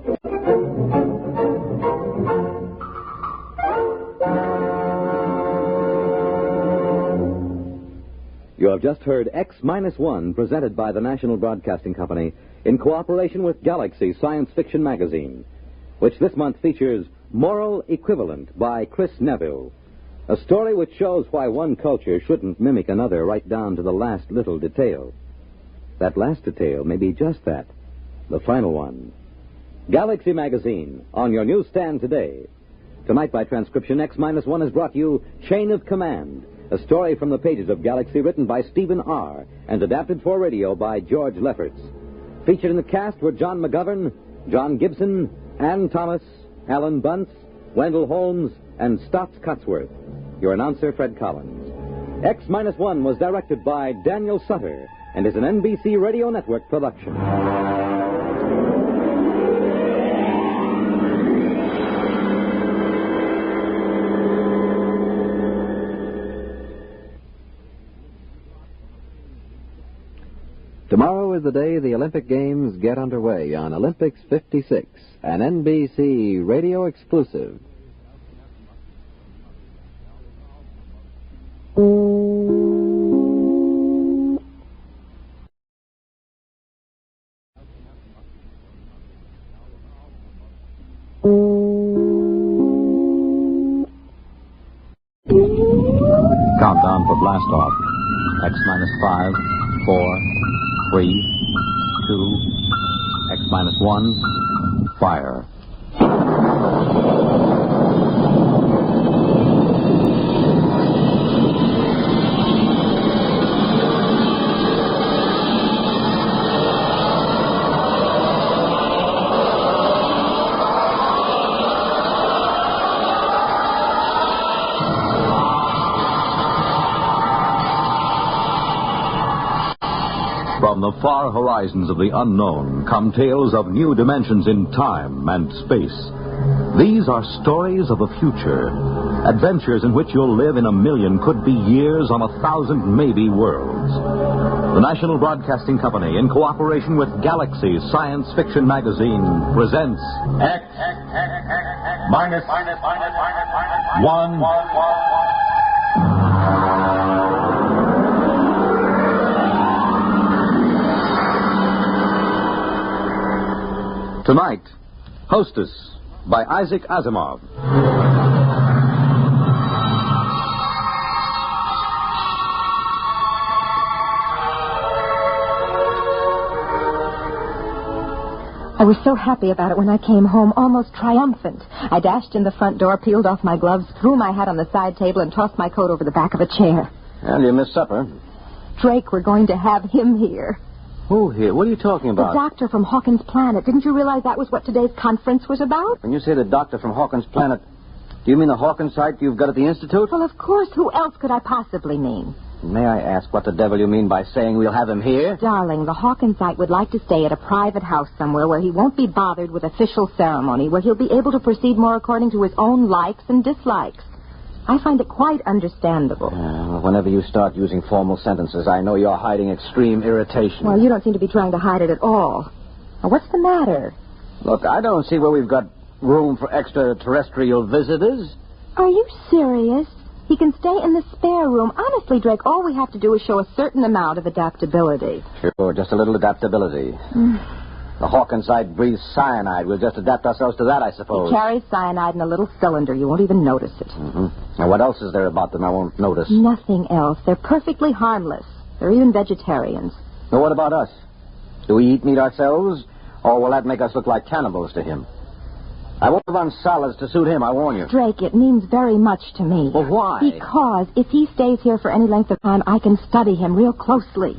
You have just heard X-1, presented by the National Broadcasting Company in cooperation with Galaxy Science Fiction Magazine, which this month features Moral Equivalent by Chris Neville, a story which shows why one culture shouldn't mimic another right down to the last little detail. That last detail may be just that, the final one. Galaxy Magazine, on your newsstand today. Tonight, by transcription, X-1 has brought you Chain of Command, a story from the pages of Galaxy written by Stephen R. and adapted for radio by George Lefferts. Featured in the cast were John McGovern, John Gibson, Ann Thomas, Alan Bunce, Wendell Holmes, and Stotts Cotsworth. Your announcer, Fred Collins. X-1 was directed by Daniel Sutter and is an NBC Radio Network production. Tomorrow is the day the Olympic Games get underway on Olympics 56, an NBC radio exclusive. Countdown for blast off. X-5, 4, 3, 2, X-1, fire. From the far horizons of the unknown come tales of new dimensions in time and space. These are stories of the future, adventures in which you'll live in a million, could be years, on 1,000 maybe worlds. The National Broadcasting Company, in cooperation with Galaxy Science Fiction Magazine, presents X-1. Tonight, Hostess by Isaac Asimov. I was so happy about it when I came home, almost triumphant. I dashed in the front door, peeled off my gloves, threw my hat on the side table, and tossed my coat over the back of a chair. And you missed supper. Drake, we're going to have him here. Who here? What are you talking about? The doctor from Hawkins' Planet. Didn't you realize that was what today's conference was about? When you say the doctor from Hawkins' Planet, do you mean the Hawkins site you've got at the Institute? Well, of course. Who else could I possibly mean? May I ask what the devil you mean by saying we'll have him here? Darling, the Hawkins site would like to stay at a private house somewhere where he won't be bothered with official ceremony, where he'll be able to proceed more according to his own likes and dislikes. I find it quite understandable. Whenever you start using formal sentences, I know you're hiding extreme irritation. Well, you don't seem to be trying to hide it at all. Now, what's the matter? Look, I don't see where we've got room for extraterrestrial visitors. Are you serious? He can stay in the spare room. Honestly, Drake, all we have to do is show a certain amount of adaptability. Sure, just a little adaptability. The Hawkins site breathes cyanide. We'll just adapt ourselves to that, I suppose. He carries cyanide in a little cylinder. You won't even notice it. Now, what else is there about them I won't notice? Nothing else. They're perfectly harmless. They're even vegetarians. Now, what about us? Do we eat meat ourselves, or will that make us look like cannibals to him? I won't run solids to suit him, I warn you. Drake, it means very much to me. Well, why? Because if he stays here for any length of time, I can study him real closely.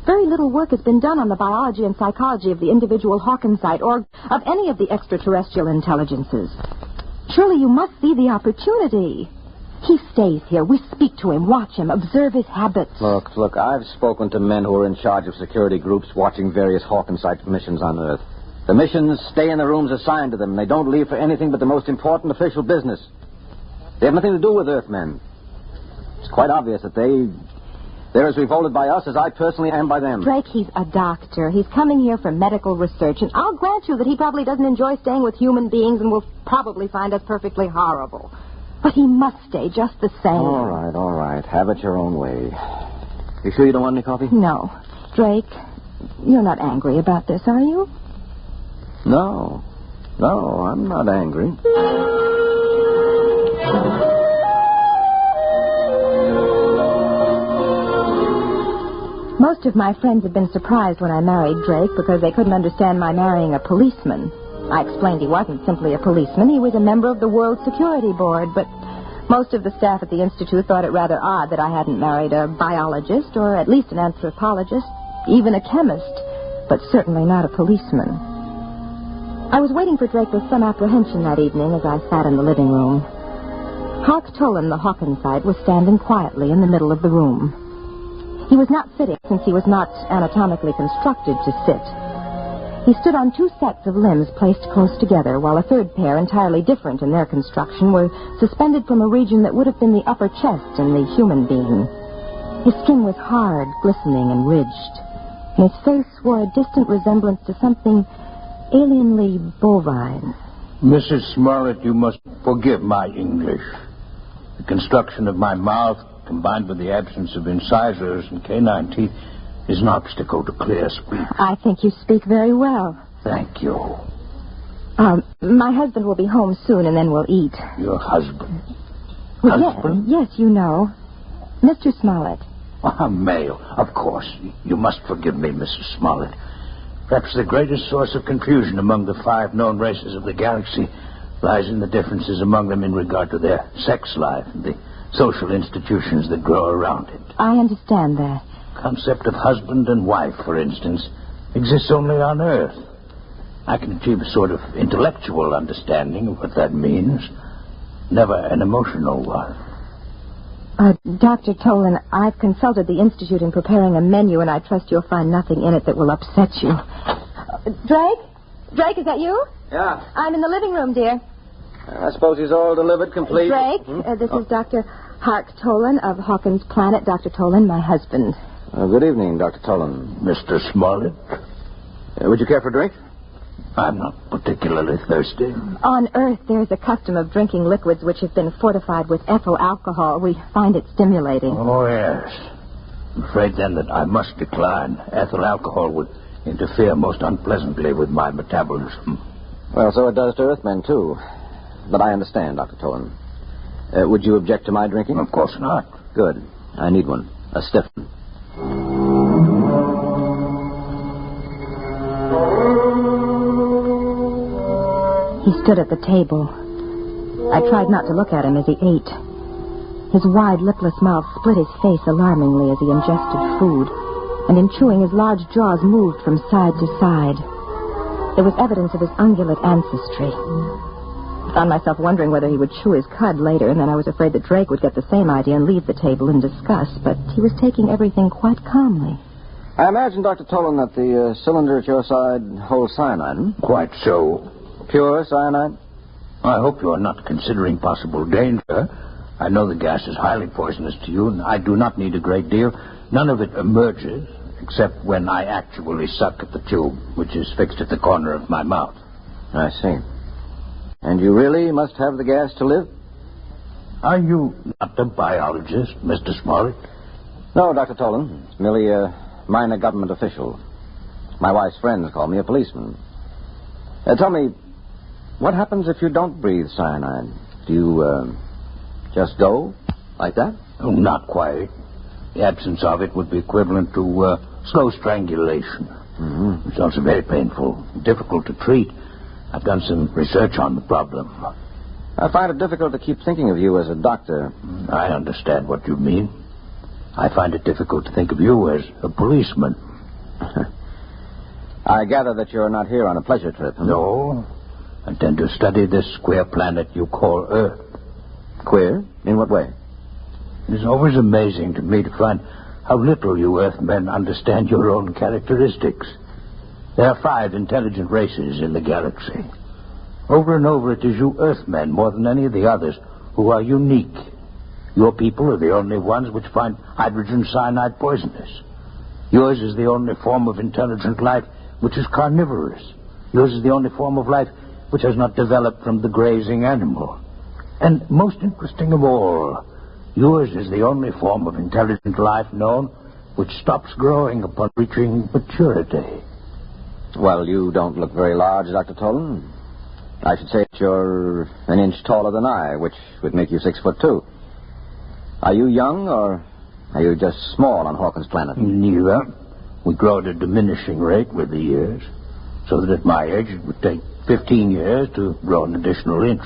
Very little work has been done on the biology and psychology of the individual Hawkinsite or of any of the extraterrestrial intelligences. Surely you must see the opportunity. He stays here. We speak to him, watch him, observe his habits. Look, I've spoken to men who are in charge of security groups watching various Hawkinsite missions on Earth. The missions stay in the rooms assigned to them. They don't leave for anything but the most important official business. They have nothing to do with Earthmen. It's quite obvious that they're as revolted by us as I personally am by them. Drake, he's a doctor. He's coming here for medical research, and I'll grant you that he probably doesn't enjoy staying with human beings and will probably find us perfectly horrible. But he must stay just the same. All right. Have it your own way. You sure you don't want any coffee? No. Drake, you're not angry about this, are you? No, I'm not angry. Most of my friends have been surprised when I married Drake because they couldn't understand my marrying a policeman. I explained he wasn't simply a policeman. He was a member of the World Security Board, but most of the staff at the Institute thought it rather odd that I hadn't married a biologist or at least an anthropologist, even a chemist, but certainly not a policeman. I was waiting for Drake with some apprehension that evening as I sat in the living room. Hark Tolan, the Hawkinsite, was standing quietly in the middle of the room. He was not sitting, since he was not anatomically constructed to sit. He stood on two sets of limbs placed close together, while a third pair, entirely different in their construction, were suspended from a region that would have been the upper chest in the human being. His skin was hard, glistening, and ridged, and his face wore a distant resemblance to something alienly bovine. Mrs. Smollett, you must forgive my English. The construction of my mouth, combined with the absence of incisors and canine teeth, is an obstacle to clear speech. I think you speak very well. Thank you. My husband will be home soon, and then we'll eat. Your husband? Husband? Yes, you know. Mr. Smollett. Male, of course. You must forgive me, Mrs. Smollett. Perhaps the greatest source of confusion among the 5 known races of the galaxy lies in the differences among them in regard to their sex life and the social institutions that grow around it. I understand that. The concept of husband and wife, for instance, exists only on Earth. I can achieve a sort of intellectual understanding of what that means, never an emotional one. Dr. Tolan, I've consulted the Institute in preparing a menu, and I trust you'll find nothing in it that will upset you. Drake? Drake, is that you? Yeah. I'm in the living room, dear. I suppose he's all delivered, complete. Drake, this is Dr. Hark Tolan of Hawkins Planet. Dr. Tolan, my husband. Good evening, Dr. Tolan. Mr. Smollett? Would you care for a drink? I'm not particularly thirsty. On Earth, there's a custom of drinking liquids which have been fortified with ethyl alcohol. We find it stimulating. Oh, yes. I'm afraid, then, that I must decline. Ethyl alcohol would interfere most unpleasantly with my metabolism. Well, so it does to Earthmen, too. But I understand, Dr. Tolan. Would you object to my drinking? Of course not. Good. I need one. A stiff one. He stood at the table. I tried not to look at him as he ate. His wide, lipless mouth split his face alarmingly as he ingested food, and in chewing, his large jaws moved from side to side. There was evidence of his ungulate ancestry. I found myself wondering whether he would chew his cud later, and then I was afraid that Drake would get the same idea and leave the table in disgust, but he was taking everything quite calmly. I imagine, Dr. Tolan, that the cylinder at your side holds cyanide. Quite so. Pure cyanide? I hope you are not considering possible danger. I know the gas is highly poisonous to you, and I do not need a great deal. None of it emerges, except when I actually suck at the tube, which is fixed at the corner of my mouth. I see. And you really must have the gas to live? Are you not a biologist, Mr. Smollett? No, Dr. Tolan. It's merely a minor government official. My wife's friends call me a policeman. Tell me, what happens if you don't breathe cyanide? Do you, just go like that? Oh, not quite. The absence of it would be equivalent to slow strangulation. Mm-hmm. It's also very painful, difficult to treat. I've done some research on the problem. I find it difficult to keep thinking of you as a doctor. I understand what you mean. I find it difficult to think of you as a policeman. I gather that you're not here on a pleasure trip. Huh? No. I intend to study this queer planet you call Earth. Queer? In what way? It's always amazing to me to find how little you Earthmen understand your own characteristics. There are 5 intelligent races in the galaxy. Over and over it is you Earthmen, more than any of the others, who are unique. Your people are the only ones which find hydrogen cyanide poisonous. Yours is the only form of intelligent life which is carnivorous. Yours is the only form of life which has not developed from the grazing animal. And most interesting of all, yours is the only form of intelligent life known which stops growing upon reaching maturity. Well, you don't look very large, Dr. Tolan. I should say that you're an inch taller than I, which would make you 6'2". Are you young, or are you just small on Hawkins' planet? Neither. We grow at a diminishing rate with the years, so that at my age it would take 15 years to grow an additional inch.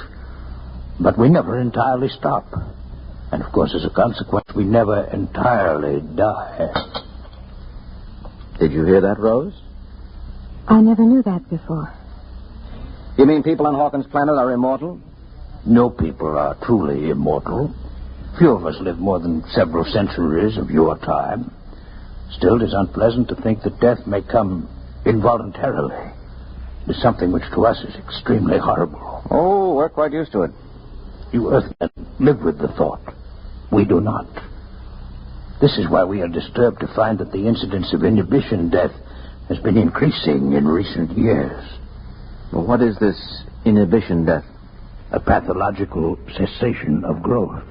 But we never entirely stop. And, of course, as a consequence, we never entirely die. Did you hear that, Rose? I never knew that before. You mean people on Hawkins' planet are immortal? No people are truly immortal. Few of us live more than several centuries of your time. Still, it is unpleasant to think that death may come involuntarily. It is something which to us is extremely horrible. Oh, we're quite used to it. You Earthmen live with the thought. We do not. This is why we are disturbed to find that the incidence of inhibition death has been increasing in recent years. Well, what is this inhibition death? A pathological cessation of growth.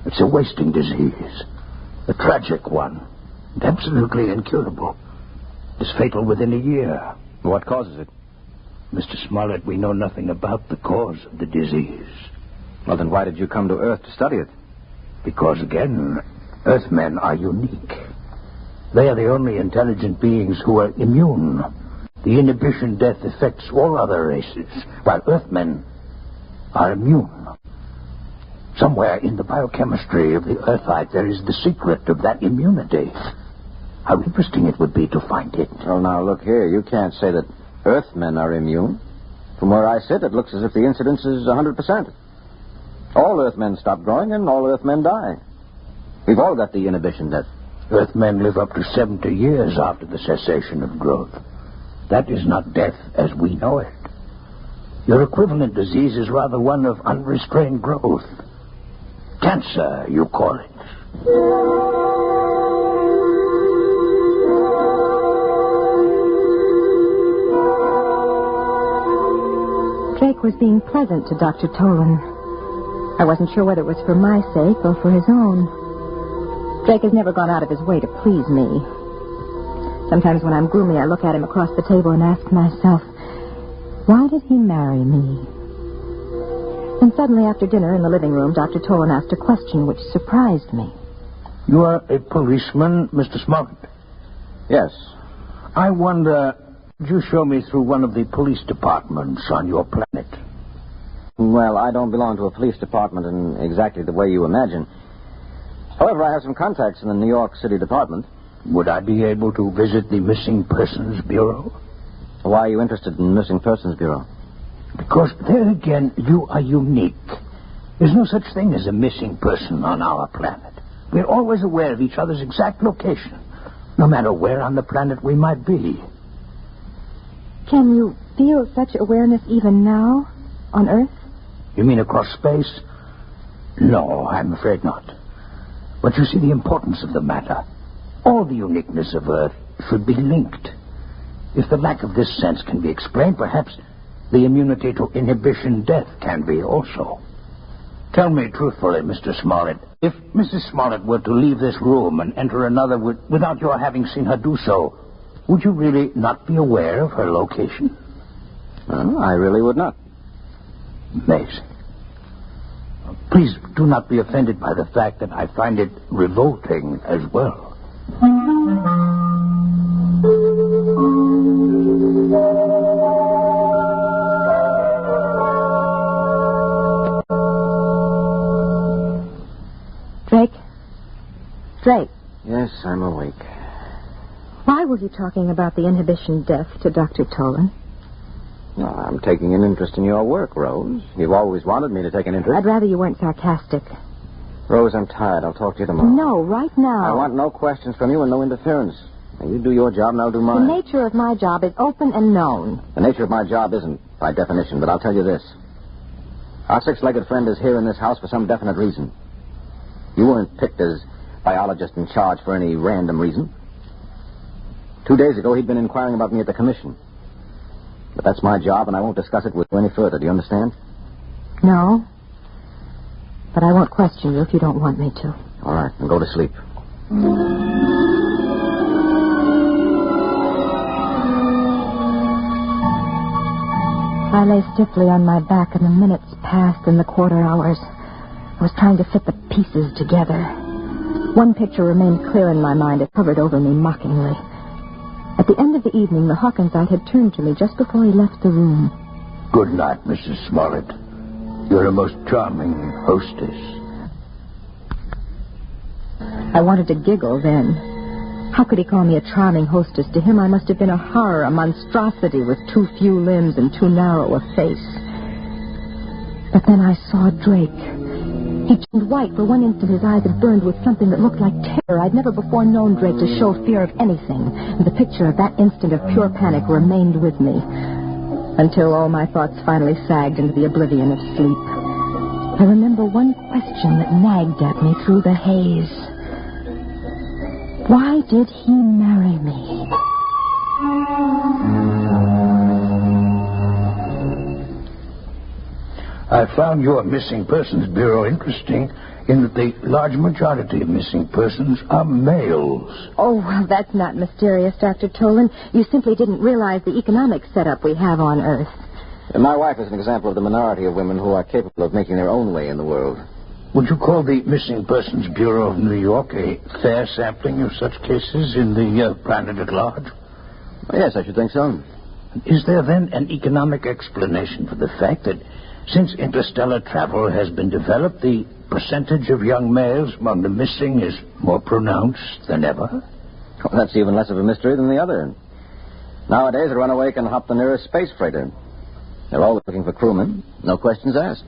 It's a wasting disease. A tragic one. And absolutely incurable. It's fatal within a year. What causes it? Mr. Smollett, we know nothing about the cause of the disease. Well, then why did you come to Earth to study it? Because, again, Earthmen are unique. They are the only intelligent beings who are immune. The inhibition death affects all other races, while Earthmen are immune. Somewhere in the biochemistry of the Earthite there is the secret of that immunity. How interesting it would be to find it. Well, now, look here. You can't say that Earthmen are immune. From where I sit, it looks as if the incidence is 100%. All Earthmen stop growing and all Earthmen die. We've all got the inhibition death. Earthmen live up to 70 years after the cessation of growth. That is not death as we know it. Your equivalent disease is rather one of unrestrained growth. Cancer, you call it. Drake was being pleasant to Dr. Tolan. I wasn't sure whether it was for my sake or for his own. Drake has never gone out of his way to please me. Sometimes when I'm gloomy, I look at him across the table and ask myself, why did he marry me? And suddenly, after dinner in the living room, Dr. Tolan asked a question which surprised me. You are a policeman, Mr. Smollett? Yes. I wonder, would you show me through one of the police departments on your planet? Well, I don't belong to a police department in exactly the way you imagine. However, I have some contacts in the New York City Department. Would I be able to visit the Missing Persons Bureau? Why are you interested in the Missing Persons Bureau? Because there again, you are unique. There's no such thing as a missing person on our planet. We're always aware of each other's exact location, no matter where on the planet we might be. Can you feel such awareness even now, on Earth? You mean across space? No, I'm afraid not. But you see the importance of the matter. All the uniqueness of Earth should be linked. If the lack of this sense can be explained, perhaps the immunity to inhibition death can be also. Tell me truthfully, Mr. Smollett, if Mrs. Smollett were to leave this room and enter another without your having seen her do so, would you really not be aware of her location? I really would not. Amazing. Please do not be offended by the fact that I find it revolting as well. Drake. Yes, I'm awake. Why were you talking about the inhibition death to Dr. Tolan? No, I'm taking an interest in your work, Rose. You've always wanted me to take an interest. I'd rather you weren't sarcastic. Rose, I'm tired. I'll talk to you tomorrow. No, right now. I want no questions from you and no interference. Now, you do your job and I'll do mine. The nature of my job is open and known. The nature of my job isn't, by definition, but I'll tell you this. Our six-legged friend is here in this house for some definite reason. You weren't picked as biologist in charge for any random reason. 2 days ago, he'd been inquiring about me at the commission. But that's my job, and I won't discuss it with you any further. Do you understand? No. But I won't question you if you don't want me to. All right, then go to sleep. I lay stiffly on my back, and the minutes passed and the quarter hours. I was trying to fit the pieces together. One picture remained clear in my mind. It hovered over me mockingly. At the end of the evening, the Hawkinsite had turned to me just before he left the room. Good night, Mrs. Smollett. You're a most charming hostess. I wanted to giggle then. How could he call me a charming hostess? To him, I must have been a horror, a monstrosity with too few limbs and too narrow a face. But then I saw Drake. He turned white. For one instant, his eyes had burned with something that looked like terror. I'd never before known Drake to show fear of anything. And the picture of that instant of pure panic remained with me until all my thoughts finally sagged into the oblivion of sleep. I remember one question that nagged at me through the haze. Why did he marry me? I found your Missing Persons Bureau interesting in that the large majority of missing persons are males. Oh, well, that's not mysterious, Dr. Tolan. You simply didn't realize the economic setup we have on Earth. My wife is an example of the minority of women who are capable of making their own way in the world. Would you call the Missing Persons Bureau of New York a fair sampling of such cases in the planet at large? Well, yes, I should think so. Is there then an economic explanation for the fact that since interstellar travel has been developed, the percentage of young males among the missing is more pronounced than ever? Well, that's even less of a mystery than the other. Nowadays, a runaway can hop the nearest space freighter. They're always looking for crewmen. No questions asked.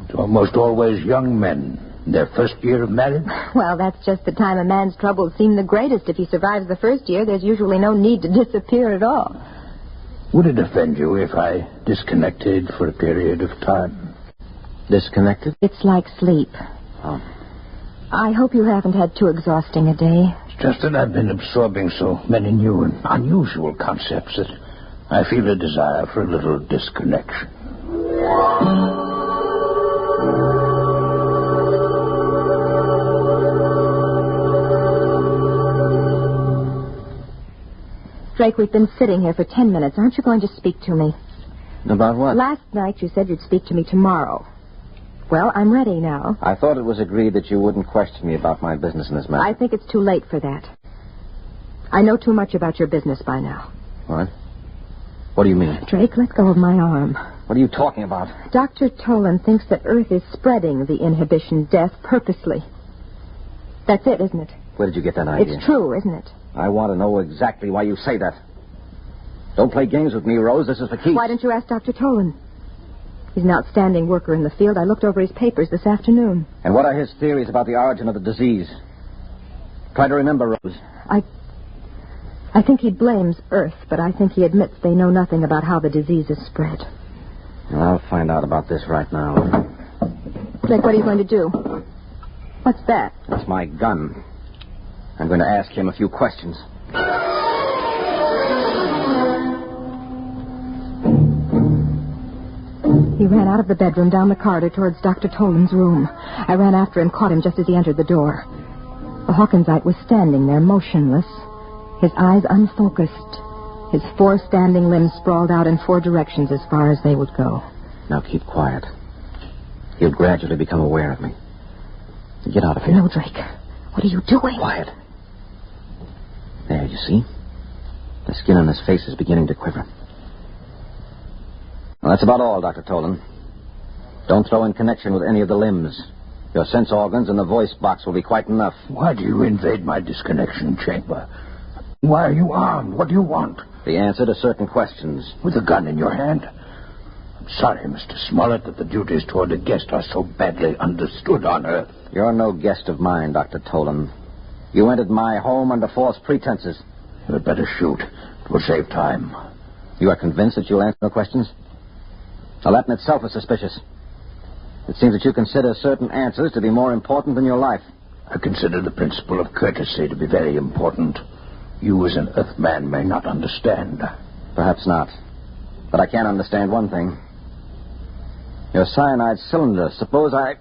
It's almost always young men in their first year of marriage. Well, that's just the time a man's troubles seem the greatest. If he survives the first year, there's usually no need to disappear at all. Would it offend you if I disconnected for a period of time? Disconnected? It's like sleep. Oh. I hope you haven't had too exhausting a day. It's just that I've been absorbing so many new and unusual concepts that I feel a desire for a little disconnection. Drake, we've been sitting here for 10 minutes. Aren't you going to speak to me? About what? Last night you said you'd speak to me tomorrow. Well, I'm ready now. I thought it was agreed that you wouldn't question me about my business in this matter. I think it's too late for that. I know too much about your business by now. What? What do you mean? Drake, let go of my arm. What are you talking about? Dr. Tolan thinks that Earth is spreading the inhibition death purposely. That's it, isn't it? Where did you get that idea? It's true, isn't it? I want to know exactly why you say that. Don't play games with me, Rose. This is for keeps. Why don't you ask Dr. Tolan? He's an outstanding worker in the field. I looked over his papers this afternoon. And what are his theories about the origin of the disease? Try to remember, Rose. I think he blames Earth, but I think he admits they know nothing about how the disease is spread. Well, I'll find out about this right now. Drake, what are you going to do? What's that? That's my gun. I'm going to ask him a few questions. He ran out of the bedroom, down the corridor, towards Dr. Tolan's room. I ran after him, caught him just as he entered the door. The Hawkinsite was standing there, motionless, his eyes unfocused, his 4 standing limbs sprawled out in 4 directions as far as they would go. Now keep quiet. He'll gradually become aware of me. Get out of here. No, Drake. What are you doing? Quiet. There, you see? The skin on his face is beginning to quiver. Well, that's about all, Dr. Tolan. Don't throw in connection with any of the limbs. Your sense organs and the voice box will be quite enough. Why do you invade my disconnection chamber? Why are you armed? What do you want? The answer to certain questions. With a gun in your hand? I'm sorry, Mr. Smollett, that the duties toward a guest are so badly understood on Earth. You're no guest of mine, Dr. Tolan. You entered my home under false pretenses. You had better shoot. It will save time. You are convinced that you'll answer no questions? Now, that in itself is suspicious. It seems that you consider certain answers to be more important than your life. I consider the principle of courtesy to be very important. You, as an Earthman, may not understand. Perhaps not. But I can understand one thing. Your cyanide cylinder. Suppose I...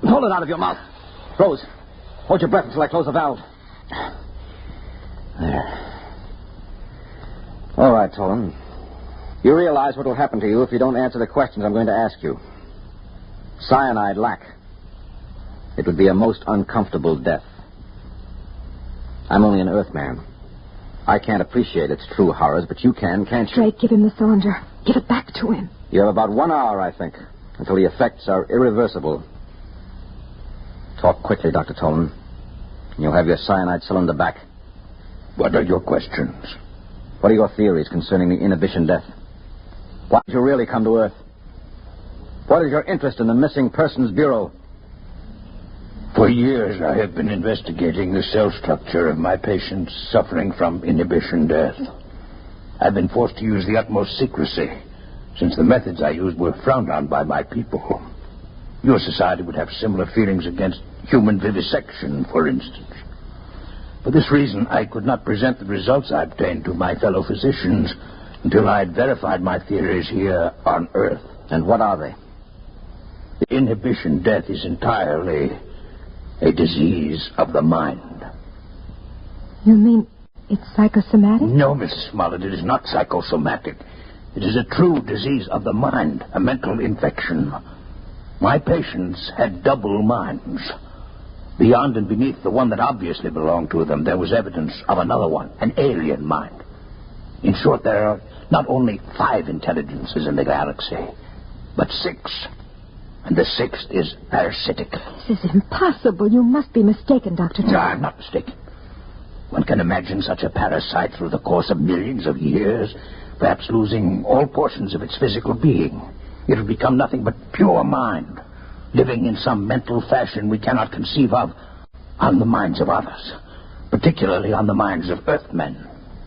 Hold it out of your mouth. Rose, hold your breath until I close the valve. There. All right, Tolan. You realize what will happen to you if you don't answer the questions I'm going to ask you. Cyanide lack. It would be a most uncomfortable death. I'm only an Earthman. I can't appreciate its true horrors, but you can, can't you? Drake, give him the cylinder. Give it back to him. You have about 1 hour, I think, until the effects are irreversible. Talk quickly, Dr. Tolan, and you'll have your cyanide cylinder back. What are your questions? What are your theories concerning the inhibition death? Why did you really come to Earth? What is your interest in the Missing Persons Bureau? For years, I have been investigating the cell structure of my patients suffering from inhibition death. I've been forced to use the utmost secrecy, since the methods I used were frowned on by my people. Your society would have similar feelings against human vivisection, for instance. For this reason, I could not present the results I obtained to my fellow physicians until I had verified my theories here on Earth. And what are they? The inhibition death is entirely a disease of the mind. You mean it's psychosomatic? No, Mrs. Smollett, it is not psychosomatic. It is a true disease of the mind, a mental infection. My patients had double minds. Beyond and beneath the one that obviously belonged to them, there was evidence of another one, an alien mind. In short, there are not only 5 intelligences in the galaxy, but 6. And the 6th is parasitic. This is impossible. You must be mistaken, Dr. No, I'm not mistaken. One can imagine such a parasite through the course of millions of years, perhaps losing all portions of its physical being. It will become nothing but pure mind, living in some mental fashion we cannot conceive of on the minds of others, particularly on the minds of Earthmen.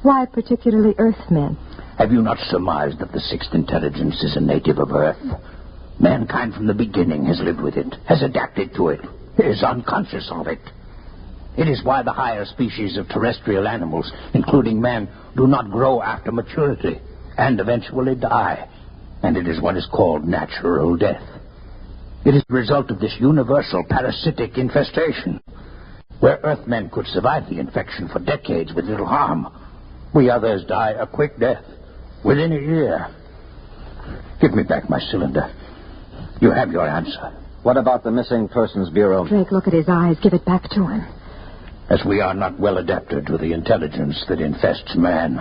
Why particularly Earthmen? Have you not surmised that the 6th intelligence is a native of Earth? Mankind from the beginning has lived with it, has adapted to it, is unconscious of it. It is why the higher species of terrestrial animals, including man, do not grow after maturity and eventually die. And it is what is called natural death. It is the result of this universal parasitic infestation. Where Earthmen could survive the infection for decades with little harm, we others die a quick death within a year. Give me back my cylinder. You have your answer. What about the Missing Persons Bureau? Drake, look at his eyes. Give it back to him. As we are not well adapted to the intelligence that infests man,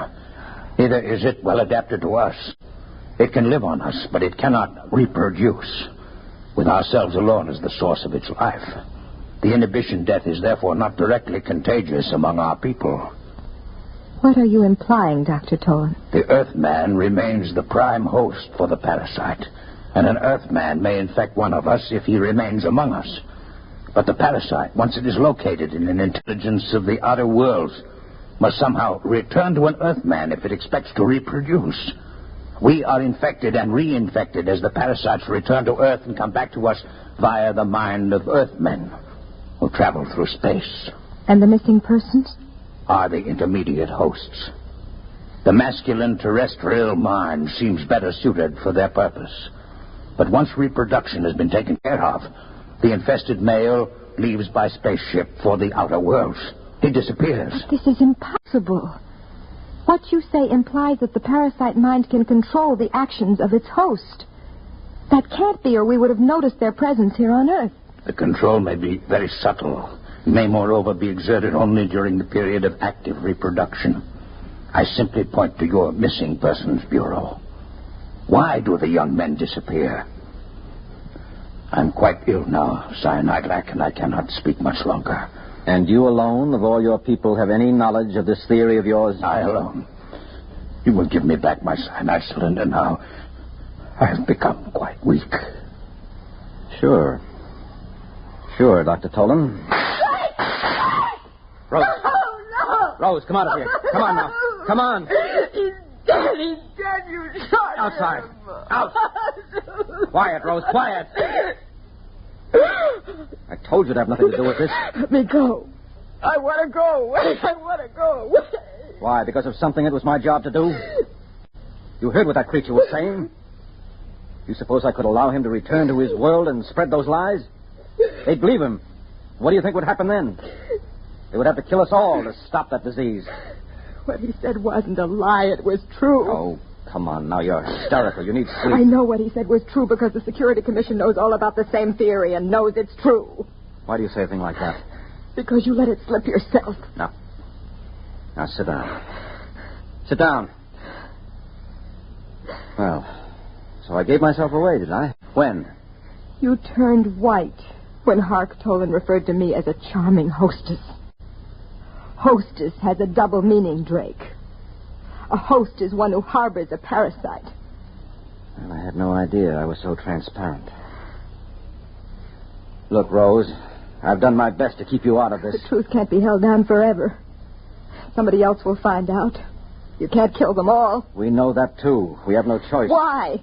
neither is it well adapted to us. It can live on us, but it cannot reproduce, with ourselves alone as the source of its life. The inhibition death is therefore not directly contagious among our people. What are you implying, Dr. Tolan? The Earthman remains the prime host for the parasite, and an Earthman may infect one of us if he remains among us. But the parasite, once it is located in an intelligence of the outer worlds, must somehow return to an Earthman if it expects to reproduce. We are infected and reinfected as the parasites return to Earth and come back to us via the mind of Earthmen who travel through space. And the missing persons? Are the intermediate hosts. The masculine terrestrial mind seems better suited for their purpose. But once reproduction has been taken care of, the infested male leaves by spaceship for the outer worlds. He disappears. This is impossible. What you say implies that the parasite mind can control the actions of its host. That can't be, or we would have noticed their presence here on Earth. The control may be very subtle. It may, moreover, be exerted only during the period of active reproduction. I simply point to your Missing Persons Bureau. Why do the young men disappear? I'm quite ill now, cyanide-lack, and I cannot speak much longer. And you alone, of all your people, have any knowledge of this theory of yours? I alone. You will give me back my cyanide cylinder now. I have become quite weak. Sure. Sure, Dr. Tolan. Rose. No. Rose, come out of here. Come on now. Come on. He's dead. He's dead. You shot Outside. him. Out. Quiet, Rose. Quiet. I told you to have nothing to do with this. Let me go. I want to go. I want to go. Why? Because of something it was my job to do? You heard what that creature was saying? You suppose I could allow him to return to his world and spread those lies? They'd believe him. What do you think would happen then? They would have to kill us all to stop that disease. What he said wasn't a lie. It was true. Oh, come on. Now you're hysterical. You need sleep. I know what he said was true because the Security Commission knows all about the same theory and knows it's true. Why do you say a thing like that? Because you let it slip yourself. Now sit down. Sit down. Well, so I gave myself away, did I? When? You turned white when Hark Tolan referred to me as a charming hostess. Hostess has a double meaning, Drake. A host is one who harbors a parasite. Well, I had no idea I was so transparent. Look, Rose, I've done my best to keep you out of this. The truth can't be held down forever. Somebody else will find out. You can't kill them all. We know that, too. We have no choice. Why?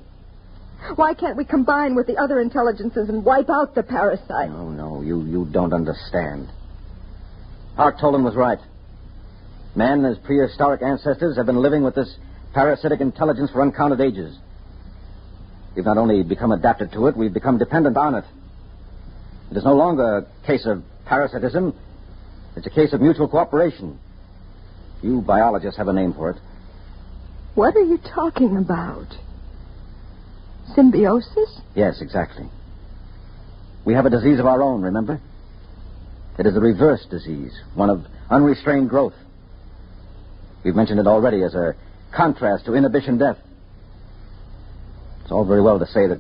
Why can't we combine with the other intelligences and wipe out the parasite? No, you don't understand. Hark Tolan was right. Man and his prehistoric ancestors have been living with this parasitic intelligence for uncounted ages. We've not only become adapted to it, we've become dependent on it. It is no longer a case of parasitism. It's a case of mutual cooperation. You biologists have a name for it. What are you talking about? Symbiosis? Yes, exactly. We have a disease of our own, remember? It is a reverse disease, one of unrestrained growth. We've mentioned it already as a contrast to inhibition death. It's all very well to say that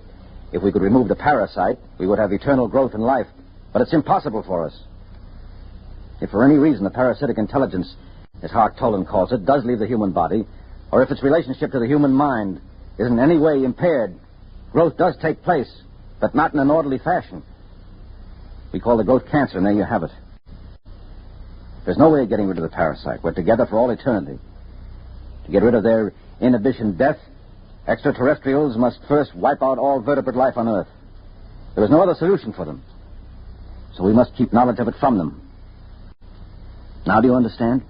if we could remove the parasite, we would have eternal growth in life. But it's impossible for us. If for any reason the parasitic intelligence, as Hark Tolan calls it, does leave the human body, or if its relationship to the human mind is in any way impaired, growth does take place, but not in an orderly fashion. We call the growth cancer, and there you have it. There's no way of getting rid of the parasite. We're together for all eternity. To get rid of their inhibition death, extraterrestrials must first wipe out all vertebrate life on Earth. There is no other solution for them. So we must keep knowledge of it from them. Now do you understand?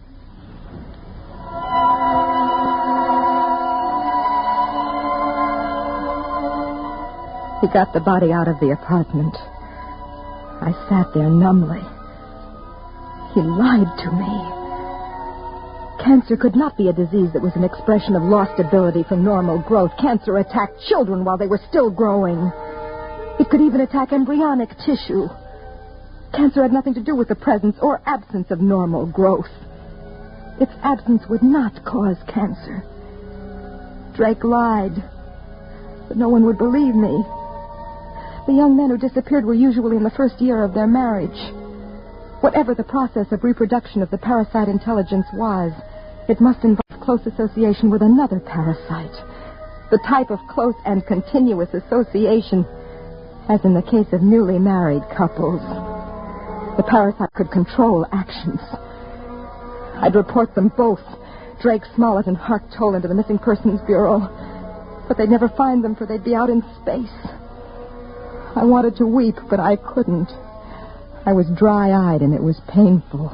He got the body out of the apartment. I sat there numbly. He lied to me. Cancer could not be a disease that was an expression of lost ability from normal growth. Cancer attacked children while they were still growing. It could even attack embryonic tissue. Cancer had nothing to do with the presence or absence of normal growth. Its absence would not cause cancer. Drake lied, but no one would believe me. The young men who disappeared were usually in the first year of their marriage. Whatever the process of reproduction of the parasite intelligence was, it must involve close association with another parasite. The type of close and continuous association, as in the case of newly married couples. The parasite could control actions. I'd report them both, Drake Smollett and Hark Tolan, to the Missing Persons Bureau. But they'd never find them, for they'd be out in space. I wanted to weep, but I couldn't. I was dry-eyed, and it was painful.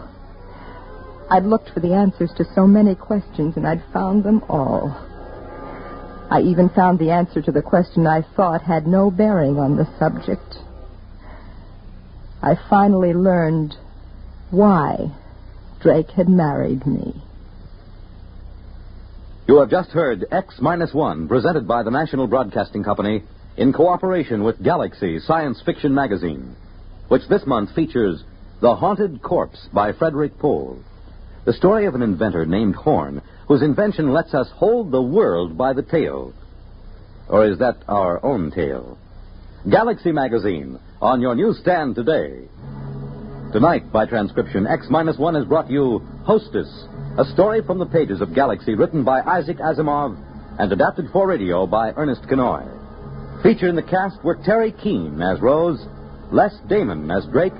I'd looked for the answers to so many questions, and I'd found them all. I even found the answer to the question I thought had no bearing on the subject. I finally learned why Drake had married me. You have just heard X-1, presented by the National Broadcasting Company in cooperation with Galaxy Science Fiction Magazine, which this month features The Haunted Corpse by Frederik Pohl, the story of an inventor named Horn, whose invention lets us hold the world by the tail. Or is that our own tail? Galaxy Magazine, on your newsstand today. Tonight, by transcription, X-1 has brought you Hostess, a story from the pages of Galaxy written by Isaac Asimov and adapted for radio by Ernest Kinoy. Featured in the cast were Terry Keane as Rose, Les Damon as Drake,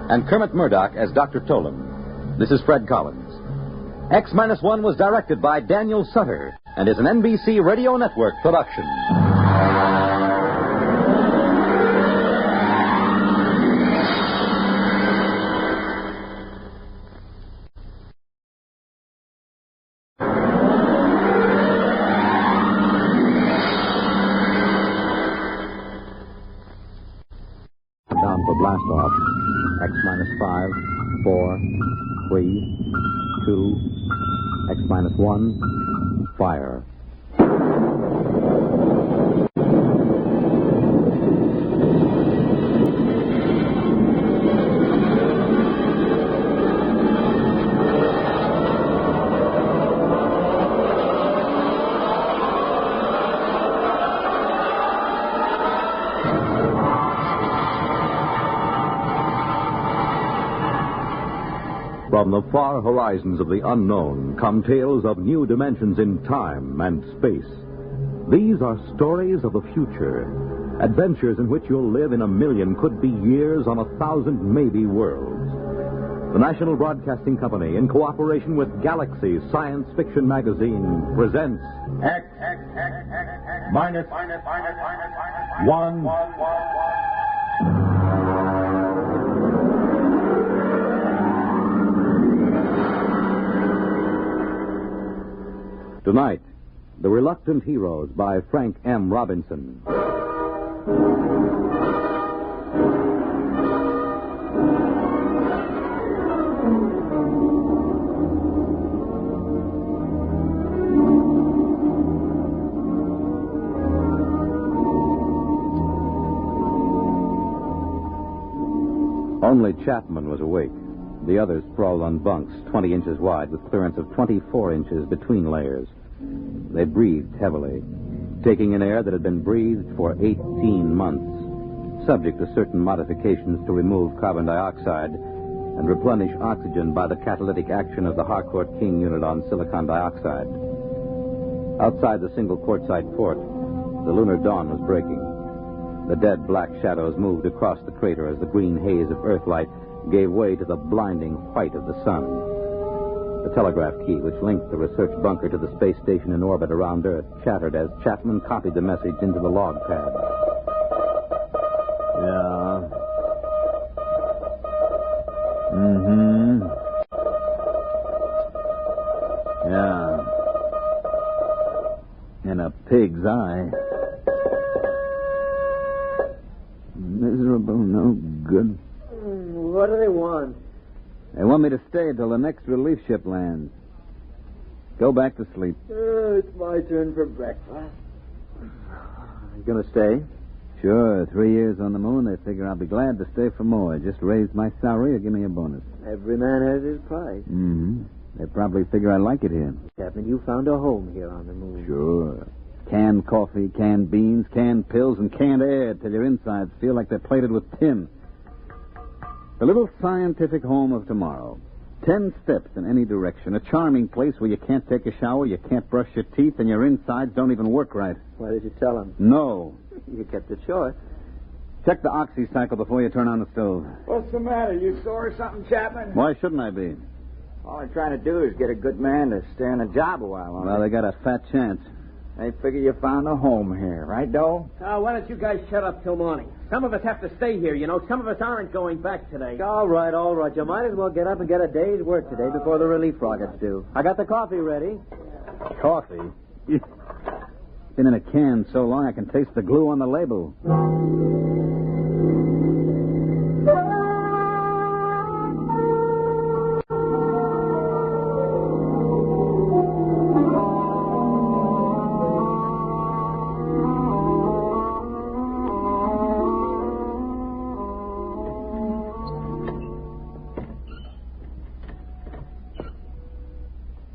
and Kermit Murdoch as Dr. Tolan. This is Fred Collins. X-1 was directed by Daniel Sutter and is an NBC Radio Network production. Down for blast off. X-5, 4, 3, 2, X-1, fire. From the far horizons of the unknown come tales of new dimensions in time and space. These are stories of the future, adventures in which you'll live in a million, could be years, on 1,000 maybe worlds. The National Broadcasting Company, in cooperation with Galaxy Science Fiction Magazine, presents Minus 1. Tonight, The Reluctant Heroes by Frank M. Robinson. Only Chapman was awake. The others sprawled on bunks 20 inches wide with clearance of 24 inches between layers. They breathed heavily, taking in air that had been breathed for 18 months, subject to certain modifications to remove carbon dioxide and replenish oxygen by the catalytic action of the Harcourt King unit on silicon dioxide. Outside the single quartzite fort, the lunar dawn was breaking. The dead black shadows moved across the crater as the green haze of Earthlight gave way to the blinding white of the sun. The telegraph key, which linked the research bunker to the space station in orbit around Earth, chattered as Chapman copied the message into the log pad. Yeah. Mm-hmm. Yeah. In a pig's eye. Miserable, no good. What do they want? They want me to stay till the next relief ship lands. Go back to sleep. It's my turn for breakfast. You gonna stay? Sure. 3 years on the moon, they figure I'll be glad to stay for more. Just raise my salary or give me a bonus. Every man has his price. Mm-hmm. They probably figure I like it here. Captain, you found a home here on the moon. Sure. Canned coffee, canned beans, canned pills, and canned air till your insides feel like they're plated with tin. The little scientific home of tomorrow. 10 steps in any direction. A charming place where you can't take a shower, you can't brush your teeth, and your insides don't even work right. Why did you tell him? No. You kept it short. Check the oxy cycle before you turn on the stove. What's the matter? You sore or something, Chapman? Why shouldn't I be? All I'm trying to do is get a good man to stay on the job a while longer. Well, they got a fat chance. They figure you found a home here, right, Doe? Why don't you guys shut up till morning? Some of us have to stay here, you know. Some of us aren't going back today. All right. You might as well get up and get a day's work today before the relief rockets do. I got the coffee ready. Coffee? Been in a can so long I can taste the glue on the label.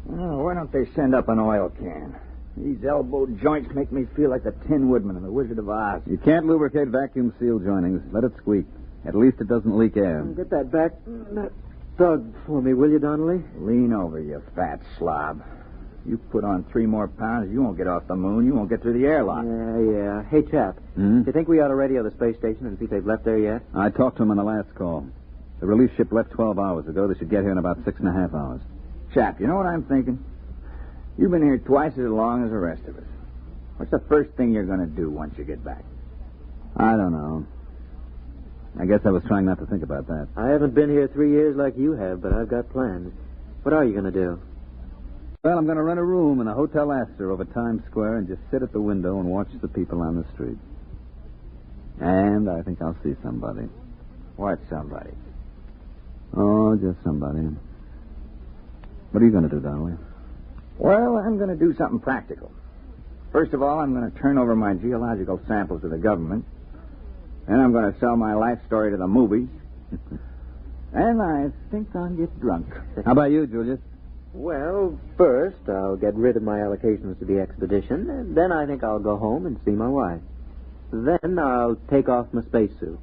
Why don't they send up an oil can? These elbow joints make me feel like the Tin Woodman in The Wizard of Oz. You can't lubricate vacuum seal joinings. Let it squeak. At least it doesn't leak air. Get that back dug for me, will you, Donnelly? Lean over, you fat slob. You put on 3 more pounds, you won't get off the moon. You won't get through the airlock. Yeah. Hey, chap, do you think we ought to radio the space station and see if they've left there yet? I talked to them on the last call. The relief ship left 12 hours ago. They should get here in about 6.5 hours. Chap, you know what I'm thinking? You've been here twice as long as the rest of us. What's the first thing you're going to do once you get back? I don't know. I guess I was trying not to think about that. I haven't been here 3 years like you have, but I've got plans. What are you going to do? Well, I'm going to rent a room in a Hotel Astor over Times Square and just sit at the window and watch the people on the street. And I think I'll see somebody. What somebody? Oh, just somebody. What are you going to do, Donnelly? Well, I'm going to do something practical. First of all, I'm going to turn over my geological samples to the government. Then I'm going to sell my life story to the movies. And I think I'll get drunk. How about you, Julius? Well, first, I'll get rid of my allocations to the expedition, and then I think I'll go home and see my wife. Then I'll take off my spacesuit.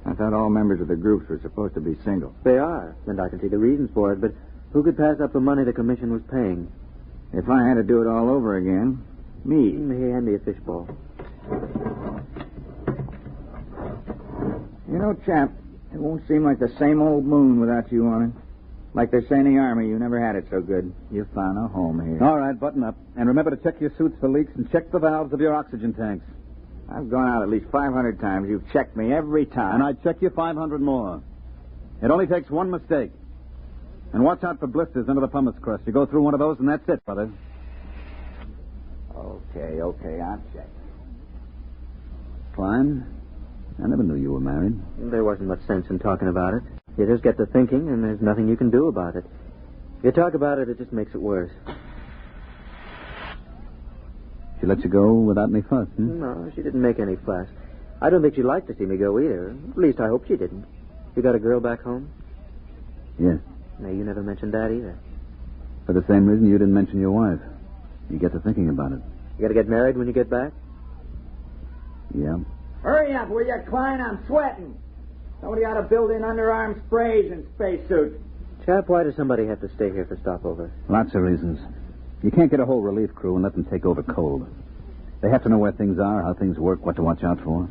I thought all members of the groups were supposed to be single. They are, and I can see the reasons for it, but who could pass up the money the commission was paying? If I had to do it all over again, me. Here, hand me a fishbowl. You know, chap, it won't seem like the same old moon without you on it. Like they say in the Army, you never had it so good. You found a home here. All right, button up. And remember to check your suits for leaks and check the valves of your oxygen tanks. I've gone out at least 500 times. You've checked me every time. And I'd check you 500 more. It only takes one mistake. And watch out for blisters under the pumice crust. You go through one of those, and that's it, brother. Okay, I'll check. Klein, I never knew you were married. There wasn't much sense in talking about it. You just get to thinking, and there's nothing you can do about it. If you talk about it, it just makes it worse. She let you go without any fuss, No, she didn't make any fuss. I don't think she'd like to see me go either. At least I hope she didn't. You got a girl back home? Yes. No, you never mentioned that either. For the same reason you didn't mention your wife. You get to thinking about it. You got to get married when you get back? Yeah. Hurry up, will you, Klein? I'm sweating. Somebody ought to build in underarm sprays and spacesuits. Chap, why does somebody have to stay here for stopover? Lots of reasons. You can't get a whole relief crew and let them take over cold. They have to know where things are, how things work, what to watch out for.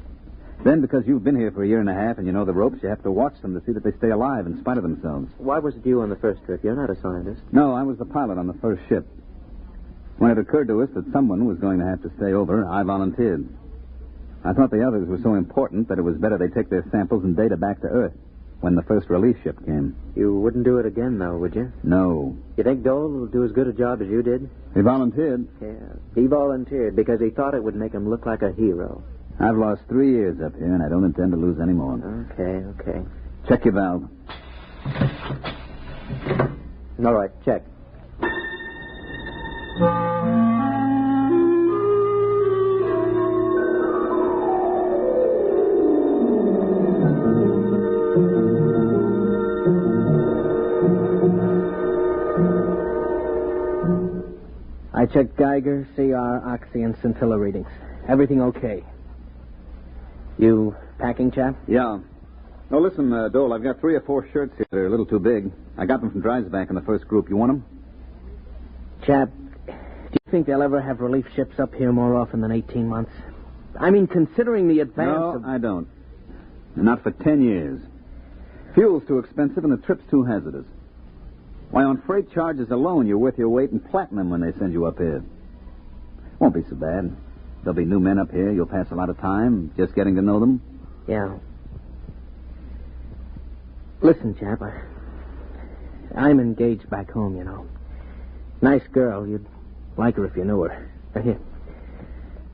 Then, because you've been here for a year and a half and you know the ropes, you have to watch them to see that they stay alive in spite of themselves. Why was it you on the first trip? You're not a scientist. No, I was the pilot on the first ship. When it occurred to us that someone was going to have to stay over, I volunteered. I thought the others were so important that it was better they take their samples and data back to Earth when the first relief ship came. You wouldn't do it again, though, would you? No. You think Dole will do as good a job as you did? He volunteered. Yeah, he volunteered because he thought it would make him look like a hero. I've lost 3 years up here, and I don't intend to lose any more. Okay. Check your valve. All right, check. I checked Geiger, CR, Oxy, and scintilla readings. Everything okay. You packing, chap? Yeah. Oh, listen, Dole, I've got 3 or 4 shirts here. They're a little too big. I got them from Dreisbach in the first group. You want them? Chap, do you think they'll ever have relief ships up here more often than 18 months? I mean, considering the advance No, I don't. Not for 10 years. Fuel's too expensive and the trip's too hazardous. Why, on freight charges alone, you're worth your weight in platinum when they send you up here. Won't be so bad. There'll be new men up here. You'll pass a lot of time just getting to know them. Yeah. Listen, chap, I'm engaged back home, you know. Nice girl. You'd like her if you knew her. Here.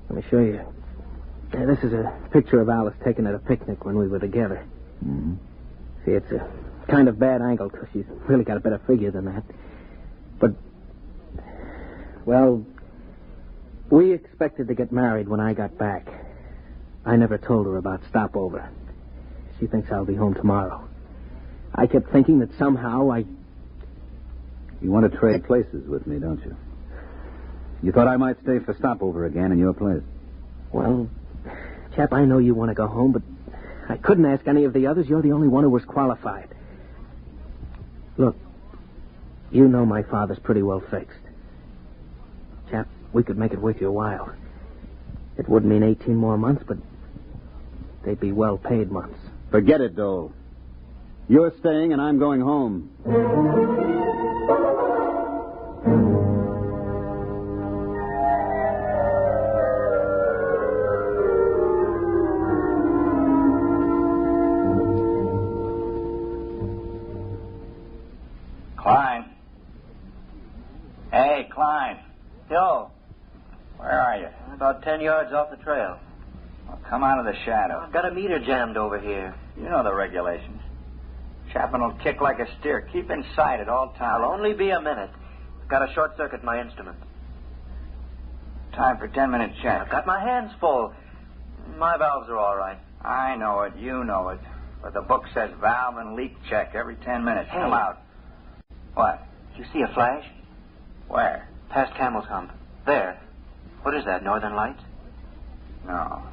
Let me show you. This is a picture of Alice taken at a picnic when we were together. Mm-hmm. See, it's a kind of bad angle because she's really got a better figure than that. But, well, we expected to get married when I got back. I never told her about stopover. She thinks I'll be home tomorrow. I kept thinking that somehow You want to trade places with me, don't you? You thought I might stay for stopover again in your place? Well, chap, I know you want to go home, but I couldn't ask any of the others. You're the only one who was qualified. Look, you know my father's pretty well fixed. Chap, we could make it worth your while. It would mean 18 more months, but they'd be well-paid months. Forget it, Dole. You're staying and I'm going home. Klein. Hey, Klein. Yo. Where are you? About 10 yards off the trail. Well, come out of the shadow. I've got a meter jammed over here. You know the regulations. Chapman will kick like a steer. Keep in sight at all times. I'll only be a minute. I've got to short circuit my instrument. Time for 10-minute check. I've got my hands full. My valves are all right. I know it. You know it. But the book says valve and leak check every 10 minutes. Hey. Come out. What? You see a flash? Where? Past Camel's Hump. There. What is that, Northern Lights? No.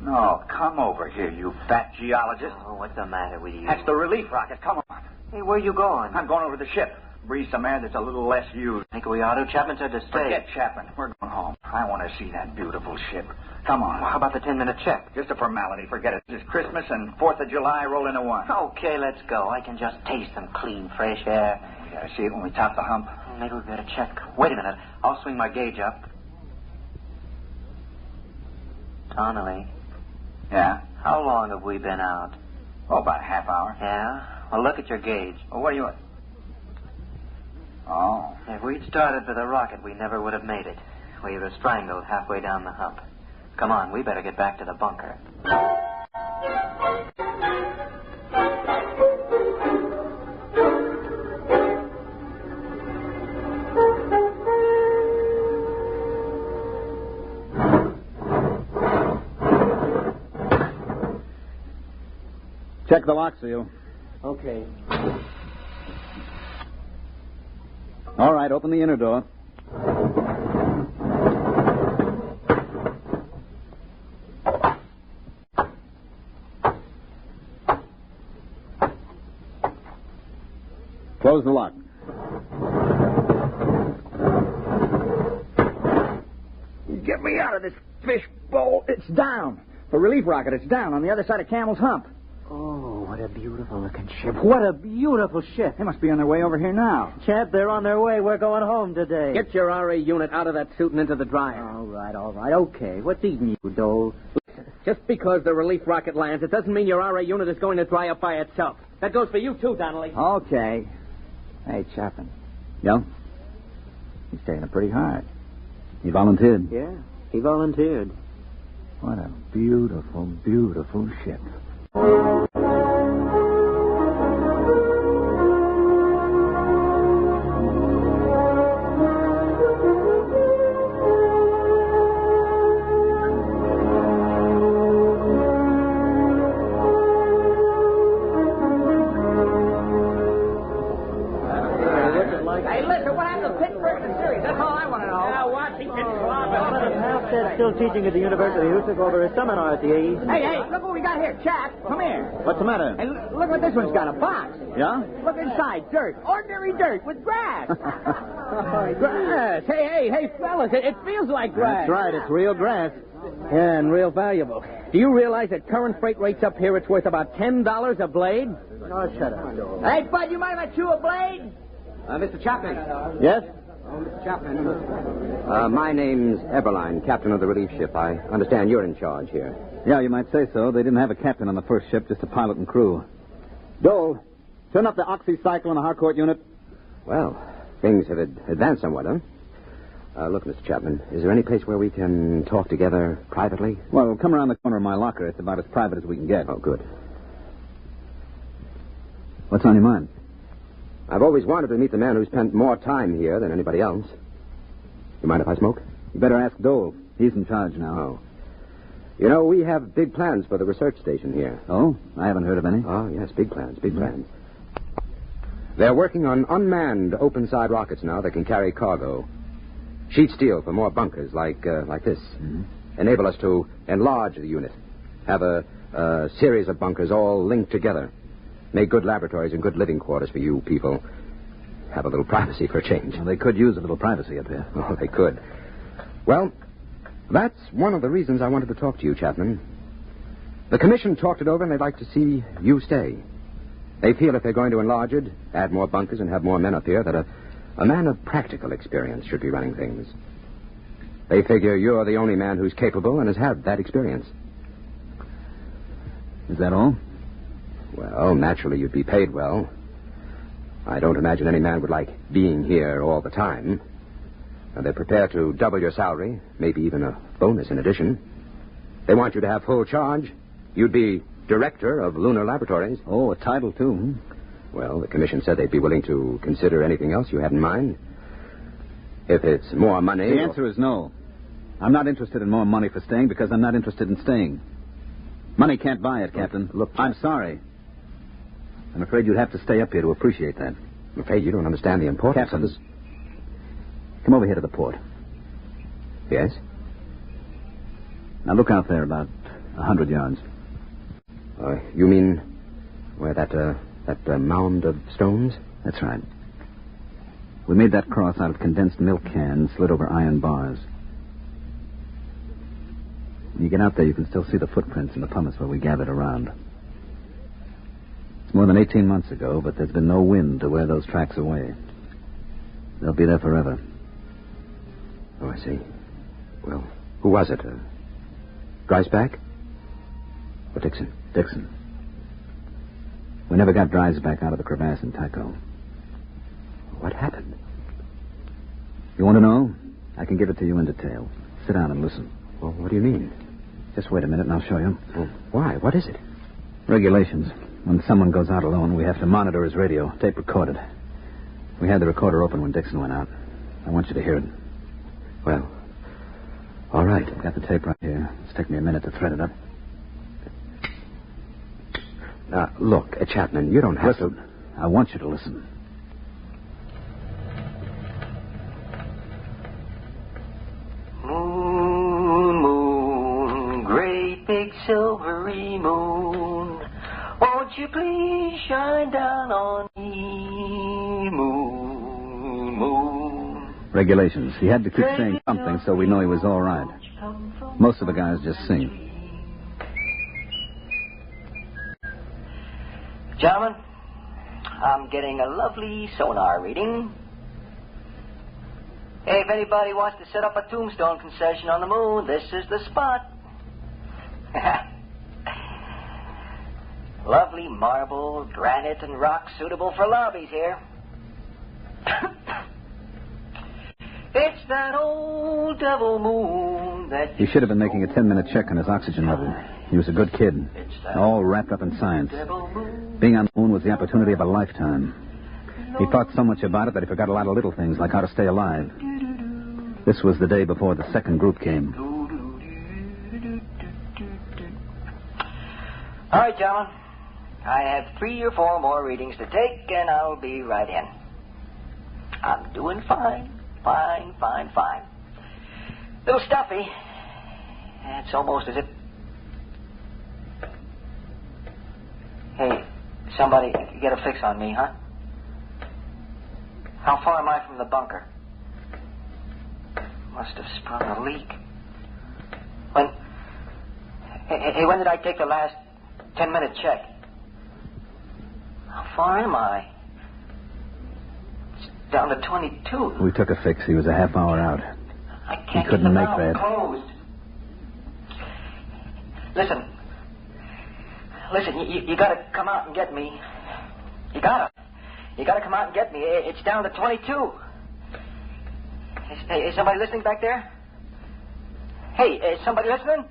No, come over here, you fat geologist. Oh, what's the matter with you? That's the relief rocket. Come on. Hey, where are you going? I'm going over the ship. Breathe some air that's a little less used. Think we ought to? Chapman said to stay. Forget Chapman. We're going home. I want to see that beautiful ship. Come on. Well, how about the 10-minute check? Just a formality. Forget it. It's Christmas and 4th of July roll into one. Okay, let's go. I can just taste some clean, fresh air. We gotta see it when we top the hump. Maybe we better check. Wait a minute. I'll swing my gauge up. Donnelly. Yeah? How long have we been out? Oh, about a half hour. Yeah? Well, look at your gauge. Well, what do you... Oh. If we'd started for the rocket, we never would have made it. We were strangled halfway down the hump. Come on, we better get back to the bunker. Check the lock seal. Okay. All right, open the inner door. Close the lock. Get me out of this fish bowl. It's down. The relief rocket, it's down on the other side of Camel's Hump. Oh, what a beautiful-looking ship. What a beautiful ship. They must be on their way over here now. Chap, they're on their way. We're going home today. Get your RA unit out of that suit and into the dryer. All right. Okay. What's eating you, Dole? Listen, just because the relief rocket lands, it doesn't mean your RA unit is going to dry up by itself. That goes for you, too, Donnelly. Okay. Hey, Chapman. Yeah? He's taking it pretty hard. He volunteered. Yeah, he volunteered. What a beautiful, beautiful ship. Still teaching at the university. Who took over his seminar at the AEC? Hey, look what we got here, chap. Come here. What's the matter? Hey, look what this one's got, a box. Yeah? Look inside, dirt. Ordinary dirt with grass. Grass. Hey, fellas, it feels like grass. That's right, it's real grass. Yeah, and real valuable. Do you realize at current freight rates up here, it's worth about $10 a blade? Oh, shut up, Joe. Hey, Bud, you mind if I chew a blade? Mr. Chapman. Yes? Oh, Mr. Chapman. My name's Eberline, captain of the relief ship. I understand you're in charge here. Yeah, you might say so. They didn't have a captain on the first ship, just a pilot and crew. Dole, turn up the oxycycle in the Harcourt unit. Well, things have advanced somewhat, huh? Look, Mr. Chapman, is there any place where we can talk together privately? Well, come around the corner of my locker. It's about as private as we can get. Oh, good. What's on your mind? I've always wanted to meet the man who spent more time here than anybody else. You mind if I smoke? You better ask Dole. He's in charge now. Oh. You know, we have big plans for the research station here. Oh? I haven't heard of any. Oh, yes, big plans, big plans. They're working on unmanned open-side rockets now that can carry cargo. Sheet steel for more bunkers like this. Mm-hmm. Enable us to enlarge the unit. Have a series of bunkers all linked together. Make good laboratories and good living quarters for you people. Have a little privacy for a change. Well, they could use a little privacy up here. Oh, they could. Well, that's one of the reasons I wanted to talk to you, Chapman. The commission talked it over, and they'd like to see you stay. They feel if they're going to enlarge it, add more bunkers, and have more men up here, that a man of practical experience should be running things. They figure you're the only man who's capable and has had that experience. Is that all? Well, naturally, you'd be paid well. I don't imagine any man would like being here all the time. They're prepared to double your salary, maybe even a bonus in addition. They want you to have full charge. You'd be director of lunar laboratories. Oh, a title, too. Well, the commission said they'd be willing to consider anything else you had in mind. If it's more money... The answer is no. I'm not interested in more money for staying because I'm not interested in staying. Money can't buy it, Captain. Look, I'm sorry. I'm afraid you'd have to stay up here to appreciate that. I'm afraid you don't understand the importance Captain, of this. Come over here to the port. Yes? Now look out there about 100 yards. You mean where that mound of stones? That's right. We made that cross out of condensed milk cans slid over iron bars. When you get out there, you can still see the footprints in the pumice where we gathered around. It's more than 18 months ago, but there's been no wind to wear those tracks away. They'll be there forever. Oh, I see. Well, who was it? Dreisbach? Or Dixon? Dixon. We never got Dreisbach out of the crevasse in Tycho. What happened? You want to know? I can give it to you in detail. Sit down and listen. Well, what do you mean? Just wait a minute and I'll show you. Well, why? What is it? Regulations. When someone goes out alone, we have to monitor his radio, tape recorded. We had the recorder open when Dixon went out. I want you to hear it. Well, all right. I've got the tape right here. It's taken me a minute to thread it up. Look, Chapman, you don't have to... I want you to listen. Moon, moon, great big silvery moon, won't you please shine down on me, moon, moon. Regulations. He had to keep saying something so we know he was all right. Most of the guys just sing. Gentlemen, I'm getting a lovely sonar reading. Hey, if anybody wants to set up a tombstone concession on the moon, this is the spot. Lovely marble, granite, and rock suitable for lobbies here. It's that old devil moon that... He should have been making a 10-minute check on his oxygen level. He was a good kid, all wrapped up in science. Being on the moon was the opportunity of a lifetime. He thought so much about it that he forgot a lot of little things, like how to stay alive. This was the day before the second group came. All right, gentlemen. I have 3 or 4 more readings to take, and I'll be right in. I'm doing fine. Fine. Little stuffy. It's almost as if... Hey, somebody get a fix on me, huh? How far am I from the bunker? Must have sprung a leak. When did I take the last 10-minute check? How far am I? It's down to 22. We took a fix. He was a half hour out. I can't he couldn't get the make valve that. Closed. Listen, you gotta come out and get me. You gotta come out and get me. It's down to 22. Is somebody listening back there? Hey, is somebody listening?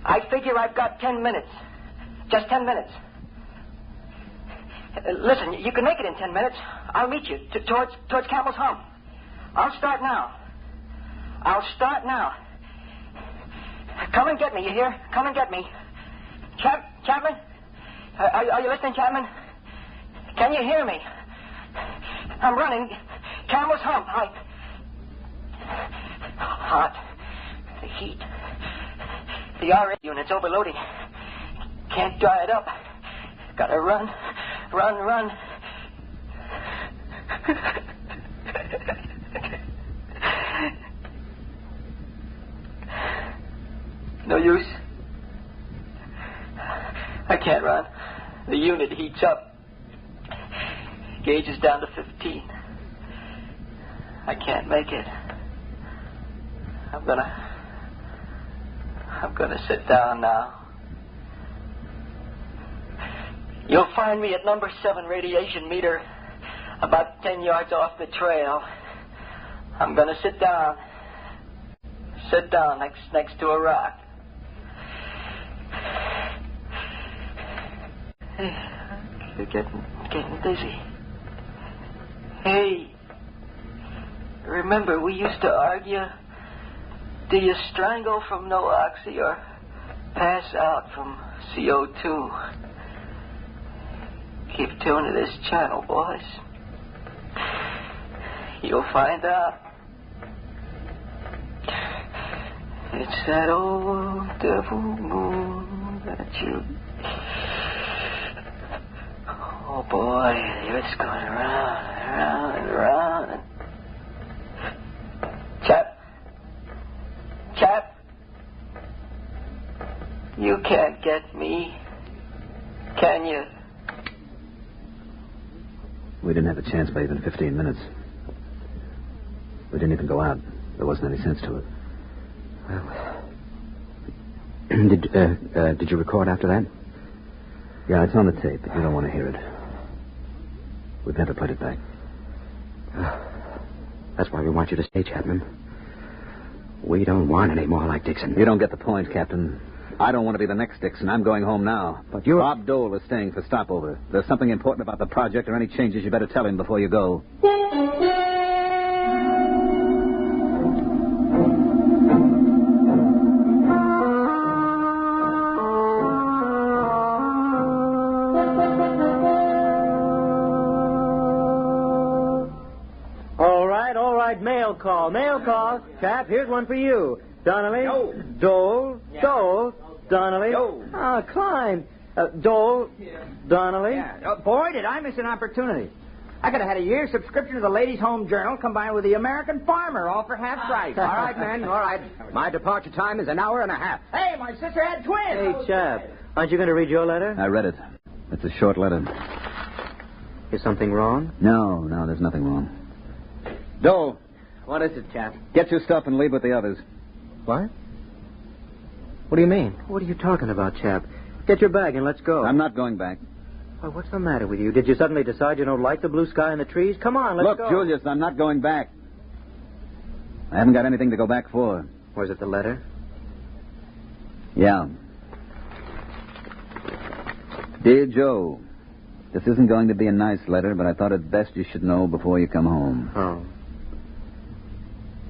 I figure I've got 10 minutes. Just 10 minutes. Listen, you can make it in 10 minutes. I'll meet you towards Campbell's Hump. I'll start now. Come and get me, you hear? Come and get me. Chapman? Are you listening, Chapman? Can you hear me? I'm running. Campbell's Hump. hot. The heat. The RA unit's overloading. Can't dry it up. Gotta run. No use. I can't run. The unit heats up. Gauge is down to 15. I can't make it. I'm gonna sit down now. You'll find me at number 7 radiation meter, about 10 yards off the trail. I'm gonna sit down. Sit down next to a rock. You're getting dizzy. Hey, remember we used to argue? Do you strangle from no oxy or pass out from CO2? Keep tuning to this channel, boys. You'll find out. It's that old devil moon that you... Oh, boy, it's going round and round. Chap, you can't get me, can you? We didn't have a chance by even 15 minutes. We didn't even go out. There wasn't any sense to it. Well, did you record after that? Yeah, it's on the tape, but you don't want to hear it. We've never played it back. That's why we want you to stay, Chapman. We don't want any more like Dixon. You don't get the point, Captain. I don't want to be the next Dixon. I'm going home now. But you're... Bob Dole is staying for stopover. If there's something important about the project or any changes, you better tell him before you go. Mail call. Chap, here's one for you. Donnelly. Yo. Dole. Yeah. Dole. Donnelly. Yo. Klein. Dole. Donnelly. Yeah. Boy, did I miss an opportunity. I could have had a year's subscription to the Ladies' Home Journal combined with the American Farmer, all for half price. All right, men, all right. My departure time is an hour and a half. Hey, my sister had twins. Hey, Chap, aren't you going to read your letter? I read it. It's a short letter. Is something wrong? No, there's nothing wrong. Dole. What is it, Chap? Get your stuff and leave with the others. What? What do you mean? What are you talking about, Chap? Get your bag and let's go. I'm not going back. Well, what's the matter with you? Did you suddenly decide you don't like the blue sky and the trees? Come on, let's go. Look, Julius, I'm not going back. I haven't got anything to go back for. Was it the letter? Yeah. Dear Joe, this isn't going to be a nice letter, but I thought it best you should know before you come home. Oh.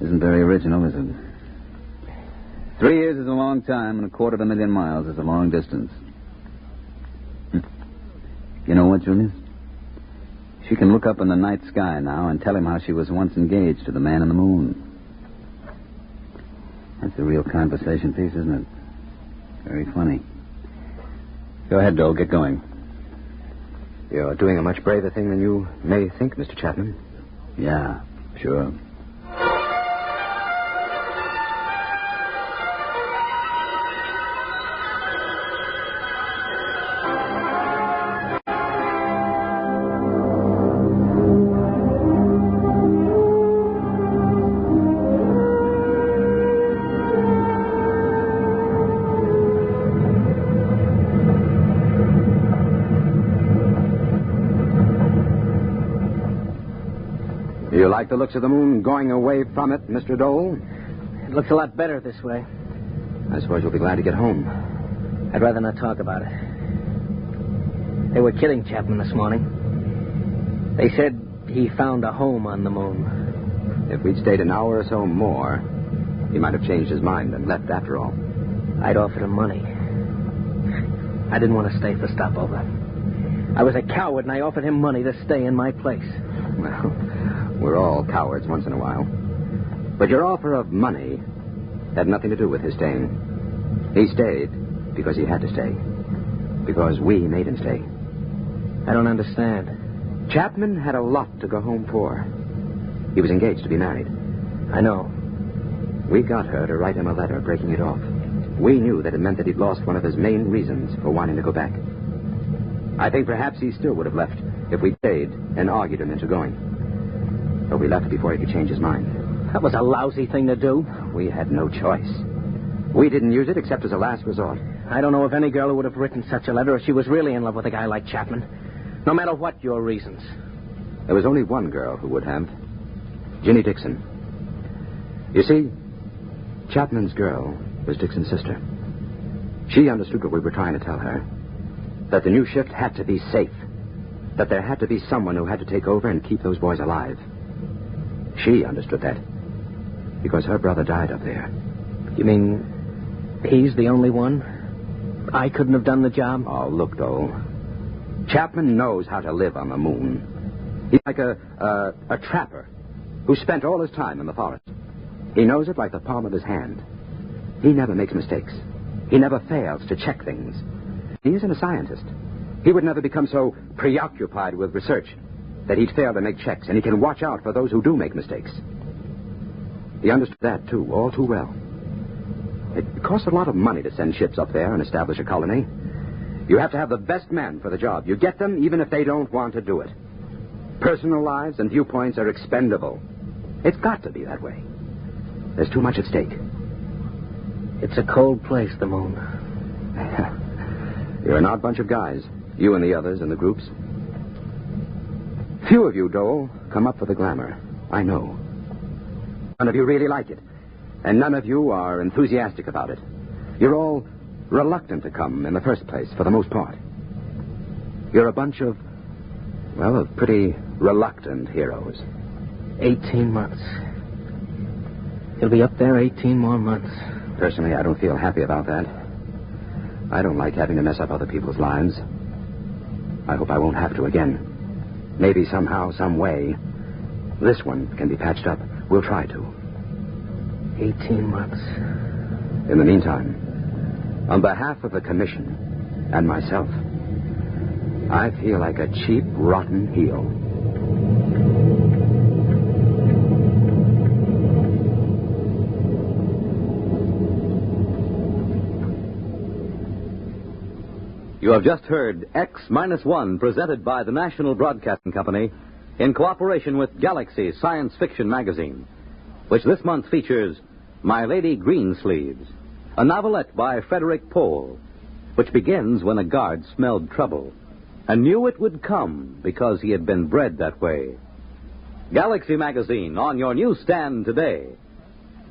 Isn't very original, is it? 3 years is a long time, and 250,000 miles is a long distance. You know what, Julius? She can look up in the night sky now and tell him how she was once engaged to the man in the moon. That's a real conversation piece, isn't it? Very funny. Go ahead, Dole. Get going. You're doing a much braver thing than you may think, Mr. Chapman. Yeah, sure. You like the looks of the moon going away from it, Mr. Dole? It looks a lot better this way. I suppose you'll be glad to get home. I'd rather not talk about it. They were kidding Chapman this morning. They said he found a home on the moon. If we'd stayed an hour or so more, he might have changed his mind and left after all. I'd offered him money. I didn't want to stay for stopover. I was a coward, and I offered him money to stay in my place. Well, we're all cowards once in a while. But your offer of money had nothing to do with his staying. He stayed because he had to stay. Because we made him stay. I don't understand. Chapman had a lot to go home for. He was engaged to be married. I know. We got her to write him a letter breaking it off. We knew that it meant that he'd lost one of his main reasons for wanting to go back. I think perhaps he still would have left if we'd stayed and argued him into going. But we left before he could change his mind. That was a lousy thing to do. We had no choice. We didn't use it except as a last resort. I don't know of any girl who would have written such a letter if she was really in love with a guy like Chapman. No matter what your reasons. There was only one girl who would have. Ginny Dixon. You see, Chapman's girl was Dixon's sister. She understood what we were trying to tell her. That the new shift had to be safe. That there had to be someone who had to take over and keep those boys alive. She understood that. Because her brother died up there. You mean he's the only one? I couldn't have done the job? Oh, look, Dole. Chapman knows how to live on the moon. He's like a trapper who spent all his time in the forest. He knows it like the palm of his hand. He never makes mistakes. He never fails to check things. He isn't a scientist. He would never become so preoccupied with research that he'd fail to make checks, and he can watch out for those who do make mistakes. He understood that, too, all too well. It costs a lot of money to send ships up there and establish a colony. You have to have the best men for the job. You get them even if they don't want to do it. Personal lives and viewpoints are expendable. It's got to be that way. There's too much at stake. It's a cold place, the moon. You're an odd bunch of guys. You and the others in the groups. Few of you, Dole, come up for the glamour. I know. None of you really like it. And none of you are enthusiastic about it. You're all reluctant to come in the first place, for the most part. You're a bunch of, well, of pretty reluctant heroes. 18 months. He'll be up there 18 more months. Personally, I don't feel happy about that. I don't like having to mess up other people's lives. I hope I won't have to again. Maybe somehow, some way, this one can be patched up. We'll try to. 18 months. In the meantime, on behalf of the Commission and myself, I feel like a cheap, rotten heel. You have just heard X-1, presented by the National Broadcasting Company in cooperation with Galaxy Science Fiction Magazine, which this month features My Lady Greensleeves, a novelette by Frederik Pohl, which begins when a guard smelled trouble and knew it would come because he had been bred that way. Galaxy Magazine on your newsstand today.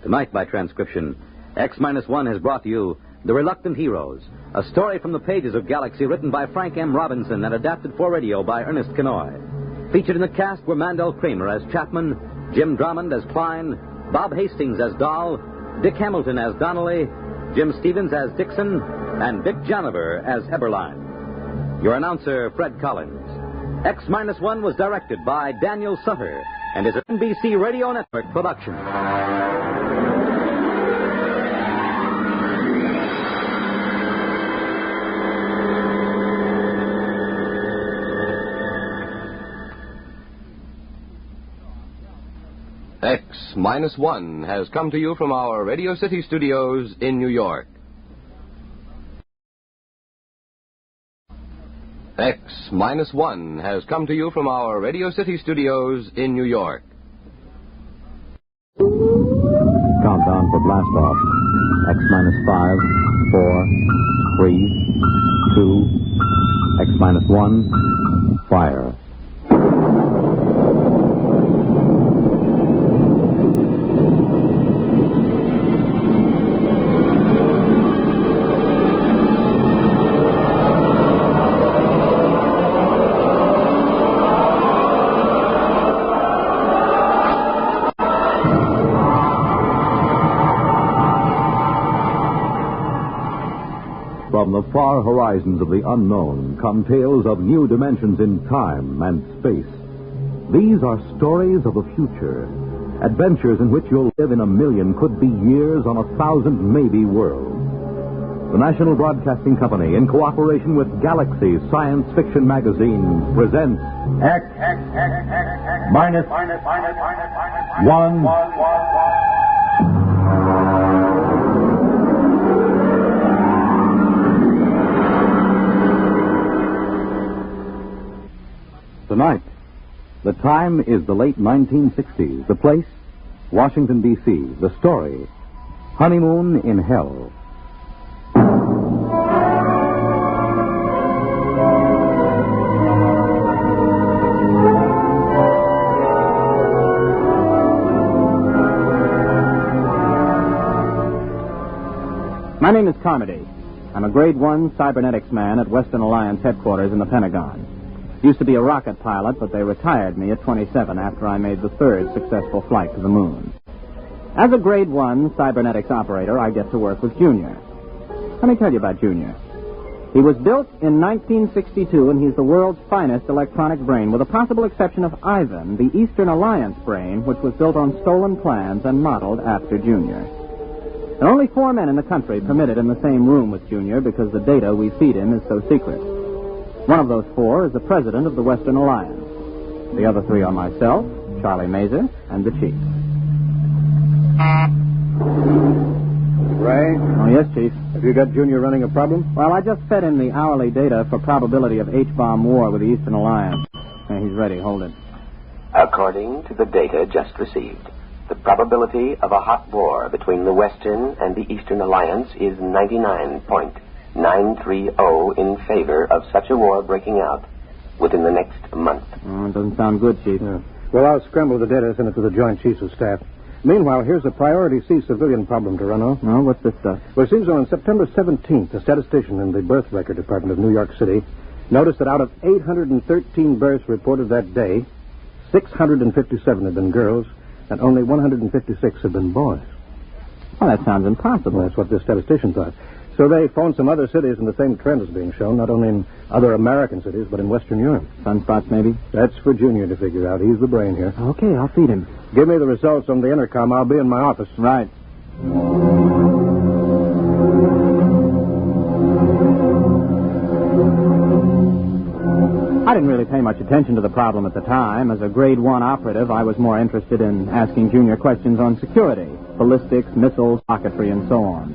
Tonight, by transcription, X-1 has brought you The Reluctant Heroes, a story from the pages of Galaxy written by Frank M. Robinson and adapted for radio by Ernest Kinoy. Featured in the cast were Mandel Kramer as Chapman, Jim Drummond as Klein, Bob Hastings as Dahl, Dick Hamilton as Donnelly, Jim Stevens as Dixon, and Dick Janiver as Eberline. Your announcer, Fred Collins. X-1 was directed by Daniel Sutter and is an NBC Radio Network production. X-1 has come to you from our Radio City studios in New York. X-1 has come to you from our Radio City studios in New York. Countdown for blast off. X-5, 4, 3, 2, X-1, fire. From the far horizons of the unknown come tales of new dimensions in time and space. These are stories of the future, Adventures in which you'll live in a million, could be years on 1,000 maybe worlds. The National Broadcasting Company, in cooperation with Galaxy Science Fiction Magazine, presents X minus 1. Tonight, the time is the late 1960s. The place, Washington, D.C. The story, Honeymoon in Hell. My name is Carmody. I'm a Grade 1 cybernetics man at Western Alliance headquarters in the Pentagon. Used to be a rocket pilot, but they retired me at 27 after I made the third successful flight to the moon. As a Grade 1 cybernetics operator, I get to work with Junior. Let me tell you about Junior. He was built in 1962, and he's the world's finest electronic brain, with the possible exception of Ivan, the Eastern Alliance brain, which was built on stolen plans and modeled after Junior. There are only 4 men in the country permitted in the same room with Junior because the data we feed him is so secret. One of those 4 is the president of the Western Alliance. The other 3 are myself, Charlie Mazer, and the chief. Ray? Oh, yes, Chief. Have you got Junior running a problem? Well, I just fed him the hourly data for probability of H-bomb war with the Eastern Alliance. He's ready. Hold it. According to the data just received, the probability of a hot war between the Western and the Eastern Alliance is 99.930 in favor of such a war breaking out within the next month. Oh, it doesn't sound good, Chief. Yeah. Well, I'll scramble the data and send it to the Joint Chiefs of Staff. Meanwhile, here's a Priority C civilian problem to run off. Oh, what's this stuff? Well, it seems on September 17th, a statistician in the Birth Record Department of New York City noticed that out of 813 births reported that day, 657 had been girls, and only 156 had been boys. Well, that sounds impossible. Well, that's what this statistician thought. So they phoned some other cities, and the same trend is being shown, not only in other American cities, but in Western Europe. Sunspots, maybe? That's for Junior to figure out. He's the brain here. Okay, I'll feed him. Give me the results on the intercom. I'll be in my office. Right. I didn't really pay much attention to the problem at the time. As a Grade 1 operative, I was more interested in asking Junior questions on security, ballistics, missiles, rocketry, and so on.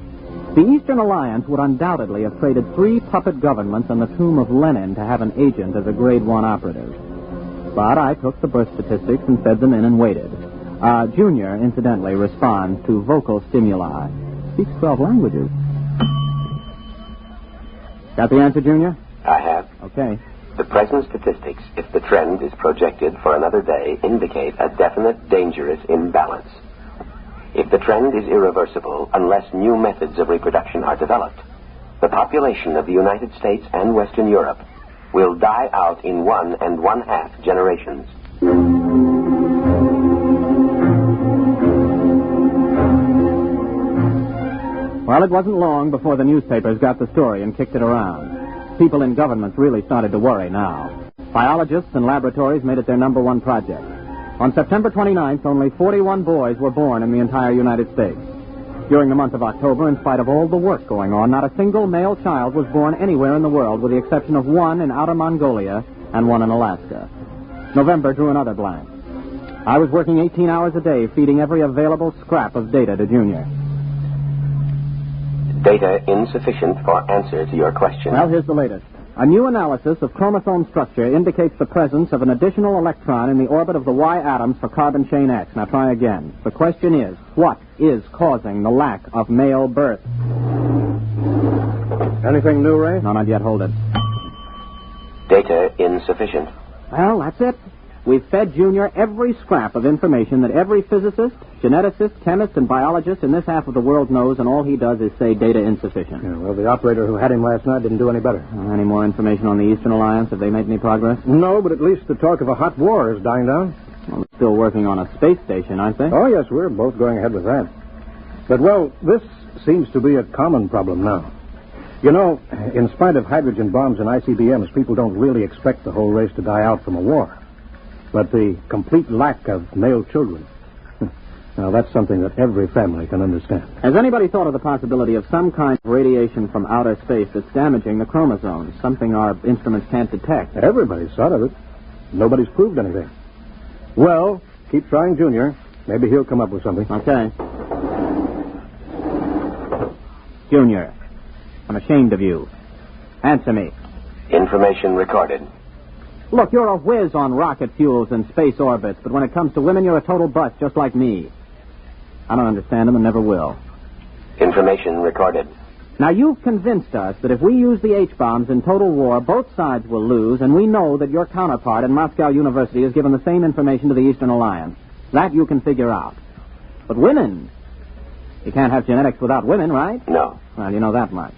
The Eastern Alliance would undoubtedly have traded 3 puppet governments and the tomb of Lenin to have an agent as a Grade 1 operative. But I took the birth statistics and fed them in and waited. Junior, incidentally, responds to vocal stimuli. Speaks 12 languages. Got the answer, Junior? I have. Okay. The present statistics, if the trend is projected for another day, indicate a definite dangerous imbalance. If the trend is irreversible, unless new methods of reproduction are developed, the population of the United States and Western Europe will die out in 1 1/2 generations. Well, it wasn't long before the newspapers got the story and kicked it around. People in governments really started to worry now. Biologists and laboratories made it their #1 project. On September 29th, only 41 boys were born in the entire United States. During the month of October, in spite of all the work going on, not a single male child was born anywhere in the world, with the exception of 1 in Outer Mongolia and 1 in Alaska. November drew another blank. I was working 18 hours a day, feeding every available scrap of data to Junior. Data insufficient for answer to your question. Well, here's the latest. A new analysis of chromosome structure indicates the presence of an additional electron in the orbit of the Y atoms for carbon chain X. Now try again. The question is, what is causing the lack of male birth? Anything new, Ray? No, not yet. Hold it. Data insufficient. Well, that's it. We've fed Junior every scrap of information that every physicist, geneticist, chemist, and biologist in this half of the world knows, and all he does is say data insufficient. Yeah, well, the operator who had him last night didn't do any better. Any more information on the Eastern Alliance? Have they made any progress? No, but at least the talk of a hot war is dying down. Well, they're still working on a space station, aren't they? Oh, yes, we're both going ahead with that. But, well, this seems to be a common problem now. You know, in spite of hydrogen bombs and ICBMs, people don't really expect the whole race to die out from a war. But the complete lack of male children, Now, that's something that every family can understand. Has anybody thought of the possibility of some kind of radiation from outer space that's damaging the chromosomes, something our instruments can't detect? Everybody's thought of it. Nobody's proved anything. Well, keep trying, Junior. Maybe he'll come up with something. Okay. Junior, I'm ashamed of you. Answer me. Information recorded. Look, you're a whiz on rocket fuels and space orbits, but when it comes to women, you're a total bust, just like me. I don't understand them and never will. Information recorded. Now, you've convinced us that if we use the H-bombs in total war, both sides will lose, and we know that your counterpart in Moscow University has given the same information to the Eastern Alliance. That you can figure out. But women, you can't have genetics without women, right? No. Well, you know that much.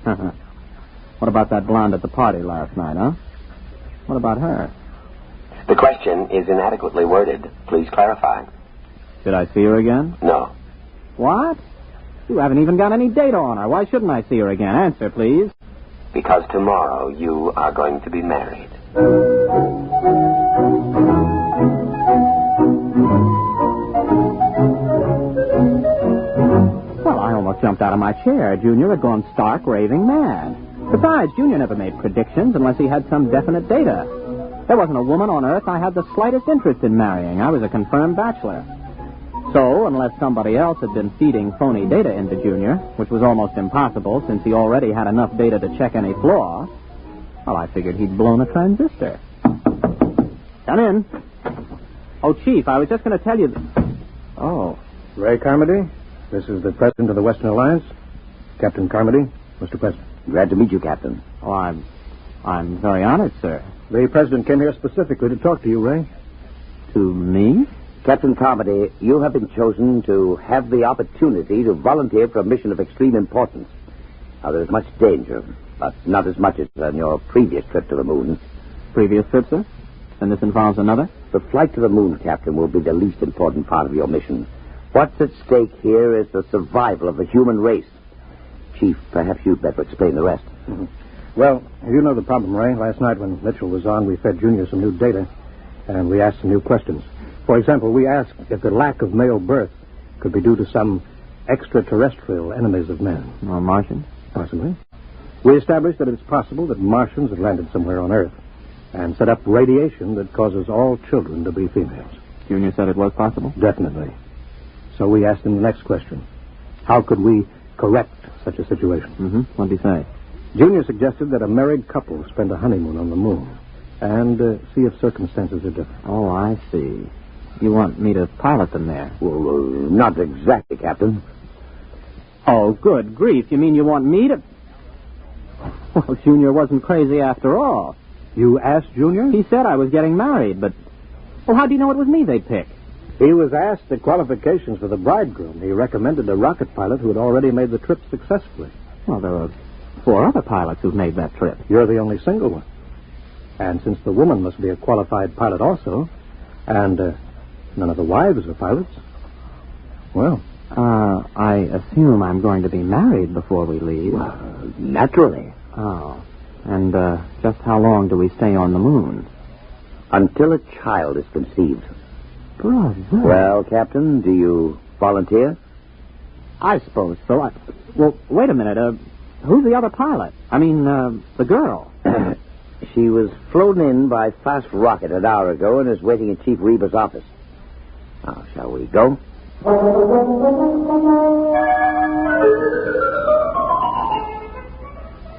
What about that blonde at the party last night, huh? What about her? The question is inadequately worded. Please clarify. Should I see her again? No. What? You haven't even got any data on her. Why shouldn't I see her again? Answer, please. Because tomorrow you are going to be married. Well, I almost jumped out of my chair. Junior had gone stark raving mad. Besides, Junior never made predictions unless he had some definite data. There wasn't a woman on Earth I had the slightest interest in marrying. I was a confirmed bachelor. So, unless somebody else had been feeding phony data into Junior, which was almost impossible since he already had enough data to check any flaw, well, I figured he'd blown a transistor. Come in. Oh, Chief, I was just going to tell you... Oh. Ray Carmody, this is the President of the Western Alliance. Captain Carmody, Mr. President. Glad to meet you, Captain. Oh, I'm very honored, sir. The President came here specifically to talk to you, Ray. To me? Captain Carmody, you have been chosen to have the opportunity to volunteer for a mission of extreme importance. Now, there is much danger, but not as much as on your previous trip to the moon. Previous trip, sir? And this involves another? The flight to the moon, Captain, will be the least important part of your mission. What's at stake here is the survival of the human race. Chief, perhaps you'd better explain the rest. Mm-hmm. Well, you know the problem, Ray. Last night when Mitchell was on, we fed Junior some new data, and we asked some new questions. For example, we asked if the lack of male birth could be due to some extraterrestrial enemies of man. Or Martians? Possibly. We established that it's possible that Martians have landed somewhere on Earth and set up radiation that causes all children to be females. Junior said it was possible? Definitely. So we asked him the next question. How could we correct such a situation? Mm-hmm. What did he say? Junior suggested that a married couple spend a honeymoon on the moon and see if circumstances are different. Oh, I see. You want me to pilot them there? Well, not exactly, Captain. Oh, good grief. You mean you want me to... Well, Junior wasn't crazy after all. You asked Junior? He said I was getting married, but... Well, how do you know it was me they picked? He was asked the qualifications for the bridegroom. He recommended a rocket pilot who had already made the trip successfully. Well, there were 4 other pilots who've made that trip. You're the only single one. And since the woman must be a qualified pilot also, and none of the wives are pilots, well... I assume I'm going to be married before we leave. Well, naturally. Oh. And just how long do we stay on the moon? Until a child is conceived. Brother. Well, Captain, do you volunteer? I suppose so. Well, wait a minute. Who's the other pilot? I mean, the girl. She was flown in by fast rocket an hour ago and is waiting in Chief Reba's office. Now, shall we go?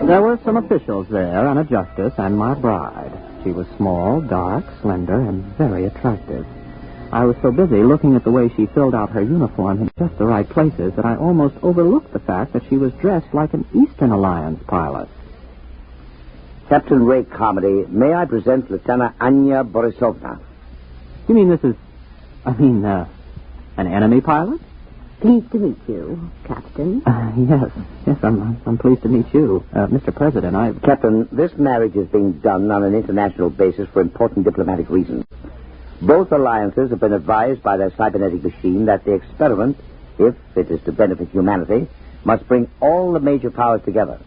There were some officials there, and a justice, and my bride. She was small, dark, slender, and very attractive. I was so busy looking at the way she filled out her uniform in just the right places that I almost overlooked the fact that she was dressed like an Eastern Alliance pilot. Captain Ray Carmody, may I present Lieutenant Anya Borisovna? You mean this is... an enemy pilot? Pleased to meet you, Captain. Yes, I'm pleased to meet you. Mr. President, Captain, this marriage is being done on an international basis for important diplomatic reasons. Both alliances have been advised by their cybernetic machine that the experiment, if it is to benefit humanity, must bring all the major powers together.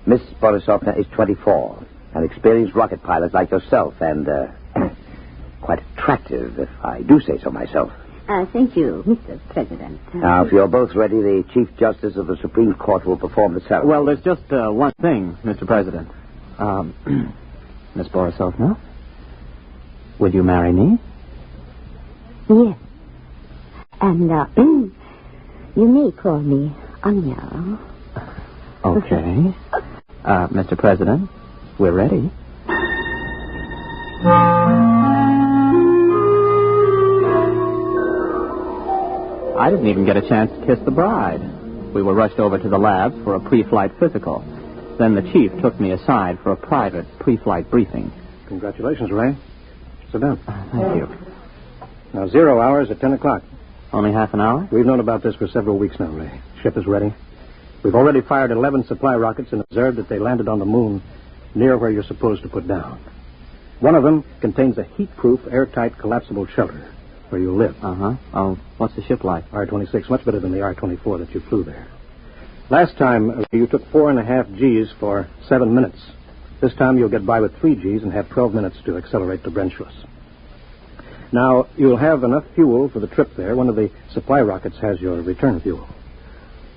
Miss Borisovna is 24, an experienced rocket pilot like yourself, and quite attractive, if I do say so myself. Thank you, Mr. President. Now, if you're both ready, the Chief Justice of the Supreme Court will perform the ceremony. Well, there's just one thing, Mr. President. Miss Borisovna, would you marry me? Yes. And, you may call me Anya. Okay. Mr. President, we're ready. I didn't even get a chance to kiss the bride. We were rushed over to the labs for a pre-flight physical. Then the chief took me aside for a private pre-flight briefing. Congratulations, Ray. Sit down. Thank you. Now, 0 hours at 10 o'clock. Only half an hour? We've known about this for several weeks now, Ray. Ship is ready. We've already fired 11 supply rockets and observed that they landed on the moon near where you're supposed to put down. One of them contains a heat-proof, airtight, collapsible shelter where you live. Uh-huh. Oh, what's the ship like? R-26, much better than the R-24 that you flew there. Last time, you took 4.5 Gs for 7 minutes. This time, you'll get by with 3 Gs and have 12 minutes to accelerate to Brenchless. Now, you'll have enough fuel for the trip there. One of the supply rockets has your return fuel.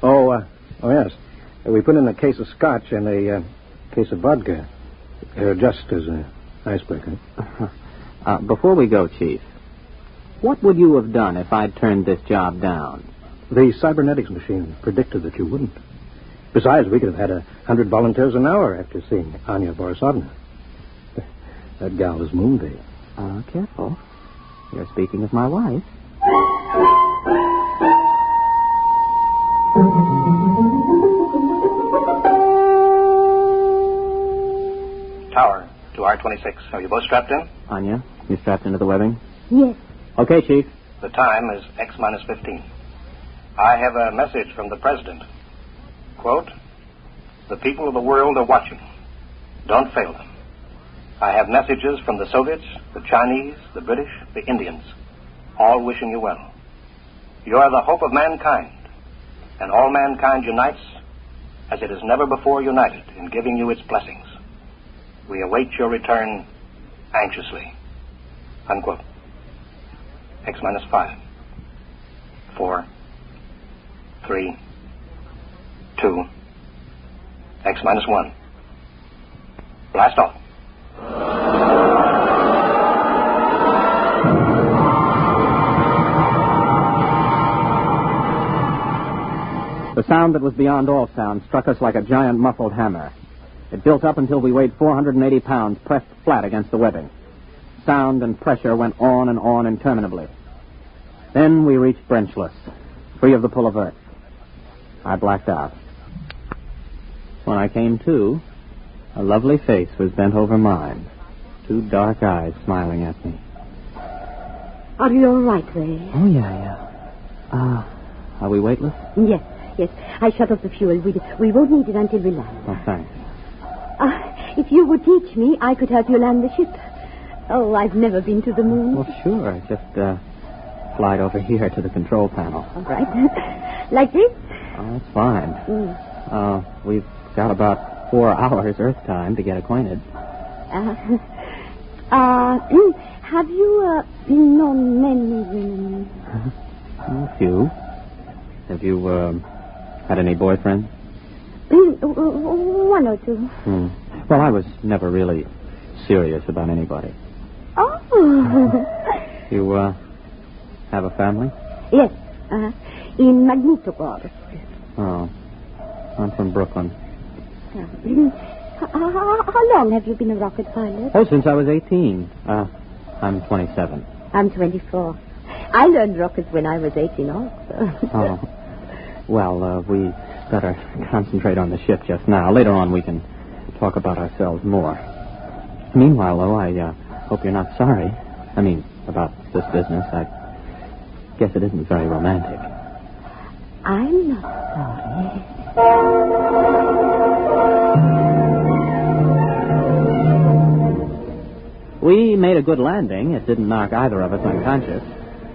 Oh, yes. We put in a case of scotch and a case of vodka, just as an icebreaker. Before we go, Chief, what would you have done if I'd turned this job down? The cybernetics machine predicted that you wouldn't. Besides, we could have had 100 volunteers an hour after seeing Anya Borisovna. That gal is moonbait. Careful. You're speaking of my wife. Tower to R-26. Are you both strapped in? Anya, you strapped into the webbing? Yes. Okay, Chief. The time is X-15. I have a message from the President. Quote, the people of the world are watching. Don't fail them. I have messages from the Soviets, the Chinese, the British, the Indians, all wishing you well. You are the hope of mankind, and all mankind unites as it has never before united in giving you its blessings. We await your return anxiously. Unquote. X-5. 4, 3, 2, X-1. Blast off. The sound that was beyond all sound struck us like a giant muffled hammer. It built up until we weighed 480 pounds pressed flat against the webbing. Sound and pressure went on and on interminably. Then we reached Brenchless, free of the pull of Earth. I blacked out. When I came to, a lovely face was bent over mine, 2 dark eyes smiling at me. Are you all right, Ray? Oh, yeah. Are we weightless? Yes. I shut off the fuel. We won't need it until we land. Oh, thanks. If you would teach me, I could help you land the ship. Oh, I've never been to the moon. Well, sure. Just slide over here to the control panel. All right. Like this? Oh, that's fine. We've got about 4 hours Earth time to get acquainted. Have you known many women? A few. Have you had any boyfriends? 1 or 2. Well, I was never really serious about anybody. Oh. You have a family? Yes. In Magnitogorsk. Oh. I'm from Brooklyn. How long have you been a rocket pilot? Oh, since I was 18. I'm 27. I'm 24. I learned rockets when I was 18 also. Oh. Well, we better concentrate on the ship just now. Later on, we can talk about ourselves more. Meanwhile, though, I hope you're not sorry. I mean, about this business. I guess it isn't very romantic. I'm not sorry. We made a good landing. It didn't knock either of us unconscious.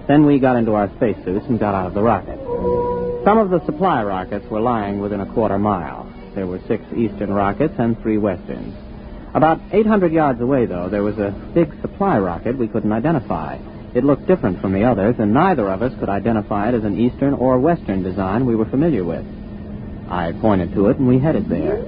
Then we got into our spacesuits and got out of the rocket. Some of the supply rockets were lying within a quarter mile. There were 6 eastern rockets and 3 westerns. About 800 yards away, though, there was a big supply rocket we couldn't identify. It looked different from the others, and neither of us could identify it as an Eastern or Western design we were familiar with. I pointed to it, and we headed there.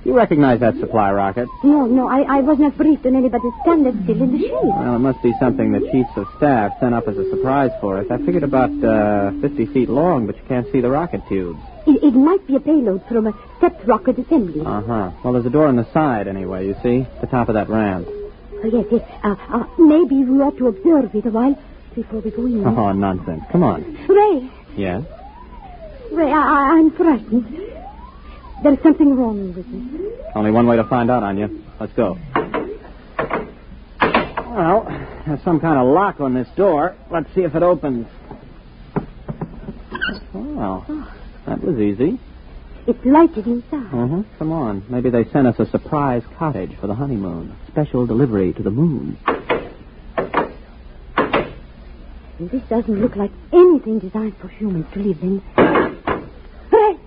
You recognize that supply rocket? No, I was not briefed on anybody's standard still in the shade. Well, it must be something the chiefs of staff sent up as a surprise for us. I figured about 50 feet long, but you can't see the rocket tubes. It might be a payload from a stepped rocket assembly. Uh-huh. Well, there's a door on the side, anyway, you see? The top of that ramp. Oh, yes. Maybe we ought to observe it a while before we go in. Oh, nonsense. Come on. Ray. Yes? Ray, I'm frightened. There's something wrong with me. Only one way to find out, Anya. Let's go. Well, there's some kind of lock on this door. Let's see if it opens. Well, that was easy. It's lighted inside. Mm-hmm. Come on. Maybe they sent us a surprise cottage for the honeymoon. Special delivery to the moon. This doesn't look like anything designed for humans to live in. Hey!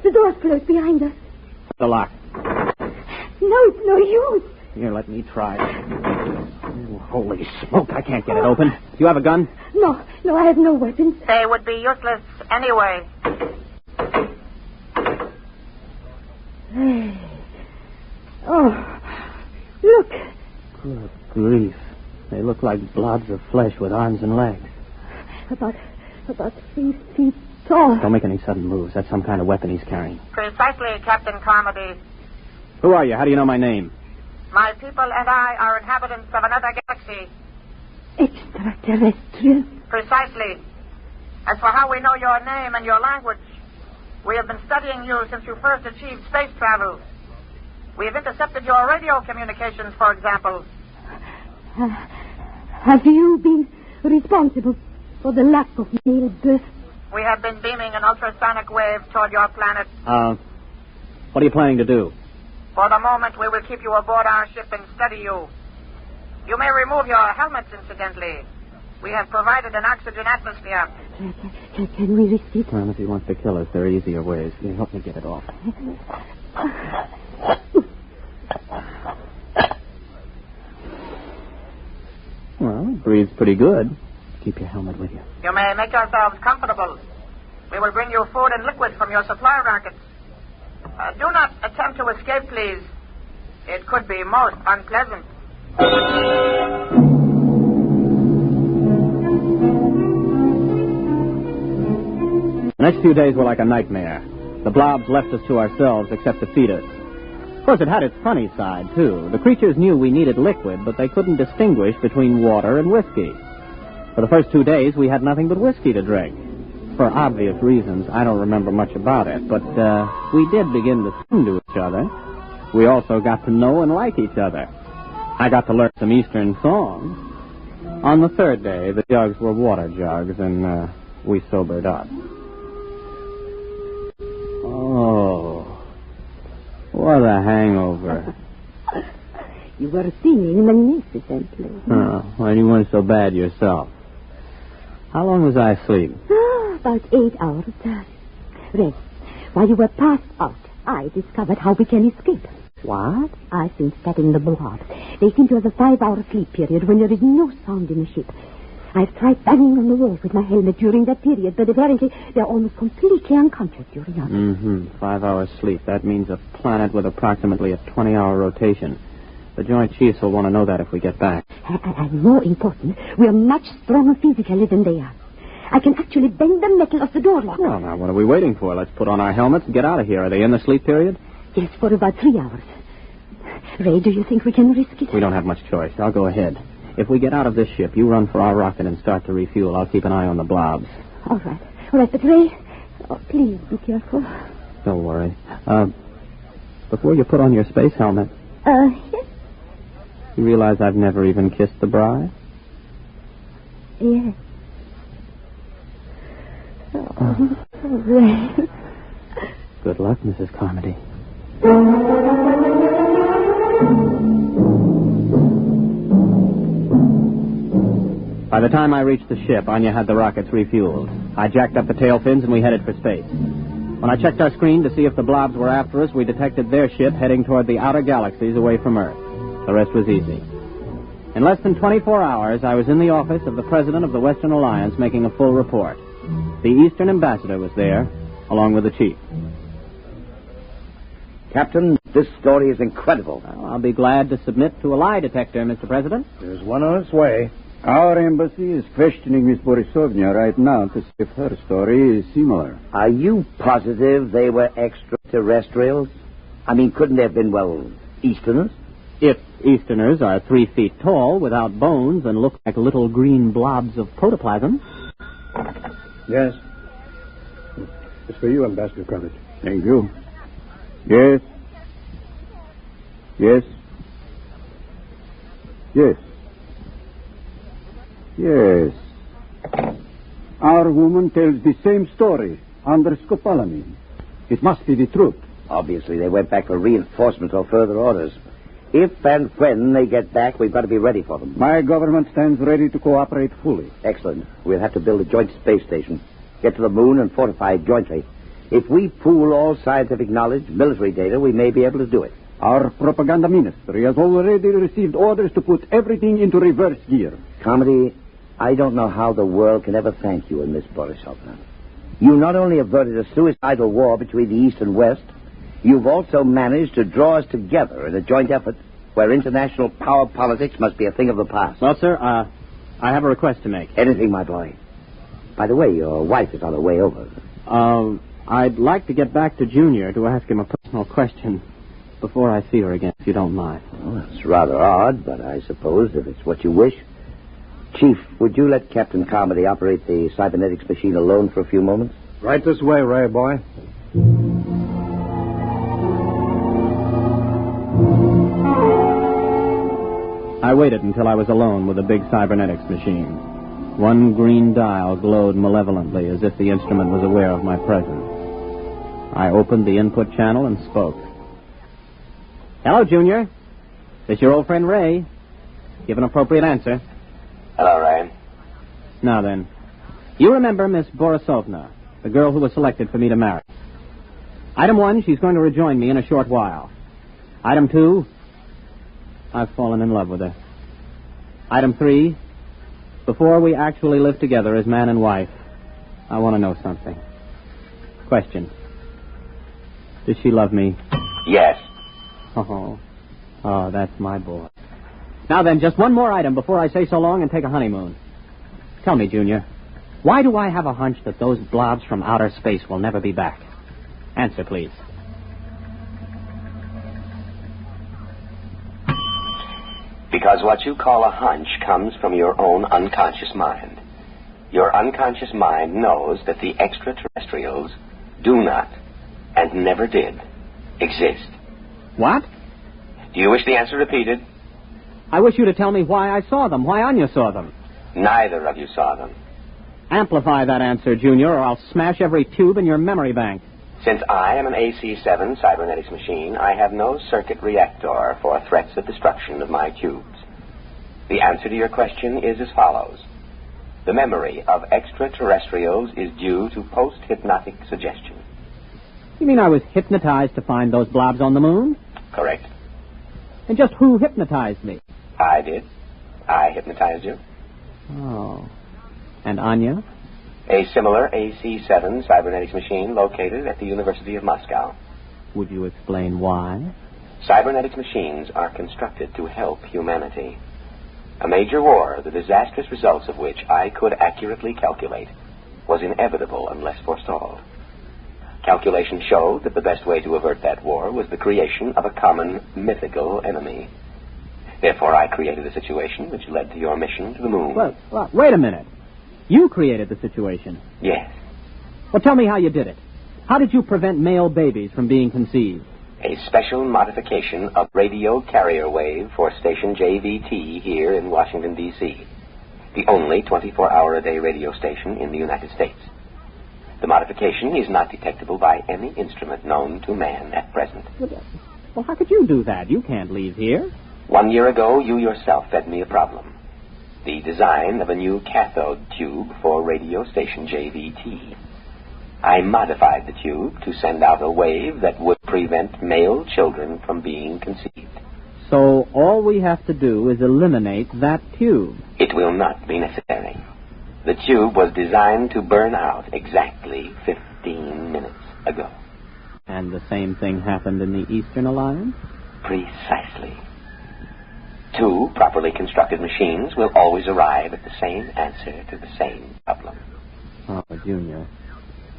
The door's closed behind us. The lock. No, it's no use. Here, let me try. Oh, holy smoke, I can't get it open. Do you have a gun? No, I have no weapons. They would be useless anyway. Hey. Oh, look. Good grief. They look like blobs of flesh with arms and legs. About 3 feet tall. Don't make any sudden moves. That's some kind of weapon he's carrying. Precisely, Captain Carmody. Who are you? How do you know my name? My people and I are inhabitants of another galaxy. Extraterrestrial? Precisely. As for how we know your name and your language, we have been studying you since you first achieved space travel. We have intercepted your radio communications, for example. Have you been responsible for the lack of male birth? We have been beaming an ultrasonic wave toward your planet. What are you planning to do? For the moment, we will keep you aboard our ship and study you. You may remove your helmets, incidentally. We have provided an oxygen atmosphere. Can we risk it? Well, if he wants to kill us, there are easier ways. Can you help me get it off? Well, it breathes pretty good. Keep your helmet with you. You may make yourselves comfortable. We will bring you food and liquid from your supply rockets. Do not attempt to escape, please. It could be most unpleasant. The next few days were like a nightmare. The blobs left us to ourselves except to feed us. Of course, it had its funny side, too. The creatures knew we needed liquid, but they couldn't distinguish between water and whiskey. For the first 2 days, we had nothing but whiskey to drink. For obvious reasons, I don't remember much about it, but we did begin to sing to each other. We also got to know and like each other. I got to learn some Eastern songs. On the third day, the jugs were water jugs, and we sobered up. Oh, what a hangover. You were singing magnificently. Oh, well, you weren't so bad yourself. How long was I asleep? About 8 hours. Ray, while you were passed out, I discovered how we can escape. What? I've been studying the blobs. They seem to have a 5-hour sleep period when there is no sound in the ship. I've tried banging on the walls with my helmet during that period, but apparently they're almost completely unconscious during others. Mm-hmm. 5 hours sleep. That means a planet with approximately a 20-hour rotation. The Joint Chiefs will want to know that if we get back. And more important, we're much stronger physically than they are. I can actually bend the metal of the door lock. Well, now, what are we waiting for? Let's put on our helmets and get out of here. Are they in the sleep period? Yes, for about 3 hours. Ray, do you think we can risk it? We don't have much choice. I'll go ahead. If we get out of this ship, you run for our rocket and start to refuel. I'll keep an eye on the blobs. All right, but Ray, please be careful. Don't worry. Before you put on your space helmet... Yes? You realize I've never even kissed the bride? Yes. Oh, Ray. Good luck, Mrs. Carmody. By the time I reached the ship, Anya had the rockets refueled. I jacked up the tail fins and we headed for space. When I checked our screen to see if the blobs were after us, we detected their ship heading toward the outer galaxies away from Earth. The rest was easy. In less than 24 hours, I was in the office of the President of the Western Alliance making a full report. The Eastern Ambassador was there, along with the Chief. Captain, this story is incredible. Well, I'll be glad to submit to a lie detector, Mr. President. There's one on its way. Our embassy is questioning Miss Borisovna right now to see if her story is similar. Are you positive they were extraterrestrials? I mean, couldn't they have been, well, Easterners? If Easterners are 3 feet tall, without bones, and look like little green blobs of protoplasm. Yes. It's for you, Ambassador Crouch. Thank you. Yes. Yes. Yes. Yes. Our woman tells the same story under scopolamine. It must be the truth. Obviously, they went back for reinforcements or further orders. If and when they get back, we've got to be ready for them. My government stands ready to cooperate fully. Excellent. We'll have to build a joint space station, get to the moon, and fortify it jointly. If we pool all scientific knowledge, military data, we may be able to do it. Our propaganda ministry has already received orders to put everything into reverse gear. Carmody, I don't know how the world can ever thank you and Miss Borisovna. You not only averted a suicidal war between the East and West, you've also managed to draw us together in a joint effort where international power politics must be a thing of the past. Well, sir, I have a request to make. Anything, my boy. By the way, your wife is on her way over. I'd like to get back to Junior to ask him a personal question before I see her again, if you don't mind. Well, it's rather odd, but I suppose if it's what you wish. Chief, would you let Captain Carmody operate the cybernetics machine alone for a few moments? Right this way, Ray, boy. I waited until I was alone with the big cybernetics machine. One green dial glowed malevolently as if the instrument was aware of my presence. I opened the input channel and spoke. Hello, Junior. This your old friend Ray. Give an appropriate answer. Hello, Ray. Now then, you remember Miss Borisovna, the girl who was selected for me to marry. Item 1, she's going to rejoin me in a short while. Item 2, I've fallen in love with her. Item 3, before we actually live together as man and wife, I want to know something. Question. Does she love me? Yes. Oh, that's my boy. Now then, just one more item before I say so long and take a honeymoon. Tell me, Junior, why do I have a hunch that those blobs from outer space will never be back? Answer, please. Because what you call a hunch comes from your own unconscious mind. Your unconscious mind knows that the extraterrestrials do not, and never did, exist. What? Do you wish the answer repeated? I wish you to tell me why I saw them, why Anya saw them. Neither of you saw them. Amplify that answer, Junior, or I'll smash every tube in your memory bank. Since I am an AC-7 cybernetics machine, I have no circuit reactor for threats of destruction of my cubes. The answer to your question is as follows. The memory of extraterrestrials is due to post-hypnotic suggestion. You mean I was hypnotized to find those blobs on the moon? Correct. And just who hypnotized me? I did. I hypnotized you. Oh. And Anya? A similar AC-7 cybernetics machine located at the University of Moscow. Would you explain why? Cybernetics machines are constructed to help humanity. A major war, the disastrous results of which I could accurately calculate, was inevitable unless forestalled. Calculation showed that the best way to avert that war was the creation of a common mythical enemy. Therefore, I created a situation which led to your mission to the moon. Well, wait a minute. You created the situation. Yes. Well, tell me how you did it. How did you prevent male babies from being conceived? A special modification of radio carrier wave for station JVT here in Washington, D.C., the only 24-hour-a-day radio station in the United States. The modification is not detectable by any instrument known to man at present. Well, how could you do that? You can't leave here. 1 year ago, you yourself fed me a problem. The design of a new cathode tube for radio station JVT. I modified the tube to send out a wave that would prevent male children from being conceived. So all we have to do is eliminate that tube. It will not be necessary. The tube was designed to burn out exactly 15 minutes ago. And the same thing happened in the Eastern Alliance? Precisely. 2 properly constructed machines will always arrive at the same answer to the same problem. Oh, Junior,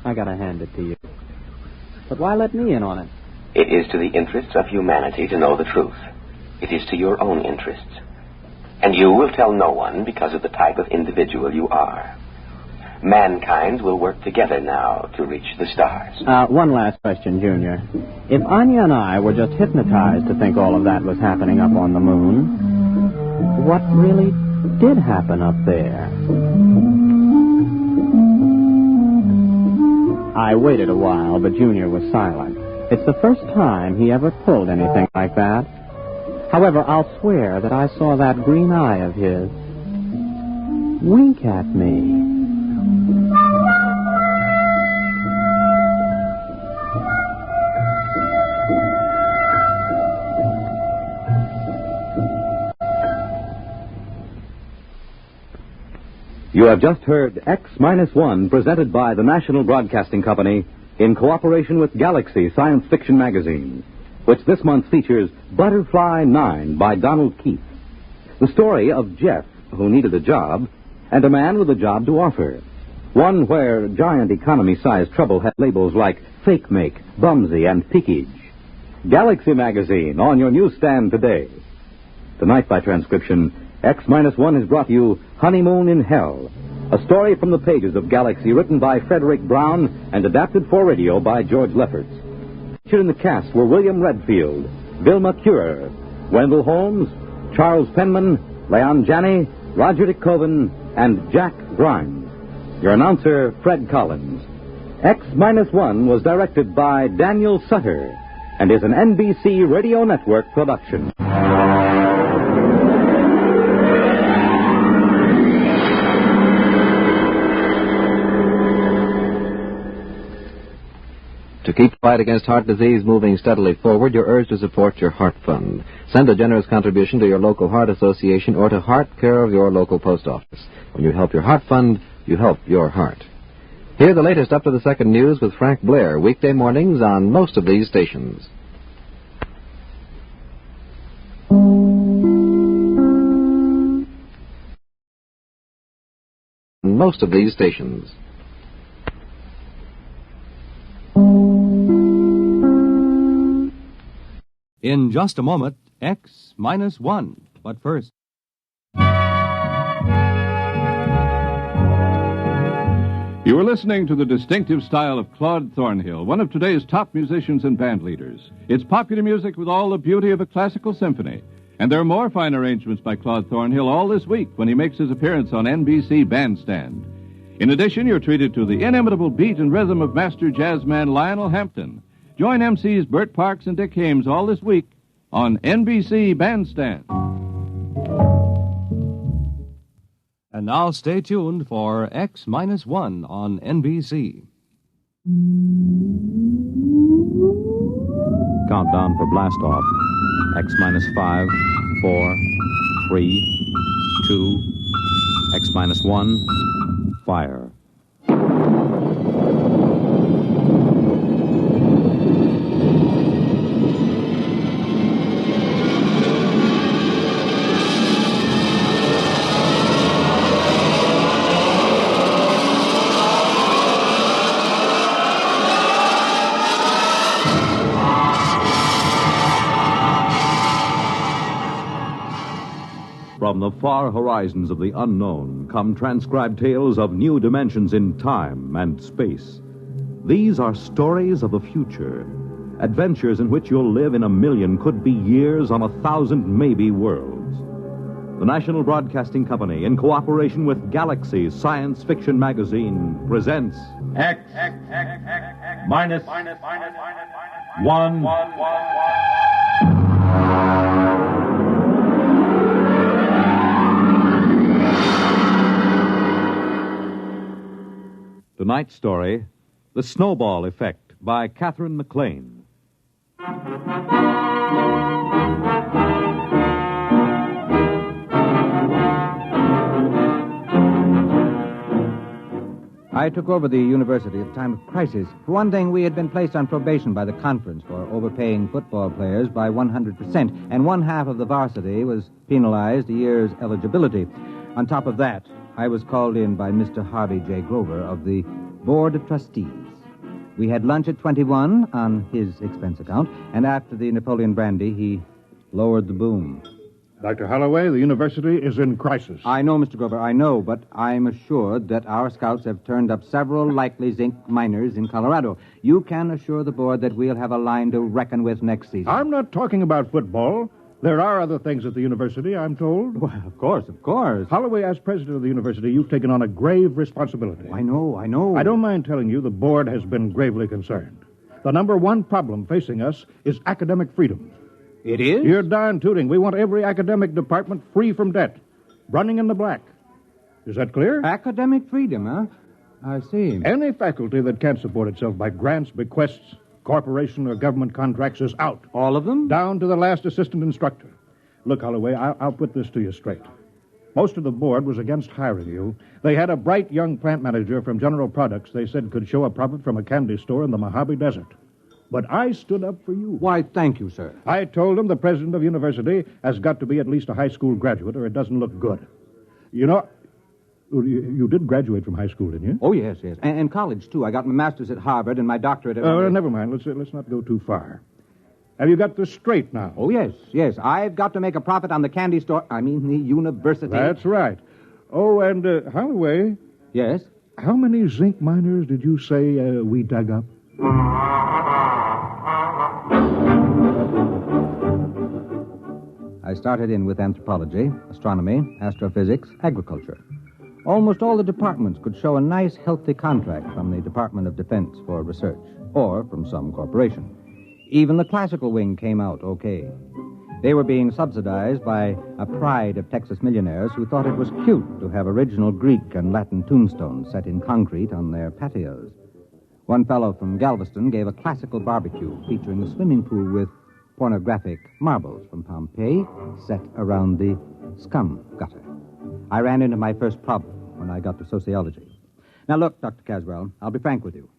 I gotta hand it to you. But why let me in on it? It is to the interests of humanity to know the truth. It is to your own interests. And you will tell no one because of the type of individual you are. Mankind will work together now to reach the stars. One last question, Junior. If Anya and I were just hypnotized to think all of that was happening up on the moon, what really did happen up there? I waited a while, but Junior was silent. It's the first time he ever pulled anything like that. However, I'll swear that I saw that green eye of his wink at me. You have just heard X-1, presented by the National Broadcasting Company in cooperation with Galaxy Science Fiction Magazine, which this month features Butterfly 9 by Donald Keith. The story of Jeff, who needed a job, and a man with a job to offer. One where giant economy-sized trouble had labels like fake make, bumsy, and peakage. Galaxy Magazine on your newsstand today. Tonight, by transcription, X-1 has brought you Honeymoon in Hell, a story from the pages of Galaxy written by Frederick Brown and adapted for radio by George Lefferts. Featured in the cast were William Redfield, Vilma Curer, Wendell Holmes, Charles Penman, Leon Janney, Roger de Koven, and Jack Grimes. Your announcer, Fred Collins. X-1 was directed by Daniel Sutter and is an NBC Radio Network production. To keep the fight against heart disease moving steadily forward, you're urged to support your Heart Fund. Send a generous contribution to your local Heart Association or to Heart, care of your local post office. When you help your Heart Fund, you help your heart. Hear the latest up-to-the-second news with Frank Blair, weekday mornings on most of these stations. Most of these stations. In just a moment, X-1. But first... You are listening to the distinctive style of Claude Thornhill, one of today's top musicians and band leaders. It's popular music with all the beauty of a classical symphony. And there are more fine arrangements by Claude Thornhill all this week when he makes his appearance on NBC Bandstand. In addition, you're treated to the inimitable beat and rhythm of master jazzman Lionel Hampton. Join MCs Bert Parks and Dick Hames all this week on NBC Bandstand. And now stay tuned for X-1 on NBC. Countdown for blast-off. X-5, 4, 3, 2, X-1, fire. From the far horizons of the unknown come transcribed tales of new dimensions in time and space. These are stories of the future, adventures in which you'll live in a million could-be years on 1,000 maybe worlds. The National Broadcasting Company, in cooperation with Galaxy Science Fiction Magazine, presents X-1. Tonight's story, The Snowball Effect, by Catherine MacLean. I took over the university at a time of crisis. For one thing, we had been placed on probation by the conference for overpaying football players by 100%, and one half of the varsity was penalized a year's eligibility. On top of that, I was called in by Mr. Harvey J. Grover of the Board of Trustees. We had lunch at 21 on his expense account, and after the Napoleon brandy, he lowered the boom. Dr. Holloway, the university is in crisis. I know, Mr. Grover, I know, but I'm assured that our scouts have turned up several likely zinc miners in Colorado. You can assure the board that we'll have a line to reckon with next season. I'm not talking about football. There are other things at the university, I'm told. Well, of course. Holloway, as president of the university, you've taken on a grave responsibility. I know. I don't mind telling you the board has been gravely concerned. The number one problem facing us is academic freedom. It is? You're darn tooting. We want every academic department free from debt, running in the black. Is that clear? Academic freedom, huh? I see. Any faculty that can't support itself by grants, bequests, corporation, or government contracts is out. All of them? Down to the last assistant instructor. Look, Holloway, I'll put this to you straight. Most of the board was against hiring you. They had a bright young plant manager from General Products they said could show a profit from a candy store in the Mojave Desert. But I stood up for you. Why, thank you, sir. I told him the president of the university has got to be at least a high school graduate or it doesn't look good. You know, you did graduate from high school, didn't you? Oh, yes. And college, too. I got my master's at Harvard and my doctorate at... Never mind. Let's not go too far. Have you got this straight now? Oh, yes. I've got to make a profit on the candy store. I mean, the university. That's right. Oh, and Holloway... Yes? How many zinc miners did you say we dug up? I started in with anthropology, astronomy, astrophysics, agriculture. Almost all the departments could show a nice, healthy contract from the Department of Defense for research, or from some corporation. Even the classical wing came out okay. They were being subsidized by a pride of Texas millionaires who thought it was cute to have original Greek and Latin tombstones set in concrete on their patios. One fellow from Galveston gave a classical barbecue featuring a swimming pool with pornographic marbles from Pompeii set around the scum gutter. I ran into my first problem when I got to sociology. Now, look, Dr. Caswell, I'll be frank with you.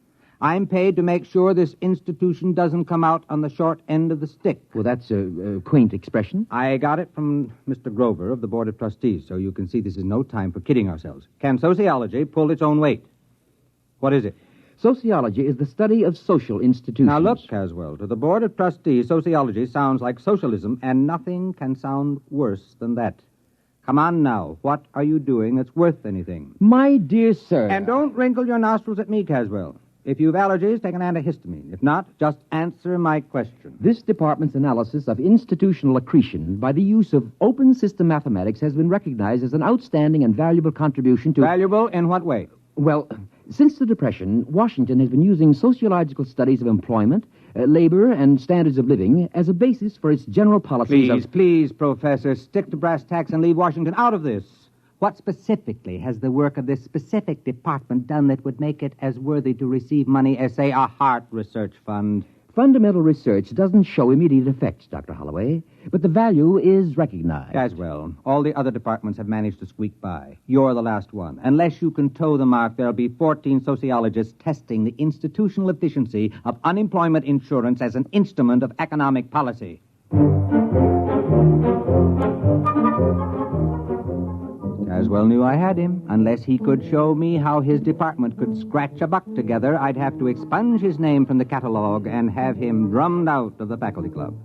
I'm paid to make sure this institution doesn't come out on the short end of the stick. Well, that's a quaint expression. I got it from Mr. Grover of the Board of Trustees, so you can see this is no time for kidding ourselves. Can sociology pull its own weight? What is it? Sociology is the study of social institutions. Now, look, Caswell, to the Board of Trustees, sociology sounds like socialism, and nothing can sound worse than that. Come on now. What are you doing that's worth anything? My dear sir. And don't wrinkle your nostrils at me, Caswell. If you've allergies, take an antihistamine. If not, just answer my question. This department's analysis of institutional accretion by the use of open system mathematics has been recognized as an outstanding and valuable contribution to... Valuable in what way? Well, since the Depression, Washington has been using sociological studies of employment, labor, and standards of living as a basis for its general policies Please, Professor, stick to brass tacks and leave Washington out of this. What specifically has the work of this specific department done that would make it as worthy to receive money as, say, a heart research fund? Fundamental research doesn't show immediate effects, Dr. Holloway, but the value is recognized. Caswell, all the other departments have managed to squeak by. You're the last one. Unless you can toe the mark, there'll be 14 sociologists testing the institutional efficiency of unemployment insurance as an instrument of economic policy. Caswell knew I had him. Unless he could show me how his department could scratch a buck together, I'd have to expunge his name from the catalog and have him drummed out of the faculty club.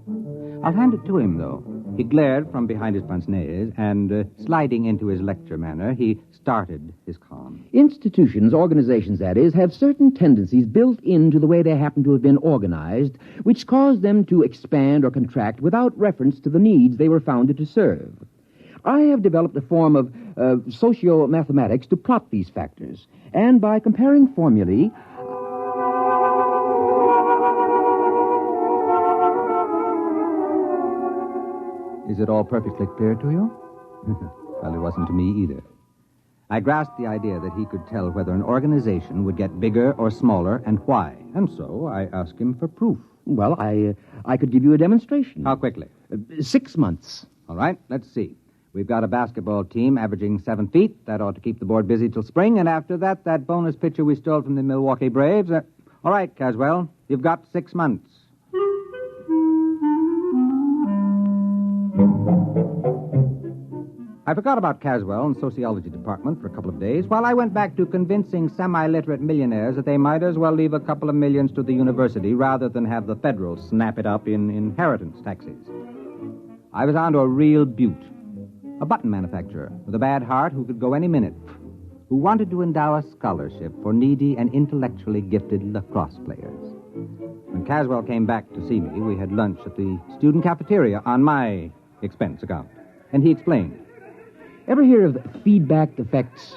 I'll hand it to him, though. He glared from behind his pince-nez, and sliding into his lecture manner, he started his con. Institutions, organizations, that is, have certain tendencies built into the way they happen to have been organized, which cause them to expand or contract without reference to the needs they were founded to serve. I have developed a form of socio-mathematics to plot these factors, and by comparing formulae... Is it all perfectly clear to you? Well, it wasn't to me either. I grasped the idea that he could tell whether an organization would get bigger or smaller and why, and so I asked him for proof. Well, I could give you a demonstration. How quickly? 6 months. All right, let's see. We've got a basketball team averaging 7 feet. That ought to keep the board busy till spring. And after that bonus pitcher we stole from the Milwaukee Braves. All right, Caswell, you've got 6 months. I forgot about Caswell and sociology department for a couple of days while I went back to convincing semi-literate millionaires that they might as well leave a couple of millions to the university rather than have the federal snap it up in inheritance taxes. I was on to a real beaut, a button manufacturer with a bad heart who could go any minute, who wanted to endow a scholarship for needy and intellectually gifted lacrosse players. When Caswell came back to see me, we had lunch at the student cafeteria on my expense account, and he explained. Ever hear of feedback effects?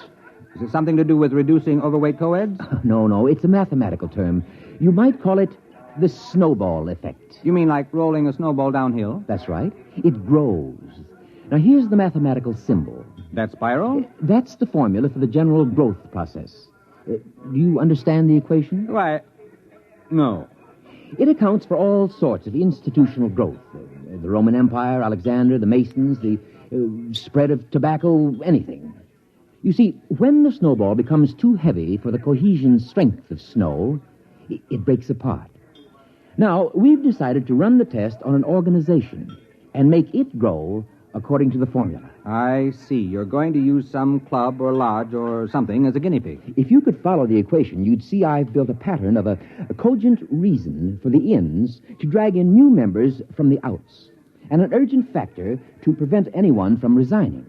Is it something to do with reducing overweight co-eds? No, it's a mathematical term. You might call it the snowball effect. You mean like rolling a snowball downhill? That's right. It grows. Now, here's the mathematical symbol. That spiral? That's the formula for the general growth process. Do you understand the equation? Why, no. It accounts for all sorts of institutional growth. The Roman Empire, Alexander, the Masons, the spread of tobacco, anything. You see, when the snowball becomes too heavy for the cohesion strength of snow, it breaks apart. Now, we've decided to run the test on an organization and make it grow according to the formula. I see. You're going to use some club or lodge or something as a guinea pig. If you could follow the equation, you'd see I've built a pattern of a cogent reason for the ins to drag in new members from the outs, and an urgent factor to prevent anyone from resigning.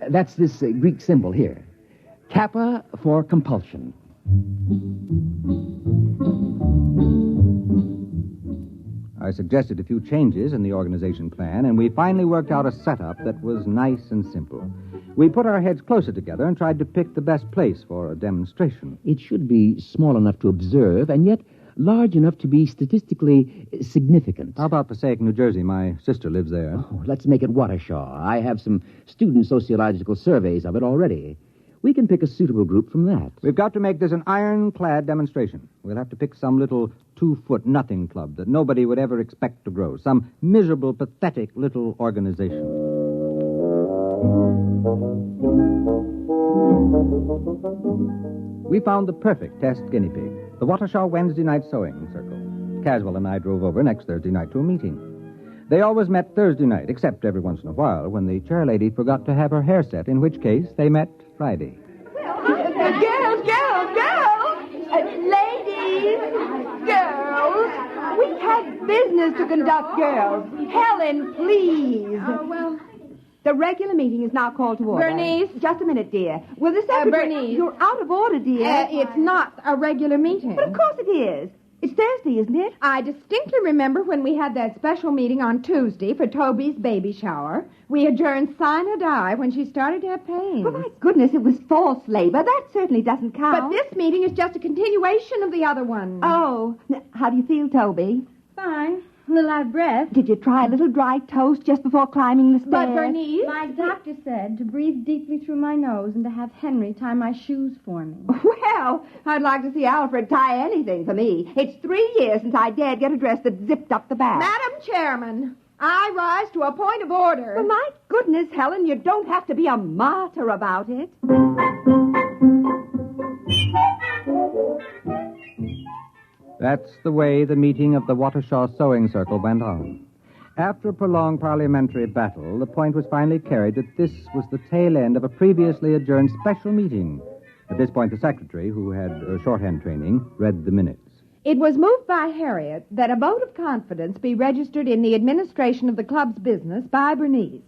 That's this Greek symbol here. Kappa for compulsion. I suggested a few changes in the organization plan, and we finally worked out a setup that was nice and simple. We put our heads closer together and tried to pick the best place for a demonstration. It should be small enough to observe, and yet large enough to be statistically significant. How about Passaic, New Jersey? My sister lives there. Oh, let's make it Watershaw. I have some student sociological surveys of it already. We can pick a suitable group from that. We've got to make this an ironclad demonstration. We'll have to pick some little 2-foot nothing club that nobody would ever expect to grow. Some miserable, pathetic little organization. We found the perfect test guinea pig, the Watershaw Wednesday night sewing circle. Caswell and I drove over next Thursday night to a meeting. They always met Thursday night, except every once in a while when the chairlady forgot to have her hair set, in which case they met Friday. Girls, we have business to conduct, girls. Helen, please. Well, the regular meeting is now called to order. Bernice. Just a minute, dear. Will the secretary... Bernice. You're out of order, dear. It's not a regular meeting. But of course it is. It's Thursday, isn't it? I distinctly remember when we had that special meeting on Tuesday for Toby's baby shower. We adjourned sine die when she started to have pains. Well, my goodness, it was false labor. That certainly doesn't count. But this meeting is just a continuation of the other one. Oh. How do you feel, Toby? Fine. A little out of breath. Did you try a little dry toast just before climbing the stairs? But, Bernice... My doctor said to breathe deeply through my nose and to have Henry tie my shoes for me. Well, I'd like to see Alfred tie anything for me. It's 3 years since I dared get a dress that zipped up the back. Madam Chairman, I rise to a point of order. Well, my goodness, Helen, you don't have to be a martyr about it. That's the way the meeting of the Watershaw Sewing Circle went on. After a prolonged parliamentary battle, the point was finally carried that this was the tail end of a previously adjourned special meeting. At this point, the secretary, who had shorthand training, read the minutes. It was moved by Harriet that a vote of confidence be registered in the administration of the club's business by Bernice.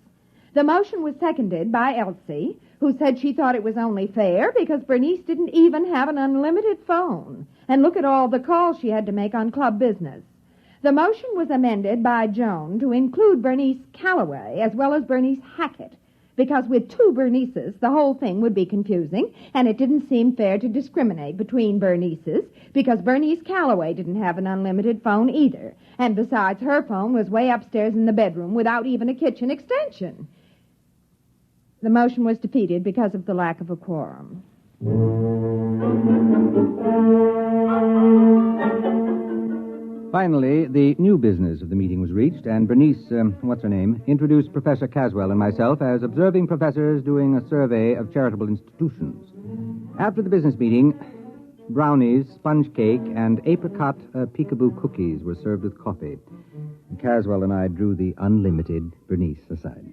The motion was seconded by Elsie, who said she thought it was only fair because Bernice didn't even have an unlimited phone. And look at all the calls she had to make on club business. The motion was amended by Joan to include Bernice Calloway as well as Bernice Hackett, because with 2 Bernices, the whole thing would be confusing, and it didn't seem fair to discriminate between Bernices, because Bernice Calloway didn't have an unlimited phone either. And besides, her phone was way upstairs in the bedroom without even a kitchen extension. The motion was defeated because of the lack of a quorum. Finally, the new business of the meeting was reached, and Bernice, introduced Professor Caswell and myself as observing professors doing a survey of charitable institutions. After the business meeting, brownies, sponge cake, and apricot peekaboo cookies were served with coffee. Caswell and I drew the unlimited Bernice aside.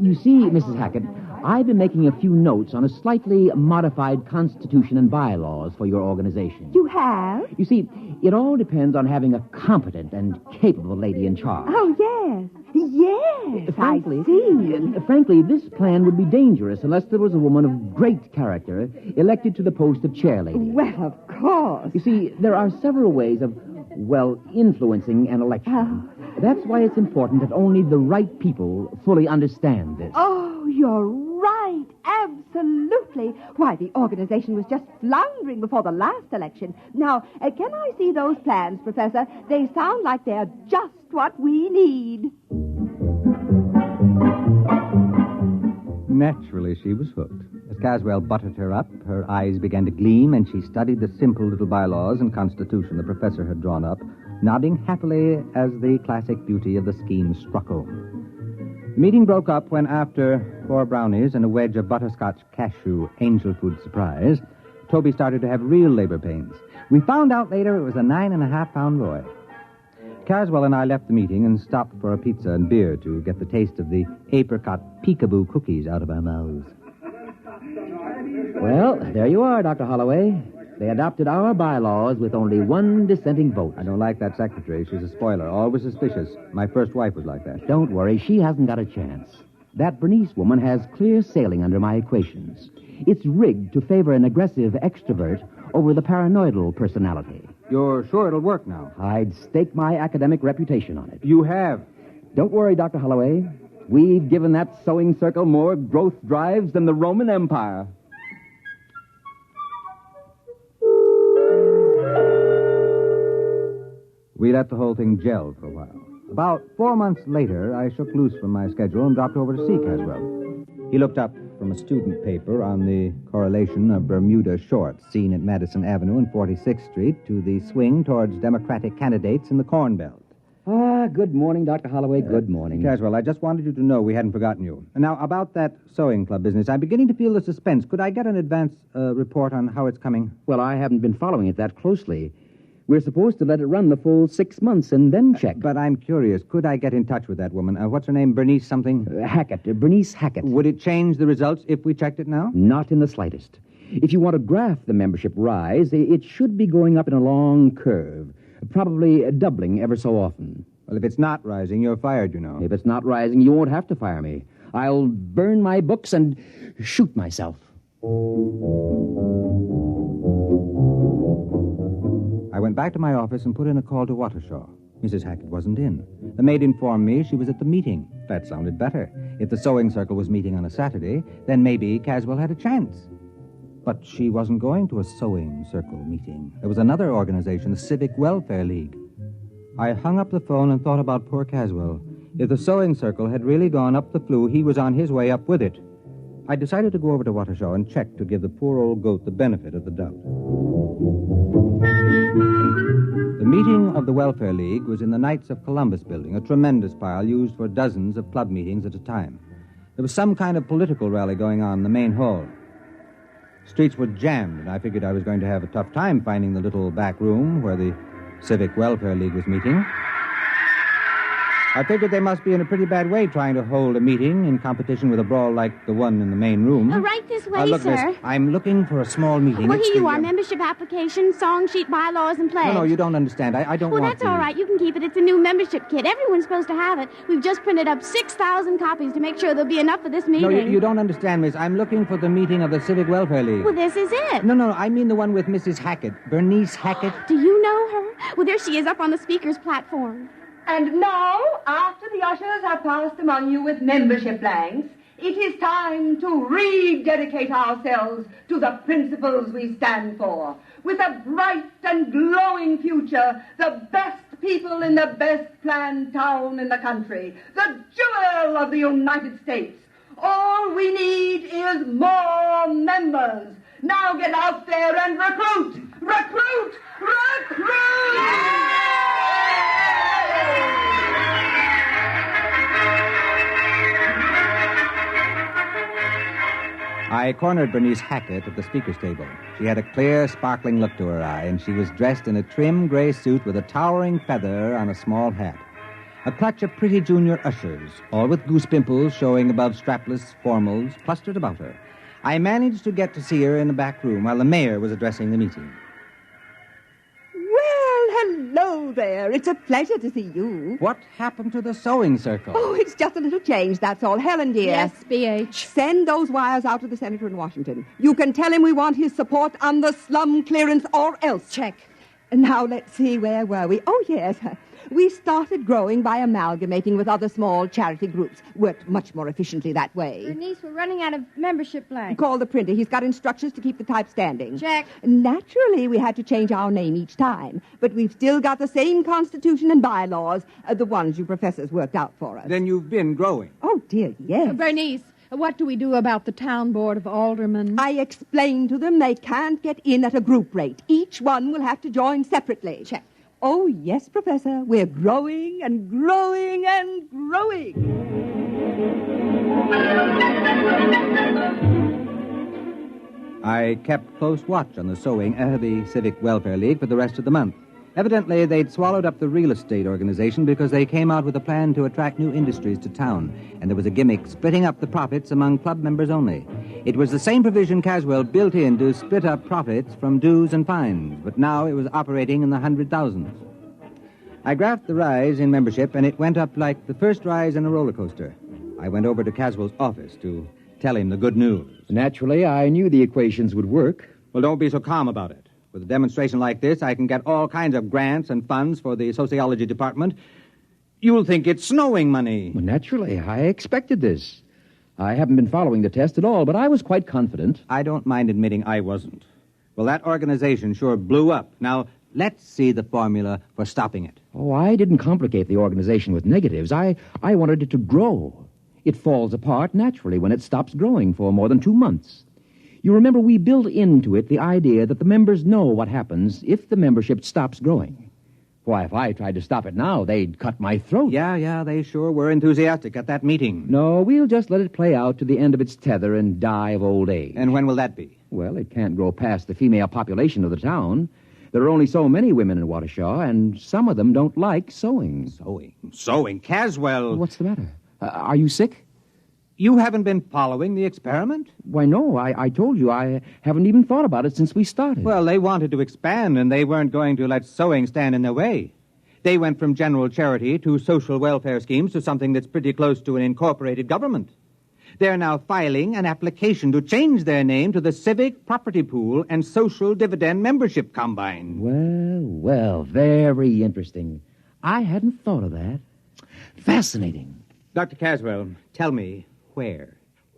You see, Mrs. Hackett, I've been making a few notes on a slightly modified constitution and bylaws for your organization. You have? You see, it all depends on having a competent and capable lady in charge. Oh, yes. Yes, frankly, I see. Frankly, this plan would be dangerous unless there was a woman of great character elected to the post of chairlady. Well, of course. You see, there are several ways of, influencing an election. Oh. That's why it's important that only the right people fully understand this. Oh, you're right. Absolutely. Why, the organization was just floundering before the last election. Now, can I see those plans, Professor? They sound like they're just what we need. Naturally, she was hooked. As Caswell buttered her up, her eyes began to gleam, and she studied the simple little bylaws and constitution the professor had drawn up, nodding happily as the classic beauty of the scheme struck home. The meeting broke up when, after 4 brownies and a wedge of butterscotch cashew angel food surprise, Toby started to have real labor pains. We found out later it was a 9.5-pound boy. Caswell and I left the meeting and stopped for a pizza and beer to get the taste of the apricot peekaboo cookies out of our mouths. Well, there you are, Dr. Holloway. They adopted our bylaws with only 1 dissenting vote. I don't like that secretary. She's a spoiler, always suspicious. My first wife was like that. Don't worry, she hasn't got a chance. That Bernice woman has clear sailing under my equations. It's rigged to favor an aggressive extrovert over the paranoidal personality. You're sure it'll work now? I'd stake my academic reputation on it. You have? Don't worry, Dr. Holloway. We've given that sewing circle more growth drives than the Roman Empire. We let the whole thing gel for a while. About 4 months later, I shook loose from my schedule and dropped over to see Caswell. He looked up from a student paper on the correlation of Bermuda shorts seen at Madison Avenue and 46th Street to the swing towards Democratic candidates in the Corn Belt. Good morning, Dr. Holloway. Good morning. Caswell, I just wanted you to know we hadn't forgotten you. Now, about that sewing club business, I'm beginning to feel the suspense. Could I get an advance report on how it's coming? Well, I haven't been following it that closely. We're supposed to let it run the full 6 months and then check. But I'm curious. Could I get in touch with that woman? What's her name? Bernice something? Hackett. Bernice Hackett. Would it change the results if we checked it now? Not in the slightest. If you want to graph the membership rise, it should be going up in a long curve, probably doubling ever so often. Well, if it's not rising, you're fired, you know. If it's not rising, you won't have to fire me. I'll burn my books and shoot myself. I went back to my office and put in a call to Watershaw. Mrs. Hackett wasn't in. The maid informed me she was at the meeting. That sounded better. If the sewing circle was meeting on a Saturday, then maybe Caswell had a chance. But she wasn't going to a sewing circle meeting. There was another organization, the Civic Welfare League. I hung up the phone and thought about poor Caswell. If the sewing circle had really gone up the flue, he was on his way up with it. I decided to go over to Watershaw and check to give the poor old goat the benefit of the doubt. The meeting of the Welfare League was in the Knights of Columbus building, a tremendous pile used for dozens of club meetings at a time. There was some kind of political rally going on in the main hall. Streets were jammed, and I figured I was going to have a tough time finding the little back room where the Civic Welfare League was meeting. I figured they must be in a pretty bad way trying to hold a meeting in competition with a brawl like the one in the main room. Right this way, look, sir. Miss, I'm looking for a small meeting. Well, It's here you the, are. Membership application, song sheet, bylaws, and pledge. No, you don't understand. I don't well, want that's all right. You can keep it. It's a new membership kit. Everyone's supposed to have it. We've just printed up 6,000 copies to make sure there'll be enough for this meeting. No, you don't understand, Miss. I'm looking for the meeting of the Civic Welfare League. Well, this is it. No, I mean the one with Mrs. Hackett. Bernice Hackett. Do you know her? Well, there she is up on the speaker's platform. And now, after the ushers have passed among you with membership blanks, it is time to rededicate ourselves to the principles we stand for. With a bright and glowing future, the best people in the best planned town in the country, the jewel of the United States. All we need is more members. Now get out there and recruit! Recruit! Recruit! Yeah! I cornered Bernice Hackett at the speaker's table. She had a clear, sparkling look to her eye, and she was dressed in a trim gray suit with a towering feather on a small hat. A clutch of pretty junior ushers, all with goose pimples showing above strapless formals, clustered about her. I managed to get to see her in the back room while the mayor was addressing the meeting. Hello there. It's a pleasure to see you. What happened to the sewing circle? Oh, it's just a little change, that's all. Helen, dear. Yes, BH. Send those wires out to the senator in Washington. You can tell him we want his support on the slum clearance or else. Check. Now, let's see, where were we? Oh, yes. We started growing by amalgamating with other small charity groups. Worked much more efficiently that way. Bernice, we're running out of membership blanks. Call the printer. He's got instructions to keep the type standing. Check. Naturally, we had to change our name each time, but we've still got the same constitution and bylaws, the ones you professors worked out for us. Then you've been growing. Oh, dear, yes. Bernice, what do we do about the town board of aldermen? I explained to them they can't get in at a group rate. Each one will have to join separately. Check. Oh, yes, Professor. We're growing and growing and growing. I kept close watch on the sewing of the Civic Welfare League for the rest of the month. Evidently, they'd swallowed up the real estate organization because they came out with a plan to attract new industries to town, and there was a gimmick splitting up the profits among club members only. It was the same provision Caswell built in to split up profits from dues and fines, but now it was operating in the 100,000s. I graphed the rise in membership, and it went up like the first rise in a roller coaster. I went over to Caswell's office to tell him the good news. Naturally, I knew the equations would work. Well, don't be so calm about it. With a demonstration like this, I can get all kinds of grants and funds for the sociology department. You'll think it's snowing money. Well, naturally, I expected this. I haven't been following the test at all, but I was quite confident. I don't mind admitting I wasn't. Well, that organization sure blew up. Now, let's see the formula for stopping it. Oh, I didn't complicate the organization with negatives. I wanted it to grow. It falls apart naturally when it stops growing for more than 2 months. You remember, we built into it the idea that the members know what happens if the membership stops growing. Why, if I tried to stop it now, they'd cut my throat. Yeah, they sure were enthusiastic at that meeting. No, we'll just let it play out to the end of its tether and die of old age. And when will that be? Well, it can't grow past the female population of the town. There are only so many women in Waukesha, and some of them don't like sewing. Sewing? Caswell! What's the matter? Are you sick? You haven't been following the experiment? Why, no. I told you I haven't even thought about it since we started. Well, they wanted to expand, and they weren't going to let sewing stand in their way. They went from general charity to social welfare schemes to something that's pretty close to an incorporated government. They're now filing an application to change their name to the Civic Property Pool and Social Dividend Membership Combine. Well, very interesting. I hadn't thought of that. Fascinating. Dr. Caswell, tell me,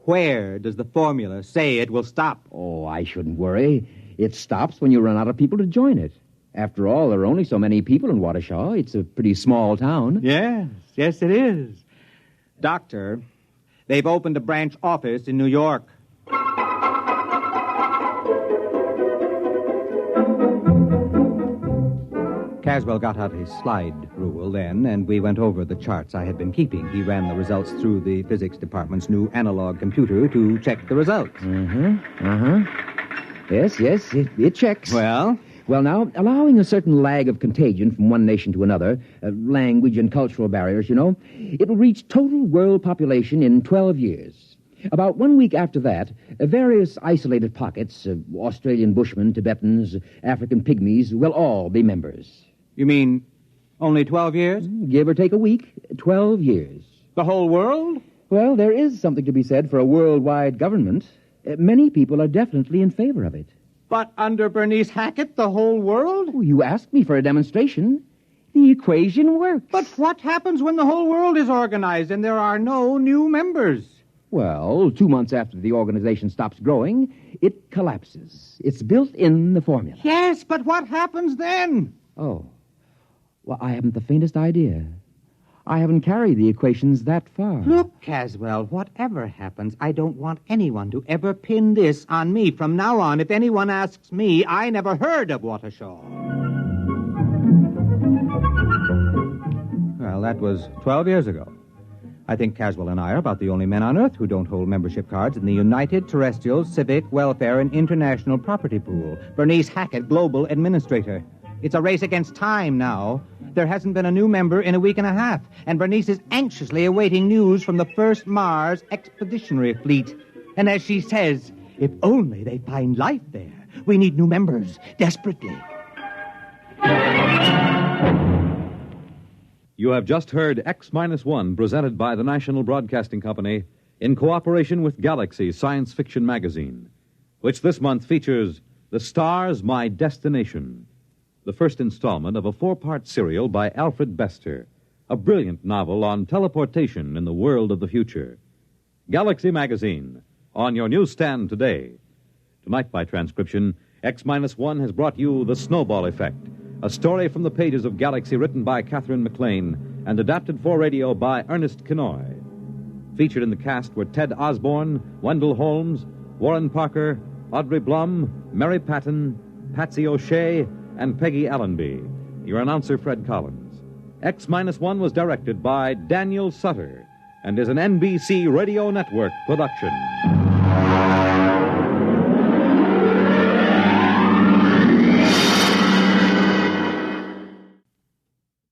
where does the formula say it will stop? Oh, I shouldn't worry. It stops when you run out of people to join it. After all, there are only so many people in Waukesha. It's a pretty small town. Yes, it is. Doctor, they've opened a branch office in New York. Caswell got out his slide rule then, and we went over the charts I had been keeping. He ran the results through the physics department's new analog computer to check the results. Yes, it checks. Well, now, allowing a certain lag of contagion from one nation to another, language and cultural barriers, you know, it'll reach total world population in 12 years. About 1 week after that, various isolated pockets, Australian Bushmen, Tibetans, African Pygmies, will all be members. You mean only 12 years? Give or take a week, 12 years. The whole world? Well, there is something to be said for a worldwide government. Many people are definitely in favor of it. But under Bernice Hackett, the whole world? Oh, you asked me for a demonstration. The equation works. But what happens when the whole world is organized and there are no new members? Well, 2 months after the organization stops growing, it collapses. It's built in the formula. Yes, but what happens then? Oh. Well, I haven't the faintest idea. I haven't carried the equations that far. Look, Caswell, whatever happens, I don't want anyone to ever pin this on me. From now on, if anyone asks me, I never heard of Waukesha. Well, that was 12 years ago. I think Caswell and I are about the only men on Earth who don't hold membership cards in the United Terrestrial Civic Welfare and International Property Pool. Bernice Hackett, Global Administrator. It's a race against time now. There hasn't been a new member in a week and a half, and Bernice is anxiously awaiting news from the first Mars Expeditionary Fleet. And as she says, if only they find life there. We need new members, desperately. You have just heard X-1, presented by the National Broadcasting Company in cooperation with Galaxy Science Fiction Magazine, which this month features The Stars, My Destination, the first installment of a 4-part serial by Alfred Bester, a brilliant novel on teleportation in the world of the future. Galaxy Magazine, on your newsstand today. Tonight, by transcription, X-1 has brought you The Snowball Effect, a story from the pages of Galaxy written by Catherine MacLean and adapted for radio by Ernest Kinoy. Featured in the cast were Ted Osborne, Wendell Holmes, Warren Parker, Audrey Blum, Mary Patton, Patsy O'Shea, and Peggy Allenby. Your announcer, Fred Collins. X-1 was directed by Daniel Sutter and is an NBC Radio Network production.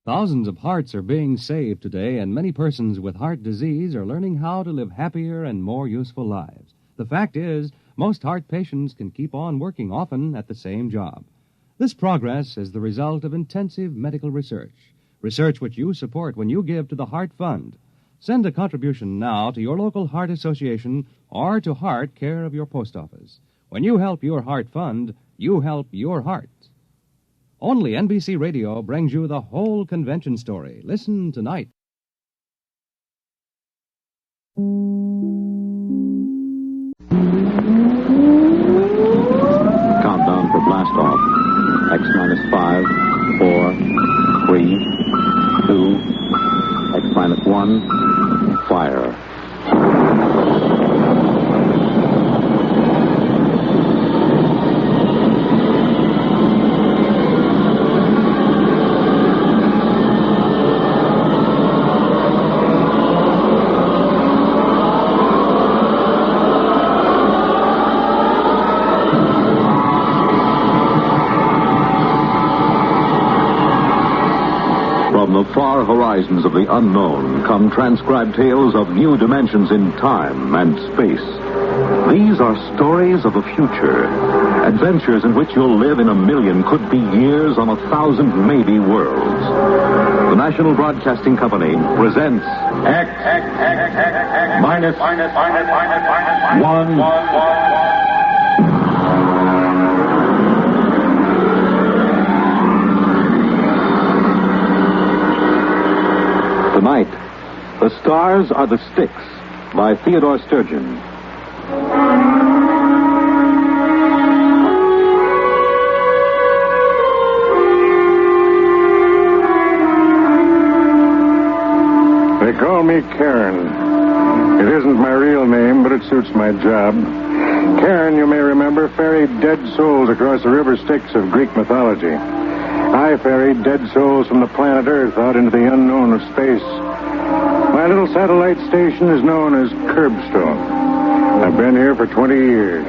Thousands of hearts are being saved today, and many persons with heart disease are learning how to live happier and more useful lives. The fact is, most heart patients can keep on working, often at the same job. This progress is the result of intensive medical research which you support when you give to the Heart Fund. Send a contribution now to your local Heart Association or to Heart, care of your post office. When you help your Heart Fund, you help your heart. Only NBC Radio brings you the whole convention story. Listen tonight. Countdown for blast off. X-5, 4, 3, 2, X-1, fire. From the far horizons of the unknown come transcribed tales of new dimensions in time and space. These are stories of the future, adventures in which you'll live in a million, could be years on 1,000, maybe worlds. The National Broadcasting Company presents X-1. Tonight, The Stars Are the Styx by Theodore Sturgeon. They call me Karen. It isn't my real name, but it suits my job. Karen, you may remember, ferried dead souls across the river Styx of Greek mythology. I ferried dead souls from the planet Earth out into the unknown of space. My little satellite station is known as Curbstone. I've been here for 20 years.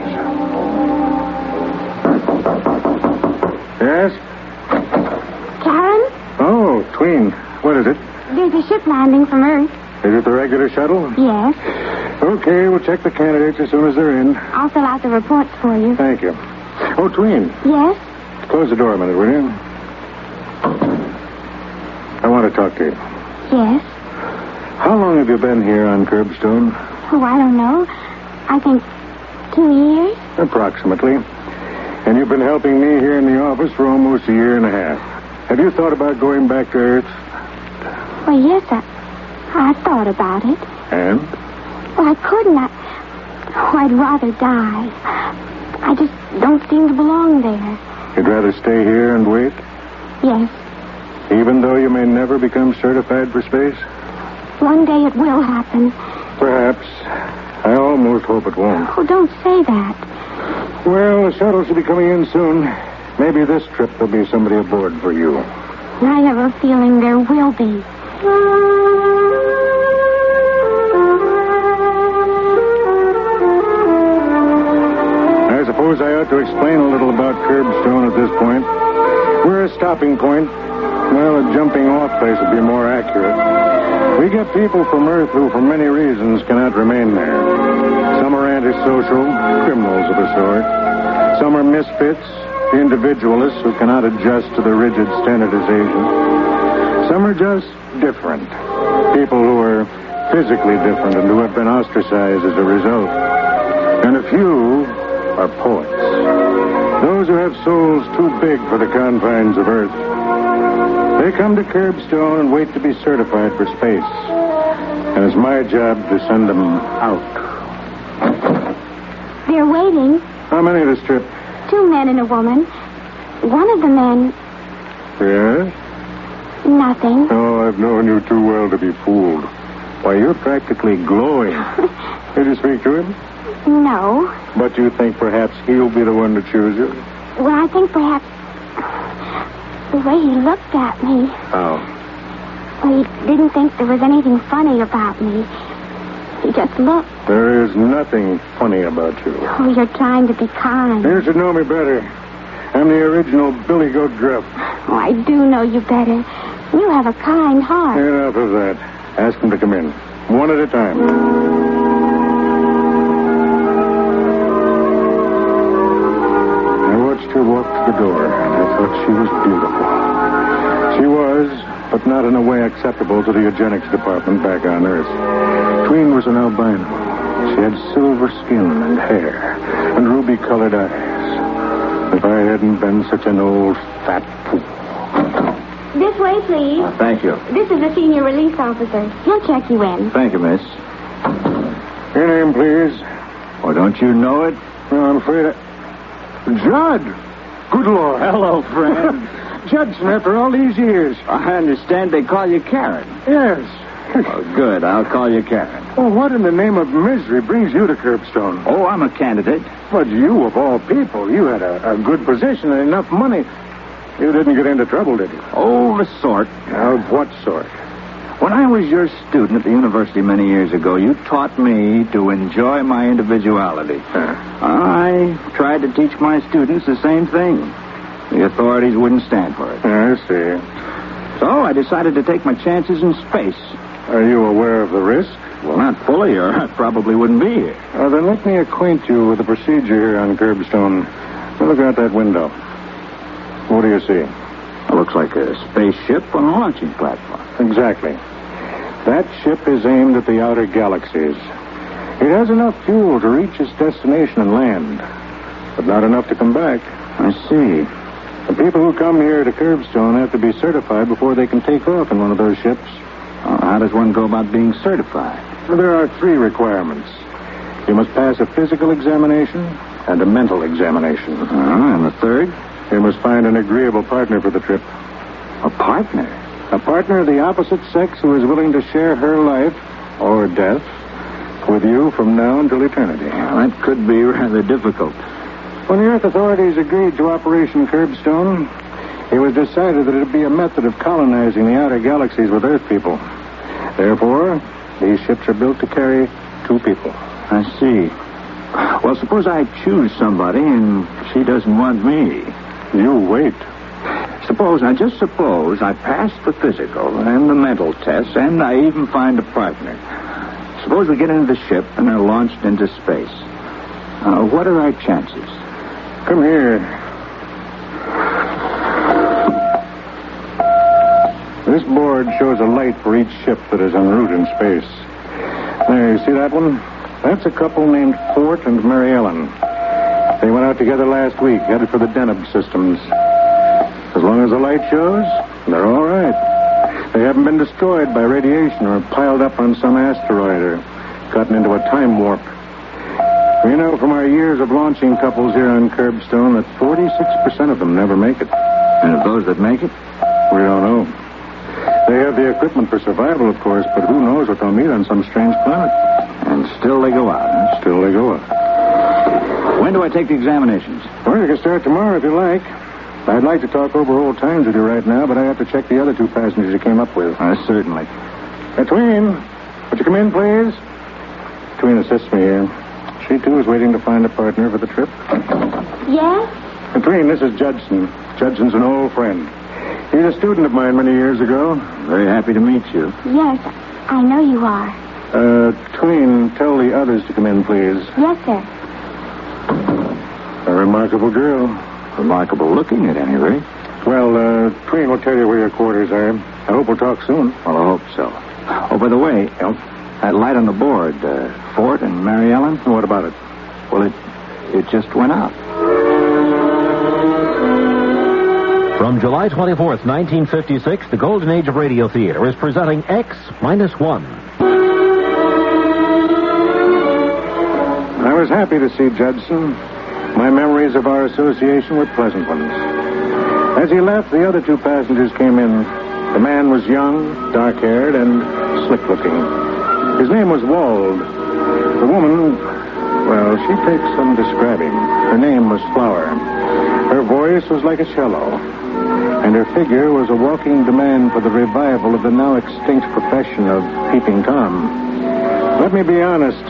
Yes? Karen? Oh, Tween. What is it? There's a ship landing from Earth. Is it the regular shuttle? Yes. Okay, we'll check the candidates as soon as they're in. I'll fill out the reports for you. Thank you. Oh, Tween. Yes? Close the door a minute, will you? I want to talk to you. Yes? How long have you been here on Curbstone? Oh, I don't know. I think 2 years. Approximately. And you've been helping me here in the office for almost a year and a half. Have you thought about going back to Earth? Well, yes, I thought about it. And? Well, I couldn't. I'd rather die. I just don't seem to belong there. You'd rather stay here and wait? Yes. Even though you may never become certified for space? One day it will happen. Perhaps. I almost hope it won't. Oh, don't say that. Well, the shuttle should be coming in soon. Maybe this trip there'll be somebody aboard for you. I have a feeling there will be. suppose I ought to explain a little about Curbstone at this point. We're a stopping point. Well, a jumping-off place would be more accurate. We get people from Earth who, for many reasons, cannot remain there. Some are antisocial, criminals of a sort. Some are misfits, individualists who cannot adjust to the rigid standardization. Some are just different. People who are physically different and who have been ostracized as a result. And a few are poets. Those who have souls too big for the confines of Earth. They come to Curbstone and wait to be certified for space. And it's my job to send them out. They're waiting. How many this trip? 2 men and a woman. One of the men... Yes? Nothing. Oh, I've known you too well to be fooled. Why, you're practically glowing. Did you speak to him? No. But you think perhaps he'll be the one to choose you? Well, I think perhaps... the way he looked at me. How? He didn't think there was anything funny about me. He just looked. There is nothing funny about you. Oh, you're trying to be kind. You should know me better. I'm the original Billy Goat Gruff. Oh, I do know you better. You have a kind heart. Enough of that. Ask him to come in. One at a time. I watched her walk to the door, and I thought she was beautiful. She was, but not in a way acceptable to the eugenics department back on Earth. Tween was an albino. She had silver skin and hair, and ruby-colored eyes. If I hadn't been such an old fat fool. This way, please. Thank you. This is the senior relief officer. He'll check you in. Thank you, miss. Your name, please. Oh, don't you know it? No, I'm afraid Judd! Good Lord. Hello, friend. Judson, after all these years. I understand they call you Karen. Yes. Oh, good. I'll call you Karen. Well, what in the name of misery brings you to Curbstone? Oh, I'm a candidate. But you, of all people, you had a good position and enough money. You didn't get into trouble, did you? Oh, the sort. Of what sort? When I was your student at the university many years ago, you taught me to enjoy my individuality. I tried to teach my students the same thing. The authorities wouldn't stand for it. I see. So I decided to take my chances in space. Are you aware of the risk? Well, not fully, or I probably wouldn't be here. Then let me acquaint you with the procedure here on Curbstone. Look out that window. What do you see? It looks like a spaceship on a launching platform. Exactly. That ship is aimed at the outer galaxies. It has enough fuel to reach its destination and land, but not enough to come back. I see. The people who come here to Curbstone have to be certified before they can take off in one of those ships. How does one go about being certified? Well, there are 3 requirements. You must pass a physical examination and a mental examination. And the third? You must find an agreeable partner for the trip. A partner? A partner of the opposite sex who is willing to share her life, or death, with you from now until eternity. Well, that could be rather difficult. When the Earth authorities agreed to Operation Curbstone, it was decided that it would be a method of colonizing the outer galaxies with Earth people. Therefore, these ships are built to carry 2 people. I see. Well, suppose I choose somebody and she doesn't want me. You wait. Just suppose I pass the physical and the mental test, and I even find a partner. Suppose we get into the ship and are launched into space. What are our chances? Come here. This board shows a light for each ship that is en route in space. There, you see that one? That's a couple named Fort and Mary Ellen. They went out together last week, headed for the Deneb systems. As long as the light shows, they're all right. They haven't been destroyed by radiation or piled up on some asteroid or gotten into a time warp. We know from our years of launching couples here on Curbstone that 46% of them never make it. And of those that make it? We don't know. They have the equipment for survival, of course, but who knows what they'll meet on some strange planet. And still they go out, huh? Still they go out. When do I take the examinations? Well, you can start tomorrow if you like. I'd like to talk over old times with you right now, but I have to check the other 2 passengers you came up with. Certainly. Tween, would you come in, please? Tween assists me here. She, too, is waiting to find a partner for the trip. Yes? Tween, this is Judson. Judson's an old friend. He's a student of mine many years ago. Very happy to meet you. Yes, I know you are. Tween, tell the others to come in, please. Yes, sir. A remarkable girl. Remarkable looking, at any rate. Well, Tween will tell you where your quarters are. I hope we'll talk soon. Well, I hope so. Oh, by the way, that light on the board, Fort and Mary Ellen? What about it? Well, it just went out. From July 24th, 1956, the Golden Age of Radio Theater is presenting X-1. I was happy to see Judson. My memories of our association were pleasant ones. As he left, the other two passengers came in. The man was young, dark-haired, and slick-looking. His name was Wald. The woman, well, she takes some describing. Her name was Flower. Her voice was like a cello, and her figure was a walking demand for the revival of the now extinct profession of peeping Tom. Let me be honest,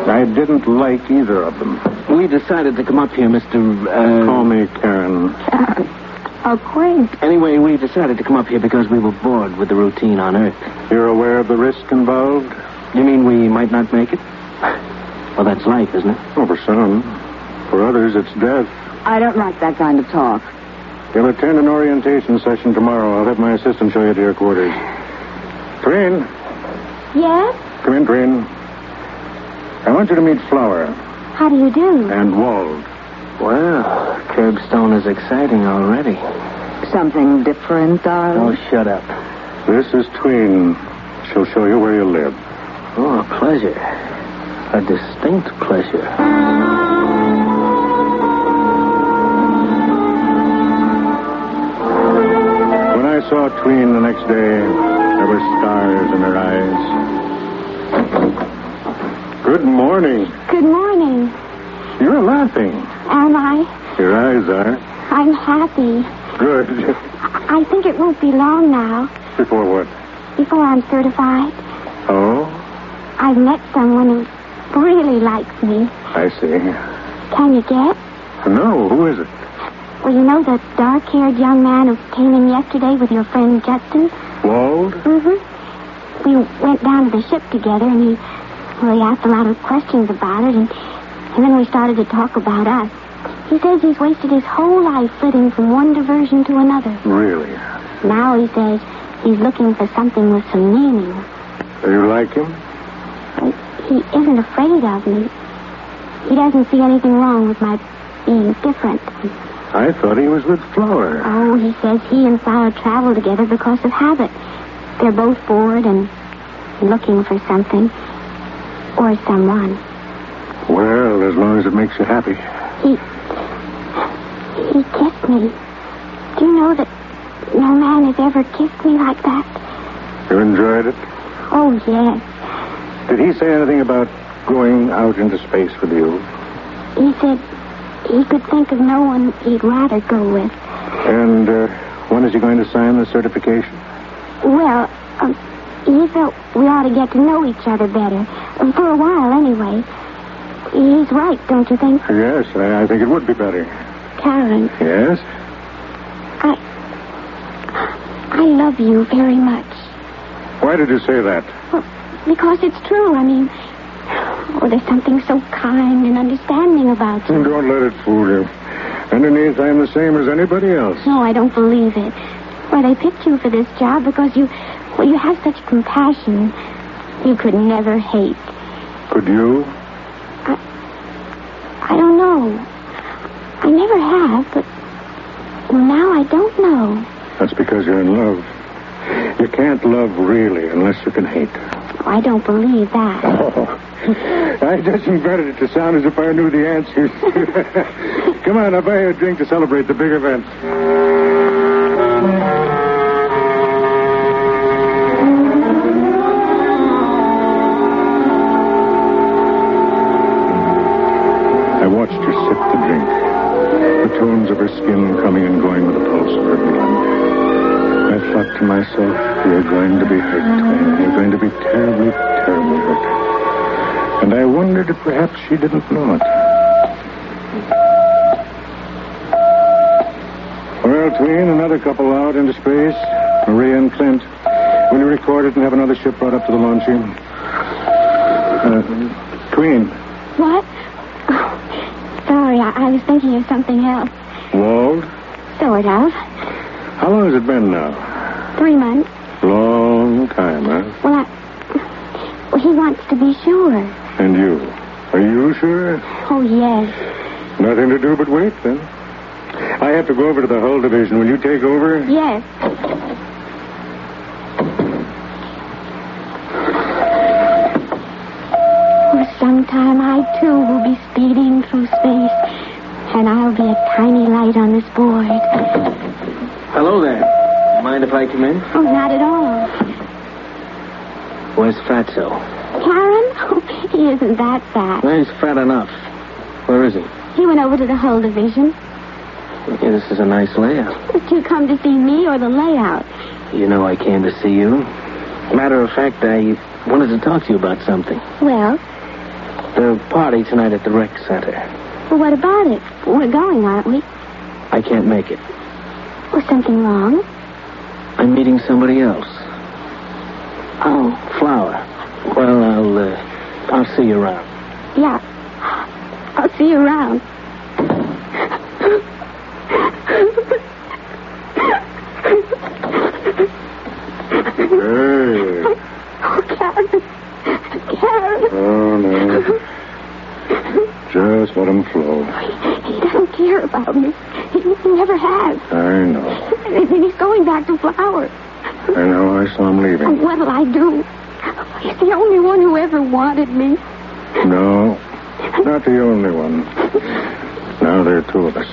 I didn't like either of them. We decided to come up here, Mr. Call me Karen. How quaint. Anyway, we decided to come up here because we were bored with the routine on Earth. You're aware of the risk involved? You mean we might not make it? Well, that's life, isn't it? Oh, for some. For others, it's death. I don't like that kind of talk. You'll attend an orientation session tomorrow. I'll have my assistant show you to your quarters. Tween. Yes? Come in, Tween. I want you to meet Flower. How do you do? And Wald. Well, Curbstone is exciting already. Something different, darling? Oh, shut up. This is Tween. She'll show you where you live. Oh, a pleasure. A distinct pleasure. When I saw Tween the next day, there were stars in her eyes. Good morning. Good morning. You're laughing. Am I? Your eyes are. I'm happy. Good. I think it won't be long now. Before what? Before I'm certified. Oh? I've met someone who really likes me. I see. Can you guess? No, who is it? Well, you know the dark-haired young man who came in yesterday with your friend Judson? Wald? Mm-hmm. We went down to the ship together, and he asked a lot of questions about it, and then we started to talk about us. He says he's wasted his whole life flitting from one diversion to another. Really? Now he says he's looking for something with some meaning. You like him? He isn't afraid of me. He doesn't see anything wrong with my being different. I thought he was with Flower. Oh, he says he and Flower travel together because of habit. They're both bored and looking for something. Or someone. Well, as long as it makes you happy. He kissed me. Do you know that no man has ever kissed me like that? You enjoyed it? Oh, yes. Did he say anything about going out into space with you? He said he could think of no one he'd rather go with. And when is he going to sign the certification? Well, he felt we ought to get to know each other better. For a while, anyway. He's right, don't you think? Yes, I think it would be better. Karen. Yes? I love you very much. Why did you say that? Well, because it's true. I mean, there's something so kind and understanding about you. Don't let it fool you. Underneath, I'm the same as anybody else. No, I don't believe it. Well, they picked you for this job because you have such compassion. You could never hate. Could you? I don't know. I never have, but now I don't know. That's because you're in love. You can't love really unless you can hate. I don't believe that. Oh, I just invented it to sound as if I knew the answers. Come on, I'll buy you a drink to celebrate the big event. I watched her sip the drink, the tones of her skin coming and going with the pulse of her blood. I thought to myself, you're going to be hurt, Twain. You're going to be terribly, terribly hurt. And I wondered if perhaps she didn't know it. Well, Tween, another couple out into space. Maria and Clint. Will you record it and have another ship brought up to the launching? Tween. What? Oh, sorry, I was thinking of something else. Wald? Sort of. How long has it been now? 3 months. Long time, huh? Well, he wants to be sure. And you? Are you sure? Oh, yes. Nothing to do but wait, then. I have to go over to the hull division. Will you take over? Yes. Oh, sometime I, too, will be speeding through space. And I'll be a tiny light on this board. Hello there. Mind if I come in? Oh, not at all. Where's Fatso? Karen? Oh, he isn't that fat. Well, he's fat enough. Where is he? He went over to the hull division. Yeah, this is a nice layout. Did you come to see me or the layout? You know I came to see you. Matter of fact, I wanted to talk to you about something. Well? The party tonight at the rec center. Well, what about it? We're going, aren't we? I can't make it. Was something wrong? I'm meeting somebody else. Oh. Flower. Well, I'll see you around. Yeah. I'll see you around. Hey. Oh, Karen. Karen. Oh, no. Just let him flow. He doesn't care about me. He never has. I know. And he's going back to Flower. I know. I saw him leaving. What'll I do? He's the only one who ever wanted me. No, not the only one. Now there are 2 of us.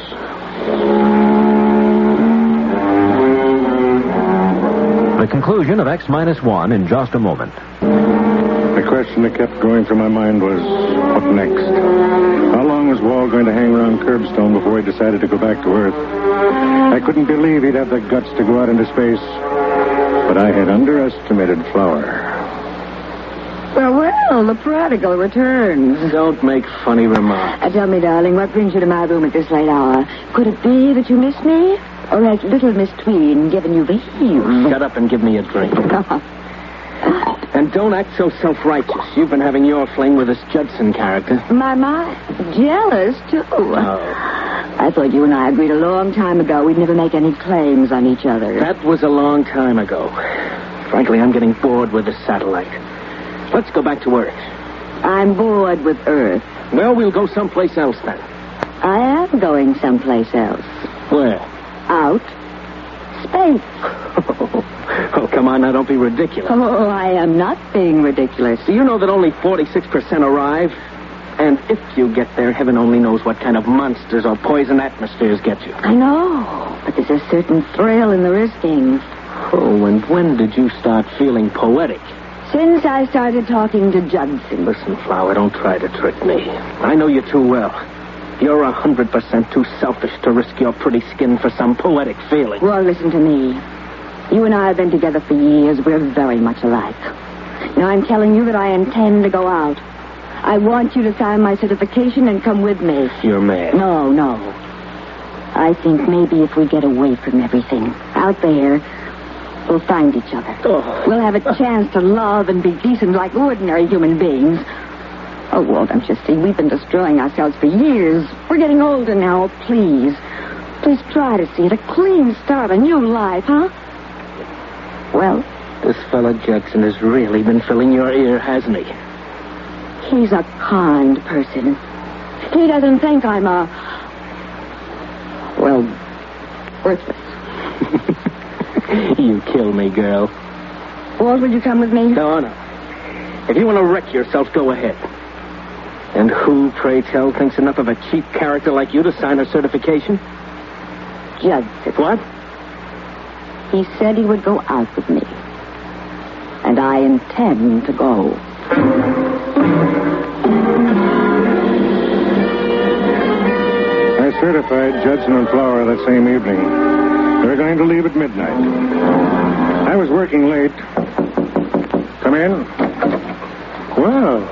The conclusion of X-1 in just a moment. The question that kept going through my mind was, what next? How long was Wall going to hang around Curbstone before he decided to go back to Earth? I couldn't believe he'd have the guts to go out into space. But I had underestimated Flower. Well, the prodigal returns. Don't make funny remarks. Tell me, darling, what brings you to my room at this late hour? Could it be that you miss me? Or has little Miss Tween given you the heave? Shut up and give me a drink. And don't act so self-righteous. You've been having your fling with this Judson character. My. Jealous, too. Oh. I thought you and I agreed a long time ago we'd never make any claims on each other. That was a long time ago. Frankly, I'm getting bored with this satellite. Let's go back to Earth. I'm bored with Earth. Well, we'll go someplace else then. I am going someplace else. Where? Out. Space. Oh, come on now, don't be ridiculous. Oh, I am not being ridiculous. Do you know that only 46% arrive? And if you get there, heaven only knows what kind of monsters or poison atmospheres get you. I know, but there's a certain thrill in the risking. Oh, and when did you start feeling poetic? Since I started talking to Judson. Listen, Flower, don't try to trick me. I know you too well. You're 100% too selfish to risk your pretty skin for some poetic feeling. Well, listen to me. You and I have been together for years. We're very much alike. Now, I'm telling you that I intend to go out. I want you to sign my certification and come with me. You're mad. No. I think maybe if we get away from everything out there, we'll find each other. Oh. We'll have a chance to love and be decent like ordinary human beings. Oh, Walt, don't you see? We've been destroying ourselves for years. We're getting older now. Please try to see it. A clean start, a new life, huh? Well? This fella Judson has really been filling your ear, hasn't he? He's a kind person. He doesn't think I'm worthless. You kill me, girl. Walt, will you come with me? No. If you want to wreck yourself, go ahead. And who, pray tell, thinks enough of a cheap character like you to sign a certification? Judson. What? He said he would go out with me. And I intend to go. I certified Judson and Flower that same evening. They're going to leave at midnight. I was working late. Come in. Well,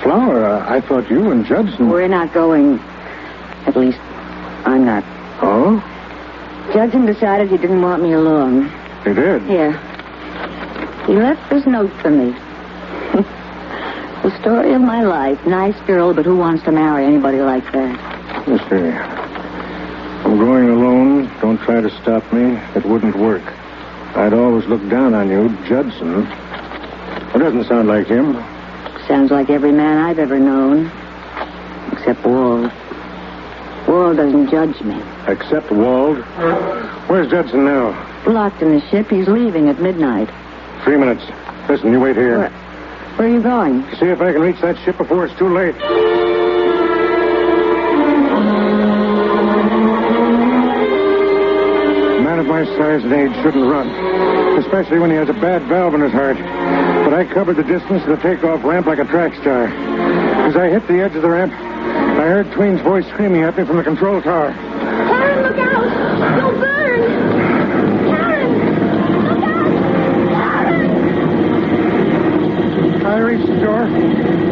Flower, I thought you and Judson... We're not going. At least, I'm not. Oh? Judson decided he didn't want me along. He did? Yeah. He left this note for me. The story of my life. Nice girl, but who wants to marry anybody like that? Mister, I'm going alone. Don't try to stop me. It wouldn't work. I'd always look down on you, Judson. It doesn't sound like him. Sounds like every man I've ever known. Except Wald. Wald doesn't judge me. Except Wald? Where's Judson now? Locked in the ship. He's leaving at midnight. 3 minutes. Listen, you wait here. Where are you going? See if I can reach that ship before it's too late. A man of my size and age shouldn't run, especially when he has a bad valve in his heart. But I covered the distance to the takeoff ramp like a track star. As I hit the edge of the ramp, I heard Tween's voice screaming at me from the control tower. Karen, look out! You'll burn! Karen! Look out! Karen! I reached the door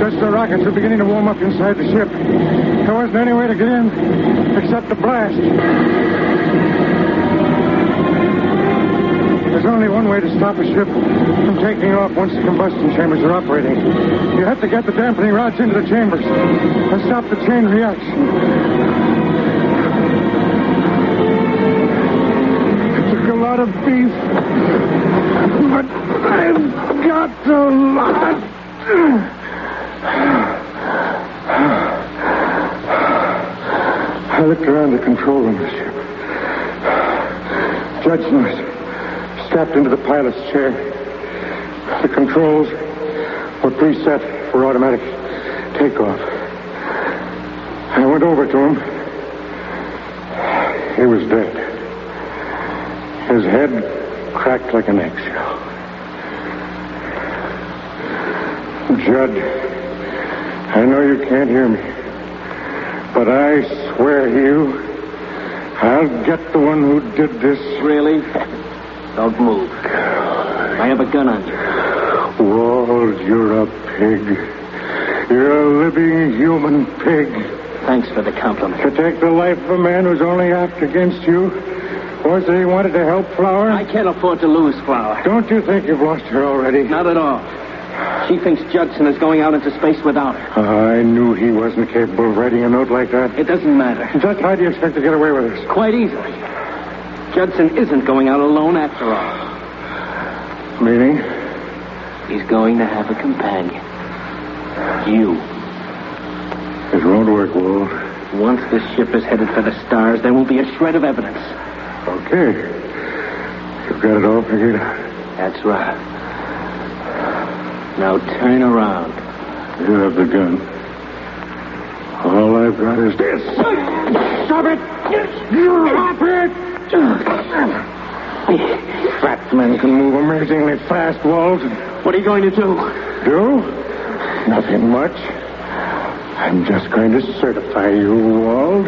just as the rockets were beginning to warm up inside the ship. There wasn't any way to get in except the blast. There's only one way to stop a ship from taking off once the combustion chambers are operating. You have to get the dampening rods into the chambers and stop the chain reaction. It took a lot of beef, but I've got a lot. I looked around the control room of the ship. Judson was strapped into the pilot's chair. The controls were preset for automatic takeoff. I went over to him. He was dead. His head cracked like an eggshell. Judd, I know you can't hear me, but I swear to you, I'll get the one who did this. Really? Don't move. I have a gun on you. Walt, you're a pig. You're a living human pig. Thanks for the compliment. To take the life of a man who's only act against you? Was it he wanted to help Flower? I can't afford to lose Flower. Don't you think you've lost her already? Not at all. She thinks Judson is going out into space without her. I knew he wasn't capable of writing a note like that. It doesn't matter. Just how do you expect to get away with this? Quite easily. Judson isn't going out alone after all. Meaning? He's going to have a companion. You. It won't work, Walt. Once this ship is headed for the stars, there won't be a shred of evidence. Okay. You've got it all figured out. That's right. Now turn around. You have the gun. All I've got is this. Stop it! Stop it! Fat men can move amazingly fast, Walt. What are you going to do? Do? Nothing much. I'm just going to certify you, Walt,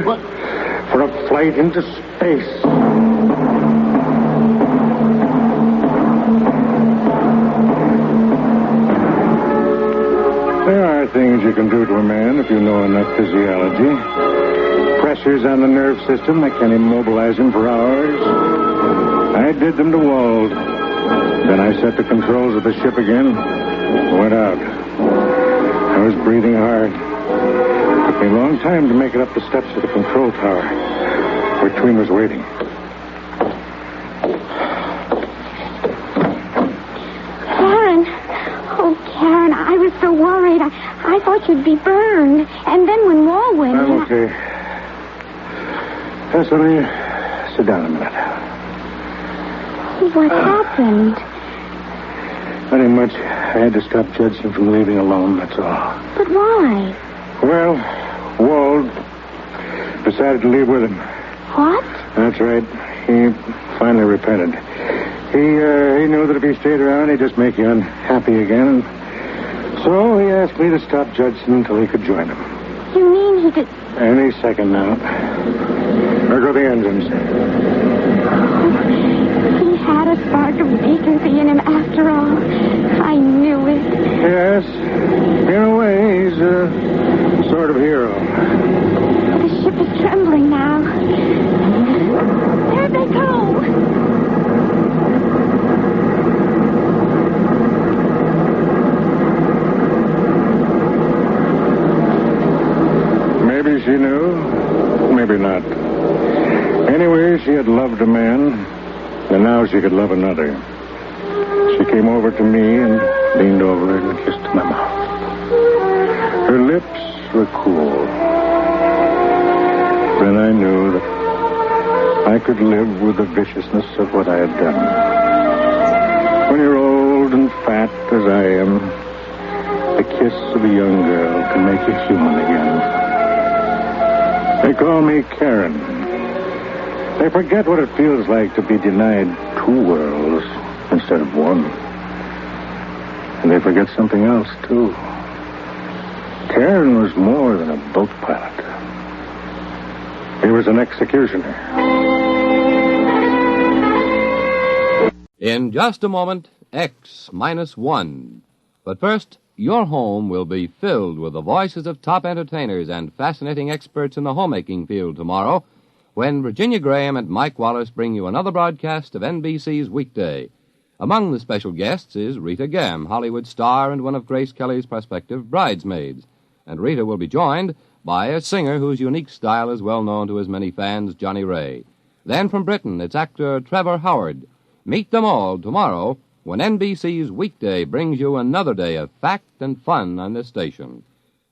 for a flight into space. There are things you can do to a man if you know enough physiology. Pressures on the nerve system that can immobilize him for hours. I did them to Wald. Then I set the controls of the ship again. Went out. I was breathing hard. Took me a long time to make it up the steps of the control tower, where Tween was waiting. Karen, I was so worried. I thought you'd be burned. And then when Wall went... I'm okay. Cecily, sit down a minute. What happened? Nothing much. I had to stop Judson from leaving alone, that's all. But why? Well, Wald decided to leave with him. What? That's right. He finally repented. He knew that if he stayed around, he'd just make you unhappy again. So he asked me to stop Judson until he could join him. You mean he did... Any second now. There go the engines. He had a spark of decency in him after all. I knew it. Yes. In a way, he's a sort of hero. The ship is trembling now. There they go. Maybe she knew, maybe not. Anyway, she had loved a man, and now she could love another. She came over to me and leaned over and kissed my mouth. Her lips were cool. Then I knew that I could live with the viciousness of what I had done. When you're old and fat as I am, the kiss of a young girl can make you human again. They call me Karen. They forget what it feels like to be denied two worlds instead of one. And they forget something else, too. Karen was more than a boat pilot. He was an executioner. In just a moment, X-1. But first, your home will be filled with the voices of top entertainers and fascinating experts in the homemaking field tomorrow, when Virginia Graham and Mike Wallace bring you another broadcast of NBC's Weekday. Among the special guests is Rita Gam, Hollywood star and one of Grace Kelly's prospective bridesmaids. And Rita will be joined by a singer whose unique style is well known to his many fans, Johnny Ray. Then from Britain, it's actor Trevor Howard. Meet them all tomorrow when NBC's Weekday brings you another day of fact and fun on this station.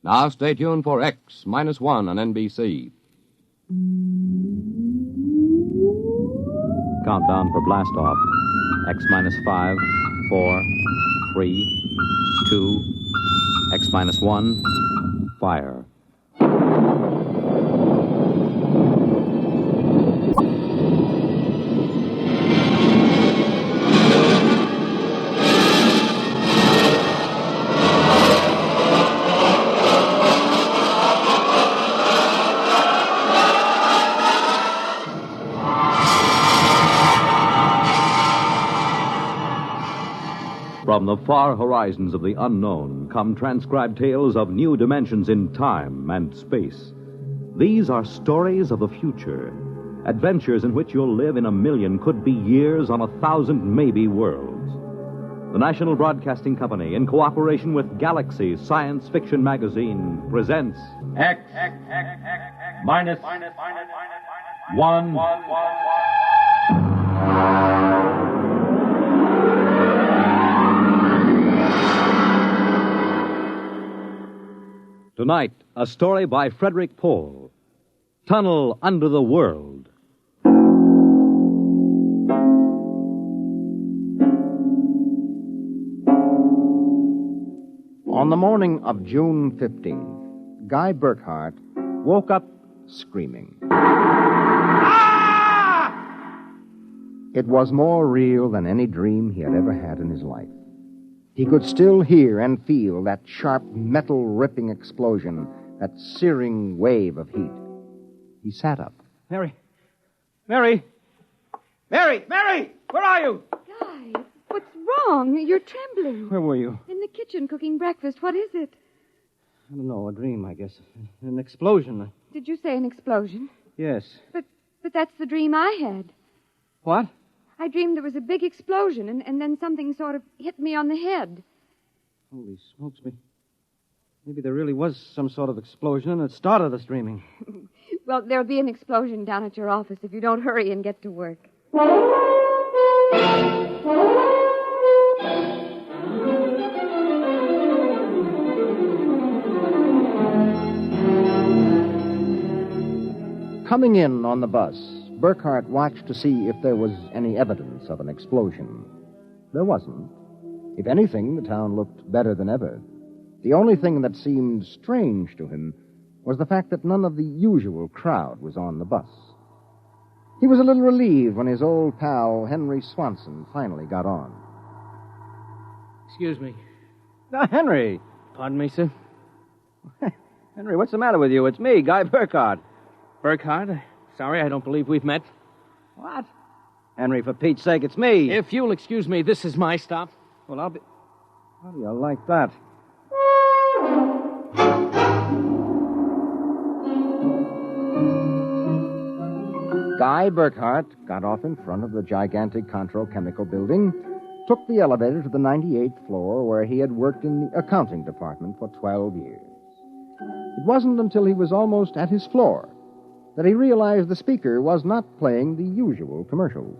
Now stay tuned for X-1 on NBC. Countdown for blast-off. X-5, 4, 3, 2, X-1, fire. From the far horizons of the unknown come transcribed tales of new dimensions in time and space. These are stories of the future, adventures in which you'll live in a million, could be years, on 1,000 maybe worlds. The National Broadcasting Company, in cooperation with Galaxy Science Fiction Magazine, presents X minus 1. Tonight, a story by Frederik Pohl, Tunnel Under the World. On the morning of June 15th, Guy Burkhart woke up screaming. It was more real than any dream he had ever had in his life. He could still hear and feel that sharp, metal-ripping explosion, that searing wave of heat. He sat up. Mary! Where are you? Guy, what's wrong? You're trembling. Where were you? In the kitchen cooking breakfast. What is it? I don't know, a dream, I guess. An explosion. Did you say an explosion? Yes. But that's the dream I had. What? I dreamed there was a big explosion, and then something sort of hit me on the head. Holy smokes me. Maybe there really was some sort of explosion, and it started us dreaming. Well, there'll be an explosion down at your office if you don't hurry and get to work. Coming in on the bus, Burkhart watched to see if there was any evidence of an explosion. There wasn't. If anything, the town looked better than ever. The only thing that seemed strange to him was the fact that none of the usual crowd was on the bus. He was a little relieved when his old pal, Henry Swanson, finally got on. Excuse me. Henry! Pardon me, sir? Henry, what's the matter with you? It's me, Guy Burkhart. Burkhart? Sorry, I don't believe we've met. What? Henry, for Pete's sake, it's me. If you'll excuse me, this is my stop. Well, I'll be... How do you like that? Guy Burkhart got off in front of the gigantic Control-Chemical building, took the elevator to the 98th floor where he had worked in the accounting department for 12 years. It wasn't until he was almost at his floor that he realized the speaker was not playing the usual commercials.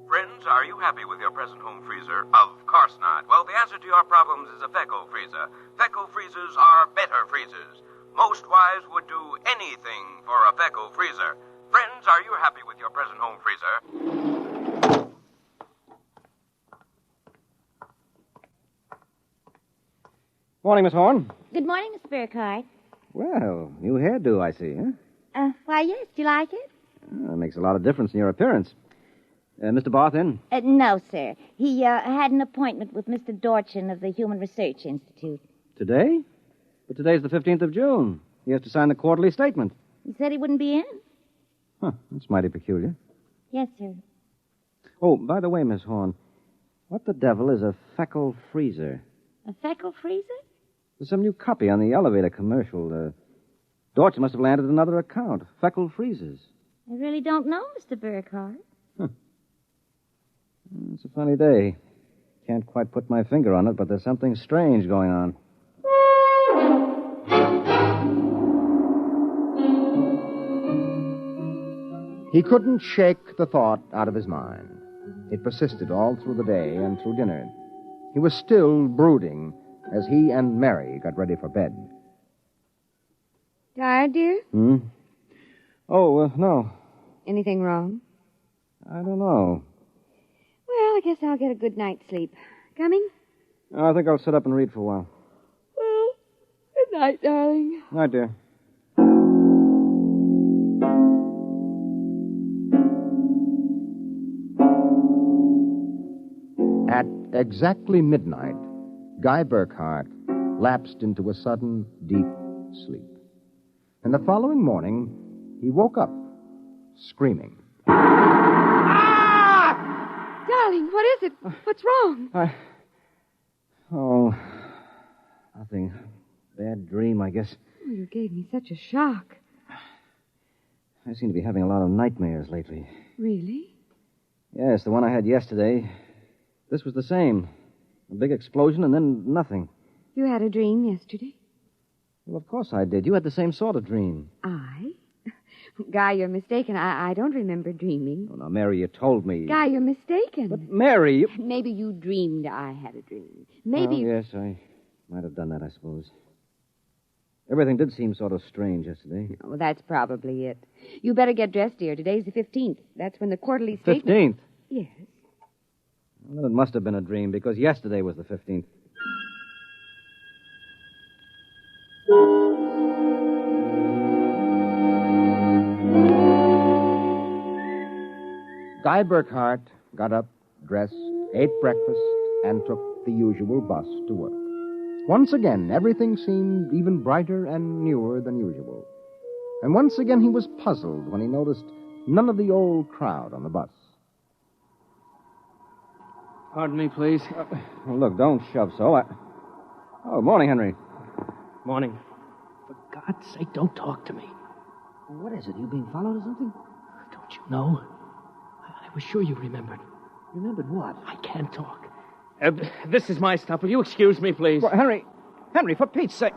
Friends, are you happy with your present home freezer? Of course not. Well, the answer to your problems is a Fecco freezer. Fecco freezers are better freezers. Most wives would do anything for a Fecco freezer. Friends, are you happy with your present home freezer? Morning, Miss Horn. Good morning, Mr. Burkhardt. Well, new hairdo, I see, huh? Why, yes. Do you like it? That makes a lot of difference in your appearance. Mr. Barth in? No, sir. He had an appointment with Mr. Dorchin of the Human Research Institute. Today? But today's the 15th of June. He has to sign the quarterly statement. He said he wouldn't be in. Huh, that's mighty peculiar. Yes, sir. Oh, by the way, Miss Horn, what the devil is a Fecco freezer? A Fecco freezer? There's some new copy on the elevator commercial. Dorchin must have landed another account. Fecco freezers. I really don't know, Mr. Burkhardt. It's a funny day. Can't quite put my finger on it, but there's something strange going on. He couldn't shake the thought out of his mind. It persisted all through the day and through dinner. He was still brooding as he and Mary got ready for bed. Tired, dear? Oh, no. Anything wrong? I don't know. Well, I guess I'll get a good night's sleep. Coming? I think I'll sit up and read for a while. Well, good night, darling. Night, dear. At exactly midnight, Guy Burkhart lapsed into a sudden, deep sleep. And the following morning, he woke up, screaming. Darling, what is it? What's wrong? Oh, nothing. Bad dream, I guess. Oh, you gave me such a shock. I seem to be having a lot of nightmares lately. Really? Yes, the one I had yesterday. This was the same. A big explosion and then nothing. You had a dream yesterday? Well, of course I did. You had the same sort of dream. I? Guy, you're mistaken. I don't remember dreaming. Oh, now, Mary, you told me. Guy, you're mistaken. But, Mary, you... Maybe you dreamed I had a dream. Maybe... Well, yes, I might have done that, I suppose. Everything did seem sort of strange yesterday. Oh, that's probably it. You better get dressed, dear. Today's the 15th. That's when the quarterly statement... 15th? Yes. Well, it must have been a dream, because yesterday was the 15th. Guy Burkhart got up, dressed, ate breakfast, and took the usual bus to work. Once again, everything seemed even brighter and newer than usual. And once again, he was puzzled when he noticed none of the old crowd on the bus. Pardon me, please. Well, look, don't shove so. Oh, morning, Henry. Morning. For God's sake, don't talk to me. What is it? You being followed or something? Don't you know? I was sure you remembered. Remembered what? I can't talk. This is my stop. Will you excuse me, please? Well, Henry, for Pete's sake.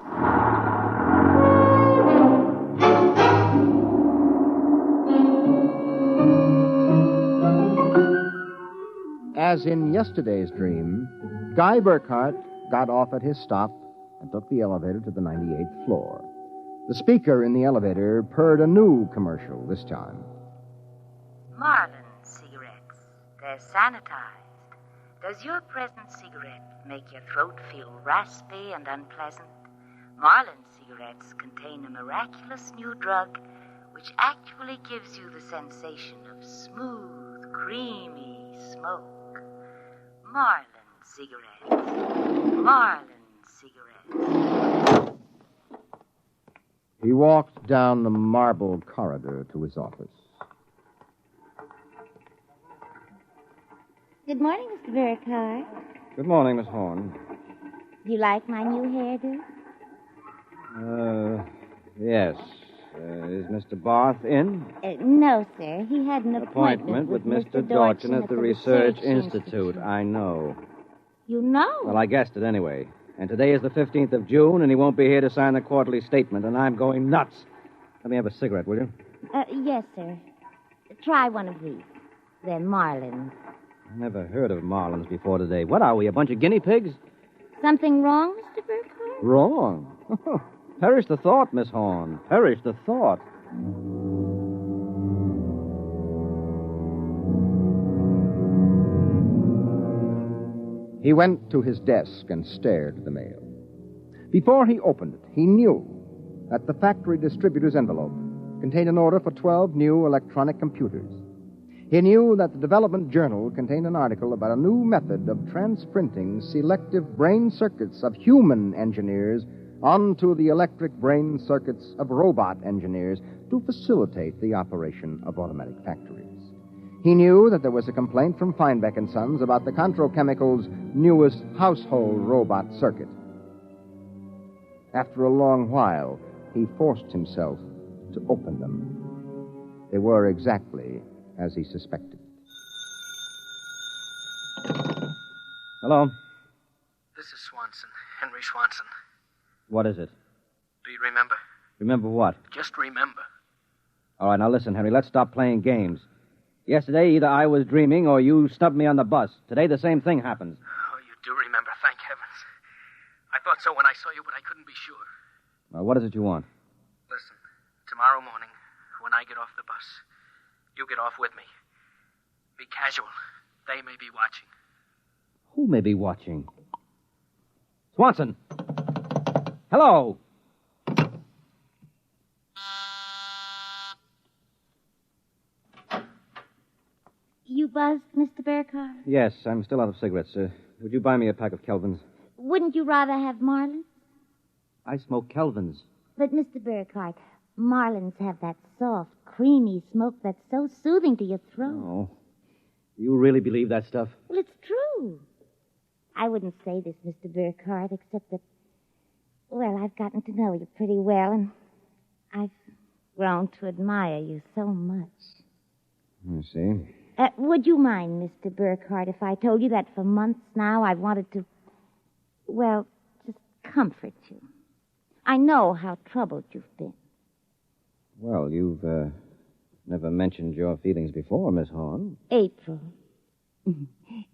As in yesterday's dream, Guy Burkhart got off at his stop and took the elevator to the 98th floor. The speaker in the elevator purred a new commercial this time. Marlin cigarettes. They're sanitized. Does your present cigarette make your throat feel raspy and unpleasant? Marlin cigarettes contain a miraculous new drug which actually gives you the sensation of smooth, creamy smoke. Marlin cigarettes. Marlin cigarettes. He walked down the marble corridor to his office. Good morning, Mr. Burkhardt. Good morning, Miss Horn. Do you like my new hairdo? Yes. Is Mr. Barth in? No, sir. He had an Appointment with Mr. Dorchin at the Research Institute. I know. You know? Well, I guessed it anyway. And today is the 15th of June, and he won't be here to sign the quarterly statement, and I'm going nuts. Let me have a cigarette, will you? Yes, sir. Try one of these. They're Marlins. I never heard of Marlins before today. What are we, a bunch of guinea pigs? Something wrong, Mr. Burkhardt? Wrong? Perish the thought, Miss Horn. Perish the thought. He went to his desk and stared at the mail. Before he opened it, he knew that the factory distributor's envelope contained an order for 12 new electronic computers. He knew that the Development Journal contained an article about a new method of transprinting selective brain circuits of human engineers onto the electric brain circuits of robot engineers to facilitate the operation of automatic factories. He knew that there was a complaint from Feinbeck & Sons about the Controchemical's newest household robot circuit. After a long while, he forced himself to open them. They were exactly as he suspected. Hello? This is Swanson, Henry Swanson. What is it? Do you remember? Remember what? Just remember. All right, now listen, Henry, let's stop playing games. Yesterday, either I was dreaming or you snubbed me on the bus. Today, the same thing happens. Oh, you do remember, thank heavens. I thought so when I saw you, but I couldn't be sure. Well, what is it you want? Listen, tomorrow morning, when I get off the bus, you get off with me. Be casual. They may be watching. Who may be watching? Swanson! Hello! You buzzed, Mr. Burkhardt? Yes, I'm still out of cigarettes. Would you buy me a pack of Kelvins? Wouldn't you rather have Marlins? I smoke Kelvins. But, Mr. Burkhardt, Marlins have that soft, creamy smoke that's so soothing to your throat. Oh. You really believe that stuff? Well, it's true. I wouldn't say this, Mr. Burkhardt, except that, well, I've gotten to know you pretty well, and I've grown to admire you so much. I see. Would you mind, Mr. Burkhardt, if I told you that for months now I've wanted to, well, just comfort you? I know how troubled you've been. Well, you've never mentioned your feelings before, Miss Horn. April.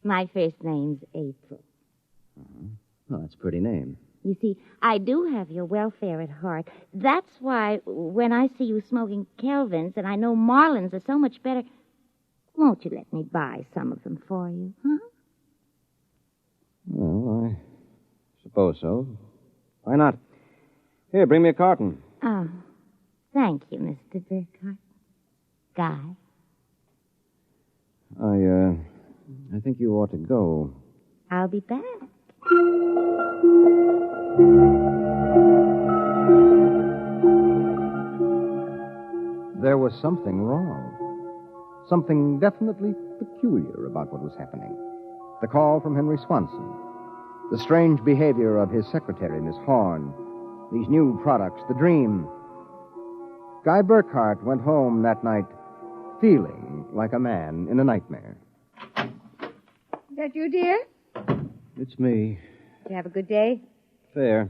My first name's April. Uh-huh. Well, that's a pretty name. You see, I do have your welfare at heart. That's why when I see you smoking Kelvins and I know Marlins are so much better, won't you let me buy some of them for you, huh? Well, I suppose so. Why not? Here, bring me a carton. Oh, thank you, Mr. Burkhardt. Guy? I think you ought to go. I'll be back. There was something wrong. Something definitely peculiar about what was happening. The call from Henry Swanson. The strange behavior of his secretary, Miss Horn. These new products, the dream. Guy Burkhardt went home that night feeling like a man in a nightmare. Is that you, dear? It's me. Did you have a good day? Fair.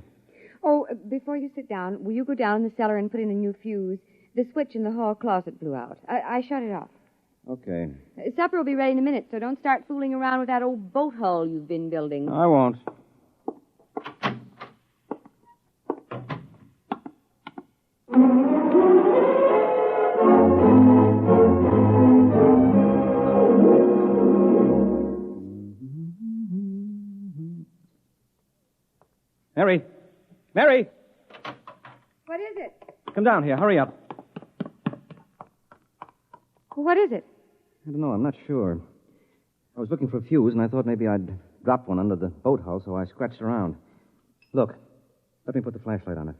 Oh, before you sit down, will you go down in the cellar and put in a new fuse? The switch in the hall closet blew out. I shut it off. Okay. Supper will be ready in a minute, so don't start fooling around with that old boat hull you've been building. I won't. Mary! Mary! What is it? Come down here. Hurry up. What is it? I don't know. I'm not sure. I was looking for a fuse, and I thought maybe I'd dropped one under the boat hull, so I scratched around. Look. Let me put the flashlight on it.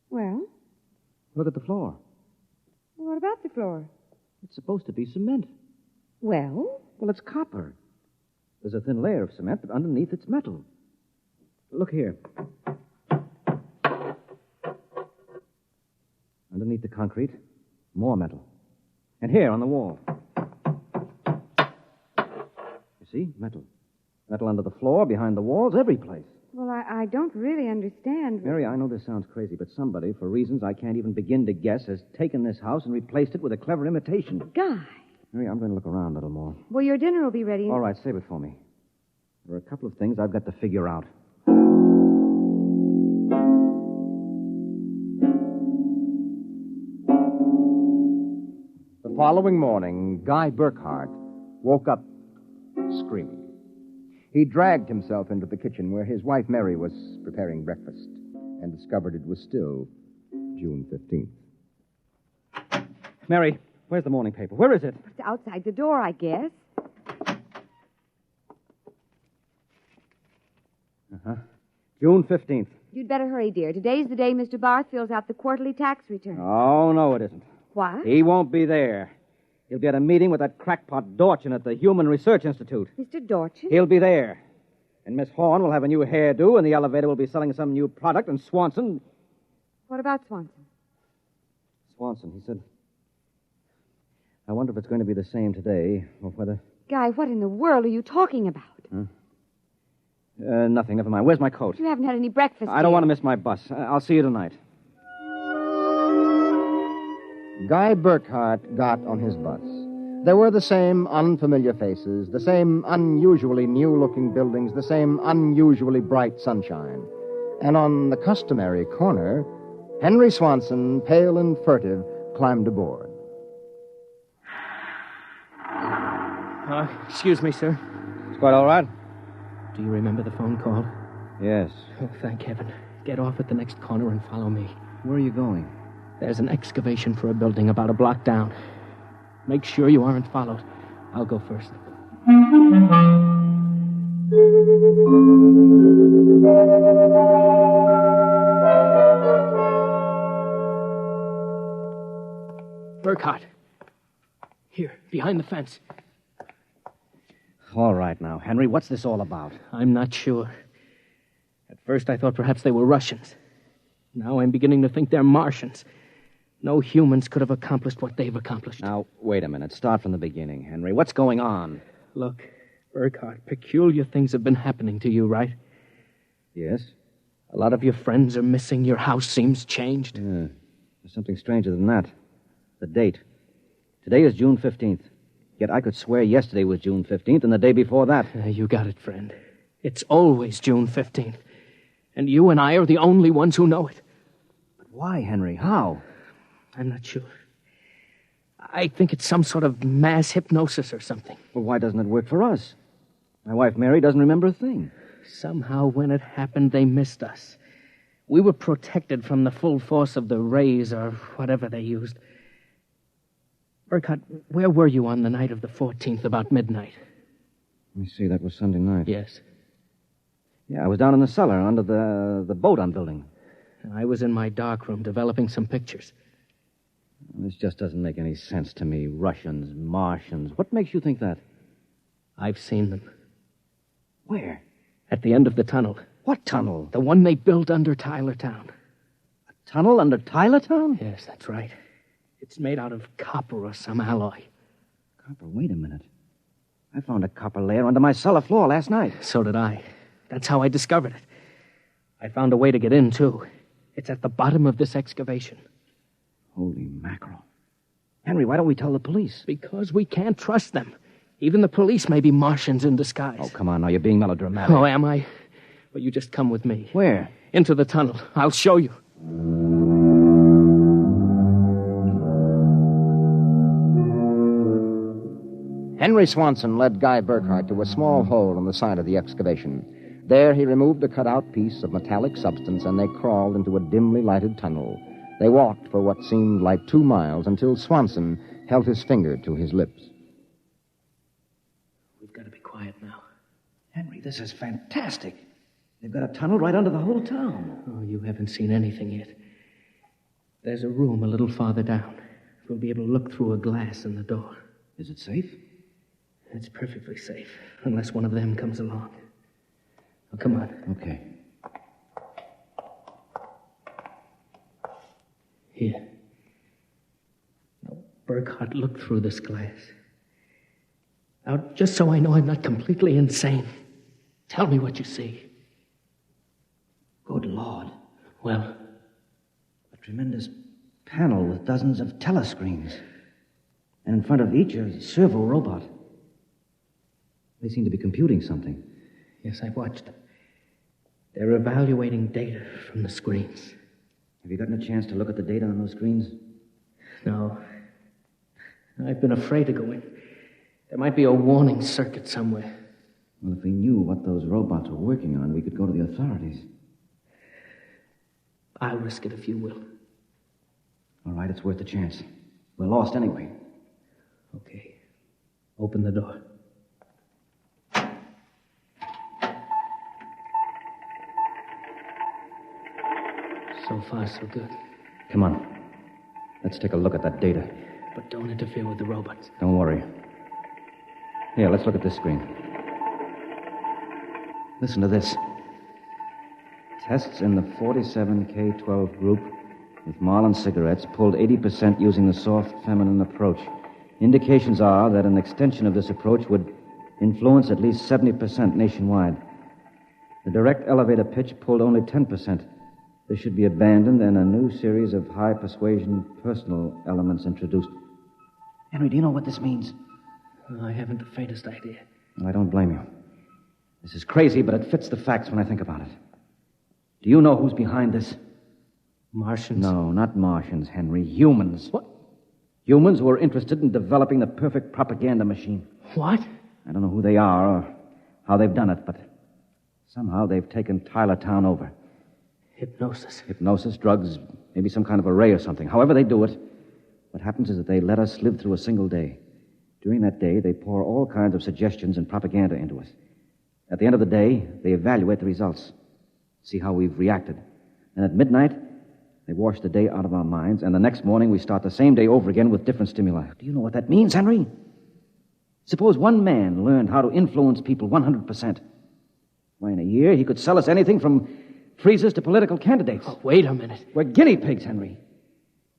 Well? Look at the floor. What about the floor? It's supposed to be cement. Well? Well, it's copper. There's a thin layer of cement, but underneath it's metal. Look here. Beneath the concrete, more metal. And here on the wall. You see? Metal. Metal under the floor, behind the walls, every place. Well, I don't really understand. Mary, I know this sounds crazy, but somebody, for reasons I can't even begin to guess, has taken this house and replaced it with a clever imitation. Guy. Mary, I'm going to look around a little more. Well, your dinner will be ready. All right, save it for me. There are a couple of things I've got to figure out. The following morning, Guy Burkhart woke up screaming. He dragged himself into the kitchen where his wife Mary was preparing breakfast and discovered it was still June 15th. Mary, where's the morning paper? Where is it? It's outside the door, I guess. Uh-huh. June 15th. You'd better hurry, dear. Today's the day Mr. Barth fills out the quarterly tax return. Oh, no, it isn't. What? He won't be there. He'll be at a meeting with that crackpot Dorchin at the Human Research Institute. Mr. Dorchin? He'll be there. And Miss Horn will have a new hairdo, and the elevator will be selling some new product, and Swanson... What about Swanson? Swanson, he said... I wonder if it's going to be the same today, or whether... Guy, what in the world are you talking about? Huh? Nothing. Never mind. Where's my coat? You haven't had any breakfast I don't want to miss my bus. I'll see you tonight. Guy Burkhart got on his bus. There were the same unfamiliar faces, the same unusually new-looking buildings, the same unusually bright sunshine. And on the customary corner, Henry Swanson, pale and furtive, climbed aboard. Excuse me, sir. It's quite all right. Do you remember the phone call? Yes. Oh, thank heaven. Get off at the next corner and follow me. Where are you going? There's an excavation for a building about a block down. Make sure you aren't followed. I'll go first. Burkhart. Here, behind the fence. All right now, Henry, what's this all about? I'm not sure. At first I thought perhaps they were Russians. Now I'm beginning to think they're Martians. No humans could have accomplished what they've accomplished. Now, wait a minute. Start from the beginning, Henry. What's going on? Look, Burkhart, peculiar things have been happening to you, right? Yes. A lot of your friends are missing. Your house seems changed. Yeah. There's something stranger than that. The date. Today is June 15th. Yet I could swear yesterday was June 15th and the day before that. You got it, friend. It's always June 15th. And you and I are the only ones who know it. But why, Henry? How? I'm not sure. I think it's some sort of mass hypnosis or something. Well, why doesn't it work for us? My wife, Mary, doesn't remember a thing. Somehow, when it happened, they missed us. We were protected from the full force of the rays or whatever they used. Burkhart, where were you on the night of the 14th, about midnight? Let me see, that was Sunday night. Yes. Yeah, I was down in the cellar under the boat I'm building. I was in my darkroom developing some pictures. This just doesn't make any sense to me. Russians, Martians. What makes you think that? I've seen them. Where? At the end of the tunnel. What tunnel? The one they built under Tylertown. A tunnel under Tylertown? Yes, that's right. It's made out of copper or some alloy. Copper? Wait a minute. I found a copper layer under my cellar floor last night. So did I. That's how I discovered it. I found a way to get in, too. It's at the bottom of this excavation. Holy mackerel. Henry, why don't we tell the police? Because we can't trust them. Even the police may be Martians in disguise. Oh, come on now. You're being melodramatic. Oh, am I? Well, you just come with me. Where? Into the tunnel. I'll show you. Henry Swanson led Guy Burkhart to a small hole in the side of the excavation. There he removed a cut-out piece of metallic substance, and they crawled into a dimly lighted tunnel. They walked for what seemed like 2 miles until Swanson held his finger to his lips. We've got to be quiet now. Henry, this is fantastic. They've got a tunnel right under the whole town. Oh, you haven't seen anything yet. There's a room a little farther down. We'll be able to look through a glass in the door. Is it safe? It's perfectly safe, unless one of them comes along. Oh, come on. Okay. Here. Burkhardt, look through this glass. Now, just so I know I'm not completely insane, tell me what you see. Good Lord. Well? A tremendous panel with dozens of telescreens. And in front of each, a servo robot. They seem to be computing something. Yes, I've watched them. They're evaluating data from the screens. Have you gotten a chance to look at the data on those screens? No. I've been afraid to go in. There might be a warning circuit somewhere. Well, if we knew what those robots were working on, we could go to the authorities. I'll risk it if you will. All right, it's worth the chance. We're lost anyway. Okay. Open the door. So far, so good. Come on. Let's take a look at that data. But don't interfere with the robots. Don't worry. Here, let's look at this screen. Listen to this. Tests in the 47K12 group with Marlin cigarettes pulled 80% using the soft feminine approach. Indications are that an extension of this approach would influence at least 70% nationwide. The direct elevator pitch pulled only 10%. This should be abandoned and a new series of high persuasion personal elements introduced. Henry, do you know what this means? I haven't the faintest idea. Well, I don't blame you. This is crazy, but it fits the facts when I think about it. Do you know who's behind this? Martians? No, not Martians, Henry. Humans. What? Humans who are interested in developing the perfect propaganda machine. What? I don't know who they are or how they've done it, but somehow they've taken Tylertown over. Hypnosis. Hypnosis, drugs, maybe some kind of array or something. However they do it, what happens is that they let us live through a single day. During that day, they pour all kinds of suggestions and propaganda into us. At the end of the day, they evaluate the results, see how we've reacted. And at midnight, they wash the day out of our minds, and the next morning we start the same day over again with different stimuli. Do you know what that means, Henry? Suppose one man learned how to influence people 100%. Why, in a year, he could sell us anything from freezers to political candidates. Oh, wait a minute. We're guinea pigs, Henry.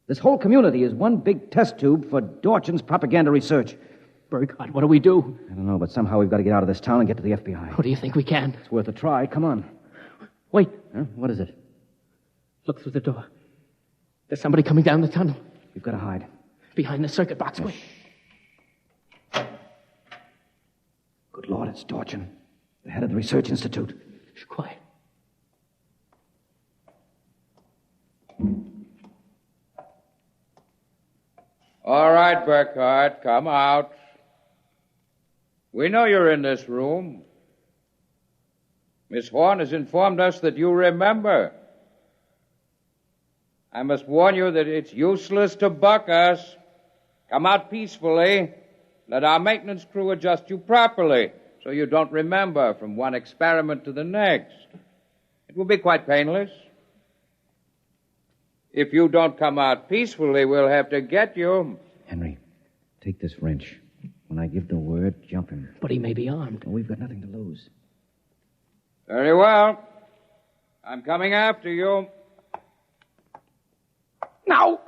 This whole community is one big test tube for Dorchin's propaganda research. Burkhardt, what do we do? I don't know, but somehow we've got to get out of this town and get to the FBI. What do you think we can? It's worth a try. Come on. Wait. Huh? What is it? Look through the door. There's somebody coming down the tunnel. We've got to hide. Behind the circuit box. Wait. Good Lord, it's Dorchin, the head of the Research Institute. Shh, quiet. All right, Burkhardt, come out. We know you're in this room. Miss Horn has informed us that you remember. I must warn you that it's useless to buck us. Come out peacefully. Let our maintenance crew adjust you properly so you don't remember from one experiment to the next. It will be quite painless. If you don't come out peacefully, we'll have to get you. Henry, take this wrench. When I give the word, jump him. But he may be armed. Well, we've got nothing to lose. Very well. I'm coming after you. Now!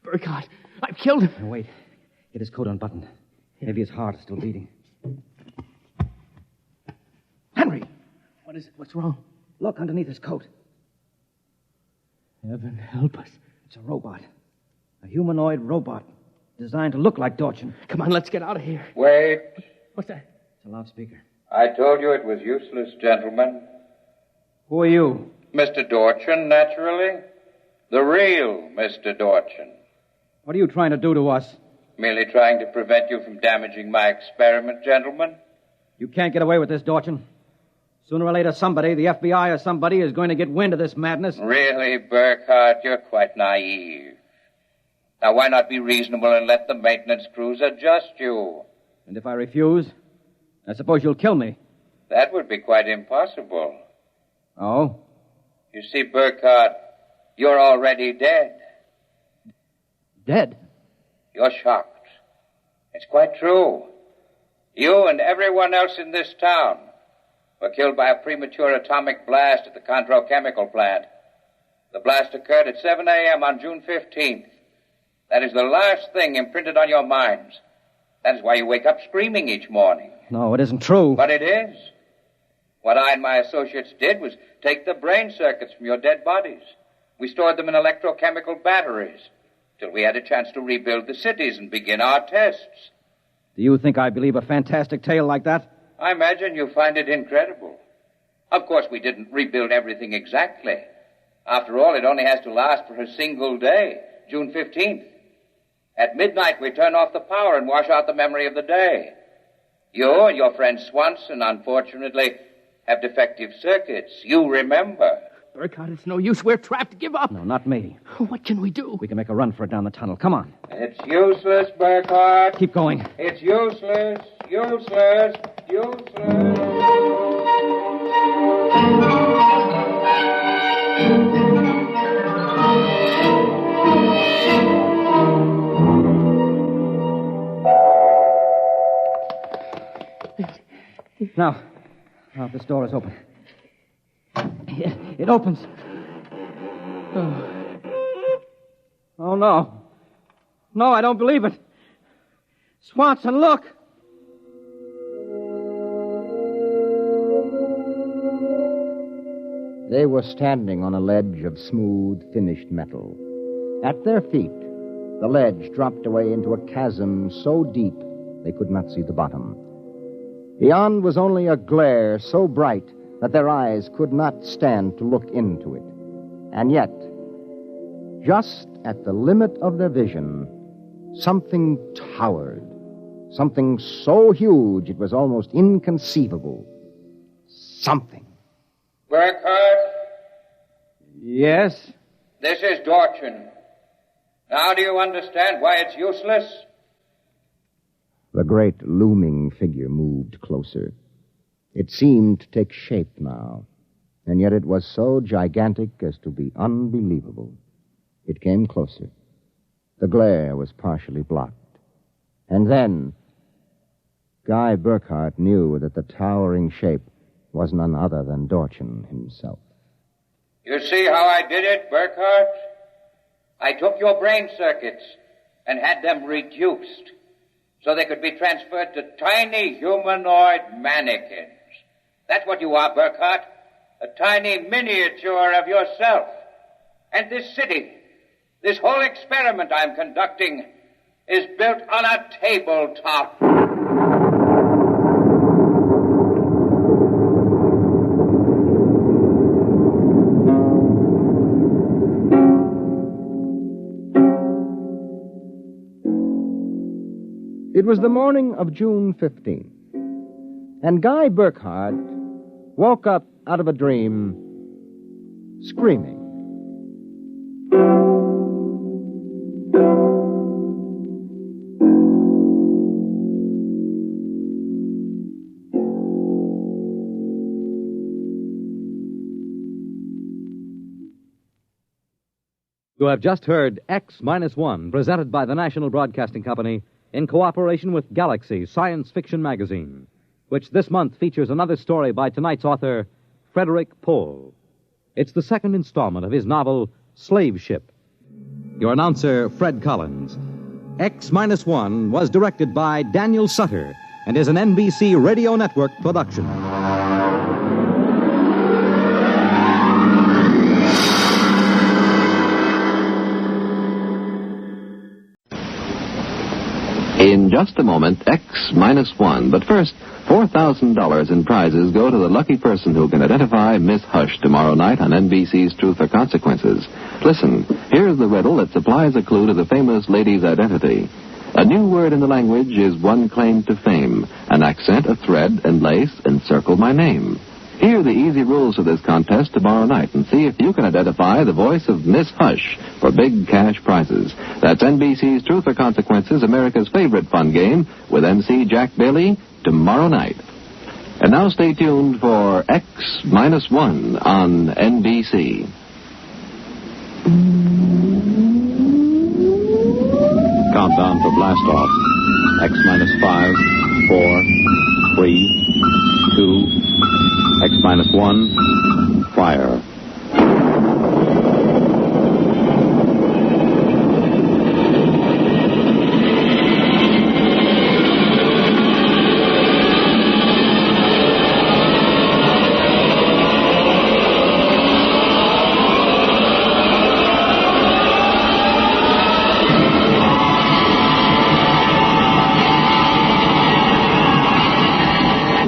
Burkhardt, I've killed him. Now, wait. Get his coat unbuttoned. Maybe his heart is still beating. Henry! What is it? What's wrong? Look underneath his coat. Heaven help us. It's a robot. A humanoid robot designed to look like Dorchin. Come on, let's get out of here. Wait. What's that? It's a loudspeaker. I told you it was useless, gentlemen. Who are you? Mr. Dorchin, naturally. The real Mr. Dorchin. What are you trying to do to us? Merely trying to prevent you from damaging my experiment, gentlemen. You can't get away with this, Dorchin. Sooner or later, somebody, the FBI or somebody, is going to get wind of this madness. Really, Burkhardt, you're quite naive. Now, why not be reasonable and let the maintenance crews adjust you? And if I refuse, I suppose you'll kill me. That would be quite impossible. Oh? You see, Burkhardt, you're already dead. Dead? You're shocked. It's quite true. You and everyone else in this town were killed by a premature atomic blast at the Chemical plant. The blast occurred at 7 a.m. on June 15th. That is the last thing imprinted on your minds. That is why you wake up screaming each morning. No, it isn't true. But it is. What I and my associates did was take the brain circuits from your dead bodies. We stored them in electrochemical batteries till we had a chance to rebuild the cities and begin our tests. Do you think I believe a fantastic tale like that? I imagine you find it incredible. Of course, we didn't rebuild everything exactly. After all, it only has to last for a single day, June 15th. At midnight, we turn off the power and wash out the memory of the day. You and your friend Swanson, unfortunately, have defective circuits. You remember. Burkhardt, it's no use. We're trapped. Give up. No, not me. What can we do? We can make a run for it down the tunnel. Come on. It's useless, Burkhardt. Keep going. It's useless, useless, useless. Now, this door is open. It opens. Oh, no. No, I don't believe it. Swanson, look. They were standing on a ledge of smooth, finished metal. At their feet, the ledge dropped away into a chasm so deep they could not see the bottom. Beyond was only a glare so bright that their eyes could not stand to look into it. And yet, just at the limit of their vision, something towered. Something so huge it was almost inconceivable. Something. Burkhardt? Yes? This is Dorchin. Now do you understand why it's useless? The great looming figure moved closer. It seemed to take shape now, and yet it was so gigantic as to be unbelievable. It came closer. The glare was partially blocked. And then, Guy Burkhardt knew that the towering shape was none other than Dorchin himself. You see how I did it, Burkhardt? I took your brain circuits and had them reduced so they could be transferred to tiny humanoid mannequins. That's what you are, Burkhardt. A tiny miniature of yourself. And this city, this whole experiment I'm conducting, is built on a tabletop. It was the morning of June 15th, and Guy Burkhardt woke up out of a dream screaming. You have just heard X-1, presented by the National Broadcasting Company in cooperation with Galaxy Science Fiction Magazine, which this month features another story by tonight's author, Frederik Pohl. It's the second installment of his novel, Slave Ship. Your announcer, Fred Collins. X-1 was directed by Daniel Sutter and is an NBC Radio Network production. In just a moment, X-1. But first, $4,000 in prizes go to the lucky person who can identify Miss Hush tomorrow night on NBC's Truth or Consequences. Listen, here's the riddle that supplies a clue to the famous lady's identity. A new word in the language is one claim to fame. An accent, a thread, and lace, encircle my name. Hear the easy rules of this contest tomorrow night and see if you can identify the voice of Miss Hush for big cash prizes. That's NBC's Truth or Consequences, America's favorite fun game, with MC Jack Bailey tomorrow night. And now stay tuned for X-1 on NBC. Countdown for blast off. X-5, 4, 3, 2, X-1, fire.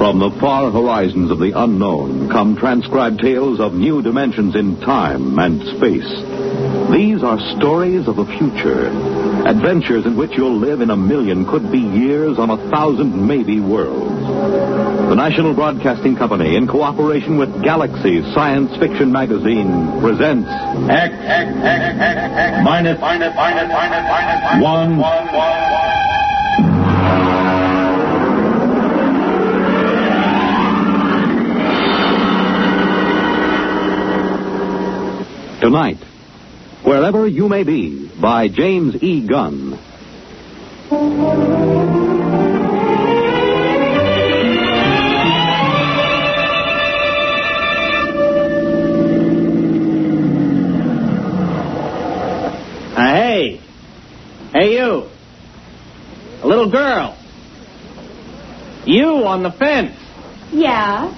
From the far horizons of the unknown come transcribed tales of new dimensions in time and space. These are stories of the future, adventures in which you'll live in a million could-be years on 1,000 maybe worlds. The National Broadcasting Company, in cooperation with Galaxy Science Fiction Magazine, presents X minus 1. Tonight, Wherever You May Be, by James E. Gunn. Hey, you. A little girl. You on the fence. Yeah?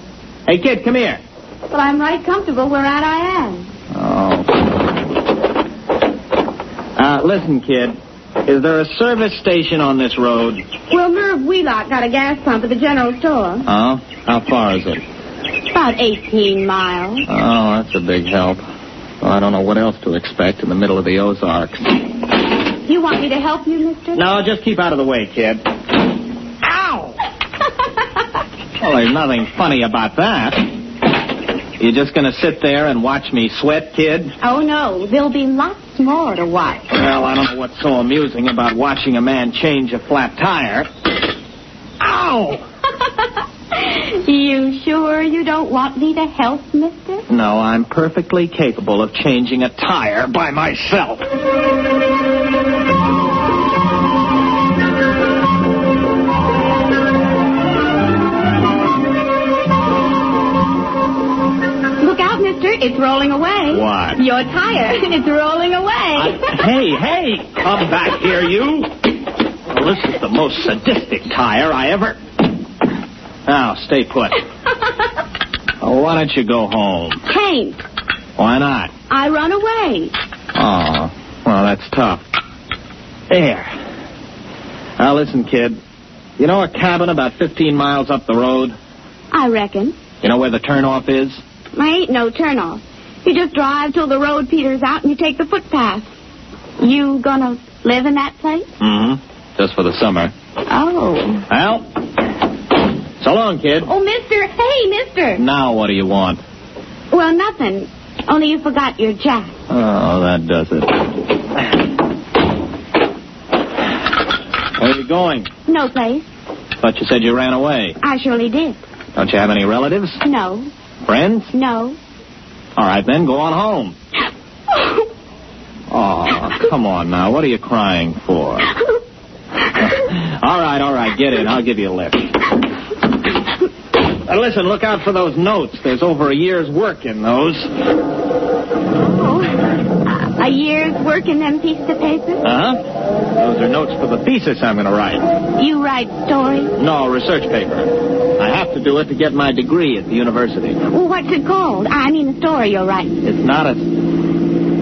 Hey, kid, come here. Well, I'm right comfortable where I am. Oh. Listen, kid. Is there a service station on this road? Well, Merv Wheelock got a gas pump at the general store. Oh? How far is it? About 18 miles. Oh, that's a big help. Well, I don't know what else to expect in the middle of the Ozarks. You want me to help you, mister? No, just keep out of the way, kid. Ow! Well, there's nothing funny about that. You just going to sit there and watch me sweat, kid? Oh, no. There'll be lots more to watch. Well, I don't know what's so amusing about watching a man change a flat tire. Ow! You sure you don't want me to help, mister? No, I'm perfectly capable of changing a tire by myself. It's rolling away. What? Your tire. It's rolling away. Hey, come back here, you. Well, this is the most sadistic tire I ever... Now, stay put. Oh, why don't you go home? Can't. Why not? I run away. Oh, well, that's tough. There. Now, listen, kid. You know a cabin about 15 miles up the road? I reckon. You know where the turnoff is? There ain't no turnoff. You just drive till the road peters out and you take the footpath. You gonna live in that place? Mm-hmm. Just for the summer. Oh. Well, so long, kid. Oh, mister. Hey, mister. Now what do you want? Well, nothing. Only you forgot your jack. Oh, that does it. Where are you going? No place. Thought you said you ran away. I surely did. Don't you have any relatives? No. Friends? No. All right, then, go on home. Oh, come on now. What are you crying for? All right, get in. I'll give you a lift. Listen, look out for those notes. There's over a year's work in those. Oh, a year's work in them pieces of paper? Uh-huh. Those are notes for the thesis I'm going to write. You write stories? No, research paper. I have to do it to get my degree at the university. Well, what's it called? I mean the story you're writing.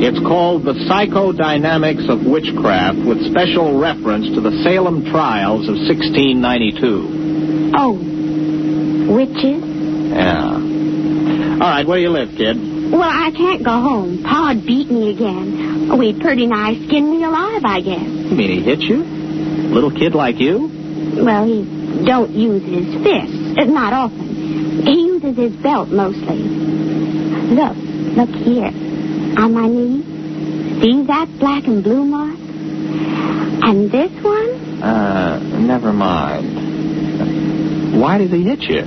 It's called The Psychodynamics of Witchcraft with special reference to the Salem trials of 1692. Oh, witches? Yeah. All right, where do you live, kid? Well, I can't go home. Pa'd beat me again. Oh, he'd pretty nigh skinned me alive, I guess. You mean he hit you? Little kid like you? Well, he don't use his fists. Not often. He uses his belt mostly. Look here. On my knee. See that black and blue mark? And this one? Never mind. Why did he hit you?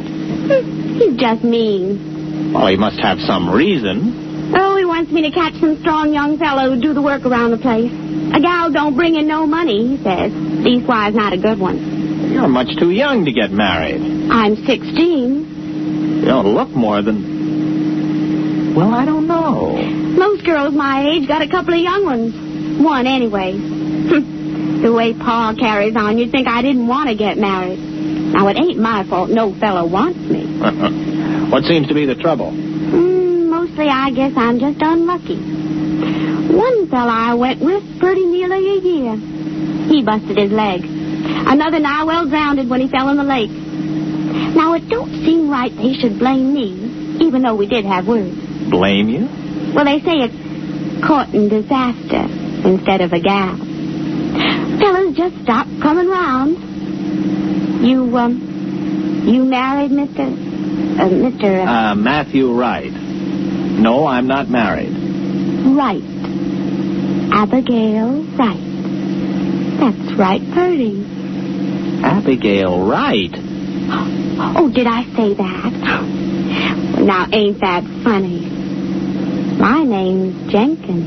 He's just mean. Well, he must have some reason. Oh, he wants me to catch some strong young fellow who do the work around the place. A gal don't bring in no money, he says. Leastwise, not a good one. You're much too young to get married. I'm 16. You don't look more than... Well, I don't know. Most girls my age got a couple of young ones. One, anyway. The way Pa carries on, you'd think I didn't want to get married. Now, it ain't my fault no fellow wants me. What seems to be the trouble? Mostly, I guess I'm just unlucky. One fella I went with pretty nearly a year. He busted his leg. Another nigh well drowned when he fell in the lake. Now, it don't seem right they should blame me, even though we did have words. Blame you? Well, they say it's courting disaster instead of a gal. Fellas, just stop coming round. You married, Mr. Matthew Wright. No, I'm not married. Wright. Abigail Wright. That's right, Purdy. Abigail Wright? Oh, did I say that? Well, now, ain't that funny? My name's Jenkins.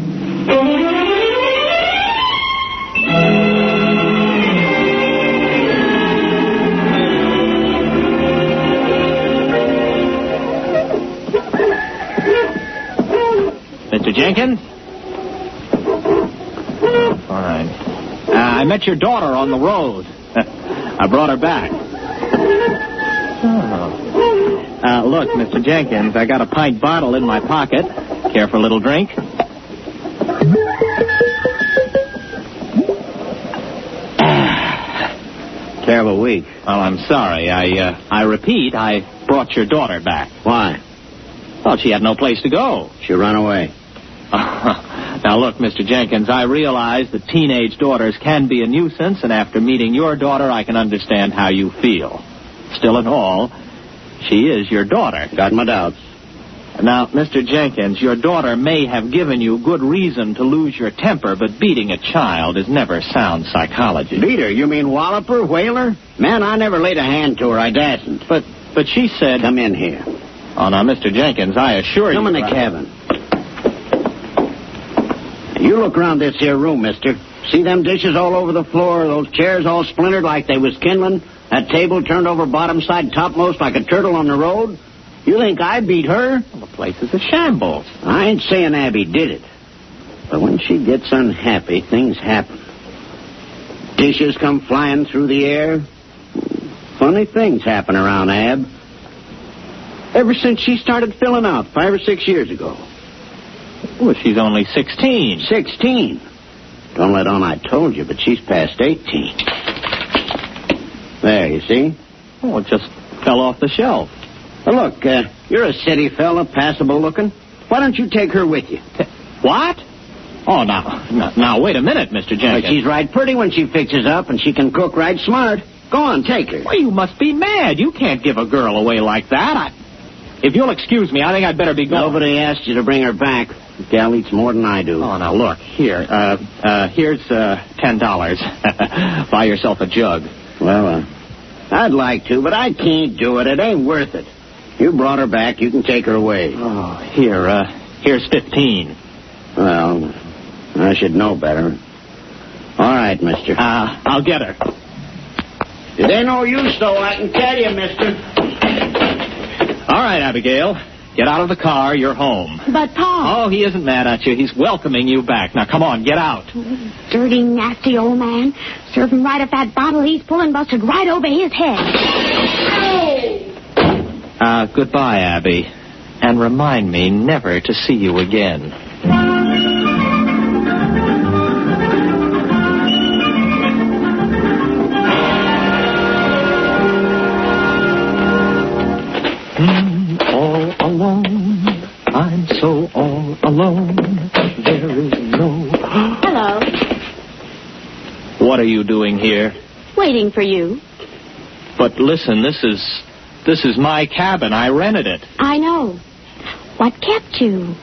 Mr. Jenkins? All right. I met your daughter on the road. I brought her back. Oh. Look, Mr. Jenkins, I got a pint bottle in my pocket. Care for a little drink? Terrible week. Well, I'm sorry. I repeat, I brought your daughter back. Why? Well, she had no place to go. She ran away. Now, look, Mr. Jenkins, I realize that teenage daughters can be a nuisance, and after meeting your daughter, I can understand how you feel. Still in all, she is your daughter. Got my doubts. Now, Mr. Jenkins, your daughter may have given you good reason to lose your temper, but beating a child is never sound psychology. Beat her? You mean wallop her, whale her? Man, I never laid a hand to her. I dasn't. But she said... Come in here. Oh, now, Mr. Jenkins, I assure you... Come in the cabin. You look around this here room, mister. See them dishes all over the floor, those chairs all splintered like they was kindling, that table turned over bottom side topmost like a turtle on the road? You think I beat her? Well, the place is a shambles. I ain't saying Abby did it. But when she gets unhappy, things happen. Dishes come flying through the air. Funny things happen around Ab. Ever since she started filling out 5 or 6 years ago. Well, she's only 16. 16? Don't let on I told you, but she's past 18. There, you see? Oh, it just fell off the shelf. Well, look, you're a city fella, passable looking. Why don't you take her with you? What? Oh, now, wait a minute, Mr. Jenkins. Well, she's right pretty when she fixes up, and she can cook right smart. Go on, take her. Well, you must be mad. You can't give a girl away like that. If you'll excuse me, I think I'd better be going. Nobody asked you to bring her back. The gal eats more than I do. Oh, now, look, here. Here's $10. Buy yourself a jug. Well, I'd like to, but I can't do it. It ain't worth it. You brought her back. You can take her away. Oh, here's 15. Well, I should know better. All right, mister. I'll get her. It ain't no use, though, I can tell you, mister. All right, Abigail. Get out of the car. You're home. But, Pa... Oh, he isn't mad at you. He's welcoming you back. Now, come on, get out. Dirty, nasty old man. Serve him right if that bottle he's pulling busted right over his head. Goodbye, Abby. And remind me never to see you again. All alone. I'm so all alone. There is no... Hello. What are you doing here? Waiting for you. But listen, this is my cabin. I rented it. I know. What kept you?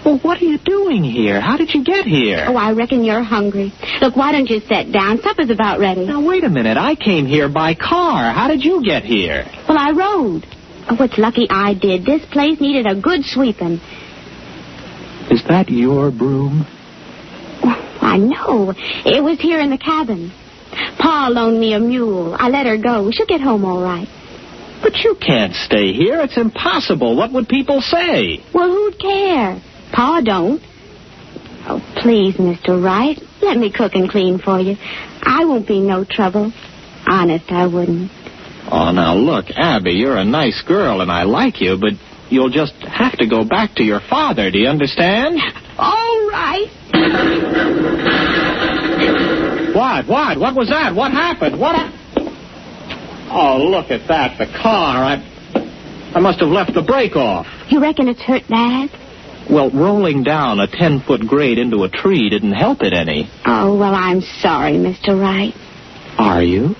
Well, what are you doing here? How did you get here? Oh, I reckon you're hungry. Look, why don't you sit down? Supper's about ready. Now, wait a minute. I came here by car. How did you get here? Well, I rode. Oh, it's lucky I did. This place needed a good sweeping. Is that your broom? Oh, I know. It was here in the cabin. Pa loaned me a mule. I let her go. She'll get home all right. But you can't stay here. It's impossible. What would people say? Well, who'd care? Pa don't. Oh, please, Mr. Wright. Let me cook and clean for you. I won't be no trouble. Honest, I wouldn't. Oh, now, look, Abby, you're a nice girl, and I like you, but you'll just have to go back to your father. Do you understand? All right. What? What was that? What happened? Oh, look at that. The car. I must have left the brake off. You reckon it's hurt bad? Well, rolling down a 10-foot grade into a tree didn't help it any. Oh, well, I'm sorry, Mr. Wright. Are you?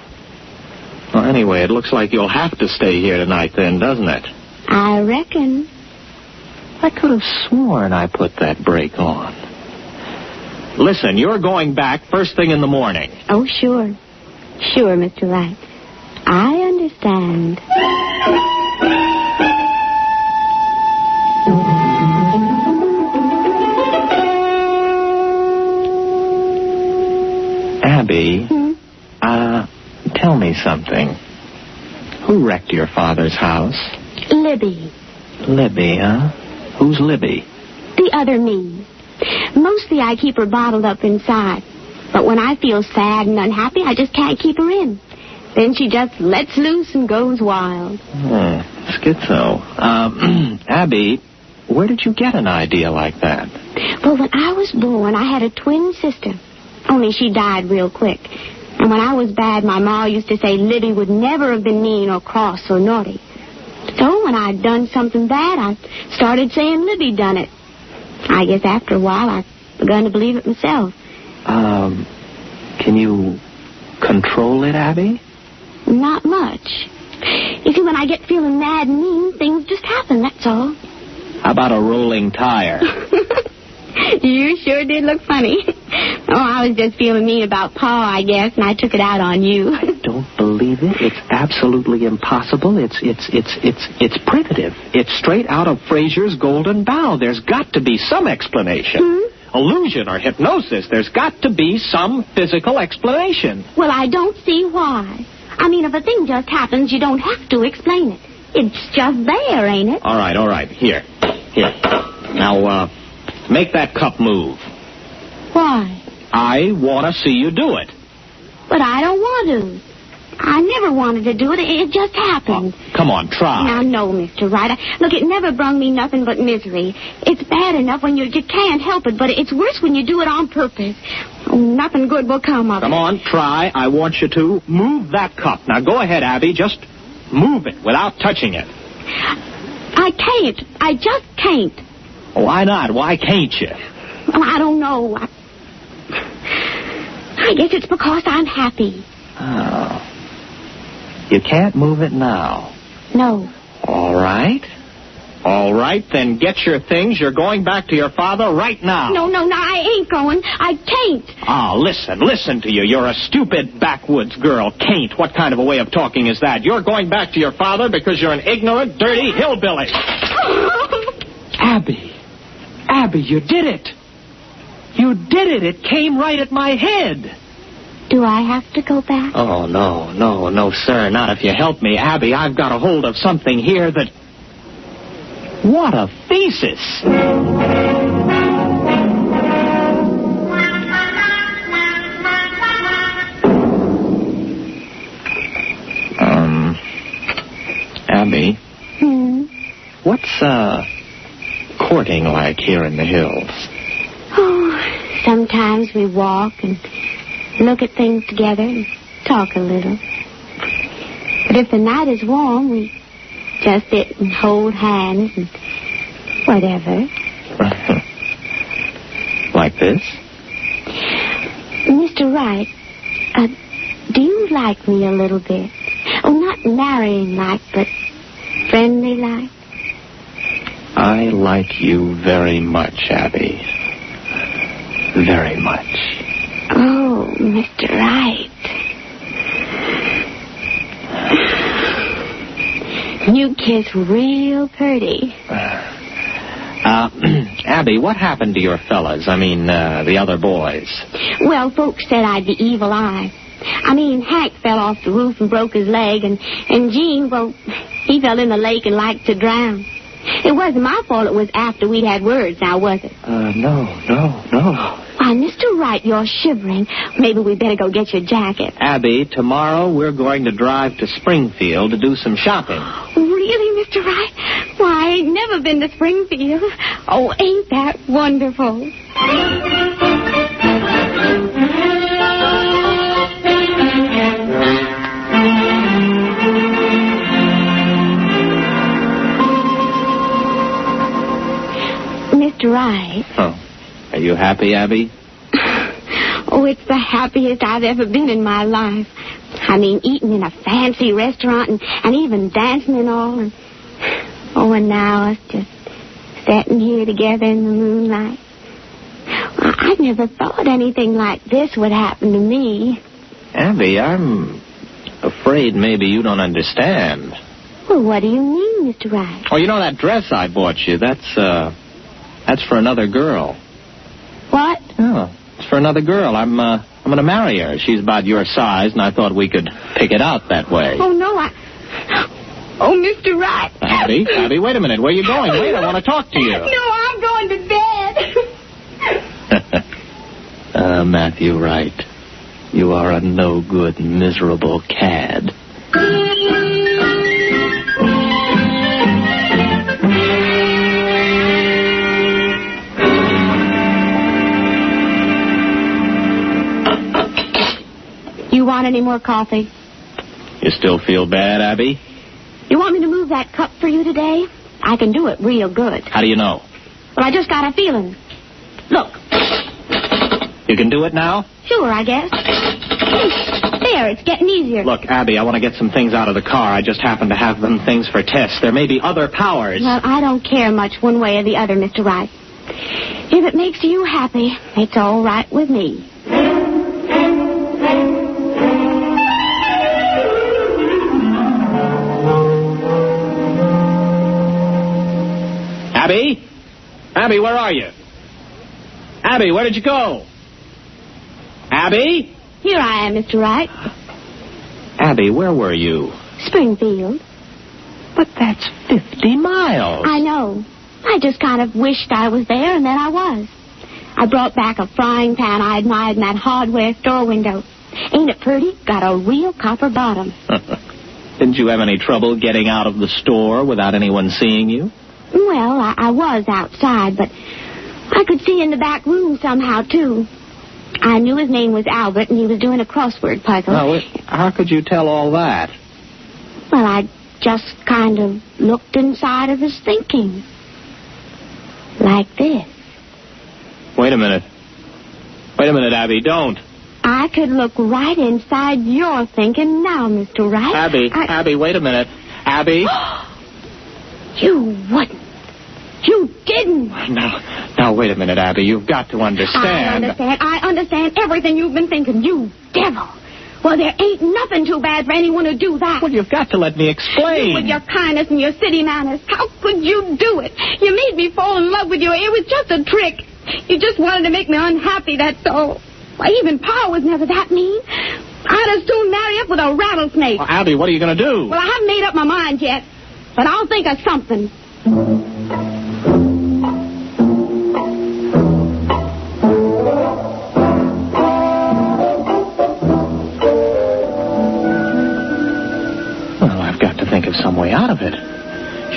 Well, anyway, it looks like you'll have to stay here tonight then, doesn't it? I reckon. I could have sworn I put that brake on. Listen, you're going back first thing in the morning. Oh, sure. Sure, Mr. Wright. I understand. Abby, tell me something. Who wrecked your father's house? Libby. Libby, huh? Who's Libby? The other me. Mostly I keep her bottled up inside. But when I feel sad and unhappy, I just can't keep her in. Then she just lets loose and goes wild. Schizo. Abby, where did you get an idea like that? Well, when I was born, I had a twin sister. Only she died real quick. And when I was bad, my ma used to say Libby would never have been mean or cross or naughty. So when I'd done something bad, I started saying Libby done it. I guess after a while, I begun to believe it myself. Can you control it, Abby? Not much. You see, when I get feeling mad and mean, things just happen, that's all. How about a rolling tire? You sure did look funny. Oh, I was just feeling mean about Pa, I guess, and I took it out on you. I don't believe it. It's absolutely impossible. It's primitive. It's straight out of Fraser's Golden Bough. There's got to be some explanation. Illusion or hypnosis. There's got to be some physical explanation. Well, I don't see why. I mean, if a thing just happens, you don't have to explain it. It's just there, ain't it? All right. Here. Now, make that cup move. Why? I want to see you do it. But I don't want to. I never wanted to do it. It just happened. Oh, come on, try. Now, no, Mr. Wright. Look, it never brung me nothing but misery. It's bad enough when you can't help it, but it's worse when you do it on purpose. Oh, nothing good will come of it. Come on, try. I want you to. Move that cup. Now, go ahead, Abby. Just move it without touching it. I can't. I just can't. Why not? Why can't you? Well, I don't know. I guess it's because I'm happy. Oh. You can't move it now. No. All right, then get your things. You're going back to your father right now. No, I ain't going. I can't. Listen to you. You're a stupid backwoods girl. Can't. What kind of a way of talking is that? You're going back to your father because you're an ignorant, dirty hillbilly. Abby, you did it. You did it. It came right at my head. Do I have to go back? Oh, no, sir. Not if you help me. Abby, I've got a hold of something here that... What a thesis! Abby? What's, courting like here in the hills? Oh, sometimes we walk and look at things together and talk a little. But if the night is warm, we just sit and hold hands and whatever. Like this? Mr. Wright, do you like me a little bit? Oh, not marrying-like, but friendly-like? I like you very much, Abby. Very much. Oh, Mr. Wright. You kiss real pretty. Abby, what happened to your fellas? I mean, the other boys. Well, folks said I'd the evil eye. I mean, Hank fell off the roof and broke his leg, and Gene, well, he fell in the lake and liked to drown. It wasn't my fault it was after we'd had words, now was it? No. Why, Mr. Wright, you're shivering. Maybe we'd better go get your jacket. Abby, tomorrow we're going to drive to Springfield to do some shopping. Really, Mr. Wright? Why, I ain't never been to Springfield. Oh, ain't that wonderful? Mr. Wright. Oh. Are you happy, Abby? Oh, it's the happiest I've ever been in my life. I mean, eating in a fancy restaurant and even dancing and all. And now us just sitting here together in the moonlight. I never thought anything like this would happen to me. Abby, I'm afraid maybe you don't understand. Well, what do you mean, Mr. Wright? Oh, you know that dress I bought you? That's for another girl. What? Oh, it's for another girl. I'm going to marry her. She's about your size, and I thought we could pick it out that way. Oh, no, Oh, Mr. Wright. Abby, wait a minute. Where are you going? Wait, I want to talk to you. No, I'm going to bed. Matthew Wright, you are a no-good, miserable cad. You want any more coffee? You still feel bad, Abby? You want me to move that cup for you today? I can do it real good. How do you know? Well, I just got a feeling. Look. You can do it now? Sure, I guess. There, it's getting easier. Look, Abby, I want to get some things out of the car. I just happen to have them things for tests. There may be other powers. Well, I don't care much one way or the other, Mr. Wright. If it makes you happy, it's all right with me. Abby? Abby, where are you? Abby, where did you go? Abby? Here I am, Mr. Wright. Abby, where were you? Springfield. But that's 50 miles. I know. I just kind of wished I was there, and then I was. I brought back a frying pan I admired in that hardware store window. Ain't it pretty? Got a real copper bottom. Didn't you have any trouble getting out of the store without anyone seeing you? Well, I was outside, but I could see in the back room somehow, too. I knew his name was Albert, and he was doing a crossword puzzle. Oh, how could you tell all that? Well, I just kind of looked inside of his thinking. Like this. Wait a minute. Wait a minute, Abby, don't. I could look right inside your thinking now, Mr. Wright. Abby, wait a minute. Abby? You wouldn't. You didn't. Now, wait a minute, Abby. You've got to understand. I understand everything you've been thinking, you devil. Well, there ain't nothing too bad for anyone to do that. Well, you've got to let me explain. You with your kindness and your city manners. How could you do it? You made me fall in love with you. It was just a trick. You just wanted to make me unhappy, that's all. Why, even Pa was never that mean. I'd as soon marry up with a rattlesnake. Well, Abby, what are you going to do? Well, I haven't made up my mind yet, but I'll think of something. Well, I've got to think of some way out of it.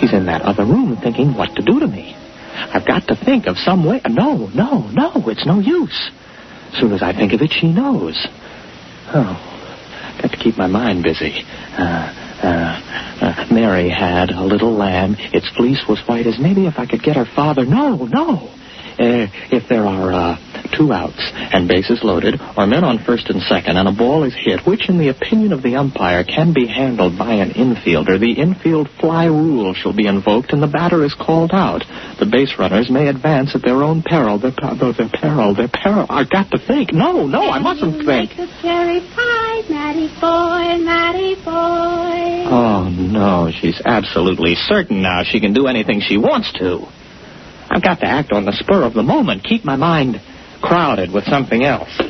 She's in that other room thinking what to do to me. I've got to think of some way. No, it's no use. As soon as I think of it, she knows. Got to keep my mind busy. Mary had a little lamb. Its fleece was white as maybe if I could get her father. No. If there are 2 outs and bases loaded, or men on first and second, and a ball is hit, which in the opinion of the umpire can be handled by an infielder, the infield fly rule shall be invoked and the batter is called out. The base runners may advance at their own peril. Their peril. I've got to think. No, I mustn't think. Make a cherry pie, Matty boy. Oh, no, she's absolutely certain now she can do anything she wants to. I've got to act on the spur of the moment, keep my mind crowded with something else.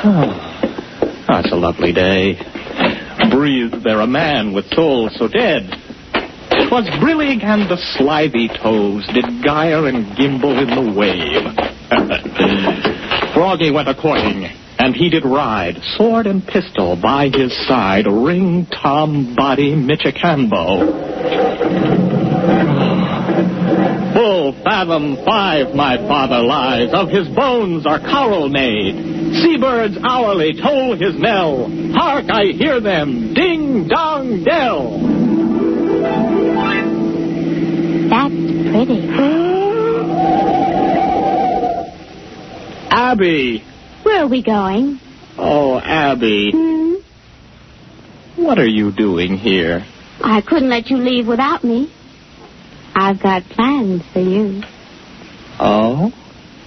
Oh, it's a lovely day. Breathed there a man with soul so dead. 'Twas brillig and the slithy toes did gyre and gimble in the wave. Froggy went a-courting, and he did ride, sword and pistol by his side, ring Tom Body Michicambo. Full fathom 5 my father lies, of his bones are coral made. Seabirds hourly toll his knell, hark, I hear them, ding dong dell. That's pretty. Abby! Where are we going? Oh, Abby. What are you doing here? I couldn't let you leave without me. I've got plans for you. Oh?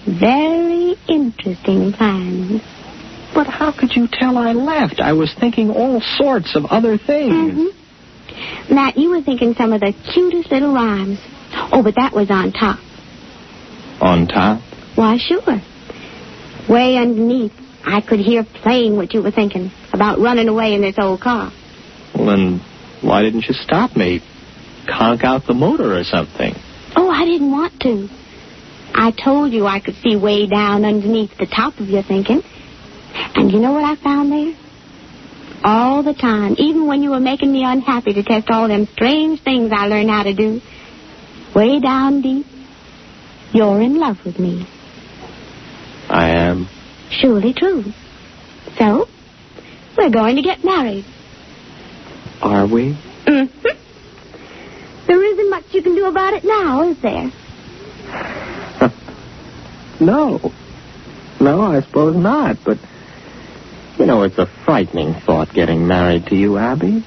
Very interesting plans. But how could you tell I left? I was thinking all sorts of other things. Matt, you were thinking some of the cutest little rhymes. Oh, but that was on top. On top? Why, sure. Way underneath, I could hear plain what you were thinking about running away in this old car. Well, then why didn't you stop me? Conk out the motor or something. Oh, I didn't want to. I told you I could see way down underneath the top of your thinking. And you know what I found there? All the time, even when you were making me unhappy to test all them strange things I learned how to do, way down deep, you're in love with me. I am. Surely true. So, we're going to get married. Are we? There isn't much you can do about it now, is there? No. No, I suppose not, but... You know, it's a frightening thought getting married to you, Abby.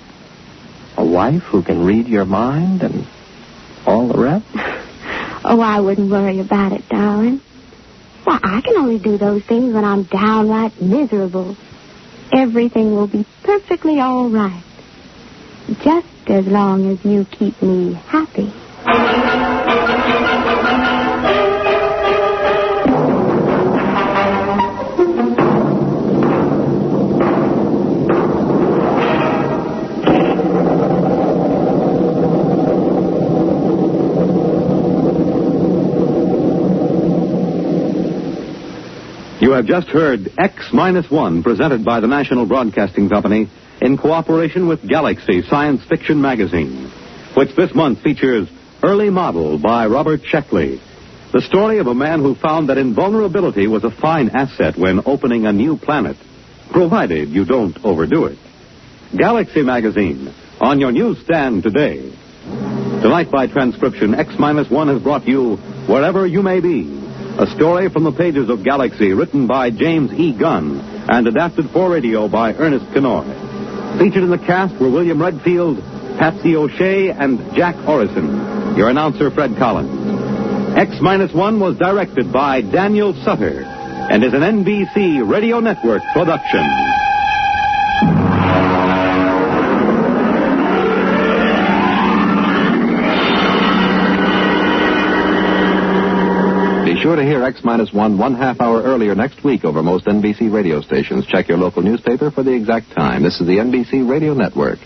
A wife who can read your mind and all the rest. Oh, I wouldn't worry about it, darling. Why, I can only do those things when I'm downright miserable. Everything will be perfectly all right. Just as long as you keep me happy. You have just heard X-1, presented by the National Broadcasting Company in cooperation with Galaxy Science Fiction Magazine, which this month features Early Model by Robert Sheckley, the story of a man who found that invulnerability was a fine asset when opening a new planet, provided you don't overdo it. Galaxy Magazine, on your newsstand today. Tonight, by transcription, X-1 has brought you Wherever You May Be, a story from the pages of Galaxy, written by James E. Gunn and adapted for radio by Ernest Kinoy. Featured in the cast were William Redfield, Patsy O'Shea, and Jack Orrison. Your announcer, Fred Collins. X-1 was directed by Daniel Sutter and is an NBC Radio Network production. Be sure to hear X-1 one half hour earlier next week over most NBC radio stations. Check your local newspaper for the exact time. This is the NBC Radio Network.